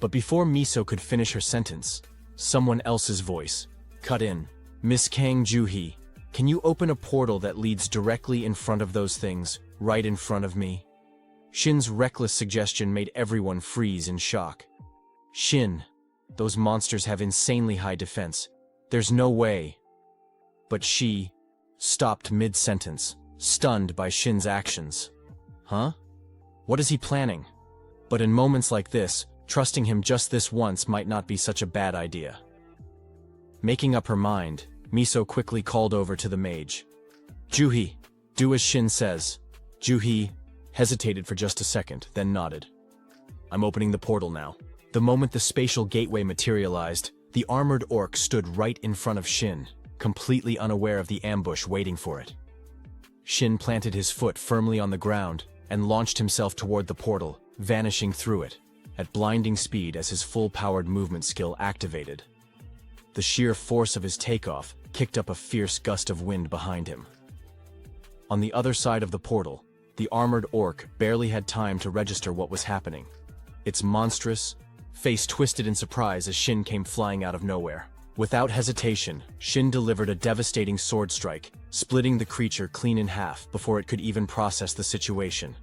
But before Miso could finish her sentence, someone else's voice, Cut in. Miss Kang Juhee, can you open a portal that leads directly in front of those things, right in front of me? Shin's reckless suggestion made everyone freeze in shock. Shin, those monsters have insanely high defense. There's no way. But she stopped mid-sentence, stunned by Shin's actions. Huh? What is he planning? But in moments like this, trusting him just this once might not be such a bad idea. Making up her mind, Miso quickly called over to the mage. Juhee, do as Shin says. Juhee hesitated for just a second, then nodded. I'm opening the portal now. The moment the spatial gateway materialized, the armored orc stood right in front of Shin, completely unaware of the ambush waiting for it. Shin planted his foot firmly on the ground and launched himself toward the portal, vanishing through it, at blinding speed as his full-powered movement skill activated. The sheer force of his takeoff kicked up a fierce gust of wind behind him. On the other side of the portal, the armored orc barely had time to register what was happening. Its monstrous face twisted in surprise as Shin came flying out of nowhere. Without hesitation, Shin delivered a devastating sword strike, splitting the creature clean in half before it could even process the situation.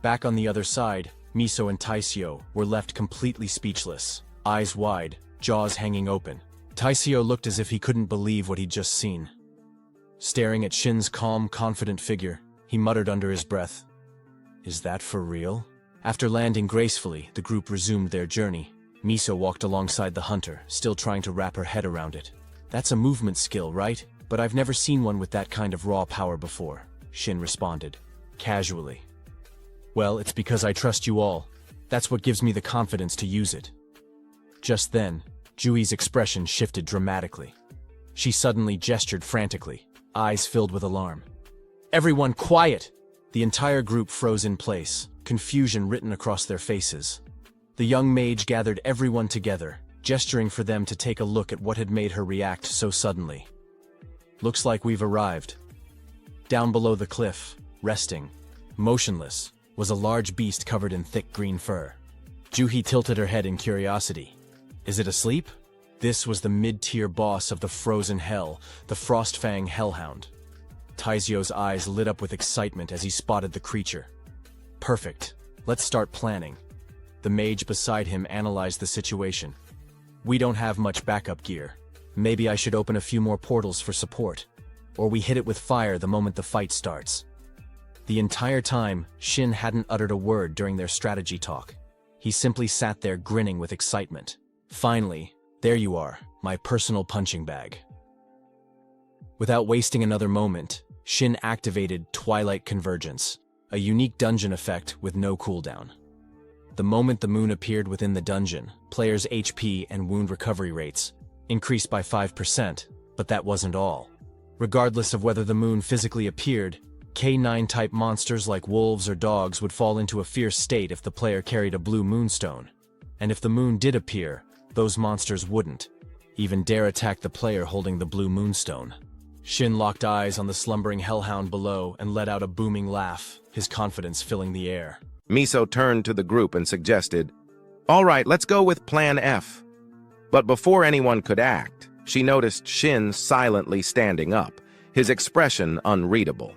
Back on the other side, Miso and Taisio were left completely speechless, eyes wide, jaws hanging open. Taisio looked as if he couldn't believe what he'd just seen. Staring at Shin's calm, confident figure, he muttered under his breath, "Is that for real?" After landing gracefully, the group resumed their journey. Miso walked alongside the hunter, still trying to wrap her head around it. "That's a movement skill, right? But I've never seen one with that kind of raw power before," Shin responded, casually. "Well, it's because I trust you all. That's what gives me the confidence to use it." Just then, Juhee's expression shifted dramatically. She suddenly gestured frantically, eyes filled with alarm. "Everyone quiet!" The entire group froze in place, confusion written across their faces. The young mage gathered everyone together, gesturing for them to take a look at what had made her react so suddenly. "Looks like we've arrived." Down below the cliff, resting, motionless, was a large beast covered in thick green fur. Juhee tilted her head in curiosity. Is it asleep? This was the mid-tier boss of the frozen hell, the Frostfang Hellhound. Taisio's eyes lit up with excitement as he spotted the creature. "Perfect. Let's start planning." The mage beside him analyzed the situation. "We don't have much backup gear. Maybe I should open a few more portals for support. Or we hit it with fire the moment the fight starts." The entire time, Shin hadn't uttered a word during their strategy talk. He simply sat there grinning with excitement. "Finally, there you are, my personal punching bag." Without wasting another moment, Shin activated Twilight Convergence, a unique dungeon effect with no cooldown. The moment the moon appeared within the dungeon, players' HP and wound recovery rates increased by 5%, but that wasn't all. Regardless of whether the moon physically appeared, K9-type monsters like wolves or dogs would fall into a fierce state if the player carried a blue moonstone. And if the moon did appear, those monsters wouldn't even dare attack the player holding the blue moonstone. Shin locked eyes on the slumbering hellhound below and let out a booming laugh, his confidence filling the air. Miso turned to the group and suggested, "All right, let's go with Plan F." But before anyone could act, she noticed Shin silently standing up, his expression unreadable.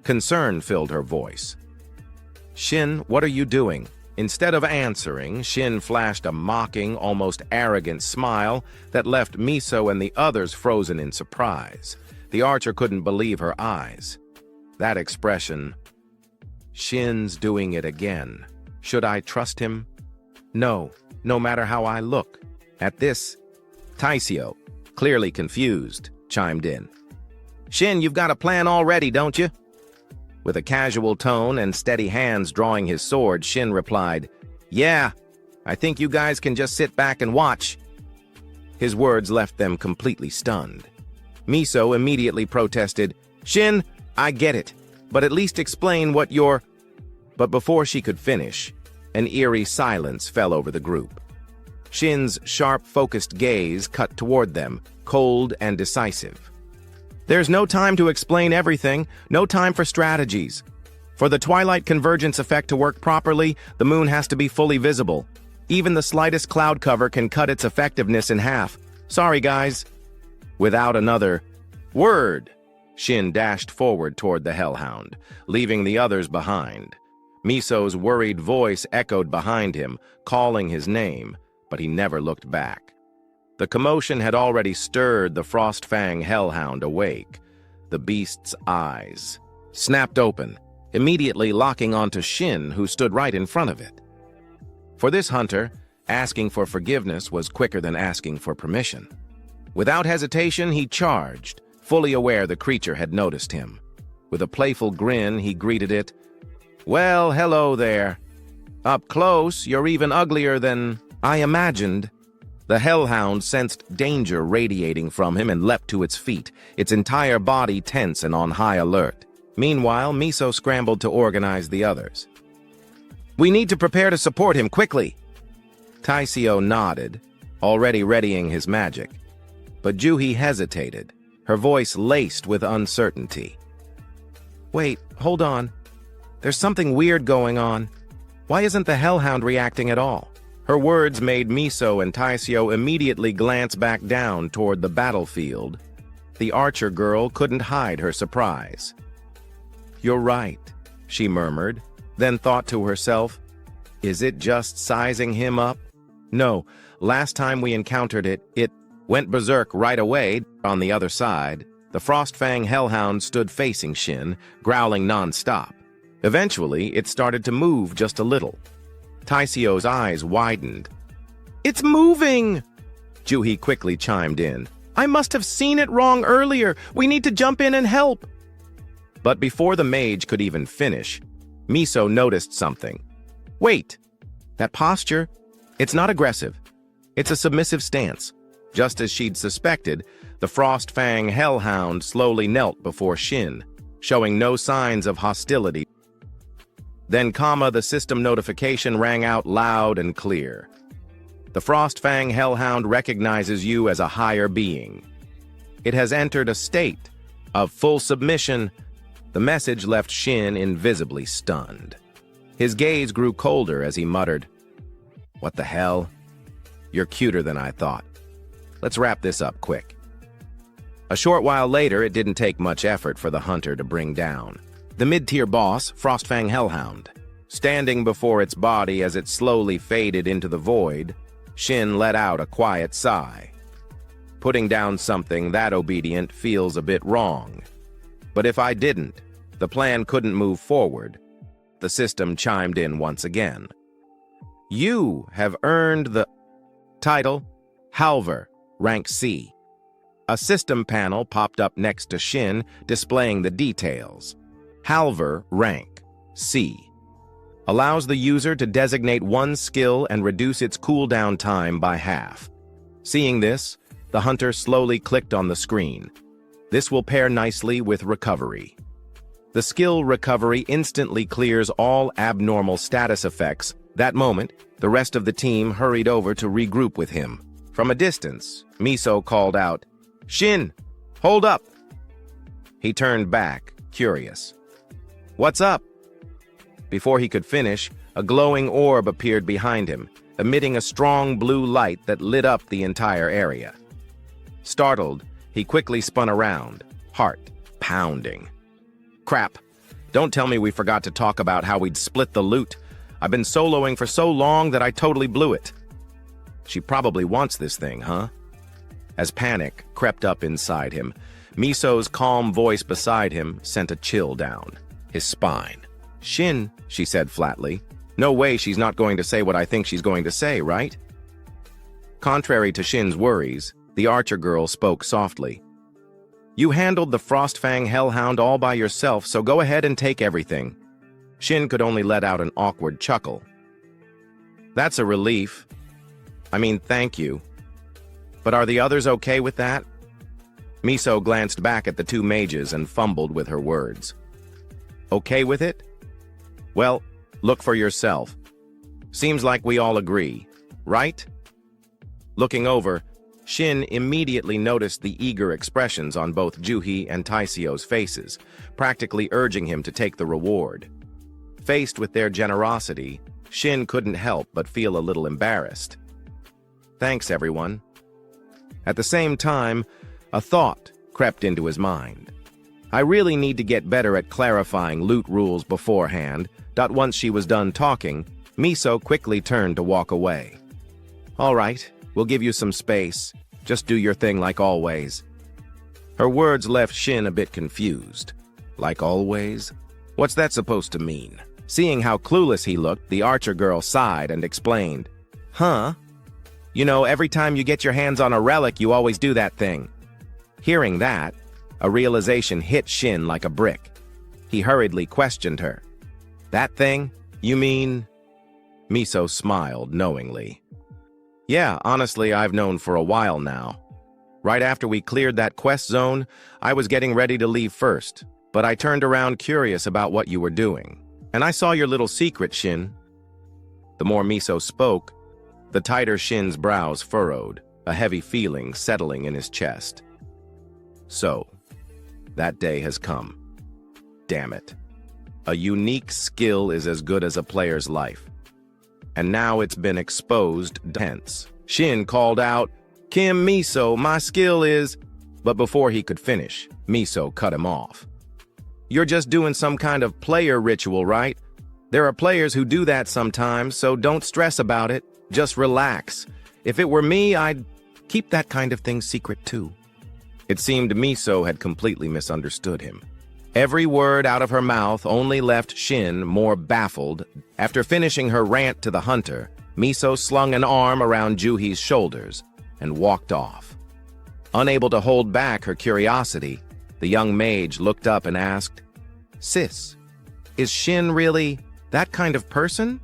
Concern filled her voice. "Shin, what are you doing?" Instead of answering, Shin flashed a mocking, almost arrogant smile that left Miso and the others frozen in surprise. The archer couldn't believe her eyes. That expression, "Shin's doing it again. Should I trust him? No, no matter how I look." At this, Taisio, clearly confused, chimed in. "Shin, you've got a plan already, don't you?" With a casual tone and steady hands drawing his sword, Shin replied, "Yeah, I think you guys can just sit back and watch." His words left them completely stunned. Miso immediately protested, "Shin, I get it, but at least explain what you're—" But before she could finish, an eerie silence fell over the group. Shin's sharp, focused gaze cut toward them, cold and decisive. "There's no time to explain everything, no time for strategies. For the Twilight Convergence effect to work properly, the moon has to be fully visible. Even the slightest cloud cover can cut its effectiveness in half. Sorry, guys." Without another word, Shin dashed forward toward the hellhound, leaving the others behind. Miso's worried voice echoed behind him, calling his name, but he never looked back. The commotion had already stirred the Frostfang hellhound awake. The beast's eyes snapped open, immediately locking onto Shin, who stood right in front of it. For this hunter, asking for forgiveness was quicker than asking for permission. Without hesitation, he charged, fully aware the creature had noticed him. With a playful grin, he greeted it. "Well, hello there. Up close, you're even uglier than I imagined." The hellhound sensed danger radiating from him and leapt to its feet, its entire body tense and on high alert. Meanwhile, Miso scrambled to organize the others. "We need to prepare to support him, quickly!" Taisio nodded, already readying his magic. But Juhi hesitated, her voice laced with uncertainty. "Wait, hold on. There's something weird going on. Why isn't the hellhound reacting at all?" Her words made Miso and Taisio immediately glance back down toward the battlefield. The archer girl couldn't hide her surprise. "You're right," she murmured, then thought to herself, "Is it just sizing him up? No, last time we encountered it went berserk right away." On the other side, the Frostfang hellhound stood facing Shin, growling non-stop. Eventually, it started to move just a little. Taisio's eyes widened. "It's moving!" Juhi quickly chimed in. "I must have seen it wrong earlier. We need to jump in and help." But before the mage could even finish, Miso noticed something. "Wait! That posture? It's not aggressive. It's a submissive stance." Just as she'd suspected, the Frostfang hellhound slowly knelt before Shin, showing no signs of hostility. Then, the system notification rang out loud and clear. The Frostfang hellhound recognizes you as a higher being. It has entered a state of full submission. The message left Shin invisibly stunned. His gaze grew colder as he muttered, "What the hell? You're cuter than I thought. Let's wrap this up quick." A short while later, it didn't take much effort for the hunter to bring down the mid-tier boss, Frostfang hellhound. Standing before its body as it slowly faded into the void, Shin let out a quiet sigh. Putting down something that obedient feels a bit wrong. But if I didn't, the plan couldn't move forward. The system chimed in once again. "You have earned the title Halver, rank C." A system panel popped up next to Shin, displaying the details. Halver, rank C. Allows the user to designate one skill and reduce its cooldown time by half. Seeing this, the hunter slowly clicked on the screen. This will pair nicely with recovery. The skill recovery instantly clears all abnormal status effects. That moment, the rest of the team hurried over to regroup with him. From a distance, Miso called out, "Shin, hold up!" He turned back, curious. "What's up?" Before he could finish, a glowing orb appeared behind him, emitting a strong blue light that lit up the entire area. Startled, he quickly spun around, heart pounding. "Crap, don't tell me we forgot to talk about how we'd split the loot. I've been soloing for so long that I totally blew it." She probably wants this thing, huh? As panic crept up inside him, Miso's calm voice beside him sent a chill down his spine. "Shin," she said flatly. "No way she's not going to say what I think she's going to say, right?" Contrary to Shin's worries, the archer girl spoke softly. "You handled the Frostfang hellhound all by yourself, so go ahead and take everything." Shin could only let out an awkward chuckle. "That's a relief. I mean, thank you. But are the others okay with that?" Miso glanced back at the two mages and fumbled with her words. "Okay with it? Well, look for yourself. Seems like we all agree, right?" Looking over, Shin immediately noticed the eager expressions on both Juhi and Taisio's faces, practically urging him to take the reward. Faced with their generosity, Shin couldn't help but feel a little embarrassed. "Thanks, everyone." At the same time, A thought crept into his mind. I really need to get better at clarifying loot rules beforehand. Once she was done talking, Miso quickly turned to walk away. All right, we'll give you some space. Just do your thing like always. Her words left Shin a bit confused. Like always? What's that supposed to mean? Seeing how clueless he looked, the archer girl sighed and explained. Huh? You know, every time you get your hands on a relic, you always do that thing. Hearing that, a realization hit Shin like a brick. He hurriedly questioned her. That thing? You mean? Miso smiled knowingly. Yeah, honestly, I've known for a while now. Right after we cleared that quest zone, I was getting ready to leave first, but I turned around curious about what you were doing. And I saw your little secret, Shin. The more Miso spoke, the tighter Shin's brows furrowed, a heavy feeling settling in his chest. So, that day has come. Damn it. A unique skill is as good as a player's life. And now it's been exposed, hence. Shin called out, Kim Miso, my skill is... But before he could finish, Miso cut him off. You're just doing some kind of player ritual, right? There are players who do that sometimes, so don't stress about it. Just relax. If it were me, I'd keep that kind of thing secret too. It seemed Miso had completely misunderstood him. Every word out of her mouth only left Shin more baffled. After finishing her rant to the hunter, Miso slung an arm around Juhi's shoulders and walked off. Unable to hold back her curiosity, the young mage looked up and asked, Sis, is Shin really that kind of person?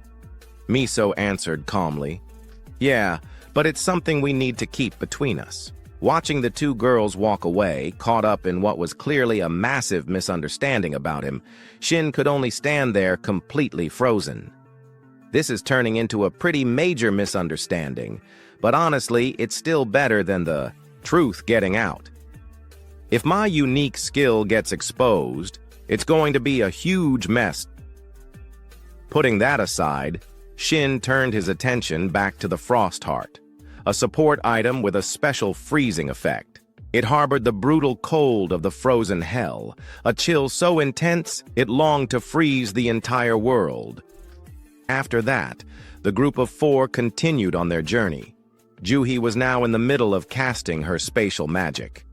Miso answered calmly, Yeah, but it's something we need to keep between us. Watching the two girls walk away, caught up in what was clearly a massive misunderstanding about him, Shin could only stand there completely frozen. This is turning into a pretty major misunderstanding, but honestly, it's still better than the truth getting out. If my unique skill gets exposed, it's going to be a huge mess. Putting that aside, Shin turned his attention back to the Frost Heart, a support item with a special freezing effect. It harbored the brutal cold of the frozen hell, a chill so intense it longed to freeze the entire world. After that, the group of four continued on their journey. Juhi was now in the middle of casting her spatial magic.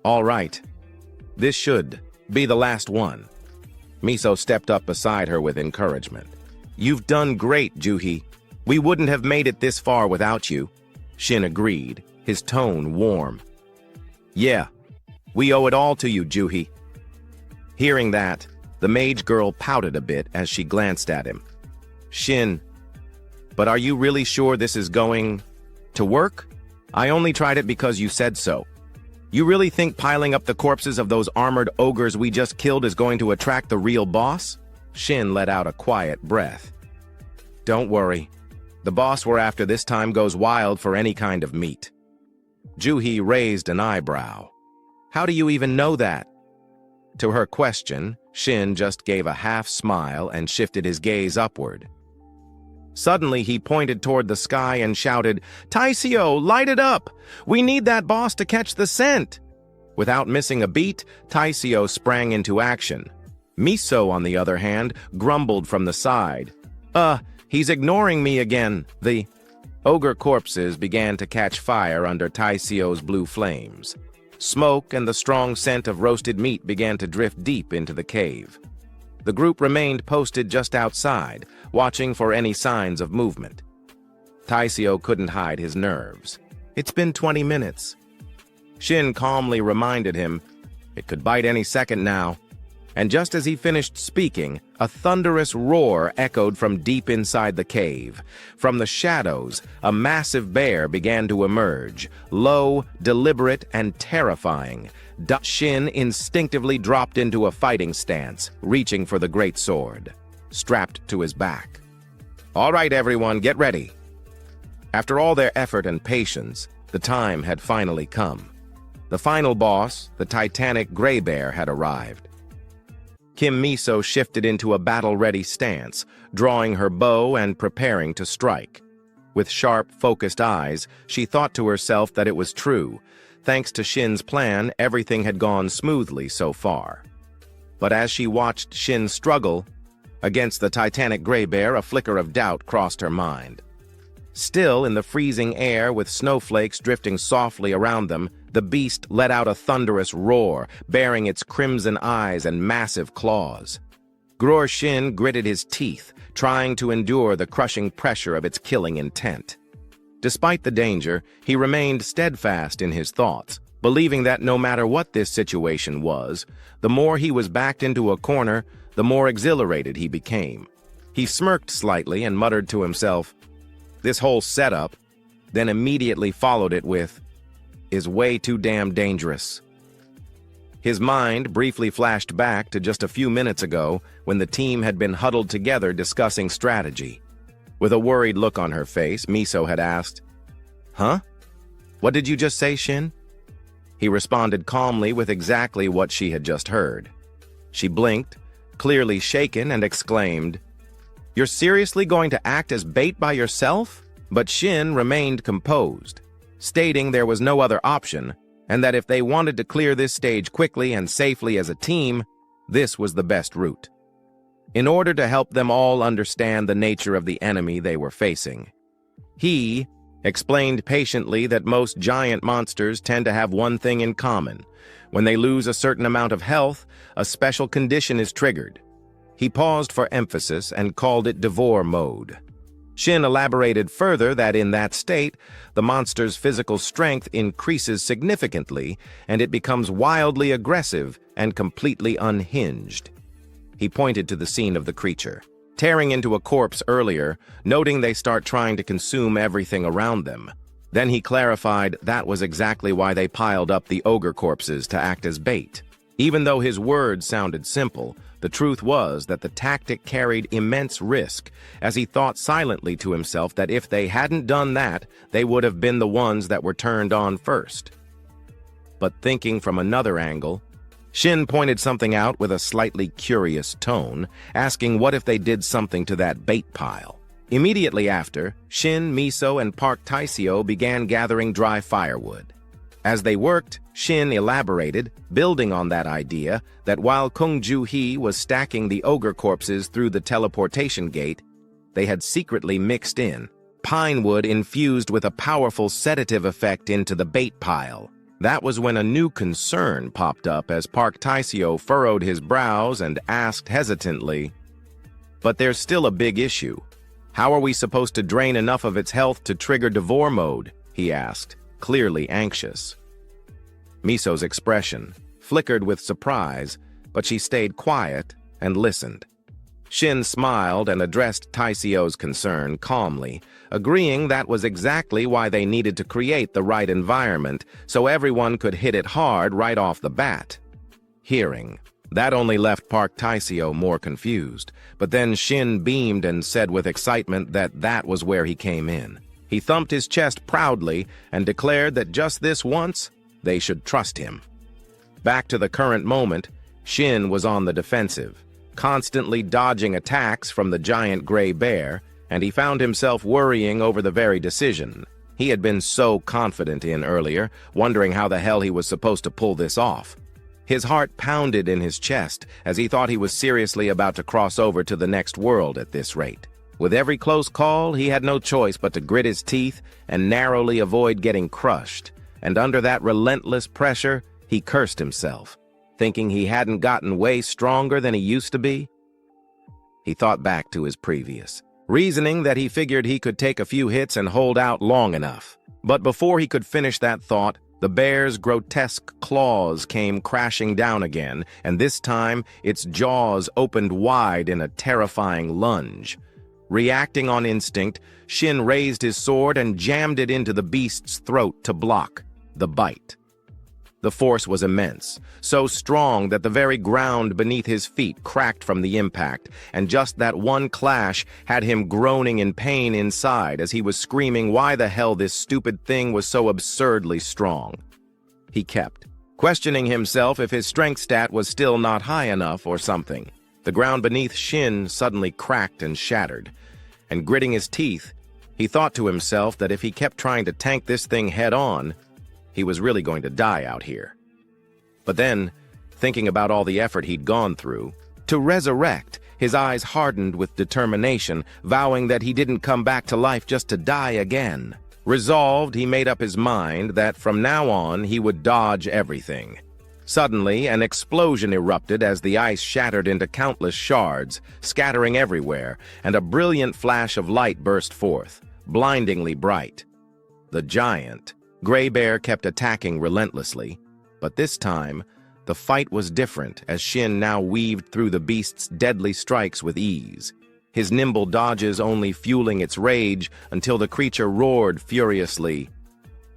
All right, this should be the last one. Miso stepped up beside her with encouragement. You've done great, Juhi. We wouldn't have made it this far without you. Shin agreed, his tone warm. Yeah, we owe it all to you, Juhi. Hearing that, the mage girl pouted a bit as she glanced at him. Shin, but are you really sure this is going to work? I only tried it because you said so. You really think piling up the corpses of those armored ogres we just killed is going to attract the real boss? Shin let out a quiet breath. Don't worry. The boss we're after this time goes wild for any kind of meat. Juhi raised an eyebrow. How do you even know that? To her question, Shin just gave a half smile and shifted his gaze upward. Suddenly, he pointed toward the sky and shouted, Taisio, light it up! We need that boss to catch the scent! Without missing a beat, Taisio sprang into action. Miso, on the other hand, grumbled from the side. He's ignoring me again. The ogre corpses began to catch fire under Taisio's blue flames. Smoke and the strong scent of roasted meat began to drift deep into the cave. The group remained posted just outside, watching for any signs of movement. Taisio couldn't hide his nerves. It's been 20 minutes. Shin calmly reminded him, it could bite any second now. And just as he finished speaking, a thunderous roar echoed from deep inside the cave. From the shadows, a massive bear began to emerge, low, deliberate, and terrifying. Shin instinctively dropped into a fighting stance, reaching for the great sword, strapped to his back. All right, everyone, get ready. After all their effort and patience, the time had finally come. The final boss, the titanic gray bear, had arrived. Kim Miso shifted into a battle-ready stance, drawing her bow and preparing to strike. With sharp, focused eyes, she thought to herself that it was true. thanks to Shin's plan, everything had gone smoothly so far. But as she watched Shin struggle against the titanic gray bear, a flicker of doubt crossed her mind. Still, in the freezing air, with snowflakes drifting softly around them, the beast let out a thunderous roar, baring its crimson eyes and massive claws. Shin gritted his teeth, trying to endure the crushing pressure of its killing intent. Despite the danger, he remained steadfast in his thoughts, believing that no matter what this situation was, the more he was backed into a corner, the more exhilarated he became. He smirked slightly and muttered to himself, "This whole setup," then immediately followed it with, "is way too damn dangerous." His mind briefly flashed back to just a few minutes ago when the team had been huddled together discussing strategy. With a worried look on her face, Miso had asked, "Huh? What did you just say, Shin?" He responded calmly with exactly what she had just heard. She blinked, clearly shaken, and exclaimed, "You're seriously going to act as bait by yourself?" But Shin remained composed, stating there was no other option, and that if they wanted to clear this stage quickly and safely as a team, this was the best route. In order to help them all understand the nature of the enemy they were facing, he explained patiently that most giant monsters tend to have one thing in common. When they lose a certain amount of health, a special condition is triggered. He paused for emphasis and called it Devour mode. Shin elaborated further that in that state, the monster's physical strength increases significantly and it becomes wildly aggressive and completely unhinged. He pointed to the scene of the creature, tearing into a corpse earlier, noting they start trying to consume everything around them. Then he clarified that was exactly why they piled up the ogre corpses to act as bait. Even though his words sounded simple, the truth was that the tactic carried immense risk, as he thought silently to himself that if they hadn't done that, they would have been the ones that were turned on first. But thinking from another angle, Shin pointed something out with a slightly curious tone, asking what if they did something to that bait pile. Immediately after, Shin, Miso, and Park Taiseo began gathering dry firewood. As they worked, Shin elaborated, building on that idea, that while Kung Ju-hee was stacking the ogre corpses through the teleportation gate, they had secretly mixed in pine wood infused with a powerful sedative effect into the bait pile. That was when a new concern popped up as Park Taiseo furrowed his brows and asked hesitantly, "But there's still a big issue. How are we supposed to drain enough of its health to trigger Devour mode?" he asked, clearly anxious. Miso's expression flickered with surprise, but she stayed quiet and listened. Shin smiled and addressed Taiseo's concern calmly, agreeing that was exactly why they needed to create the right environment so everyone could hit it hard right off the bat. Hearing that only left Park Taiseo more confused, but then Shin beamed and said with excitement that that was where he came in. He thumped his chest proudly and declared that just this once, they should trust him. Back to the current moment, Shin was on the defensive, constantly dodging attacks from the giant gray bear, and he found himself worrying over the very decision he had been so confident in earlier, wondering how the hell he was supposed to pull this off. His heart pounded in his chest as he thought he was seriously about to cross over to the next world at this rate. With every close call, he had no choice but to grit his teeth and narrowly avoid getting crushed, and under that relentless pressure, he cursed himself, thinking he hadn't gotten way stronger than he used to be. He thought back to his previous reasoning that he figured he could take a few hits and hold out long enough. But before he could finish that thought, the bear's grotesque claws came crashing down again, and this time its jaws opened wide in a terrifying lunge. Reacting on instinct, Shin raised his sword and jammed it into the beast's throat to block the bite. The force was immense, so strong that the very ground beneath his feet cracked from the impact, and just that one clash had him groaning in pain inside as he was screaming why the hell this stupid thing was so absurdly strong. He kept questioning himself if his strength stat was still not high enough or something. The ground beneath Shin suddenly cracked and shattered, and gritting his teeth, he thought to himself that if he kept trying to tank this thing head-on, he was really going to die out here. But then, thinking about all the effort he'd gone through, to resurrect, his eyes hardened with determination, vowing that he didn't come back to life just to die again. Resolved, he made up his mind that from now on he would dodge everything. Suddenly, an explosion erupted as the ice shattered into countless shards, scattering everywhere, and a brilliant flash of light burst forth, blindingly bright. The giant, Gray Bear, kept attacking relentlessly, but this time, the fight was different as Shin now weaved through the beast's deadly strikes with ease, his nimble dodges only fueling its rage until the creature roared furiously.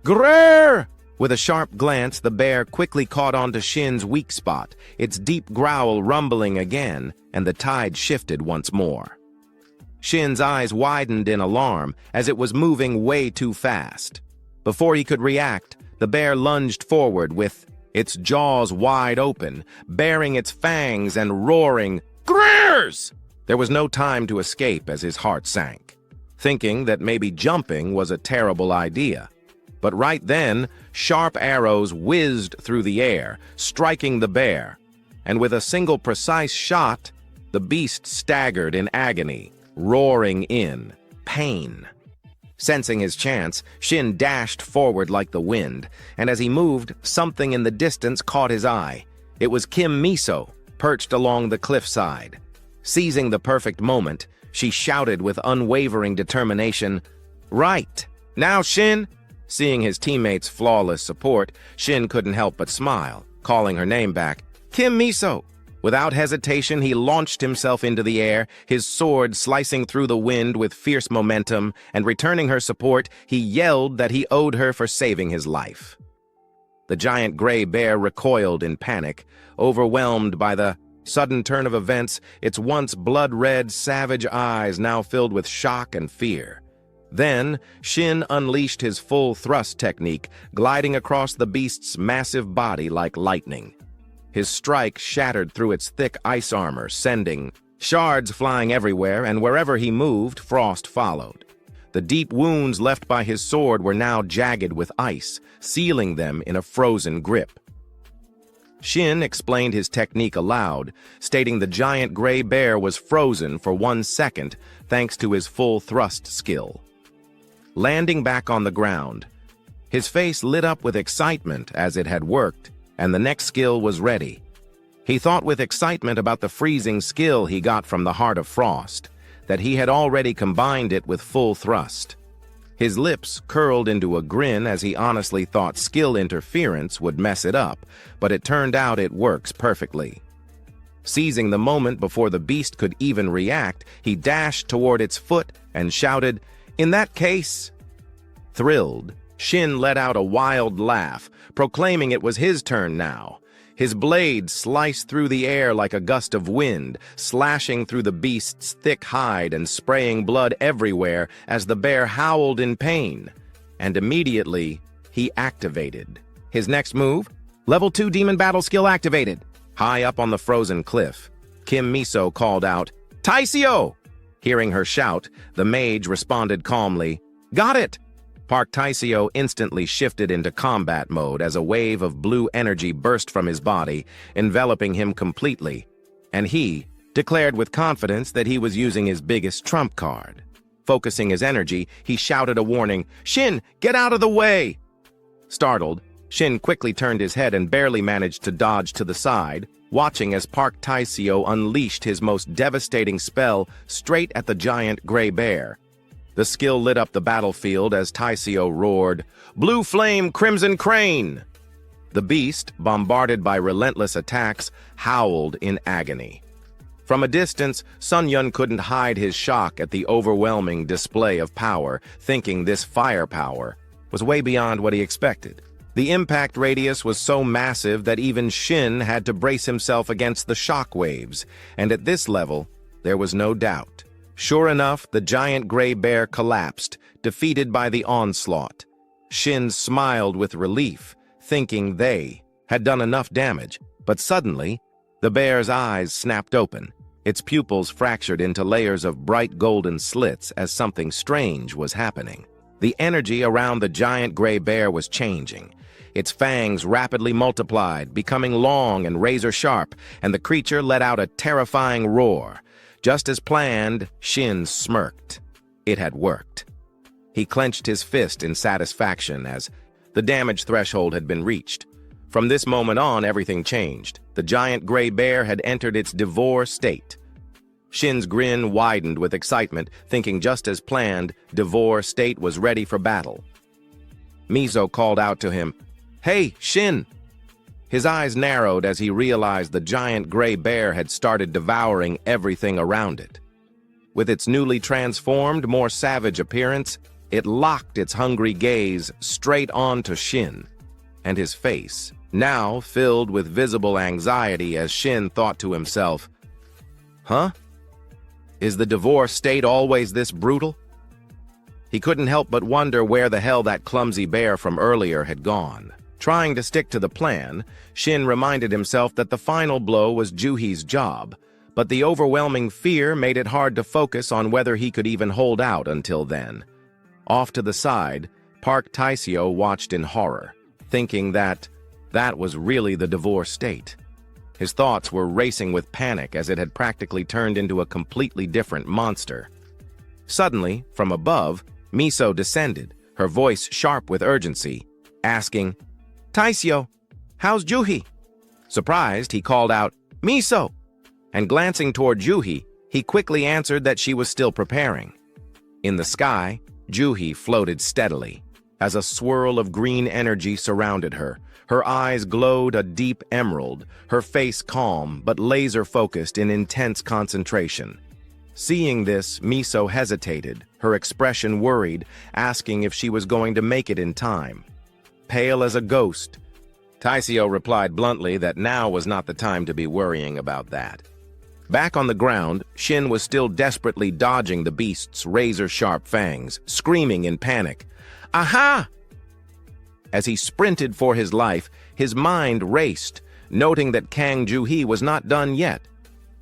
"Grrr!" With a sharp glance, the bear quickly caught onto Shin's weak spot, its deep growl rumbling again, and the tide shifted once more. Shin's eyes widened in alarm as it was moving way too fast. Before he could react, the bear lunged forward with its jaws wide open, baring its fangs and roaring, "Grrrs!" There was no time to escape as his heart sank, thinking that maybe jumping was a terrible idea. But right then, sharp arrows whizzed through the air, striking the bear, and with a single precise shot, the beast staggered in agony, roaring in pain. Sensing his chance, Shin dashed forward like the wind, and as he moved, something in the distance caught his eye. It was Kim Miso, perched along the cliffside. Seizing the perfect moment, she shouted with unwavering determination, "Right! Now, Shin!" Seeing his teammates' flawless support, Shin couldn't help but smile, calling her name back, "Kim Miso!" Without hesitation, he launched himself into the air, his sword slicing through the wind with fierce momentum, and returning her support, he yelled that he owed her for saving his life. The giant gray bear recoiled in panic, overwhelmed by the sudden turn of events, its once blood-red, savage eyes now filled with shock and fear. Then, Shin unleashed his full thrust technique, gliding across the beast's massive body like lightning. His strike shattered through its thick ice armor, sending shards flying everywhere, and wherever he moved, frost followed. The deep wounds left by his sword were now jagged with ice, sealing them in a frozen grip. Shin explained his technique aloud, stating the giant gray bear was frozen for 1 second thanks to his full thrust skill. Landing back on the ground, his face lit up with excitement as it had worked, and the next skill was ready. He thought with excitement about the freezing skill he got from the Heart of Frost, that he had already combined it with full thrust. His lips curled into a grin as he honestly thought skill interference would mess it up, but it turned out it works perfectly. Seizing the moment before the beast could even react, he dashed toward its foot and shouted, "In that case!" Thrilled, Shin let out a wild laugh, proclaiming it was his turn now. His blade sliced through the air like a gust of wind, slashing through the beast's thick hide and spraying blood everywhere as the bear howled in pain. And immediately, he activated. His next move? Level 2 Demon Battle skill activated. High up on the frozen cliff, Kim Miso called out, "Taisio!" Hearing her shout, the mage responded calmly, "Got it!" Park Taisio instantly shifted into combat mode as a wave of blue energy burst from his body, enveloping him completely, and he declared with confidence that he was using his biggest trump card. Focusing his energy, he shouted a warning, "Shin, get out of the way!" Startled, Shin quickly turned his head and barely managed to dodge to the side, watching as Park Taisio unleashed his most devastating spell straight at the giant gray bear. The skill lit up the battlefield as Taisio roared, "Blue Flame Crimson Crane!" The beast, bombarded by relentless attacks, howled in agony. From a distance, Sun Yun couldn't hide his shock at the overwhelming display of power, thinking this firepower was way beyond what he expected. The impact radius was so massive that even Shin had to brace himself against the shock waves, and at this level, there was no doubt. Sure enough, the giant gray bear collapsed, defeated by the onslaught. Shin smiled with relief, thinking they had done enough damage, but suddenly, the bear's eyes snapped open. Its pupils fractured into layers of bright golden slits as something strange was happening. The energy around the giant gray bear was changing. Its fangs rapidly multiplied, becoming long and razor-sharp, and the creature let out a terrifying roar. Just as planned, Shin smirked. It had worked. He clenched his fist in satisfaction as the damage threshold had been reached. From this moment on, everything changed. The giant gray bear had entered its Devour state. Shin's grin widened with excitement, thinking just as planned, Devour state was ready for battle. Miso called out to him, "Hey, Shin!" His eyes narrowed as he realized the giant gray bear had started devouring everything around it. With its newly transformed, more savage appearance, it locked its hungry gaze straight onto Shin, and his face, now filled with visible anxiety as Shin thought to himself, "Huh? Is the Devour state always this brutal?" He couldn't help but wonder where the hell that clumsy bear from earlier had gone. Trying to stick to the plan, Shin reminded himself that the final blow was Juhi's job, but the overwhelming fear made it hard to focus on whether he could even hold out until then. Off to the side, Park Taisio watched in horror, thinking that was really the Devour state. His thoughts were racing with panic as it had practically turned into a completely different monster. Suddenly, from above, Miso descended, her voice sharp with urgency, asking, "Taisio, how's Juhi?" Surprised, he called out, "Miso!" And glancing toward Juhi, he quickly answered that she was still preparing. In the sky, Juhi floated steadily, as a swirl of green energy surrounded her. Her eyes glowed a deep emerald, her face calm but laser-focused in intense concentration. Seeing this, Miso hesitated, her expression worried, asking if she was going to make it in time. Pale as a ghost, Taisio replied bluntly that now was not the time to be worrying about that. Back on the ground, Shin was still desperately dodging the beast's razor-sharp fangs, screaming in panic, "Aha!" As he sprinted for his life, his mind raced, noting that Kang Juhi was not done yet.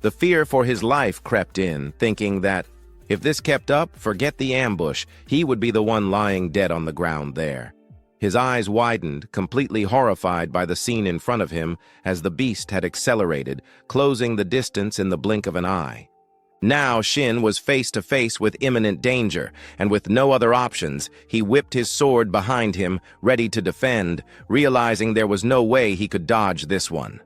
The fear for his life crept in, thinking that, if this kept up, forget the ambush, he would be the one lying dead on the ground there. His eyes widened, completely horrified by the scene in front of him as the beast had accelerated, closing the distance in the blink of an eye. Now Shin was face to face with imminent danger, and with no other options, he whipped his sword behind him, ready to defend, realizing there was no way he could dodge this one.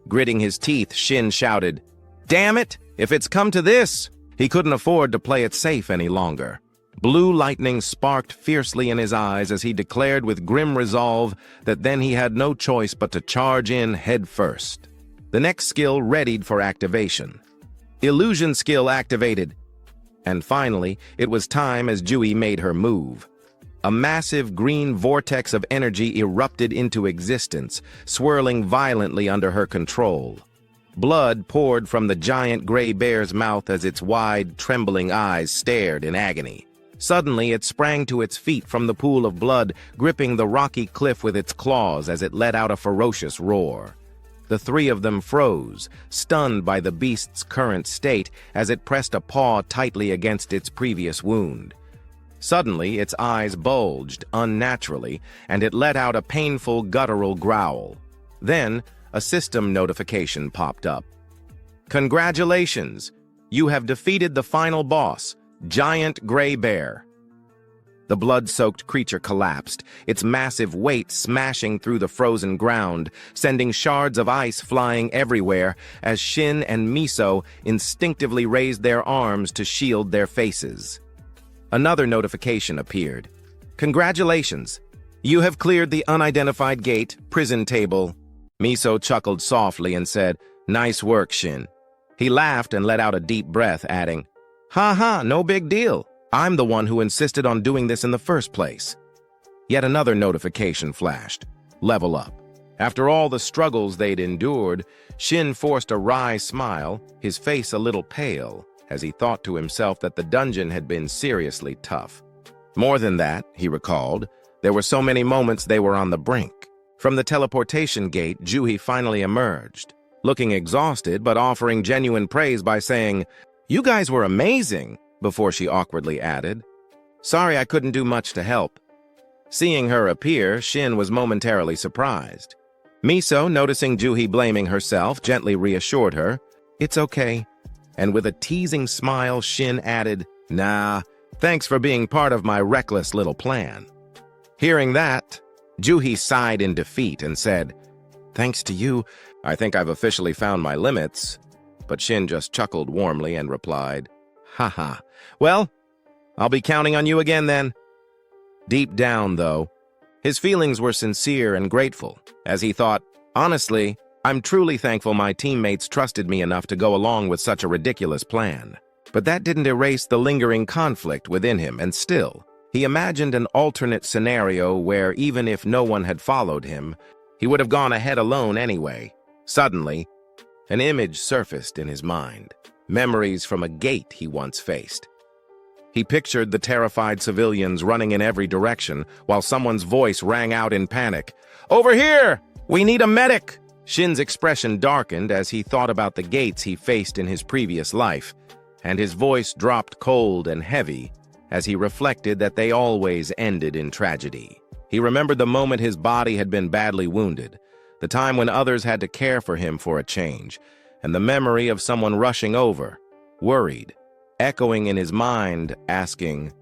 Gritting his teeth, Shin shouted, "Damn it! If it's come to this!" He couldn't afford to play it safe any longer. Blue lightning sparked fiercely in his eyes as he declared with grim resolve that then he had no choice but to charge in head first. The next skill readied for activation. Illusion skill activated. And finally, it was time as Juhi made her move. A massive green vortex of energy erupted into existence, swirling violently under her control. Blood poured from the giant gray bear's mouth as its wide, trembling eyes stared in agony. Suddenly, it sprang to its feet from the pool of blood, gripping the rocky cliff with its claws as it let out a ferocious roar. The three of them froze, stunned by the beast's current state as it pressed a paw tightly against its previous wound. Suddenly, its eyes bulged unnaturally, and it let out a painful guttural growl. Then, a system notification popped up. "Congratulations! You have defeated the final boss, Giant Gray Bear." The blood-soaked creature collapsed, its massive weight smashing through the frozen ground, sending shards of ice flying everywhere as Shin and Miso instinctively raised their arms to shield their faces. Another notification appeared. "Congratulations! You have cleared the unidentified gate, prison table." Miso chuckled softly and said, "Nice work, Shin." He laughed and let out a deep breath, adding, "Ha ha, no big deal. I'm the one who insisted on doing this in the first place." Yet another notification flashed. Level up. After all the struggles they'd endured, Shin forced a wry smile, his face a little pale, as he thought to himself that the dungeon had been seriously tough. More than that, he recalled, there were so many moments they were on the brink. From the teleportation gate, Juhi finally emerged, looking exhausted but offering genuine praise by saying, "You guys were amazing," before she awkwardly added, "Sorry I couldn't do much to help." Seeing her appear, Shin was momentarily surprised. Miso, noticing Juhi blaming herself, gently reassured her, "It's okay." And with a teasing smile, Shin added, "Nah, thanks for being part of my reckless little plan." Hearing that, Juhi sighed in defeat and said, "Thanks to you, I think I've officially found my limits." But Shin just chuckled warmly and replied, "Haha, well, I'll be counting on you again then." Deep down, though, his feelings were sincere and grateful, as he thought, "Honestly, I'm truly thankful my teammates trusted me enough to go along with such a ridiculous plan." But that didn't erase the lingering conflict within him, and still, he imagined an alternate scenario where even if no one had followed him, he would have gone ahead alone anyway. Suddenly, an image surfaced in his mind, memories from a gate he once faced. He pictured the terrified civilians running in every direction while someone's voice rang out in panic, "Over here! We need a medic!" Shin's expression darkened as he thought about the gates he faced in his previous life, and his voice dropped cold and heavy as he reflected that they always ended in tragedy. He remembered the moment his body had been badly wounded, the time when others had to care for him for a change, and the memory of someone rushing over, worried, echoing in his mind, asking,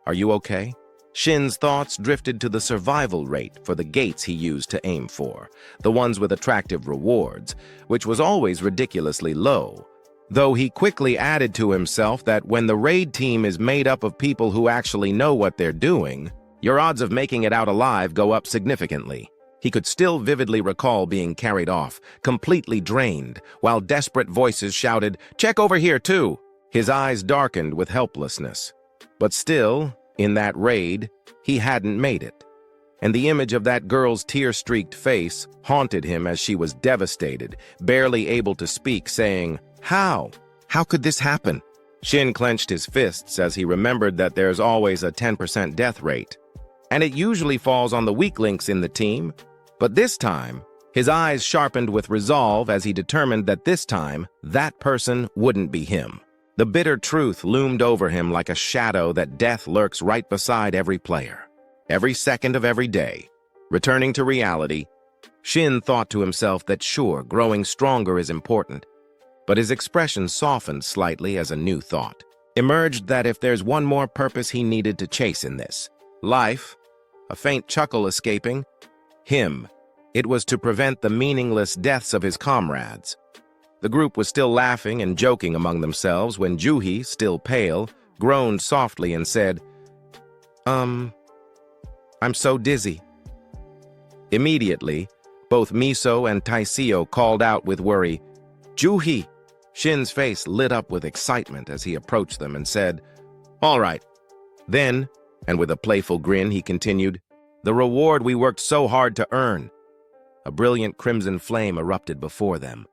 "Are you okay?" Shin's thoughts drifted to the survival rate for the gates he used to aim for, the ones with attractive rewards, which was always ridiculously low. Though he quickly added to himself that when the raid team is made up of people who actually know what they're doing, your odds of making it out alive go up significantly. He could still vividly recall being carried off, completely drained, while desperate voices shouted, "Check over here too!" His eyes darkened with helplessness. But still, in that raid, he hadn't made it. And the image of that girl's tear-streaked face haunted him as she was devastated, barely able to speak, saying, "How? How could this happen?" Shin clenched his fists as he remembered that there's always a 10% death rate, and it usually falls on the weak links in the team. But this time, his eyes sharpened with resolve as he determined that this time, that person wouldn't be him. The bitter truth loomed over him like a shadow that death lurks right beside every player, every second of every day. Returning to reality, Shin thought to himself that sure, growing stronger is important, but his expression softened slightly as a new thought emerged that if there's one more purpose he needed to chase in this life, a faint chuckle escaping him, it was to prevent the meaningless deaths of his comrades. The group was still laughing and joking among themselves when Juhi, still pale, groaned softly and said, I'm so dizzy." Immediately, both Miso and Taisio called out with worry, "Juhi!" Shin's face lit up with excitement as he approached them and said, "All right." Then, and with a playful grin, he continued, "The reward we worked so hard to earn." A brilliant crimson flame erupted before them,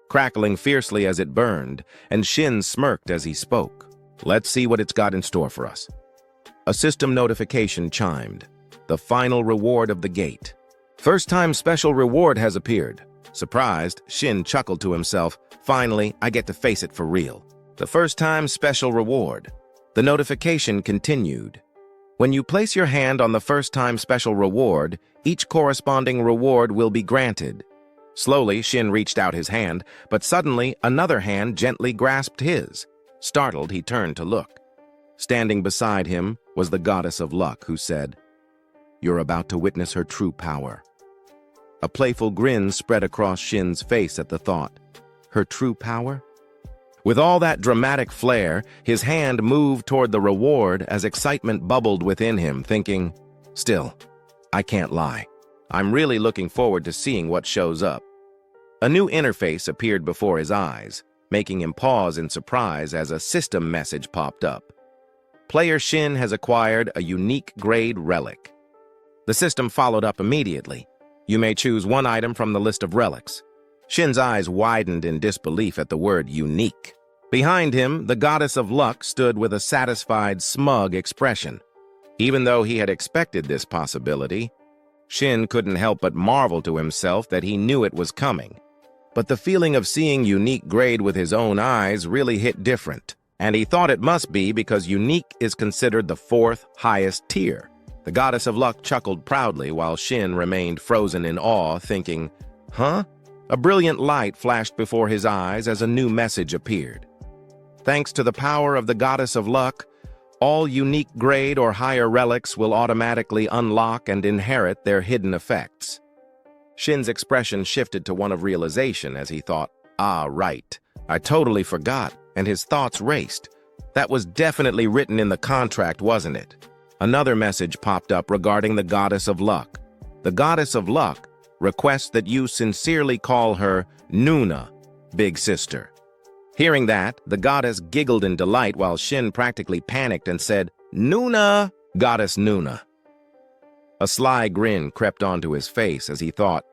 crackling fiercely as it burned, and Shin smirked as he spoke. "Let's see what it's got in store for us." A system notification chimed. The final reward of the gate. "First-time special reward has appeared." Surprised, Shin chuckled to himself, "Finally, I get to face it for real." The first-time special reward. The notification continued. "When you place your hand on the first-time special reward, each corresponding reward will be granted." Slowly, Shin reached out his hand, but suddenly another hand gently grasped his. Startled, he turned to look. Standing beside him was the goddess of luck, who said, "You're about to witness her true power." A playful grin spread across Shin's face at the thought. Her true power? With all that dramatic flair, his hand moved toward the reward as excitement bubbled within him, thinking, "Still, I can't lie. I'm really looking forward to seeing what shows up." A new interface appeared before his eyes, making him pause in surprise as a system message popped up. Player Shin has acquired a unique grade relic. The system followed up immediately. You may choose one item from the list of relics. Shin's eyes widened in disbelief at the word unique. Behind him, the goddess of luck stood with a satisfied, smug expression. Even though he had expected this possibility, Shin couldn't help but marvel to himself that he knew it was coming. But the feeling of seeing unique grade with his own eyes really hit different, and he thought it must be because unique is considered the fourth highest tier. The goddess of luck chuckled proudly while Shin remained frozen in awe, thinking, huh? A brilliant light flashed before his eyes as a new message appeared. Thanks to the power of the goddess of luck, all unique grade or higher relics will automatically unlock and inherit their hidden effects. Shin's expression shifted to one of realization as he thought, ah, right, I totally forgot, and his thoughts raced. That was definitely written in the contract, wasn't it? Another message popped up regarding the goddess of luck. The goddess of luck requests that you sincerely call her Nuna, big sister. Hearing that, the goddess giggled in delight while Shin practically panicked and said, Nuna, goddess Nuna. A sly grin crept onto his face as he thought,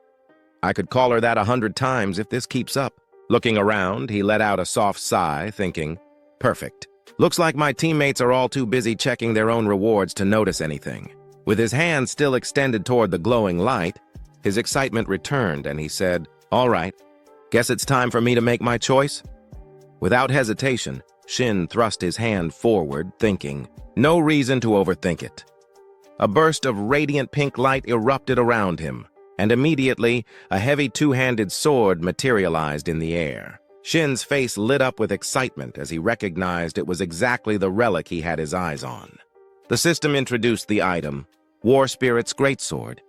I could call her that 100 times if this keeps up. Looking around, he let out a soft sigh, thinking, perfect. Looks like my teammates are all too busy checking their own rewards to notice anything. With his hand still extended toward the glowing light, his excitement returned and he said, all right, guess it's time for me to make my choice? Without hesitation, Shin thrust his hand forward, thinking, no reason to overthink it. A burst of radiant pink light erupted around him, and immediately, a heavy two-handed sword materialized in the air. Shin's face lit up with excitement as he recognized it was exactly the relic he had his eyes on. The system introduced the item, War Spirit's Greatsword,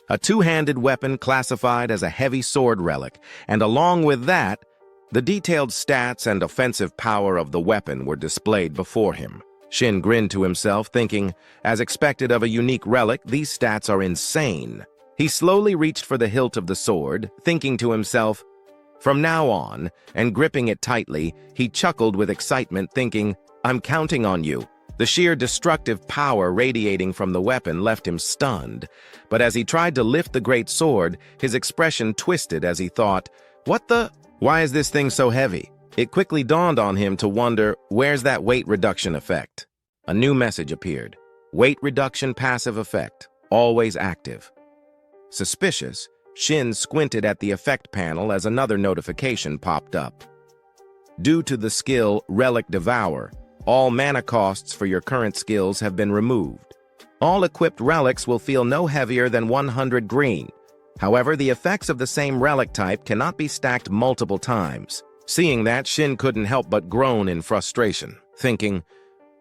a two-handed weapon classified as a heavy sword relic, and along with that, the detailed stats and offensive power of the weapon were displayed before him. Shin grinned to himself, thinking, as expected of a unique relic, these stats are insane. He slowly reached for the hilt of the sword, thinking to himself, from now on, and gripping it tightly, he chuckled with excitement, thinking, I'm counting on you. The sheer destructive power radiating from the weapon left him stunned, but as he tried to lift the great sword, his expression twisted as he thought, why is this thing so heavy? It quickly dawned on him to wonder, where's that weight reduction effect? A new message appeared. Weight reduction passive effect, always active. Suspicious, Shin squinted at the effect panel as another notification popped up. Due to the skill Relic Devour, all mana costs for your current skills have been removed. All equipped relics will feel no heavier than 100 green. However, the effects of the same relic type cannot be stacked multiple times. Seeing that, Shin couldn't help but groan in frustration, thinking,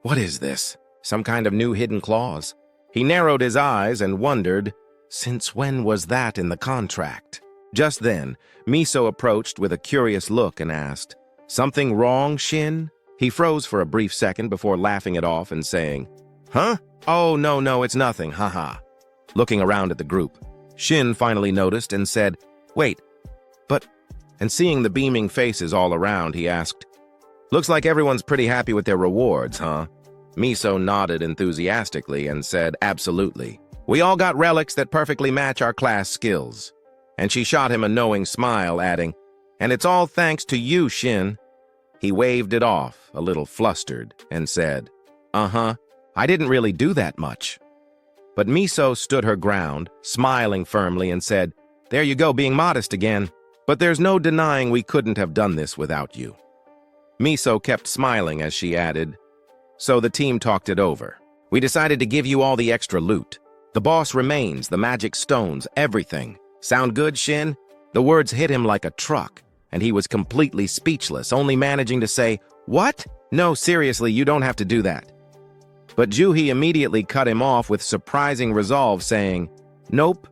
what is this? Some kind of new hidden clause? He narrowed his eyes and wondered, since when was that in the contract? Just then, Miso approached with a curious look and asked, something wrong, Shin? He froze for a brief second before laughing it off and saying, huh? Oh, no, it's nothing, haha. Looking around at the group, Shin finally noticed and said, wait, but... And seeing the beaming faces all around, he asked, looks like everyone's pretty happy with their rewards, huh? Miso nodded enthusiastically and said, absolutely. We all got relics that perfectly match our class skills. And she shot him a knowing smile, adding, and it's all thanks to you, Shin. He waved it off, a little flustered, and said, I didn't really do that much. But Miso stood her ground, smiling firmly, and said, there you go, being modest again. But there's no denying we couldn't have done this without you. Miso kept smiling as she added, so the team talked it over. We decided to give you all the extra loot. The boss remains, the magic stones, everything. Sound good, Shin? The words hit him like a truck, and he was completely speechless, only managing to say, what? No, seriously, you don't have to do that. But Juhi immediately cut him off with surprising resolve, saying, nope,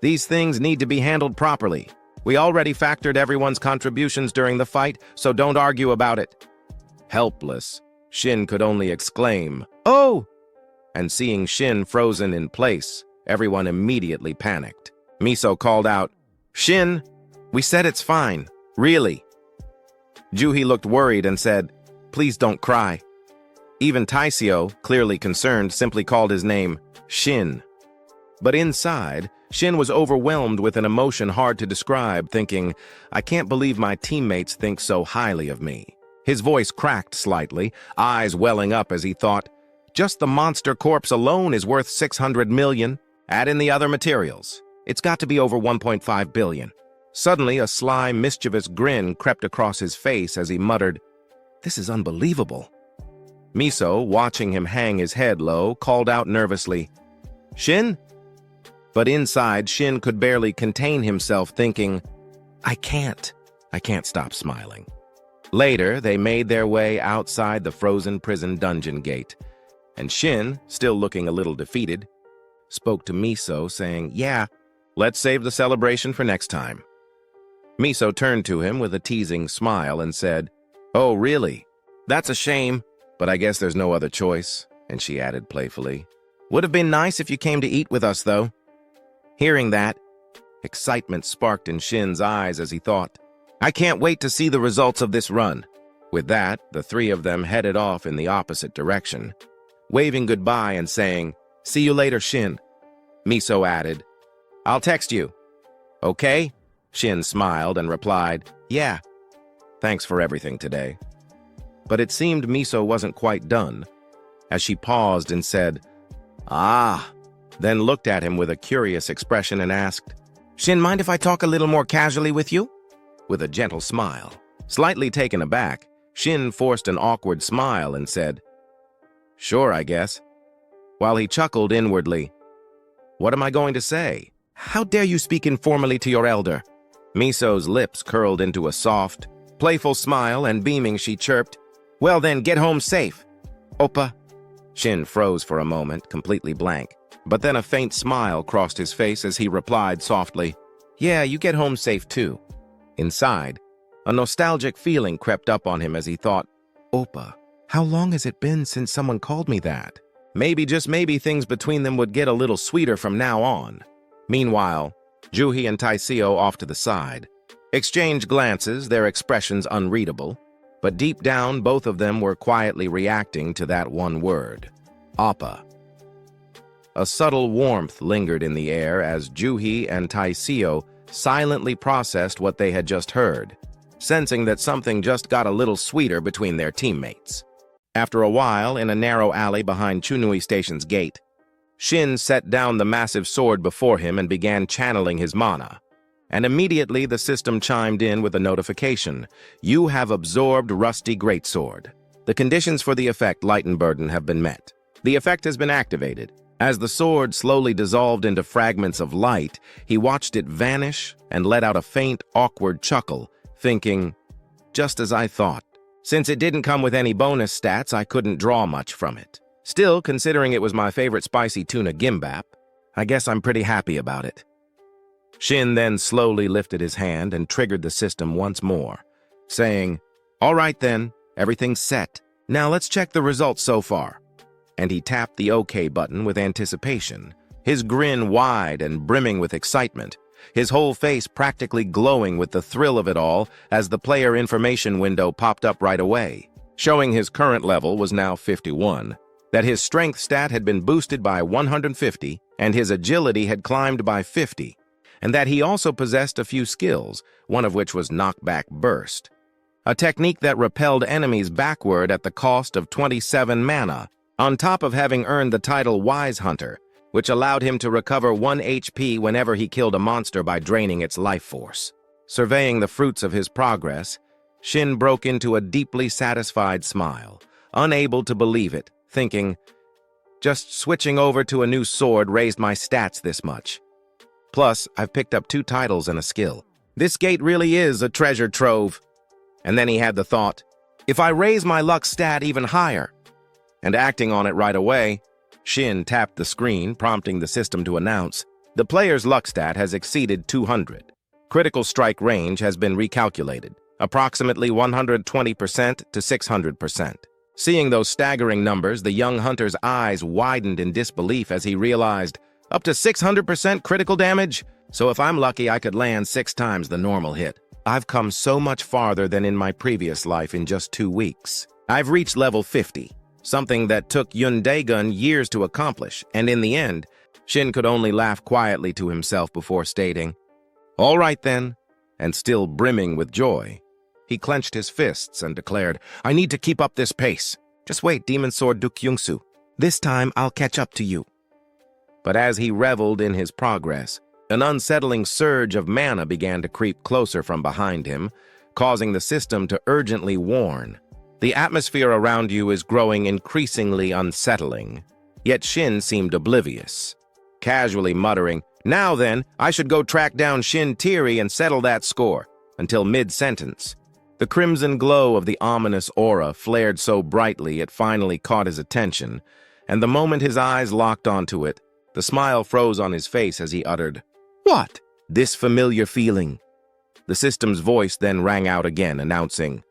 these things need to be handled properly. We already factored everyone's contributions during the fight, so don't argue about it. Helpless, Shin could only exclaim, oh! And seeing Shin frozen in place, everyone immediately panicked. Miso called out, Shin, we said it's fine, really. Juhi looked worried and said, please don't cry. Even Taisio, clearly concerned, simply called his name Shin. But inside, Shin was overwhelmed with an emotion hard to describe, thinking, I can't believe my teammates think so highly of me. His voice cracked slightly, eyes welling up as he thought, just the monster corpse alone is worth 600 million. Add in the other materials. It's got to be over 1.5 billion. Suddenly, a sly, mischievous grin crept across his face as he muttered, this is unbelievable. Miso, watching him hang his head low, called out nervously, Shin? But inside, Shin could barely contain himself, thinking, I can't stop smiling. Later, they made their way outside the frozen prison dungeon gate, and Shin, still looking a little defeated, spoke to Miso, saying, Yeah, let's save the celebration for next time. Miso turned to him with a teasing smile and said, Oh, really? That's a shame, but I guess there's no other choice. And she added playfully, Would have been nice if you came to eat with us, though. Hearing that, excitement sparked in Shin's eyes as he thought, I can't wait to see the results of this run. With that, the three of them headed off in the opposite direction, waving goodbye and saying, See you later, Shin. Miso added, I'll text you. Okay? Shin smiled and replied, Yeah. Thanks for everything today. But it seemed Miso wasn't quite done, as she paused and said, Ah, then looked at him with a curious expression and asked, Shin, mind if I talk a little more casually with you? With a gentle smile. Slightly taken aback, Shin forced an awkward smile and said, Sure, I guess. While he chuckled inwardly, What am I going to say? How dare you speak informally to your elder? Miso's lips curled into a soft, playful smile, and beaming she chirped, Well then, get home safe. Oppa. Shin froze for a moment, completely blank, but then a faint smile crossed his face as he replied softly, Yeah, you get home safe too. Inside, a nostalgic feeling crept up on him as he thought, Oppa, how long has it been since someone called me that? Maybe, just maybe, things between them would get a little sweeter from now on. Meanwhile, Juhi and Taiseo off to the side exchanged glances, their expressions unreadable, but deep down both of them were quietly reacting to that one word, Appa. A subtle warmth lingered in the air as Juhi and Taiseo silently processed what they had just heard, sensing that something just got a little sweeter between their teammates. After a while, in a narrow alley behind Chunui Station's gate, Shin set down the massive sword before him and began channeling his mana. And immediately the system chimed in with a notification. You have absorbed Rusty Greatsword. The conditions for the effect Light and Burden have been met. The effect has been activated. As the sword slowly dissolved into fragments of light, he watched it vanish and let out a faint, awkward chuckle, thinking, Just as I thought. Since it didn't come with any bonus stats, I couldn't draw much from it. Still, considering it was my favorite spicy tuna gimbap, I guess I'm pretty happy about it. Shin then slowly lifted his hand and triggered the system once more, saying, All right then, everything's set. Now let's check the results so far. And he tapped the OK button with anticipation, his grin wide and brimming with excitement, his whole face practically glowing with the thrill of it all as the player information window popped up right away, showing his current level was now 51, that his strength stat had been boosted by 150, and his agility had climbed by 50, and that he also possessed a few skills, one of which was Knockback Burst, a technique that repelled enemies backward at the cost of 27 mana, on top of having earned the title Wise Hunter, which allowed him to recover 1 HP whenever he killed a monster by draining its life force. Surveying the fruits of his progress, Shin broke into a deeply satisfied smile, unable to believe it, thinking, Just switching over to a new sword raised my stats this much. Plus, I've picked up 2 titles and a skill. This gate really is a treasure trove. And then he had the thought, if I raise my luck stat even higher. And acting on it right away, Shin tapped the screen, prompting the system to announce, the player's luck stat has exceeded 200. Critical strike range has been recalculated, approximately 120% to 600%. Seeing those staggering numbers, the young hunter's eyes widened in disbelief as he realized, up to 600% critical damage? So if I'm lucky, I could land 6 times the normal hit. I've come so much farther than in my previous life in just 2 weeks. I've reached level 50, something that took Yun Daegun years to accomplish, and in the end, Shin could only laugh quietly to himself before stating, All right then, and still brimming with joy. He clenched his fists and declared, I need to keep up this pace. Just wait, Demon Sword Dukyungsu. This time I'll catch up to you. But as he reveled in his progress, an unsettling surge of mana began to creep closer from behind him, causing the system to urgently warn. The atmosphere around you is growing increasingly unsettling. Yet Shin seemed oblivious. casually muttering, "Now then, I should go track down Shin Tiri and settle that score," until mid-sentence. The crimson glow of the ominous aura flared so brightly it finally caught his attention, and the moment his eyes locked onto it, the smile froze on his face as he uttered, "What? This familiar feeling." The system's voice then rang out again, announcing,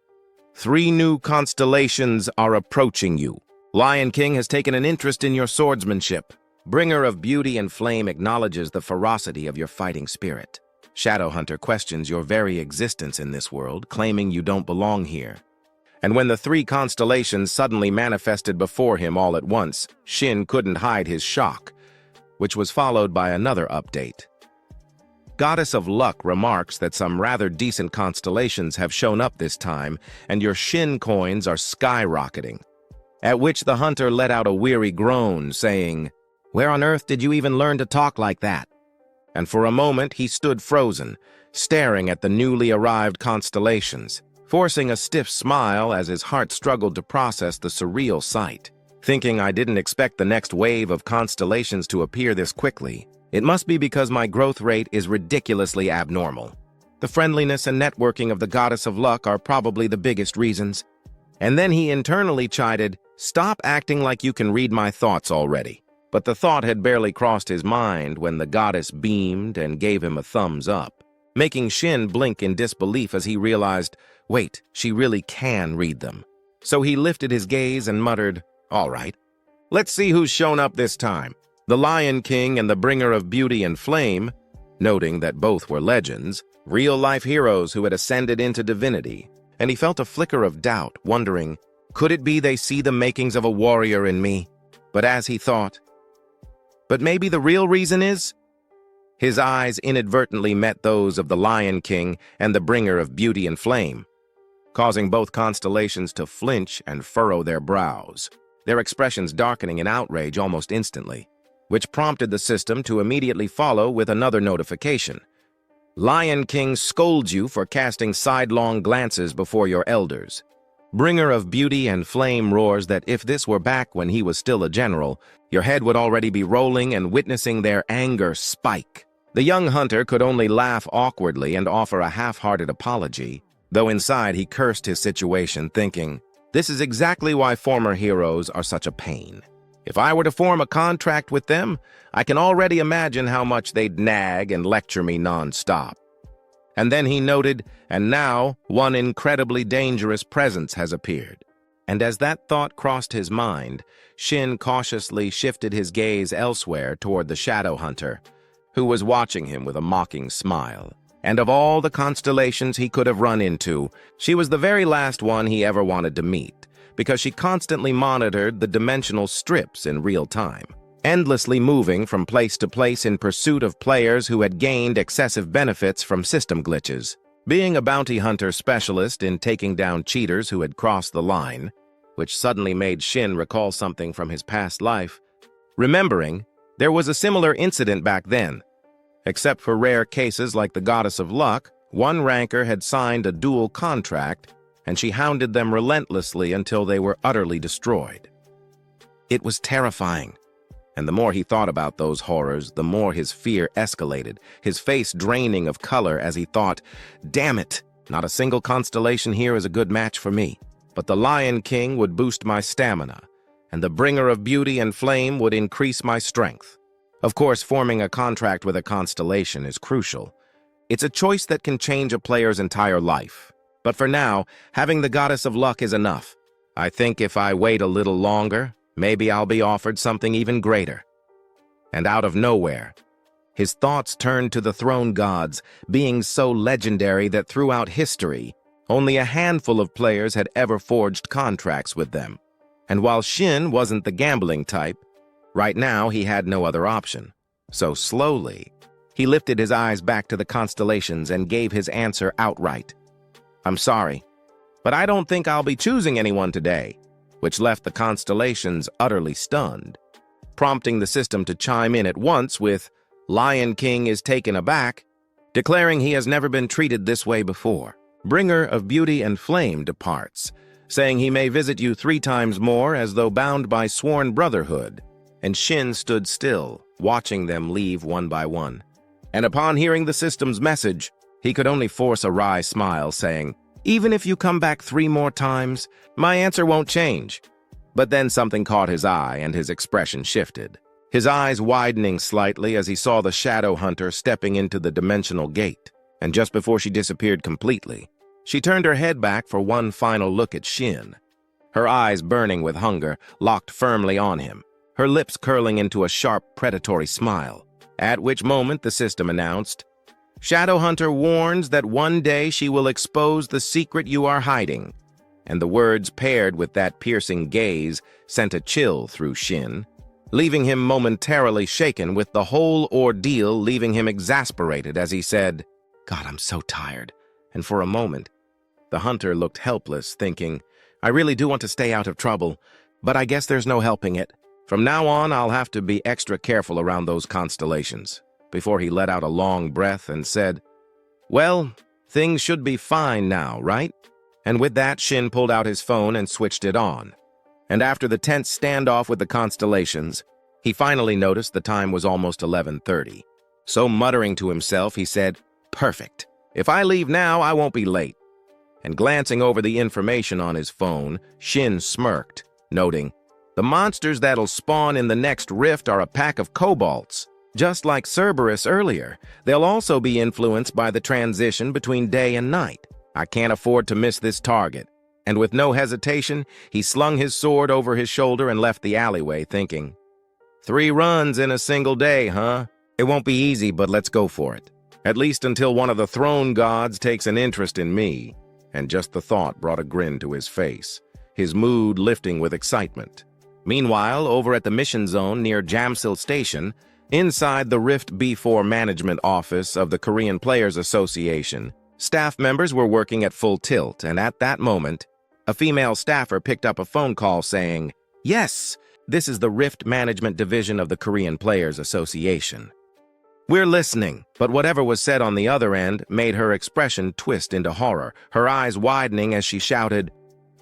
"3 new constellations are approaching you. Lion King has taken an interest in your swordsmanship. Bringer of Beauty and Flame acknowledges the ferocity of your fighting spirit. Shadowhunter questions your very existence in this world, claiming you don't belong here." And when the 3 constellations suddenly manifested before him all at once, Shin couldn't hide his shock, which was followed by another update. Goddess of Luck remarks that some rather decent constellations have shown up this time, and your Shin coins are skyrocketing. At which the hunter let out a weary groan, saying, "Where on earth did you even learn to talk like that?" And for a moment he stood frozen, staring at the newly arrived constellations, forcing a stiff smile as his heart struggled to process the surreal sight. Thinking, "I didn't expect the next wave of constellations to appear this quickly. It must be because my growth rate is ridiculously abnormal. The friendliness and networking of the Goddess of Luck are probably the biggest reasons." And then he internally chided, "Stop acting like you can read my thoughts already." But the thought had barely crossed his mind when the goddess beamed and gave him a thumbs up, making Shin blink in disbelief as he realized, wait, she really can read them. So he lifted his gaze and muttered, "All right, let's see who's shown up this time. The Lion King and the Bringer of Beauty and Flame," noting that both were legends, real-life heroes who had ascended into divinity, and he felt a flicker of doubt, wondering, could it be they see the makings of a warrior in me? But as he thought, but maybe the real reason is? His eyes inadvertently met those of the Lion King and the Bringer of Beauty and Flame, causing both constellations to flinch and furrow their brows, their expressions darkening in outrage almost instantly, which prompted the system to immediately follow with another notification. "Lion King scolds you for casting sidelong glances before your elders." Bringer of Beauty and Flame roars that if this were back when he was still a general, your head would already be rolling and witnessing their anger spike. The young hunter could only laugh awkwardly and offer a half-hearted apology, though inside he cursed his situation, thinking, this is exactly why former heroes are such a pain. If I were to form a contract with them, I can already imagine how much they'd nag and lecture me non-stop. And then he noted, and now one incredibly dangerous presence has appeared. And as that thought crossed his mind, Shin cautiously shifted his gaze elsewhere toward the shadow hunter, who was watching him with a mocking smile. And of all the constellations he could have run into, she was the very last one he ever wanted to meet, because she constantly monitored the dimensional strips in real time, endlessly moving from place to place in pursuit of players who had gained excessive benefits from system glitches. Being a bounty hunter specialist in taking down cheaters who had crossed the line, which suddenly made Shin recall something from his past life, remembering there was a similar incident back then. Except for rare cases like the Goddess of Luck, one ranker had signed a dual contract, and she hounded them relentlessly until they were utterly destroyed. It was terrifying. And the more he thought about those horrors, the more his fear escalated, his face draining of color as he thought, damn it, not a single constellation here is a good match for me. But the Lion King would boost my stamina, and the Bringer of Beauty and Flame would increase my strength. Of course, forming a contract with a constellation is crucial. It's a choice that can change a player's entire life. But for now, having the Goddess of Luck is enough. I think if I wait a little longer, maybe I'll be offered something even greater. And out of nowhere, his thoughts turned to the throne gods, beings so legendary that throughout history, only a handful of players had ever forged contracts with them. And while Shin wasn't the gambling type, right now he had no other option. So slowly, he lifted his eyes back to the constellations and gave his answer outright. I'm sorry, but I don't think I'll be choosing anyone today, which left the constellations utterly stunned, prompting the system to chime in at once with, Lion King is taken aback, declaring he has never been treated this way before. Bringer of Beauty and Flame departs, saying he may visit you 3 times more as though bound by sworn brotherhood, and Shin stood still, watching them leave one by one. And upon hearing the system's message, he could only force a wry smile, saying, "Even if you come back 3 more times, my answer won't change." But then something caught his eye, and his expression shifted, his eyes widening slightly as he saw the shadow hunter stepping into the dimensional gate. And just before she disappeared completely, she turned her head back for one final look at Shin, her eyes burning with hunger, locked firmly on him, her lips curling into a sharp, predatory smile, at which moment the system announced, "Shadowhunter warns that one day she will expose the secret you are hiding." And the words paired with that piercing gaze sent a chill through Shin, leaving him momentarily shaken, with the whole ordeal leaving him exasperated as he said, "God, I'm so tired." And for a moment, the hunter looked helpless, thinking, "I really do want to stay out of trouble, but I guess there's no helping it. From now on, I'll have to be extra careful around those constellations," before he let out a long breath and said, "Well, things should be fine now, right?" And with that, Shin pulled out his phone and switched it on. And after the tense standoff with the constellations, he finally noticed the time was almost 11:30. So muttering to himself, he said, "Perfect. If I leave now, I won't be late." And glancing over the information on his phone, Shin smirked, noting, "The monsters that'll spawn in the next rift are a pack of kobolds. Just like Cerberus earlier, they'll also be influenced by the transition between day and night. I can't afford to miss this target." And with no hesitation, he slung his sword over his shoulder and left the alleyway, thinking, 3 runs in a single day, huh? It won't be easy, but let's go for it. At least until one of the throne gods takes an interest in me." And just the thought brought a grin to his face, his mood lifting with excitement. Meanwhile, over at the mission zone near Jamsil Station, inside the Rift B4 management office of the Korean Players Association, staff members were working at full tilt, and at that moment, a female staffer picked up a phone call saying, "Yes, this is the Rift Management Division of the Korean Players Association. We're listening." But whatever was said on the other end made her expression twist into horror, her eyes widening as she shouted,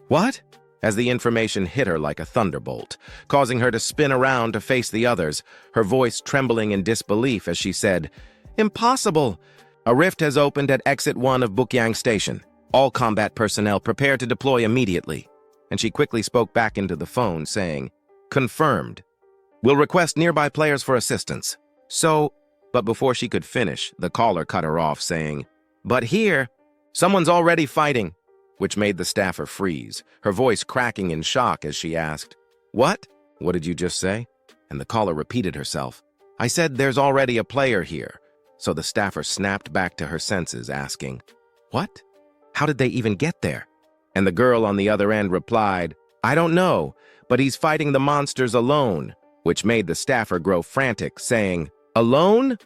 "What?" as the information hit her like a thunderbolt, causing her to spin around to face the others, her voice trembling in disbelief as she said, "Impossible! A rift has opened at Exit 1 of Bukyang Station. All combat personnel prepare to deploy immediately." And she quickly spoke back into the phone, saying, "Confirmed. We'll request nearby players for assistance." But before she could finish, the caller cut her off, saying, "But here, someone's already fighting," which made the staffer freeze, her voice cracking in shock as she asked, "What? What did you just say?" And the caller repeated herself, "I said there's already a player here." So the staffer snapped back to her senses, asking, "What? How did they even get there?" And the girl on the other end replied, "I don't know, but he's fighting the monsters alone," which made the staffer grow frantic, saying, "Alone?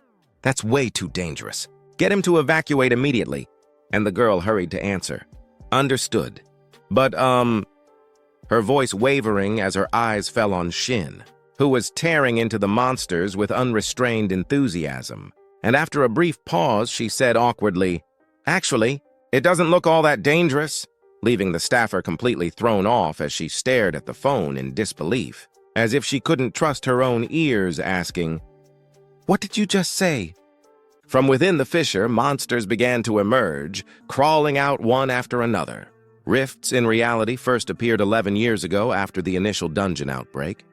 That's way too dangerous. Get him to evacuate immediately." And the girl hurried to answer, "Understood. But, her voice wavering as her eyes fell on Shin, who was tearing into the monsters with unrestrained enthusiasm. And after a brief pause, she said awkwardly, "Actually, it doesn't look all that dangerous," leaving the staffer completely thrown off as she stared at the phone in disbelief, as if she couldn't trust her own ears, asking, "What did you just say?" From within the fissure, monsters began to emerge, crawling out one after another. Rifts, in reality, first appeared 11 years ago after the initial dungeon outbreak.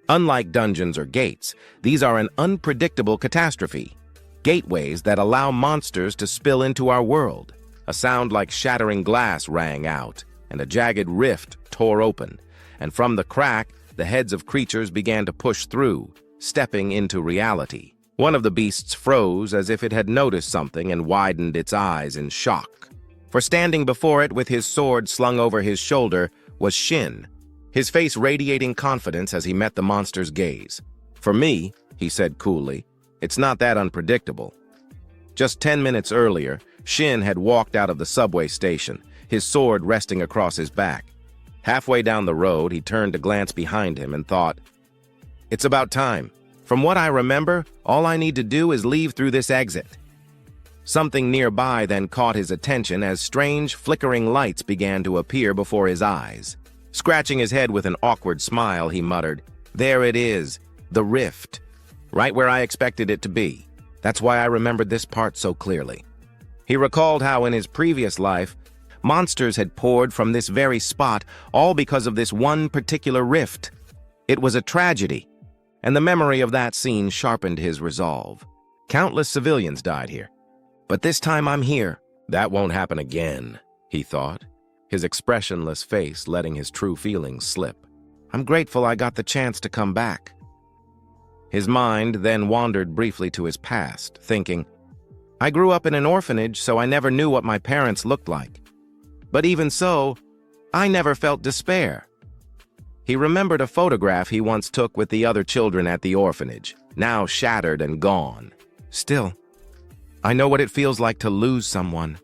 Unlike dungeons or gates, these are an unpredictable catastrophe. Gateways that allow monsters to spill into our world. A sound like shattering glass rang out, and a jagged rift tore open, and from the crack, the heads of creatures began to push through, stepping into reality. One of the beasts froze as if it had noticed something and widened its eyes in shock. For standing before it with his sword slung over his shoulder was Shin, his face radiating confidence as he met the monster's gaze. "For me," he said coolly, "it's not that unpredictable." Just 10 minutes earlier, Shin had walked out of the subway station, his sword resting across his back. Halfway down the road, he turned to glance behind him and thought, "It's about time. From what I remember, all I need to do is leave through this exit." Something nearby then caught his attention as strange, flickering lights began to appear before his eyes. Scratching his head with an awkward smile, he muttered, "There it is. The rift. Right where I expected it to be. That's why I remembered this part so clearly. He recalled how in his previous life, monsters had poured from this very spot, all because of this one particular rift. It was a tragedy, and the memory of that scene sharpened his resolve. Countless civilians died here. But this time I'm here. That won't happen again, he thought, his expressionless face letting his true feelings slip. I'm grateful I got the chance to come back. His mind then wandered briefly to his past, thinking, I grew up in an orphanage, so I never knew what my parents looked like. But even so, I never felt despair. He remembered a photograph he once took with the other children at the orphanage, now shattered and gone. Still, I know what it feels like to lose someone.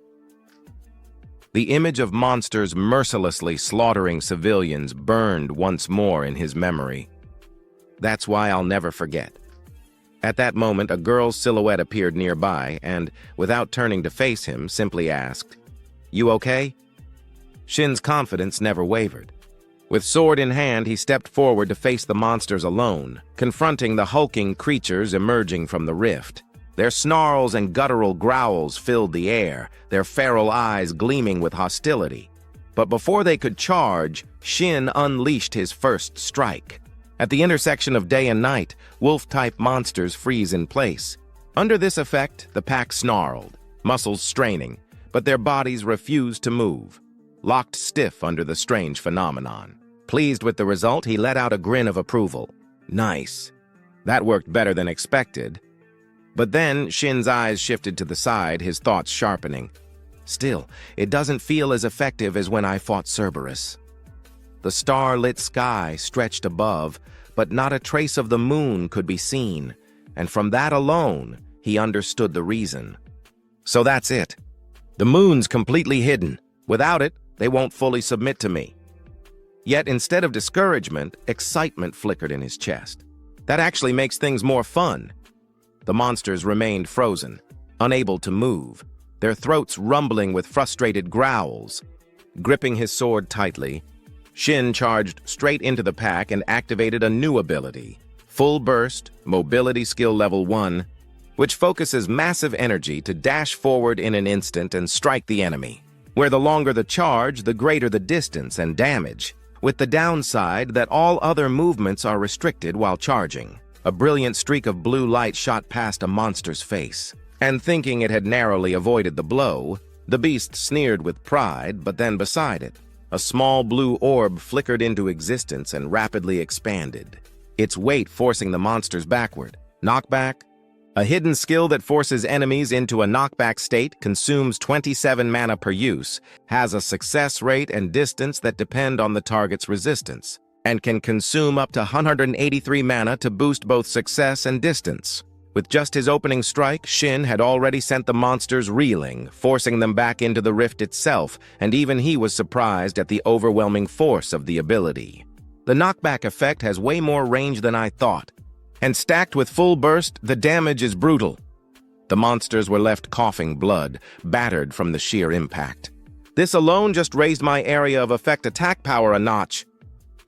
The image of monsters mercilessly slaughtering civilians burned once more in his memory. That's why I'll never forget. At that moment, a girl's silhouette appeared nearby and, without turning to face him, simply asked, You okay? Shin's confidence never wavered. With sword in hand, he stepped forward to face the monsters alone, confronting the hulking creatures emerging from the rift. Their snarls and guttural growls filled the air, their feral eyes gleaming with hostility. But before they could charge, Shin unleashed his first strike. At the intersection of day and night, wolf-type monsters freeze in place. Under this effect, the pack snarled, muscles straining, but their bodies refused to move, locked stiff under the strange phenomenon. Pleased with the result, he let out a grin of approval. Nice. That worked better than expected. But then Shin's eyes shifted to the side, his thoughts sharpening. Still, it doesn't feel as effective as when I fought Cerberus. The star-lit sky stretched above, but not a trace of the moon could be seen, and from that alone, he understood the reason. So that's it. The moon's completely hidden. Without it, they won't fully submit to me. Yet instead of discouragement, excitement flickered in his chest. That actually makes things more fun. The monsters remained frozen, unable to move, their throats rumbling with frustrated growls. Gripping his sword tightly, Shin charged straight into the pack and activated a new ability, Full Burst, Mobility Skill Level 1, which focuses massive energy to dash forward in an instant and strike the enemy, where the longer the charge, the greater the distance and damage, with the downside that all other movements are restricted while charging. A brilliant streak of blue light shot past a monster's face, and thinking it had narrowly avoided the blow, the beast sneered with pride, but then beside it, a small blue orb flickered into existence and rapidly expanded, its weight forcing the monsters backward. Knockback? A hidden skill that forces enemies into a knockback state, consumes 27 mana per use, has a success rate and distance that depend on the target's resistance, and can consume up to 183 mana to boost both success and distance. With just his opening strike, Shin had already sent the monsters reeling, forcing them back into the rift itself, and even he was surprised at the overwhelming force of the ability. The knockback effect has way more range than I thought, and stacked with Full Burst, the damage is brutal. The monsters were left coughing blood, battered from the sheer impact. This alone just raised my area of effect attack power a notch.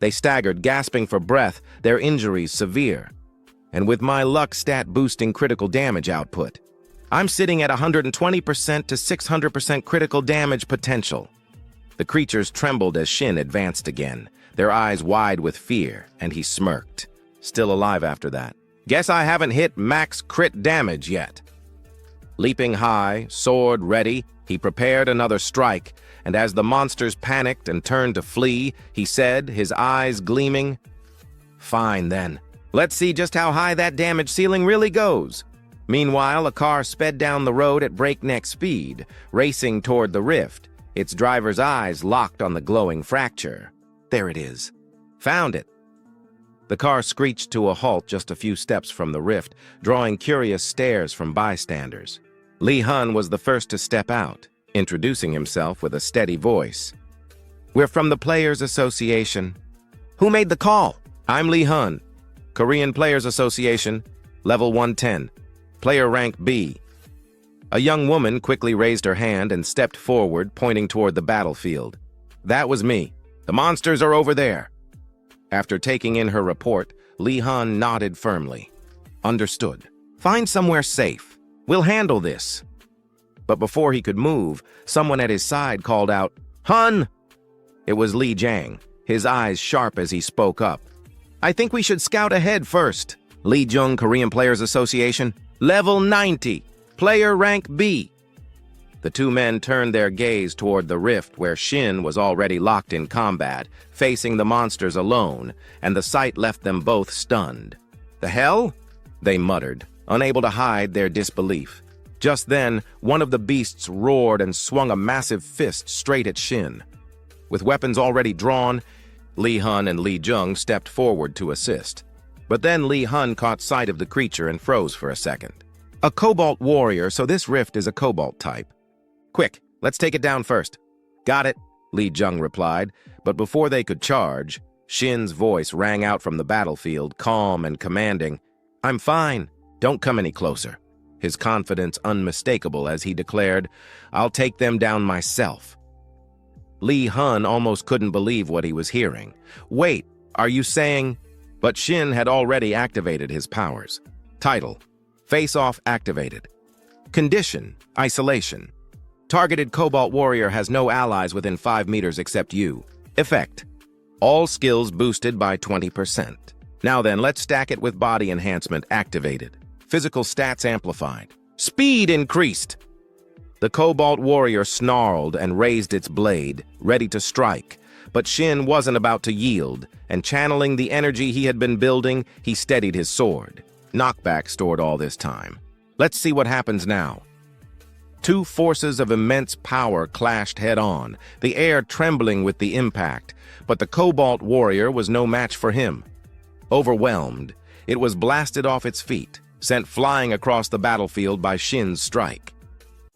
They staggered, gasping for breath, their injuries severe. And with my luck stat boosting critical damage output, I'm sitting at 120% to 600% critical damage potential. The creatures trembled as Shin advanced again, their eyes wide with fear, and he smirked. Still alive after that. Guess I haven't hit max crit damage yet. Leaping high, sword ready, he prepared another strike, and as the monsters panicked and turned to flee, he said, his eyes gleaming, Fine then. Let's see just how high that damage ceiling really goes. Meanwhile, a car sped down the road at breakneck speed, racing toward the rift, its driver's eyes locked on the glowing fracture. There it is. Found it. The car screeched to a halt just a few steps from the rift, drawing curious stares from bystanders. Lee Hun was the first to step out, introducing himself with a steady voice. We're from the Players Association. Who made the call? I'm Lee Hun. Korean Players Association, level 110, player rank B. A young woman quickly raised her hand and stepped forward, pointing toward the battlefield. That was me. The monsters are over there. After taking in her report, Li Han nodded firmly. Understood. Find somewhere safe. We'll handle this. But before he could move, someone at his side called out, "Hun!" It was Li Jiang, his eyes sharp as he spoke up. "I think we should scout ahead first. Lee Jung Korean Players Association, level 90, player rank B." The two men turned their gaze toward the rift where Shin was already locked in combat, facing the monsters alone, and the sight left them both stunned. "The hell?" they muttered, unable to hide their disbelief. Just then, one of the beasts roared and swung a massive fist straight at Shin. With weapons already drawn, Li Han and Li Jung stepped forward to assist. But then Li Han caught sight of the creature and froze for a second. A Cobalt warrior, so this rift is a Cobalt type. "Quick, let's take it down first." "Got it," Li Jung replied, but before they could charge, Shin's voice rang out from the battlefield, calm and commanding. "I'm fine. Don't come any closer." His confidence unmistakable as he declared, "I'll take them down myself." Li Han almost couldn't believe what he was hearing. "Wait, are you saying—" But Shin had already activated his powers. Title: Face-Off activated. Condition: Isolation. Targeted Cobalt Warrior has no allies within 5 meters except you. Effect: all skills boosted by 20%. Now then, let's stack it with body enhancement activated. Physical stats amplified. Speed increased. The Cobalt Warrior snarled and raised its blade, ready to strike. But Shin wasn't about to yield, and channeling the energy he had been building, he steadied his sword. Knockback stored all this time. Let's see what happens now. Two forces of immense power clashed head-on, the air trembling with the impact, but the Cobalt Warrior was no match for him. Overwhelmed, it was blasted off its feet, sent flying across the battlefield by Shin's strike.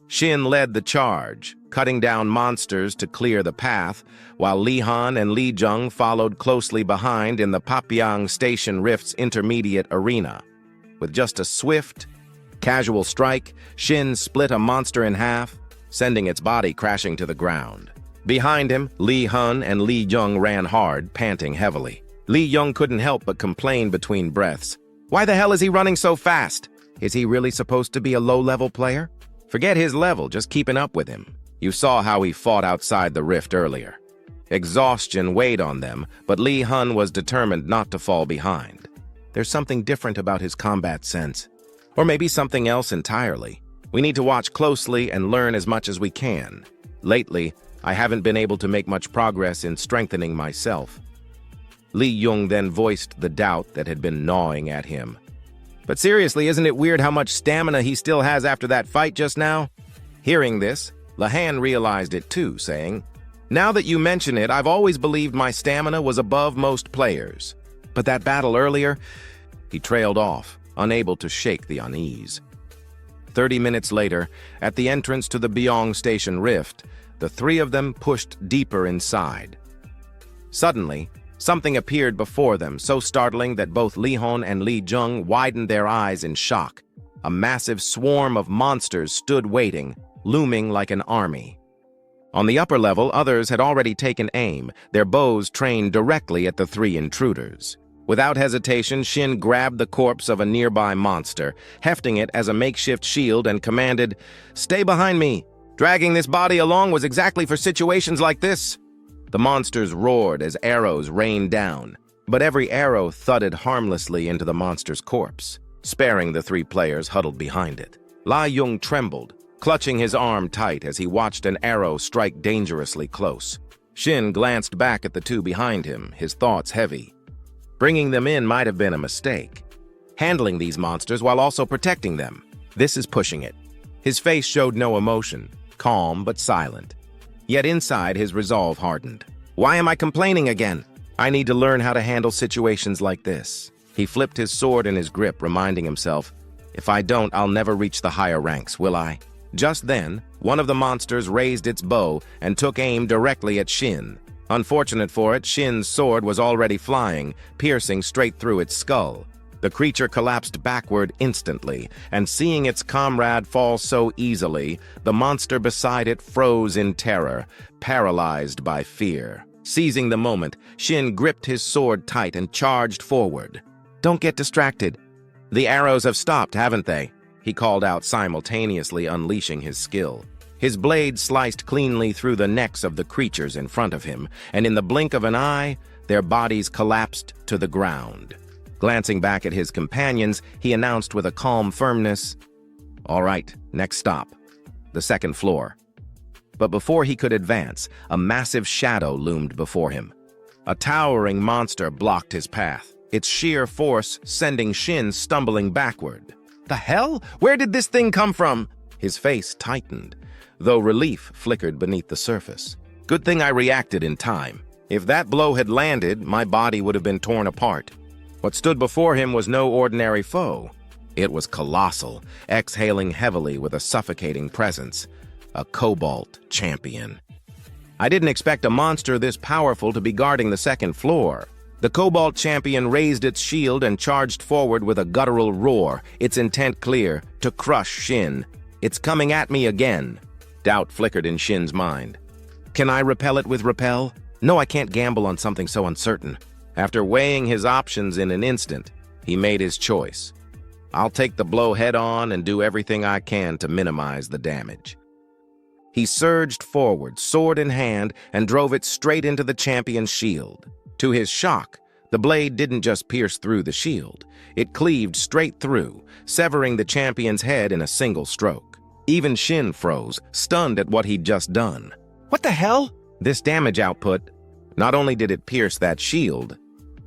Shin led the charge, cutting down monsters to clear the path, while Li Han and Li Jung followed closely behind in the Papyang Station Rift's intermediate arena. With just a swift, casual strike, Shin split a monster in half, sending its body crashing to the ground. Behind him, Li Han and Li Jung ran hard, panting heavily. Li Jung couldn't help but complain between breaths. "Why the hell is he running so fast? Is he really supposed to be a low-level player? Forget his level, just keeping up with him. You saw how he fought outside the rift earlier." Exhaustion weighed on them, but Li Han was determined not to fall behind. There's something different about his combat sense. Or maybe something else entirely. We need to watch closely and learn as much as we can. Lately, I haven't been able to make much progress in strengthening myself. Li Jung then voiced the doubt that had been gnawing at him. "But seriously, isn't it weird how much stamina he still has after that fight just now?" Hearing this, Lahan realized it too, saying, "Now that you mention it, I've always believed my stamina was above most players. But that battle earlier..." He trailed off, unable to shake the unease. 30 minutes later, at the entrance to the Byong Station Rift, the three of them pushed deeper inside. Suddenly, something appeared before them, so startling that both Li Han and Li Jung widened their eyes in shock. A massive swarm of monsters stood waiting, looming like an army. On the upper level, others had already taken aim, their bows trained directly at the three intruders. Without hesitation, Shin grabbed the corpse of a nearby monster, hefting it as a makeshift shield, and commanded, "Stay behind me. Dragging this body along was exactly for situations like this." The monsters roared as arrows rained down, but every arrow thudded harmlessly into the monster's corpse, sparing the three players huddled behind it. Li Jung trembled, clutching his arm tight as he watched an arrow strike dangerously close. Shin glanced back at the two behind him, his thoughts heavy. Bringing them in might have been a mistake. Handling these monsters while also protecting them, this is pushing it. His face showed no emotion, calm but silent. Yet inside, his resolve hardened. "Why am I complaining again? I need to learn how to handle situations like this." He flipped his sword in his grip, reminding himself, "If I don't, I'll never reach the higher ranks, will I?" Just then, one of the monsters raised its bow and took aim directly at Shin. Unfortunate for it, Shin's sword was already flying, piercing straight through its skull. The creature collapsed backward instantly, and seeing its comrade fall so easily, the monster beside it froze in terror, paralyzed by fear. Seizing the moment, Shin gripped his sword tight and charged forward. Don't get distracted. The arrows have stopped, haven't they? He called out, simultaneously unleashing his skill. His blade sliced cleanly through the necks of the creatures in front of him, and in the blink of an eye, their bodies collapsed to the ground. Glancing back at his companions, he announced with a calm firmness, "All right, next stop. The second floor." But before he could advance, a massive shadow loomed before him. A towering monster blocked his path, its sheer force sending Shin stumbling backward. "The hell? Where did this thing come from?" His face tightened, though relief flickered beneath the surface. Good thing I reacted in time. If that blow had landed, my body would have been torn apart. What stood before him was no ordinary foe. It was colossal, exhaling heavily with a suffocating presence. A Cobalt champion. I didn't expect a monster this powerful to be guarding the second floor. The Cobalt champion raised its shield and charged forward with a guttural roar, its intent clear, to crush Shin. "It's coming at me again." Doubt flickered in Shin's mind. "Can I repel it with repel? No, I can't gamble on something so uncertain." After weighing his options in an instant, he made his choice. "I'll take the blow head-on and do everything I can to minimize the damage." He surged forward, sword in hand, and drove it straight into the champion's shield. To his shock, the blade didn't just pierce through the shield. It cleaved straight through, severing the champion's head in a single stroke. Even Shin froze, stunned at what he'd just done. "What the hell?" This damage output, not only did it pierce that shield,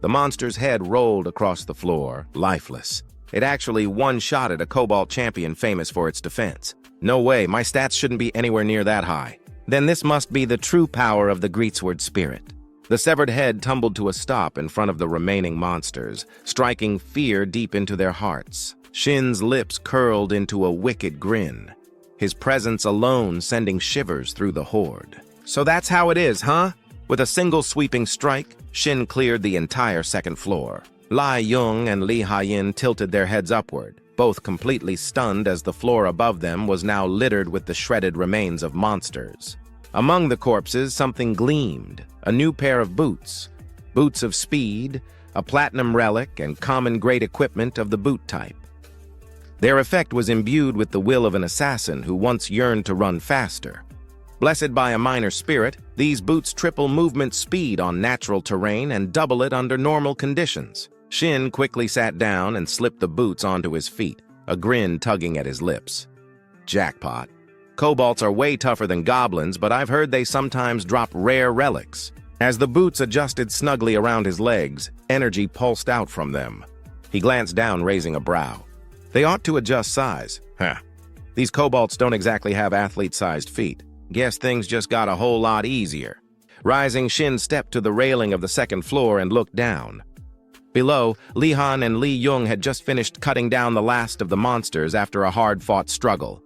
the monster's head rolled across the floor, lifeless. It actually one-shotted a Cobalt champion famous for its defense. No way, my stats shouldn't be anywhere near that high. Then this must be the true power of the greatsword spirit. The severed head tumbled to a stop in front of the remaining monsters, striking fear deep into their hearts. Shin's lips curled into a wicked grin, his presence alone sending shivers through the horde. "So that's how it is, huh?" With a single sweeping strike, Shin cleared the entire second floor. Lai Yong and Li Hayin tilted their heads upward, both completely stunned as the floor above them was now littered with the shredded remains of monsters. Among the corpses, something gleamed, a new pair of boots. Boots of speed, a platinum relic, and common great equipment of the boot type. Their effect was imbued with the will of an assassin who once yearned to run faster. Blessed by a minor spirit, these boots triple movement speed on natural terrain and double it under normal conditions. Shin quickly sat down and slipped the boots onto his feet, a grin tugging at his lips. Jackpot. Kobolds are way tougher than goblins, but I've heard they sometimes drop rare relics. As the boots adjusted snugly around his legs, energy pulsed out from them. He glanced down, raising a brow. They ought to adjust size. These kobolds don't exactly have athlete-sized feet. Guess things just got a whole lot easier. Rising, Shin stepped to the railing of the second floor and looked down. Below, Li Han and Li Yong had just finished cutting down the last of the monsters after a hard-fought struggle.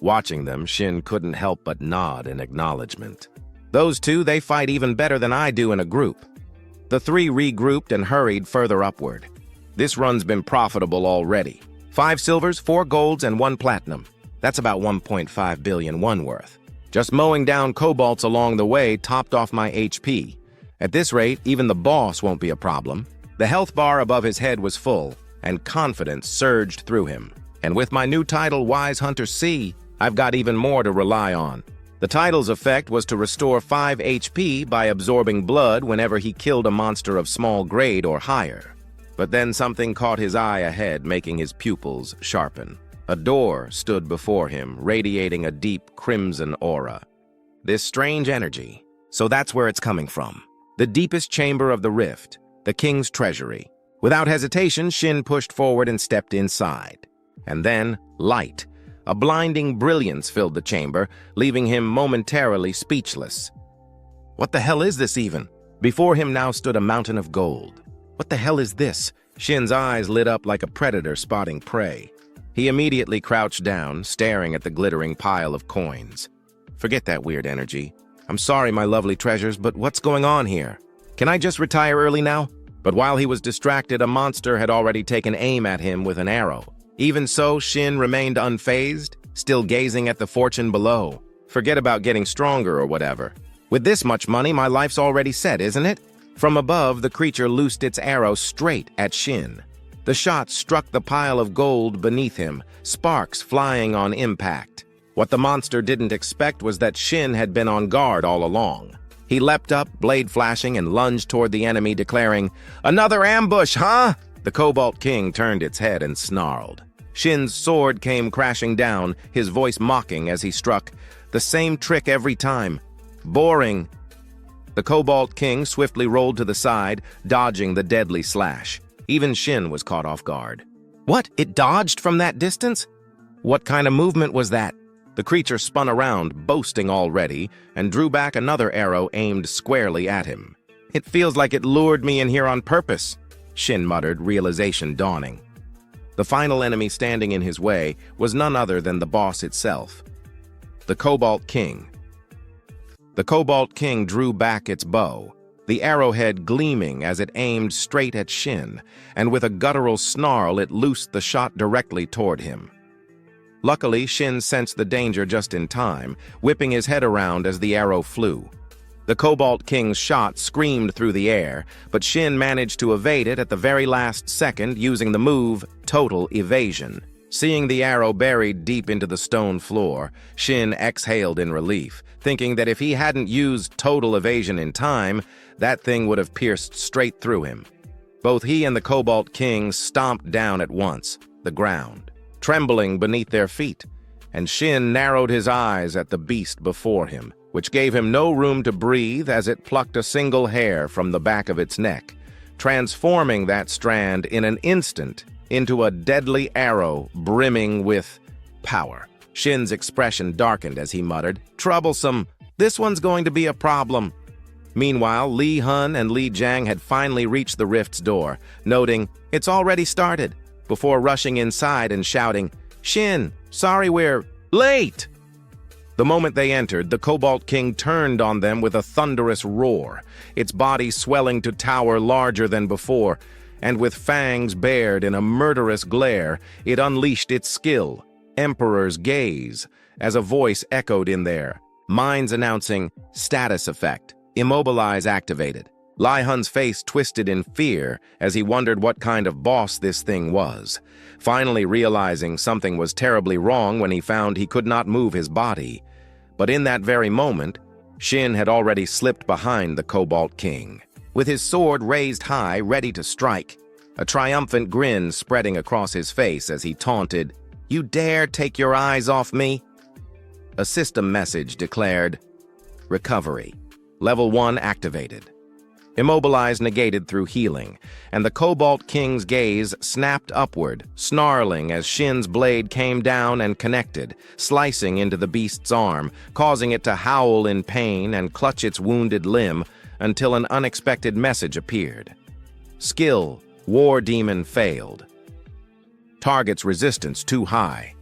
Watching them, Shin couldn't help but nod in acknowledgement. Those two, they fight even better than I do in a group. The three regrouped and hurried further upward. This run's been profitable already. 5 silvers, 4 golds, and 1 platinum. That's about 1.5 billion won worth. Just mowing down kobolds along the way topped off my HP. At this rate, even the boss won't be a problem. The health bar above his head was full, and confidence surged through him. And with my new title, Wise Hunter C, I've got even more to rely on. The title's effect was to restore 5 HP by absorbing blood whenever he killed a monster of small grade or higher. But then something caught his eye ahead, making his pupils sharpen. A door stood before him, radiating a deep crimson aura. This strange energy, so that's where it's coming from. The deepest chamber of the rift, the king's treasury. Without hesitation, Shin pushed forward and stepped inside. And then, light. A blinding brilliance filled the chamber, leaving him momentarily speechless. What the hell is this even? Before him now stood a mountain of gold. What the hell is this? Shin's eyes lit up like a predator spotting prey. He immediately crouched down, staring at the glittering pile of coins. Forget that weird energy. I'm sorry, my lovely treasures, but what's going on here? Can I just retire early now? But while he was distracted, a monster had already taken aim at him with an arrow. Even so, Shin remained unfazed, still gazing at the fortune below. Forget about getting stronger or whatever. With this much money, my life's already set, isn't it? From above, the creature loosed its arrow straight at Shin. The shot struck the pile of gold beneath him, sparks flying on impact. What the monster didn't expect was that Shin had been on guard all along. He leapt up, blade flashing, and lunged toward the enemy, declaring, "Another ambush, huh?" The Cobalt King turned its head and snarled. Shin's sword came crashing down, his voice mocking as he struck. The same trick every time. Boring. The Cobalt King swiftly rolled to the side, dodging the deadly slash. Even Shin was caught off guard. What? It dodged from that distance? What kind of movement was that? The creature spun around, boasting already, and drew back another arrow aimed squarely at him. "It feels like it lured me in here on purpose," Shin muttered, realization dawning. The final enemy standing in his way was none other than the boss itself, the Cobalt King. The Cobalt King drew back its bow, the arrowhead gleaming as it aimed straight at Shin, and with a guttural snarl it loosed the shot directly toward him. Luckily, Shin sensed the danger just in time, whipping his head around as the arrow flew. The Cobalt King's shot screamed through the air, but Shin managed to evade it at the very last second using the move Total Evasion. Seeing the arrow buried deep into the stone floor, Shin exhaled in relief, thinking that if he hadn't used Total Evasion in time, that thing would have pierced straight through him. Both he and the Cobalt King stomped down at once, the ground, trembling beneath their feet, and Shin narrowed his eyes at the beast before him, which gave him no room to breathe as it plucked a single hair from the back of its neck, transforming that strand in an instant into a deadly arrow brimming with power. Shin's expression darkened as he muttered, "Troublesome. This one's going to be a problem." Meanwhile, Li Hun and Li Jiang had finally reached the rift's door, noting, "It's already started," before rushing inside and shouting, "Shin, sorry we're late!" The moment they entered, the Cobalt King turned on them with a thunderous roar, its body swelling to tower larger than before, and with fangs bared in a murderous glare, it unleashed its skill, Emperor's Gaze, as a voice echoed in there, minds announcing, "Status effect, immobilize activated." Li Hun's face twisted in fear as he wondered what kind of boss this thing was, finally realizing something was terribly wrong when he found he could not move his body. But in that very moment, Shin had already slipped behind the Cobalt King, with his sword raised high, ready to strike, a triumphant grin spreading across his face as he taunted, "You dare take your eyes off me?" A system message declared, "Recovery. Level 1 activated. Immobilize negated through healing," and the Cobalt King's gaze snapped upward, snarling as Shin's blade came down and connected, slicing into the beast's arm, causing it to howl in pain and clutch its wounded limb until an unexpected message appeared. Skill, War Demon failed. Target's resistance too high.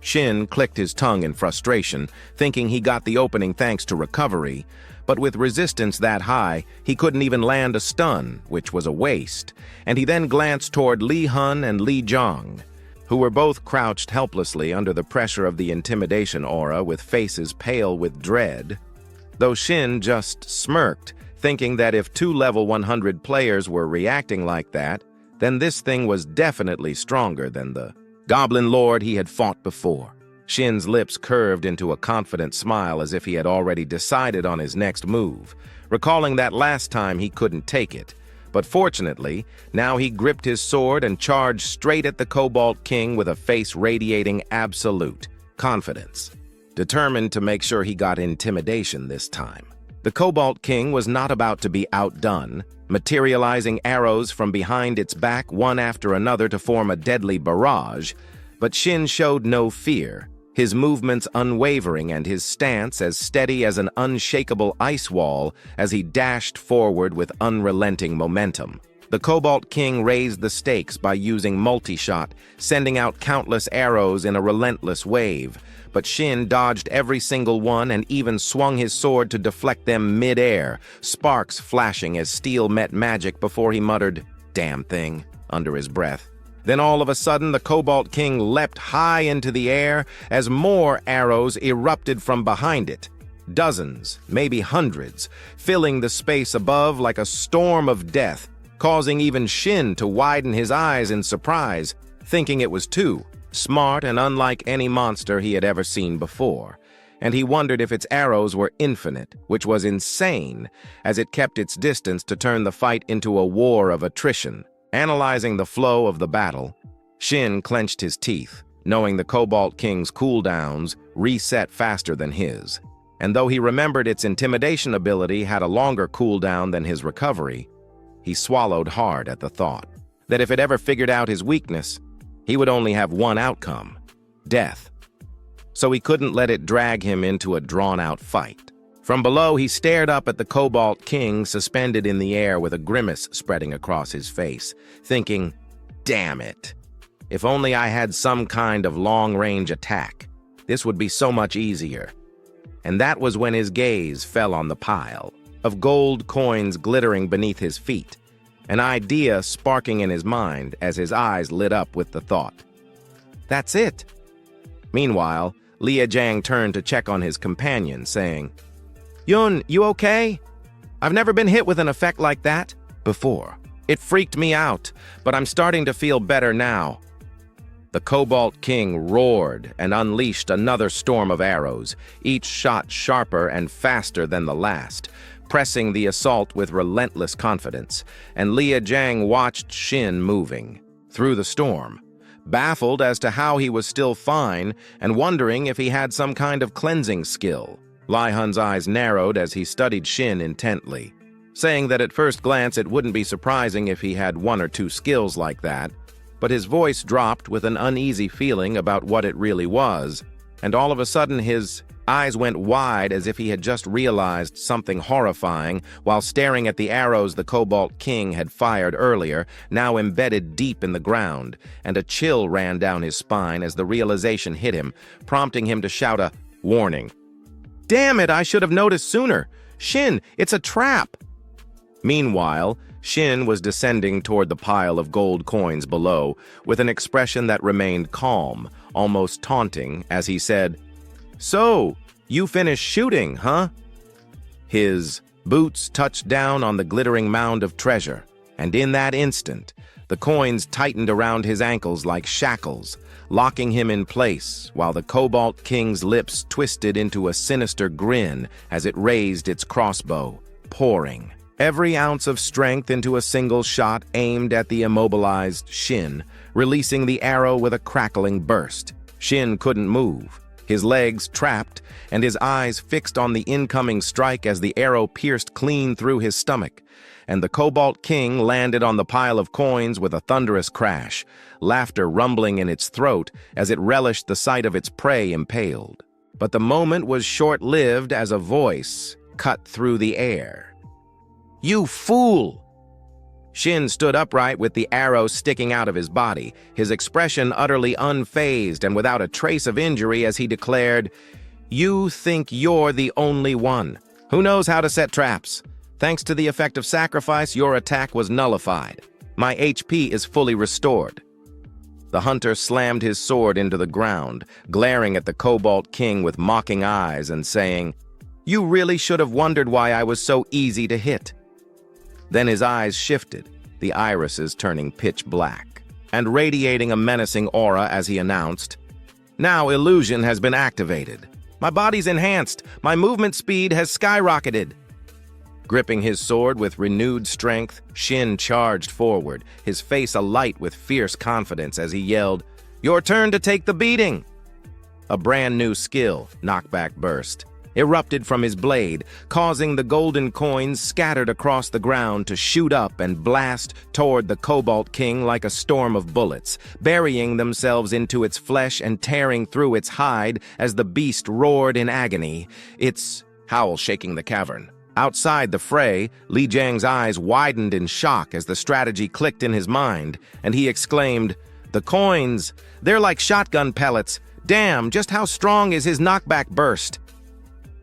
Shin clicked his tongue in frustration, thinking he got the opening thanks to recovery, but with resistance that high, he couldn't even land a stun, which was a waste, and he then glanced toward Li Hun and Li Jiang, who were both crouched helplessly under the pressure of the intimidation aura with faces pale with dread, though Shin just smirked, thinking that if 2 level 100 players were reacting like that, then this thing was definitely stronger than the Goblin Lord he had fought before. Shin's lips curved into a confident smile as if he had already decided on his next move, recalling that last time he couldn't take it. But fortunately, now he gripped his sword and charged straight at the Cobalt King with a face radiating absolute confidence, determined to make sure he got intimidation this time. The Cobalt King was not about to be outdone, materializing arrows from behind its back one after another to form a deadly barrage, but Shin showed no fear, his movements unwavering and his stance as steady as an unshakable ice wall as he dashed forward with unrelenting momentum. The Cobalt King raised the stakes by using multi-shot, sending out countless arrows in a relentless wave, but Shin dodged every single one and even swung his sword to deflect them mid-air, sparks flashing as steel met magic before he muttered, "Damn thing," under his breath. Then all of a sudden, the Cobalt King leapt high into the air as more arrows erupted from behind it. Dozens, maybe hundreds, filling the space above like a storm of death, causing even Shin to widen his eyes in surprise, thinking it was too smart and unlike any monster he had ever seen before. And he wondered if its arrows were infinite, which was insane, as it kept its distance to turn the fight into a war of attrition. Analyzing the flow of the battle, Shin clenched his teeth, knowing the Cobalt King's cooldowns reset faster than his. And though he remembered its intimidation ability had a longer cooldown than his recovery, he swallowed hard at the thought that if it ever figured out his weakness, he would only have one outcome: death. So he couldn't let it drag him into a drawn-out fight. From below, he stared up at the Cobalt King suspended in the air with a grimace spreading across his face, thinking, "Damn it! If only I had some kind of long-range attack, this would be so much easier." And that was when his gaze fell on the pile of gold coins glittering beneath his feet, an idea sparking in his mind as his eyes lit up with the thought, "That's it." Meanwhile, Liajang turned to check on his companion, saying, "Yun, you okay? I've never been hit with an effect like that before. It freaked me out, but I'm starting to feel better now." The Cobalt King roared and unleashed another storm of arrows, each shot sharper and faster than the last, pressing the assault with relentless confidence, and Liajang watched Shin moving through the storm, baffled as to how he was still fine and wondering if he had some kind of cleansing skill. Li Hun's eyes narrowed as he studied Shin intently, saying that at first glance it wouldn't be surprising if he had one or two skills like that, but his voice dropped with an uneasy feeling about what it really was, and all of a sudden his eyes went wide as if he had just realized something horrifying while staring at the arrows the Cobalt King had fired earlier, now embedded deep in the ground, and a chill ran down his spine as the realization hit him, prompting him to shout a warning. "Damn it, I should have noticed sooner! Shin, it's a trap!" Meanwhile, Shin was descending toward the pile of gold coins below with an expression that remained calm, almost taunting, as he said, "So, you finished shooting, huh?" His boots touched down on the glittering mound of treasure, and in that instant, the coins tightened around his ankles like shackles, locking him in place, while the Cobalt King's lips twisted into a sinister grin as it raised its crossbow, pouring every ounce of strength into a single shot aimed at the immobilized Shin, releasing the arrow with a crackling burst. Shin couldn't move, his legs trapped, and his eyes fixed on the incoming strike as the arrow pierced clean through his stomach, and the Cobalt King landed on the pile of coins with a thunderous crash, laughter rumbling in its throat as it relished the sight of its prey impaled. But the moment was short-lived as a voice cut through the air. "You fool!" Shin stood upright with the arrow sticking out of his body, his expression utterly unfazed and without a trace of injury as he declared, "You think you're the only one. Who knows how to set traps? Thanks to the effect of sacrifice, your attack was nullified. My HP is fully restored." The hunter slammed his sword into the ground, glaring at the Cobalt King with mocking eyes and saying, "You really should have wondered why I was so easy to hit." Then his eyes shifted, the irises turning pitch black, and radiating a menacing aura as he announced, "Now illusion has been activated. My body's enhanced. My movement speed has skyrocketed." Gripping his sword with renewed strength, Shin charged forward, his face alight with fierce confidence as he yelled, "Your turn to take the beating!" A brand new skill, knockback burst, erupted from his blade, causing the golden coins scattered across the ground to shoot up and blast toward the Cobalt King like a storm of bullets, burying themselves into its flesh and tearing through its hide as the beast roared in agony, its howl shaking the cavern. Outside the fray, Li Jiang's eyes widened in shock as the strategy clicked in his mind, and he exclaimed, "The coins! They're like shotgun pellets! Damn, just how strong is his knockback burst?"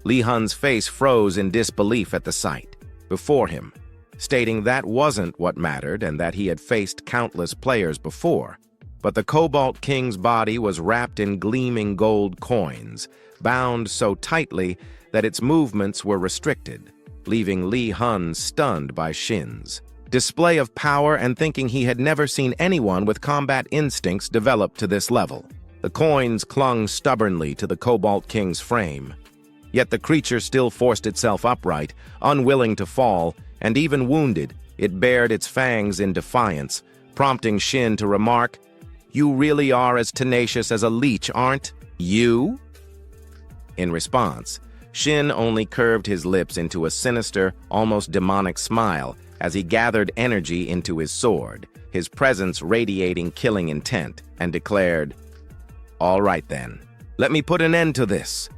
Li Hun's face froze in disbelief at the sight before him, stating that wasn't what mattered and that he had faced countless players before. But the Cobalt King's body was wrapped in gleaming gold coins, bound so tightly that its movements were restricted, leaving Li Hun stunned by Shin's display of power and thinking he had never seen anyone with combat instincts developed to this level. The coins clung stubbornly to the Cobalt King's frame. Yet the creature still forced itself upright, unwilling to fall, and even wounded, it bared its fangs in defiance, prompting Shin to remark, "You really are as tenacious as a leech, aren't you?" In response, Shin only curved his lips into a sinister, almost demonic smile as he gathered energy into his sword, his presence radiating killing intent, and declared, "All right then, let me put an end to this."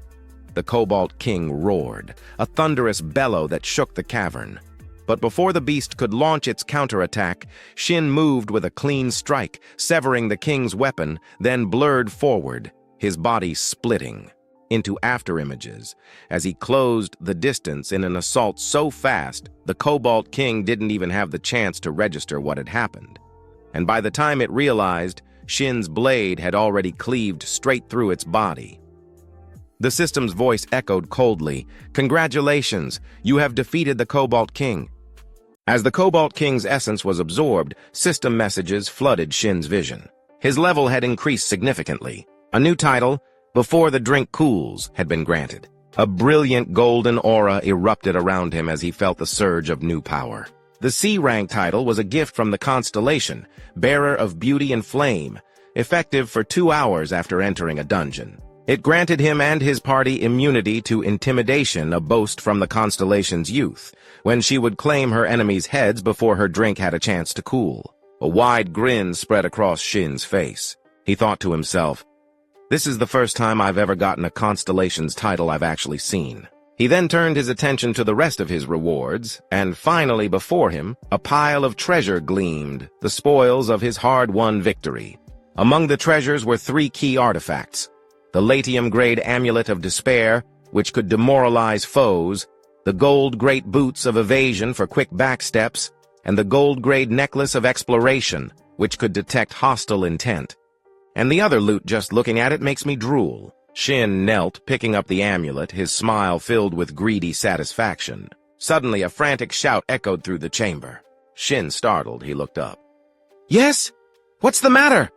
The Cobalt King roared, a thunderous bellow that shook the cavern. But before the beast could launch its counterattack, Shin moved with a clean strike, severing the king's weapon, then blurred forward, his body splitting into afterimages. As he closed the distance in an assault so fast, the Cobalt King didn't even have the chance to register what had happened. And by the time it realized, Shin's blade had already cleaved straight through its body. The system's voice echoed coldly, "Congratulations, you have defeated the Cobalt King." As the Cobalt King's essence was absorbed, system messages flooded Shin's vision. His level had increased significantly. A new title, "Before the Drink Cools," had been granted. A brilliant golden aura erupted around him as he felt the surge of new power. The C-rank title was a gift from the constellation, Bearer of Beauty and Flame, effective for 2 hours after entering a dungeon. It granted him and his party immunity to intimidation, a boast from the constellation's youth, when she would claim her enemies' heads before her drink had a chance to cool. A wide grin spread across Shin's face. He thought to himself, "This is the first time I've ever gotten a constellation's title I've actually seen." He then turned his attention to the rest of his rewards, and finally before him, a pile of treasure gleamed, the spoils of his hard-won victory. Among the treasures were 3 key artifacts: the Latium-grade Amulet of Despair, which could demoralize foes, the gold Great Boots of Evasion for quick backsteps, and the gold-grade Necklace of Exploration, which could detect hostile intent. And the other loot, just looking at it, makes me drool. Shin knelt, picking up the amulet, his smile filled with greedy satisfaction. Suddenly, a frantic shout echoed through the chamber. Shin startled, he looked up. "Yes? What's the matter?"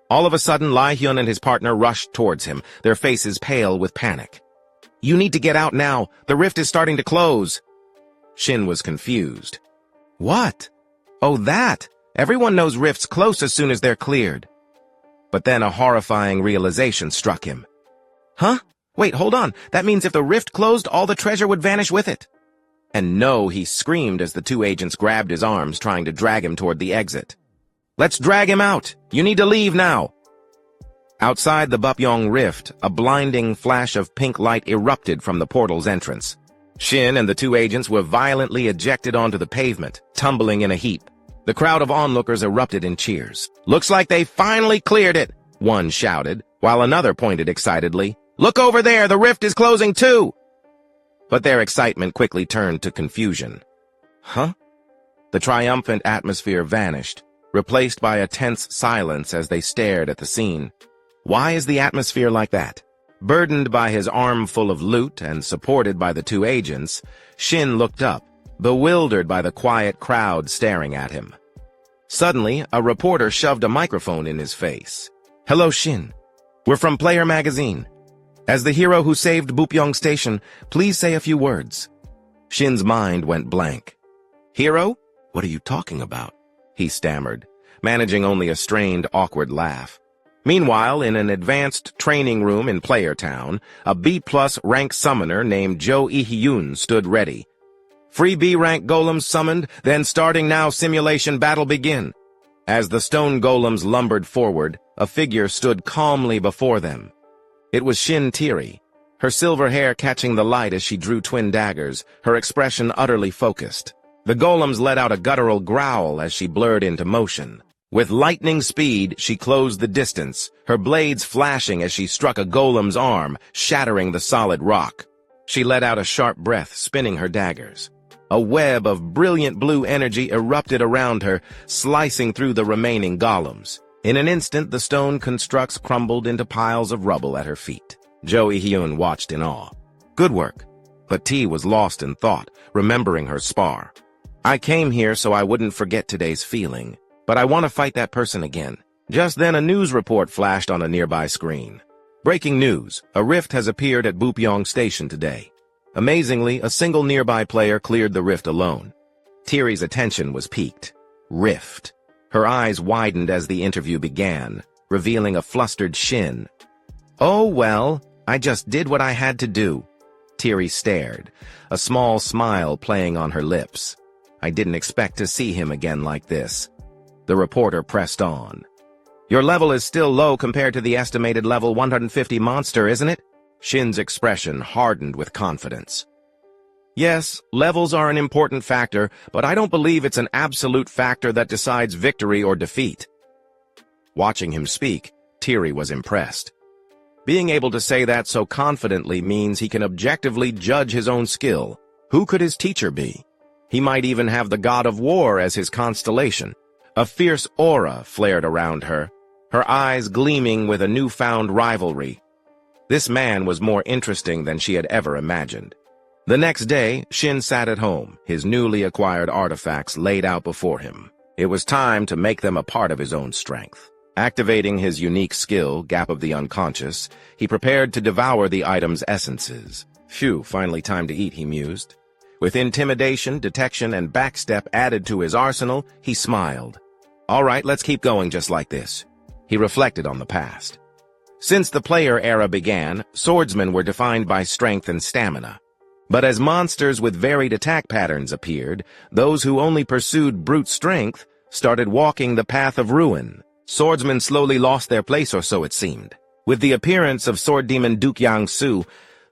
All of a sudden, Lai-hyun and his partner rushed towards him, their faces pale with panic. "You need to get out now. The rift is starting to close." Shin was confused. "What? Oh, that! Everyone knows rifts close as soon as they're cleared." But then a horrifying realization struck him. "Huh? Wait, hold on. That means if the rift closed, all the treasure would vanish with it." And no, he screamed as the 2 agents grabbed his arms, trying to drag him toward the exit. "Let's drag him out! You need to leave now!" Outside the Bupyong rift, a blinding flash of pink light erupted from the portal's entrance. Shin and the 2 agents were violently ejected onto the pavement, tumbling in a heap. The crowd of onlookers erupted in cheers. "Looks like they finally cleared it," one shouted, while another pointed excitedly, "Look over there, the rift is closing too!" But their excitement quickly turned to confusion. Huh? The triumphant atmosphere vanished, replaced by a tense silence as they stared at the scene. Why is the atmosphere like that? Burdened by his armful of loot and supported by the 2 agents, Shin looked up, bewildered by the quiet crowd staring at him. Suddenly, a reporter shoved a microphone in his face. "Hello, Shin. We're from Player Magazine. As the hero who saved Bupyong Station, please say a few words." Shin's mind went blank. "Hero? What are you talking about?" he stammered, managing only a strained, awkward laugh. Meanwhile, in an advanced training room in Player Town, a B+ rank summoner named Jo Ih-hyun stood ready. "Free B-rank golems summoned, then starting now simulation battle begin." As the stone golems lumbered forward, a figure stood calmly before them. It was Shin Tiri, her silver hair catching the light as she drew twin daggers, her expression utterly focused. The golems let out a guttural growl as she blurred into motion. With lightning speed, she closed the distance, her blades flashing as she struck a golem's arm, shattering the solid rock. She let out a sharp breath, spinning her daggers. A web of brilliant blue energy erupted around her, slicing through the remaining golems. In an instant, the stone constructs crumbled into piles of rubble at her feet. Jo Ih-hyun watched in awe. Good work. But T was lost in thought, remembering her spar. I came here so I wouldn't forget today's feeling, but I want to fight that person again. Just then a news report flashed on a nearby screen. Breaking news, a rift has appeared at Bupyeong Station today. Amazingly, a single nearby player cleared the rift alone. Tiri's attention was piqued. Rift. Her eyes widened as the interview began, revealing a flustered Shin. Oh well, I just did what I had to do. Tiri stared, a small smile playing on her lips. I didn't expect to see him again like this. The reporter pressed on. Your level is still low compared to the estimated level 150 monster, isn't it? Shin's expression hardened with confidence. Yes, levels are an important factor, but I don't believe it's an absolute factor that decides victory or defeat. Watching him speak, Tiri was impressed. Being able to say that so confidently means he can objectively judge his own skill. Who could his teacher be? He might even have the god of war as his constellation. A fierce aura flared around her, her eyes gleaming with a newfound rivalry. This man was more interesting than she had ever imagined. The next day, Shin sat at home, his newly acquired artifacts laid out before him. It was time to make them a part of his own strength. Activating his unique skill, Gap of the Unconscious, he prepared to devour the item's essences. Phew, finally time to eat, he mused. With intimidation, detection, and backstep added to his arsenal, he smiled. All right, let's keep going just like this. He reflected on the past. Since the player era began, swordsmen were defined by strength and stamina. But as monsters with varied attack patterns appeared, those who only pursued brute strength started walking the path of ruin. Swordsmen slowly lost their place, or so it seemed. With the appearance of sword demon Duke Yang-su,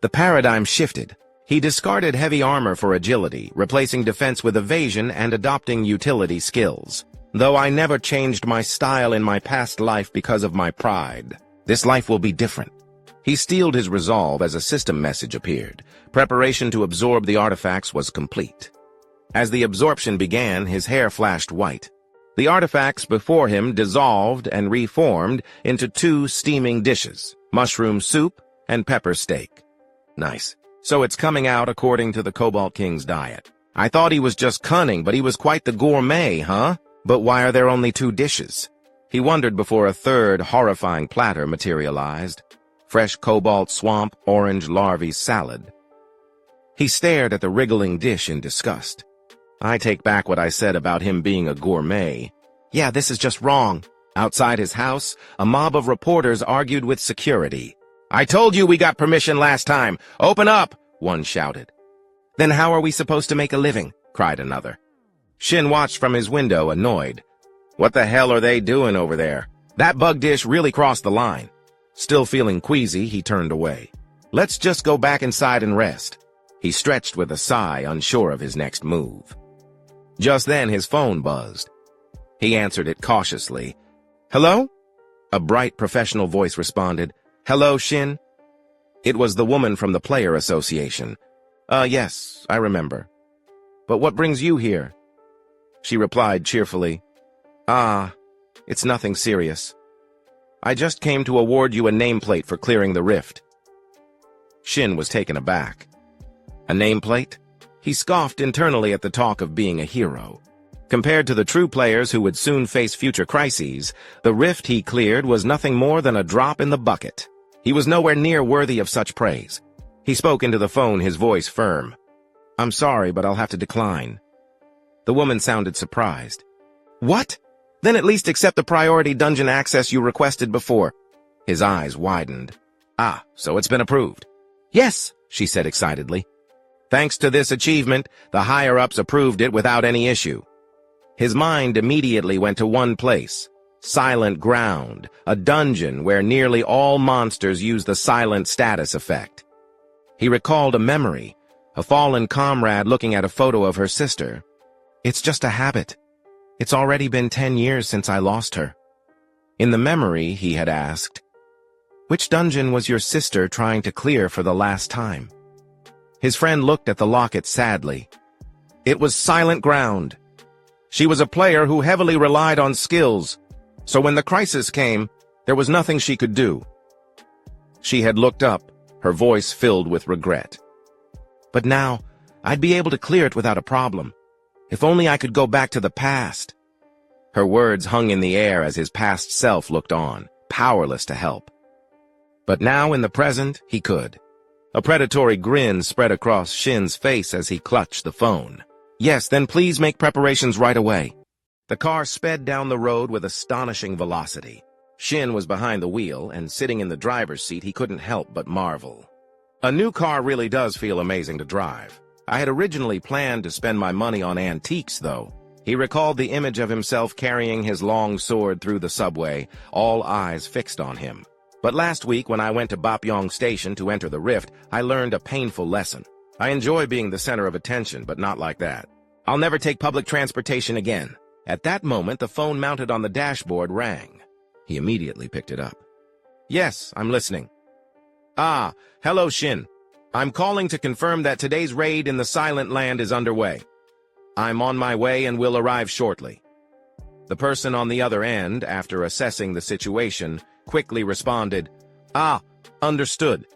the paradigm shifted. He discarded heavy armor for agility, replacing defense with evasion and adopting utility skills. Though I never changed my style in my past life because of my pride, this life will be different. He steeled his resolve as a system message appeared. Preparation to absorb the artifacts was complete. As the absorption began, his hair flashed white. The artifacts before him dissolved and reformed into two steaming dishes, mushroom soup and pepper steak. Nice. So it's coming out according to the Cobalt King's diet. I thought he was just cunning, but he was quite the gourmet, huh? But why are there only two dishes? He wondered before a third horrifying platter materialized. Fresh cobalt swamp, orange larvae salad. He stared at the wriggling dish in disgust. I take back what I said about him being a gourmet. Yeah, this is just wrong. Outside his house, a mob of reporters argued with security. I told you we got permission last time. Open up, one shouted. Then how are we supposed to make a living? Cried another. Shin watched from his window, annoyed. What the hell are they doing over there? That bug dish really crossed the line. Still feeling queasy, he turned away. Let's just go back inside and rest. He stretched with a sigh, unsure of his next move. Just then his phone buzzed. He answered it cautiously. Hello? A bright professional voice responded. Hello, Shin? It was the woman from the Player Association. Yes, I remember. But what brings you here? She replied cheerfully. It's nothing serious. I just came to award you a nameplate for clearing the rift. Shin was taken aback. A nameplate? He scoffed internally at the talk of being a hero. Compared to the true players who would soon face future crises, the rift he cleared was nothing more than a drop in the bucket. He was nowhere near worthy of such praise. He spoke into the phone, his voice firm. I'm sorry, but I'll have to decline. The woman sounded surprised. What? Then at least accept the priority dungeon access you requested before. His eyes widened. So it's been approved. Yes, she said excitedly. Thanks to this achievement, the higher-ups approved it without any issue. His mind immediately went to one place. Silent Ground, a dungeon where nearly all monsters use the silent status effect. He recalled a memory, a fallen comrade looking at a photo of her sister. It's just a habit. It's already been 10 years since I lost her. In the memory, he had asked, which dungeon was your sister trying to clear for the last time? His friend looked at the locket sadly. It was Silent Ground. She was a player who heavily relied on skills, so when the crisis came, there was nothing she could do. She had looked up, her voice filled with regret. But now, I'd be able to clear it without a problem. If only I could go back to the past. Her words hung in the air as his past self looked on, powerless to help. But now in the present, he could. A predatory grin spread across Shin's face as he clutched the phone. Yes, then please make preparations right away. The car sped down the road with astonishing velocity. Shin was behind the wheel, and sitting in the driver's seat, he couldn't help but marvel. A new car really does feel amazing to drive. I had originally planned to spend my money on antiques, though. He recalled the image of himself carrying his long sword through the subway, all eyes fixed on him. But last week, when I went to Bapyeong Station to enter the rift, I learned a painful lesson. I enjoy being the center of attention, but not like that. I'll never take public transportation again. At that moment, the phone mounted on the dashboard rang. He immediately picked it up. Yes, I'm listening. Ah, hello, Shin. I'm calling to confirm that today's raid in the Silent Land is underway. I'm on my way and will arrive shortly. The person on the other end, after assessing the situation, quickly responded, Ah, understood.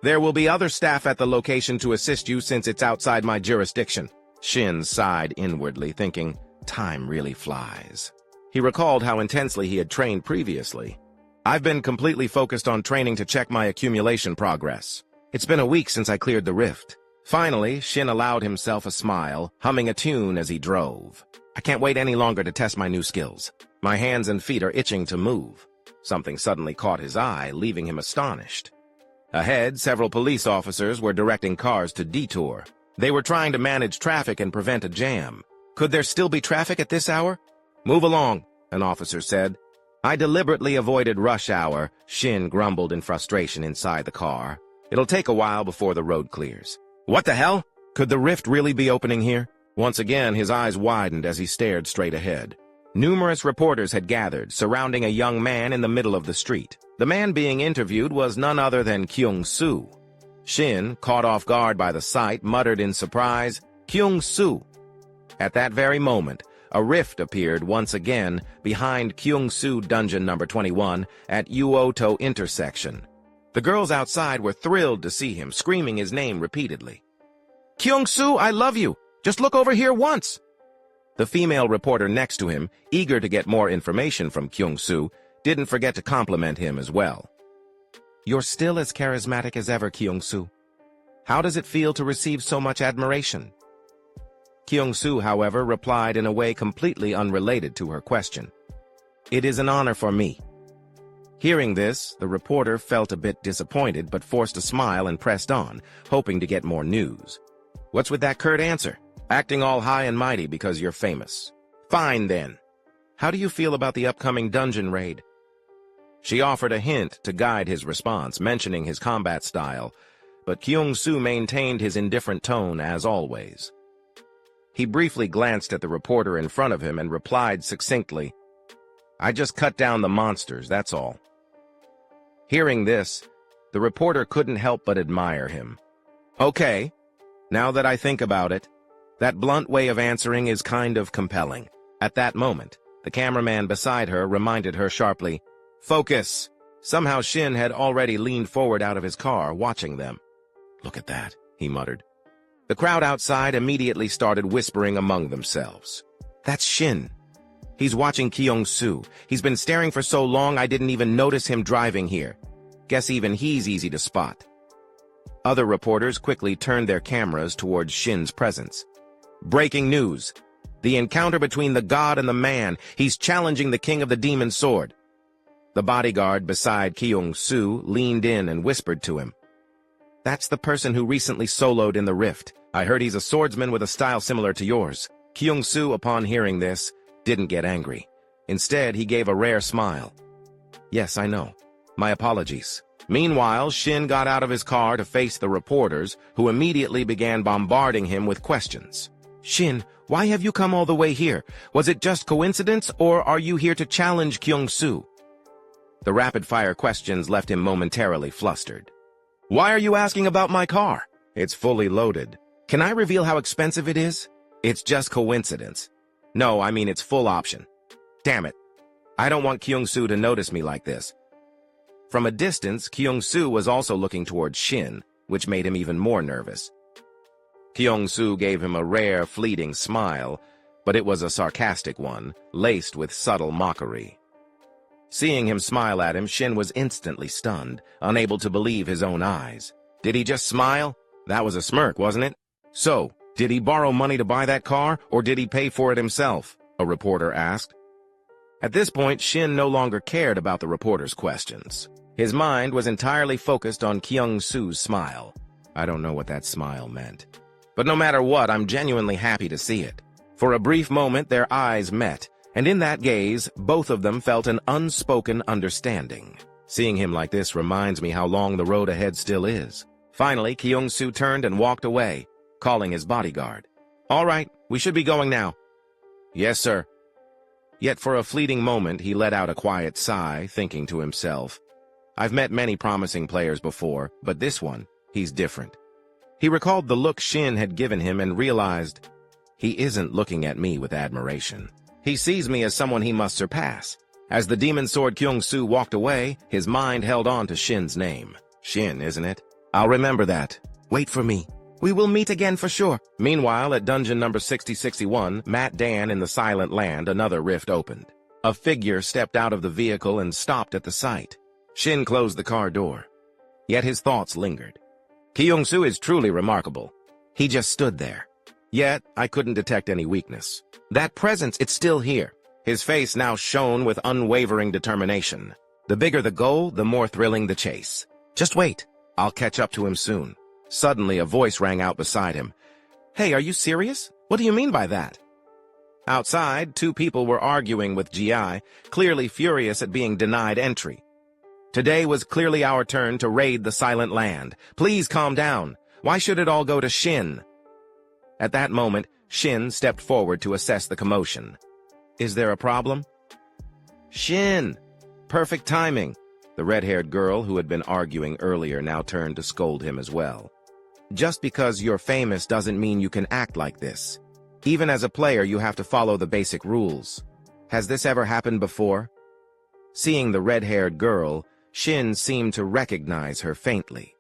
There will be other staff at the location to assist you since it's outside my jurisdiction. Shin sighed inwardly, thinking, time really flies. He recalled how intensely he had trained previously. I've been completely focused on training to check my accumulation progress. It's been a week since I cleared the rift. Finally, Shin allowed himself a smile, humming a tune as he drove. I can't wait any longer to test my new skills. My hands and feet are itching to move. Something suddenly caught his eye, leaving him astonished. Ahead, several police officers were directing cars to detour. They were trying to manage traffic and prevent a jam. Could there still be traffic at this hour? Move along, an officer said. I deliberately avoided rush hour, Shin grumbled in frustration inside the car. It'll take a while before the road clears. What the hell? Could the rift really be opening here? Once again, his eyes widened as he stared straight ahead. Numerous reporters had gathered, surrounding a young man in the middle of the street. The man being interviewed was none other than Kyung-soo. Shin, caught off guard by the sight, muttered in surprise, Kyung-soo. At that very moment, a rift appeared once again behind Kyung-soo Dungeon number 21 at Uoto intersection. The girls outside were thrilled to see him, screaming his name repeatedly. Kyung-soo, I love you! Just look over here once! The female reporter next to him, eager to get more information from Kyung-soo, didn't forget to compliment him as well. You're still as charismatic as ever, Kyung-soo. How does it feel to receive so much admiration? Kyung-soo, however, replied in a way completely unrelated to her question. It is an honor for me. Hearing this, the reporter felt a bit disappointed but forced a smile and pressed on, hoping to get more news. What's with that curt answer? Acting all high and mighty because you're famous. Fine, then. How do you feel about the upcoming dungeon raid? She offered a hint to guide his response, mentioning his combat style, but Kyung-soo maintained his indifferent tone as always. He briefly glanced at the reporter in front of him and replied succinctly, I just cut down the monsters, that's all. Hearing this, the reporter couldn't help but admire him. Okay, now that I think about it, that blunt way of answering is kind of compelling. At that moment, the cameraman beside her reminded her sharply, Focus! Somehow Shin had already leaned forward out of his car, watching them. Look at that, he muttered. The crowd outside immediately started whispering among themselves. That's Shin. He's watching Kyung-soo. He's been staring for so long I didn't even notice him driving here. Guess even he's easy to spot. Other reporters quickly turned their cameras towards Shin's presence. Breaking news. The encounter between the god and the man. He's challenging the king of the demon sword. The bodyguard beside Kyung-soo leaned in and whispered to him. That's the person who recently soloed in the rift. I heard he's a swordsman with a style similar to yours. Kyung-soo, upon hearing this, didn't get angry. Instead, he gave a rare smile. Yes, I know. My apologies. Meanwhile, Shin got out of his car to face the reporters, who immediately began bombarding him with questions. Shin, why have you come all the way here? Was it just coincidence, or are you here to challenge Kyung-soo? The rapid-fire questions left him momentarily flustered. Why are you asking about my car? It's fully loaded. Can I reveal how expensive it is? It's just coincidence. No, I mean it's full option. Damn it. I don't want Kyung-soo to notice me like this. From a distance, Kyung-soo was also looking towards Shin, which made him even more nervous. Kyung-soo gave him a rare, fleeting smile, but it was a sarcastic one, laced with subtle mockery. Seeing him smile at him, Shin was instantly stunned, unable to believe his own eyes. Did he just smile? That was a smirk, wasn't it? So, did he borrow money to buy that car, or did he pay for it himself? A reporter asked. At this point, Shin no longer cared about the reporter's questions. His mind was entirely focused on Kyung-soo's smile. I don't know what that smile meant. But no matter what, I'm genuinely happy to see it. For a brief moment, their eyes met, and in that gaze, both of them felt an unspoken understanding. Seeing him like this reminds me how long the road ahead still is. Finally, Kyung-soo turned and walked away, calling his bodyguard. All right, we should be going now. Yes, sir. Yet for a fleeting moment, he let out a quiet sigh, thinking to himself, I've met many promising players before, but this one, he's different. He recalled the look Shin had given him and realized, he isn't looking at me with admiration. He sees me as someone he must surpass. As the demon sword Kyung-soo walked away, his mind held on to Shin's name. Shin, isn't it? I'll remember that. Wait for me. We will meet again for sure. Meanwhile, at dungeon number 6061, Matt Dan in the Silent Land, another rift opened. A figure stepped out of the vehicle and stopped at the sight. Shin closed the car door. Yet his thoughts lingered. Kyung-soo is truly remarkable. He just stood there. Yet, I couldn't detect any weakness. That presence, it's still here. His face now shone with unwavering determination. The bigger the goal, the more thrilling the chase. Just wait. I'll catch up to him soon. Suddenly, a voice rang out beside him. Hey, are you serious? What do you mean by that? Outside, two people were arguing with GI, clearly furious at being denied entry. Today was clearly our turn to raid the Silent Land. Please calm down. Why should it all go to Shin? At that moment, Shin stepped forward to assess the commotion. Is there a problem? Shin! Perfect timing. The red-haired girl who had been arguing earlier now turned to scold him as well. Just because you're famous doesn't mean you can act like this. Even as a player, you have to follow the basic rules. Has this ever happened before? Seeing the red-haired girl, Shin seemed to recognize her faintly.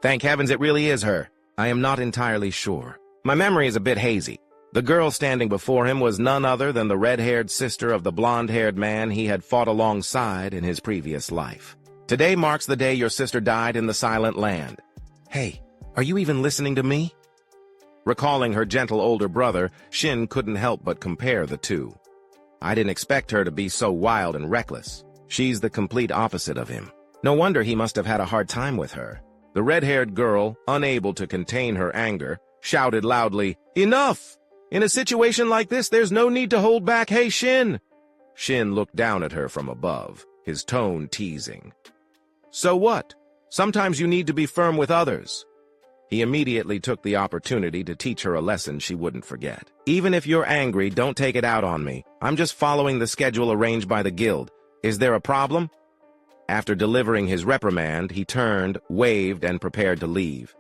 Thank heavens it really is her. I am not entirely sure. My memory is a bit hazy. The girl standing before him was none other than the red-haired sister of the blonde-haired man he had fought alongside in his previous life. Today marks the day your sister died in the Silent Land. Hey, are you even listening to me? Recalling her gentle older brother, Shin couldn't help but compare the two. I didn't expect her to be so wild and reckless. She's the complete opposite of him. No wonder he must have had a hard time with her. The red-haired girl, unable to contain her anger, shouted loudly, Enough! In a situation like this, there's no need to hold back. Hey, Shin! Shin looked down at her from above, his tone teasing. So what? Sometimes you need to be firm with others. He immediately took the opportunity to teach her a lesson she wouldn't forget. Even if you're angry, don't take it out on me. I'm just following the schedule arranged by the guild. Is there a problem? After delivering his reprimand, he turned, waved, and prepared to leave.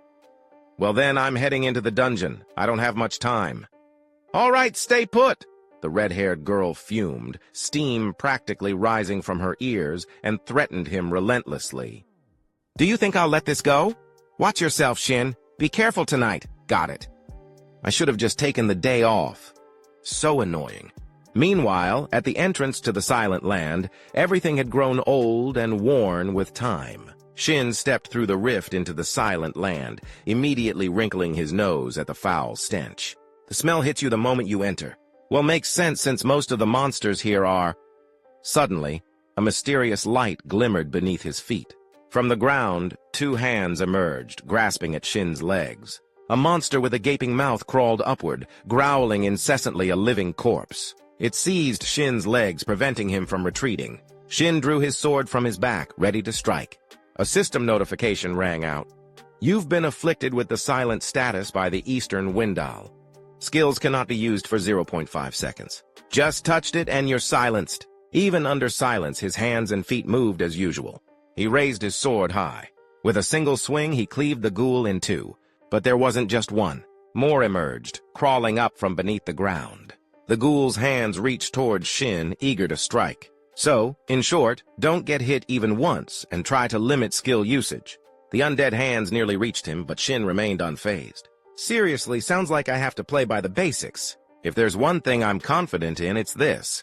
Well then, I'm heading into the dungeon. I don't have much time. All right, stay put! The red-haired girl fumed, steam practically rising from her ears, and threatened him relentlessly. Do you think I'll let this go? Watch yourself, Shin. Be careful tonight. Got it. I should have just taken the day off. So annoying. Meanwhile, at the entrance to the Silent Land, everything had grown old and worn with time. Shin stepped through the rift into the Silent Land, immediately wrinkling his nose at the foul stench. The smell hits you the moment you enter. Well, makes sense since most of the monsters here are... Suddenly, a mysterious light glimmered beneath his feet. From the ground, two hands emerged, grasping at Shin's legs. A monster with a gaping mouth crawled upward, growling incessantly, a living corpse. It seized Shin's legs, preventing him from retreating. Shin drew his sword from his back, ready to strike. A system notification rang out. You've been afflicted with the silent status by the Eastern Windal. Skills cannot be used for 0.5 seconds. Just touched it and you're silenced. Even under silence, his hands and feet moved as usual. He raised his sword high. With a single swing, he cleaved the ghoul in two. But there wasn't just one. More emerged, crawling up from beneath the ground. The ghoul's hands reached towards Shin, eager to strike. So, in short, don't get hit even once and try to limit skill usage. The undead hands nearly reached him, but Shin remained unfazed. Seriously, sounds like I have to play by the basics. If there's one thing I'm confident in, it's this.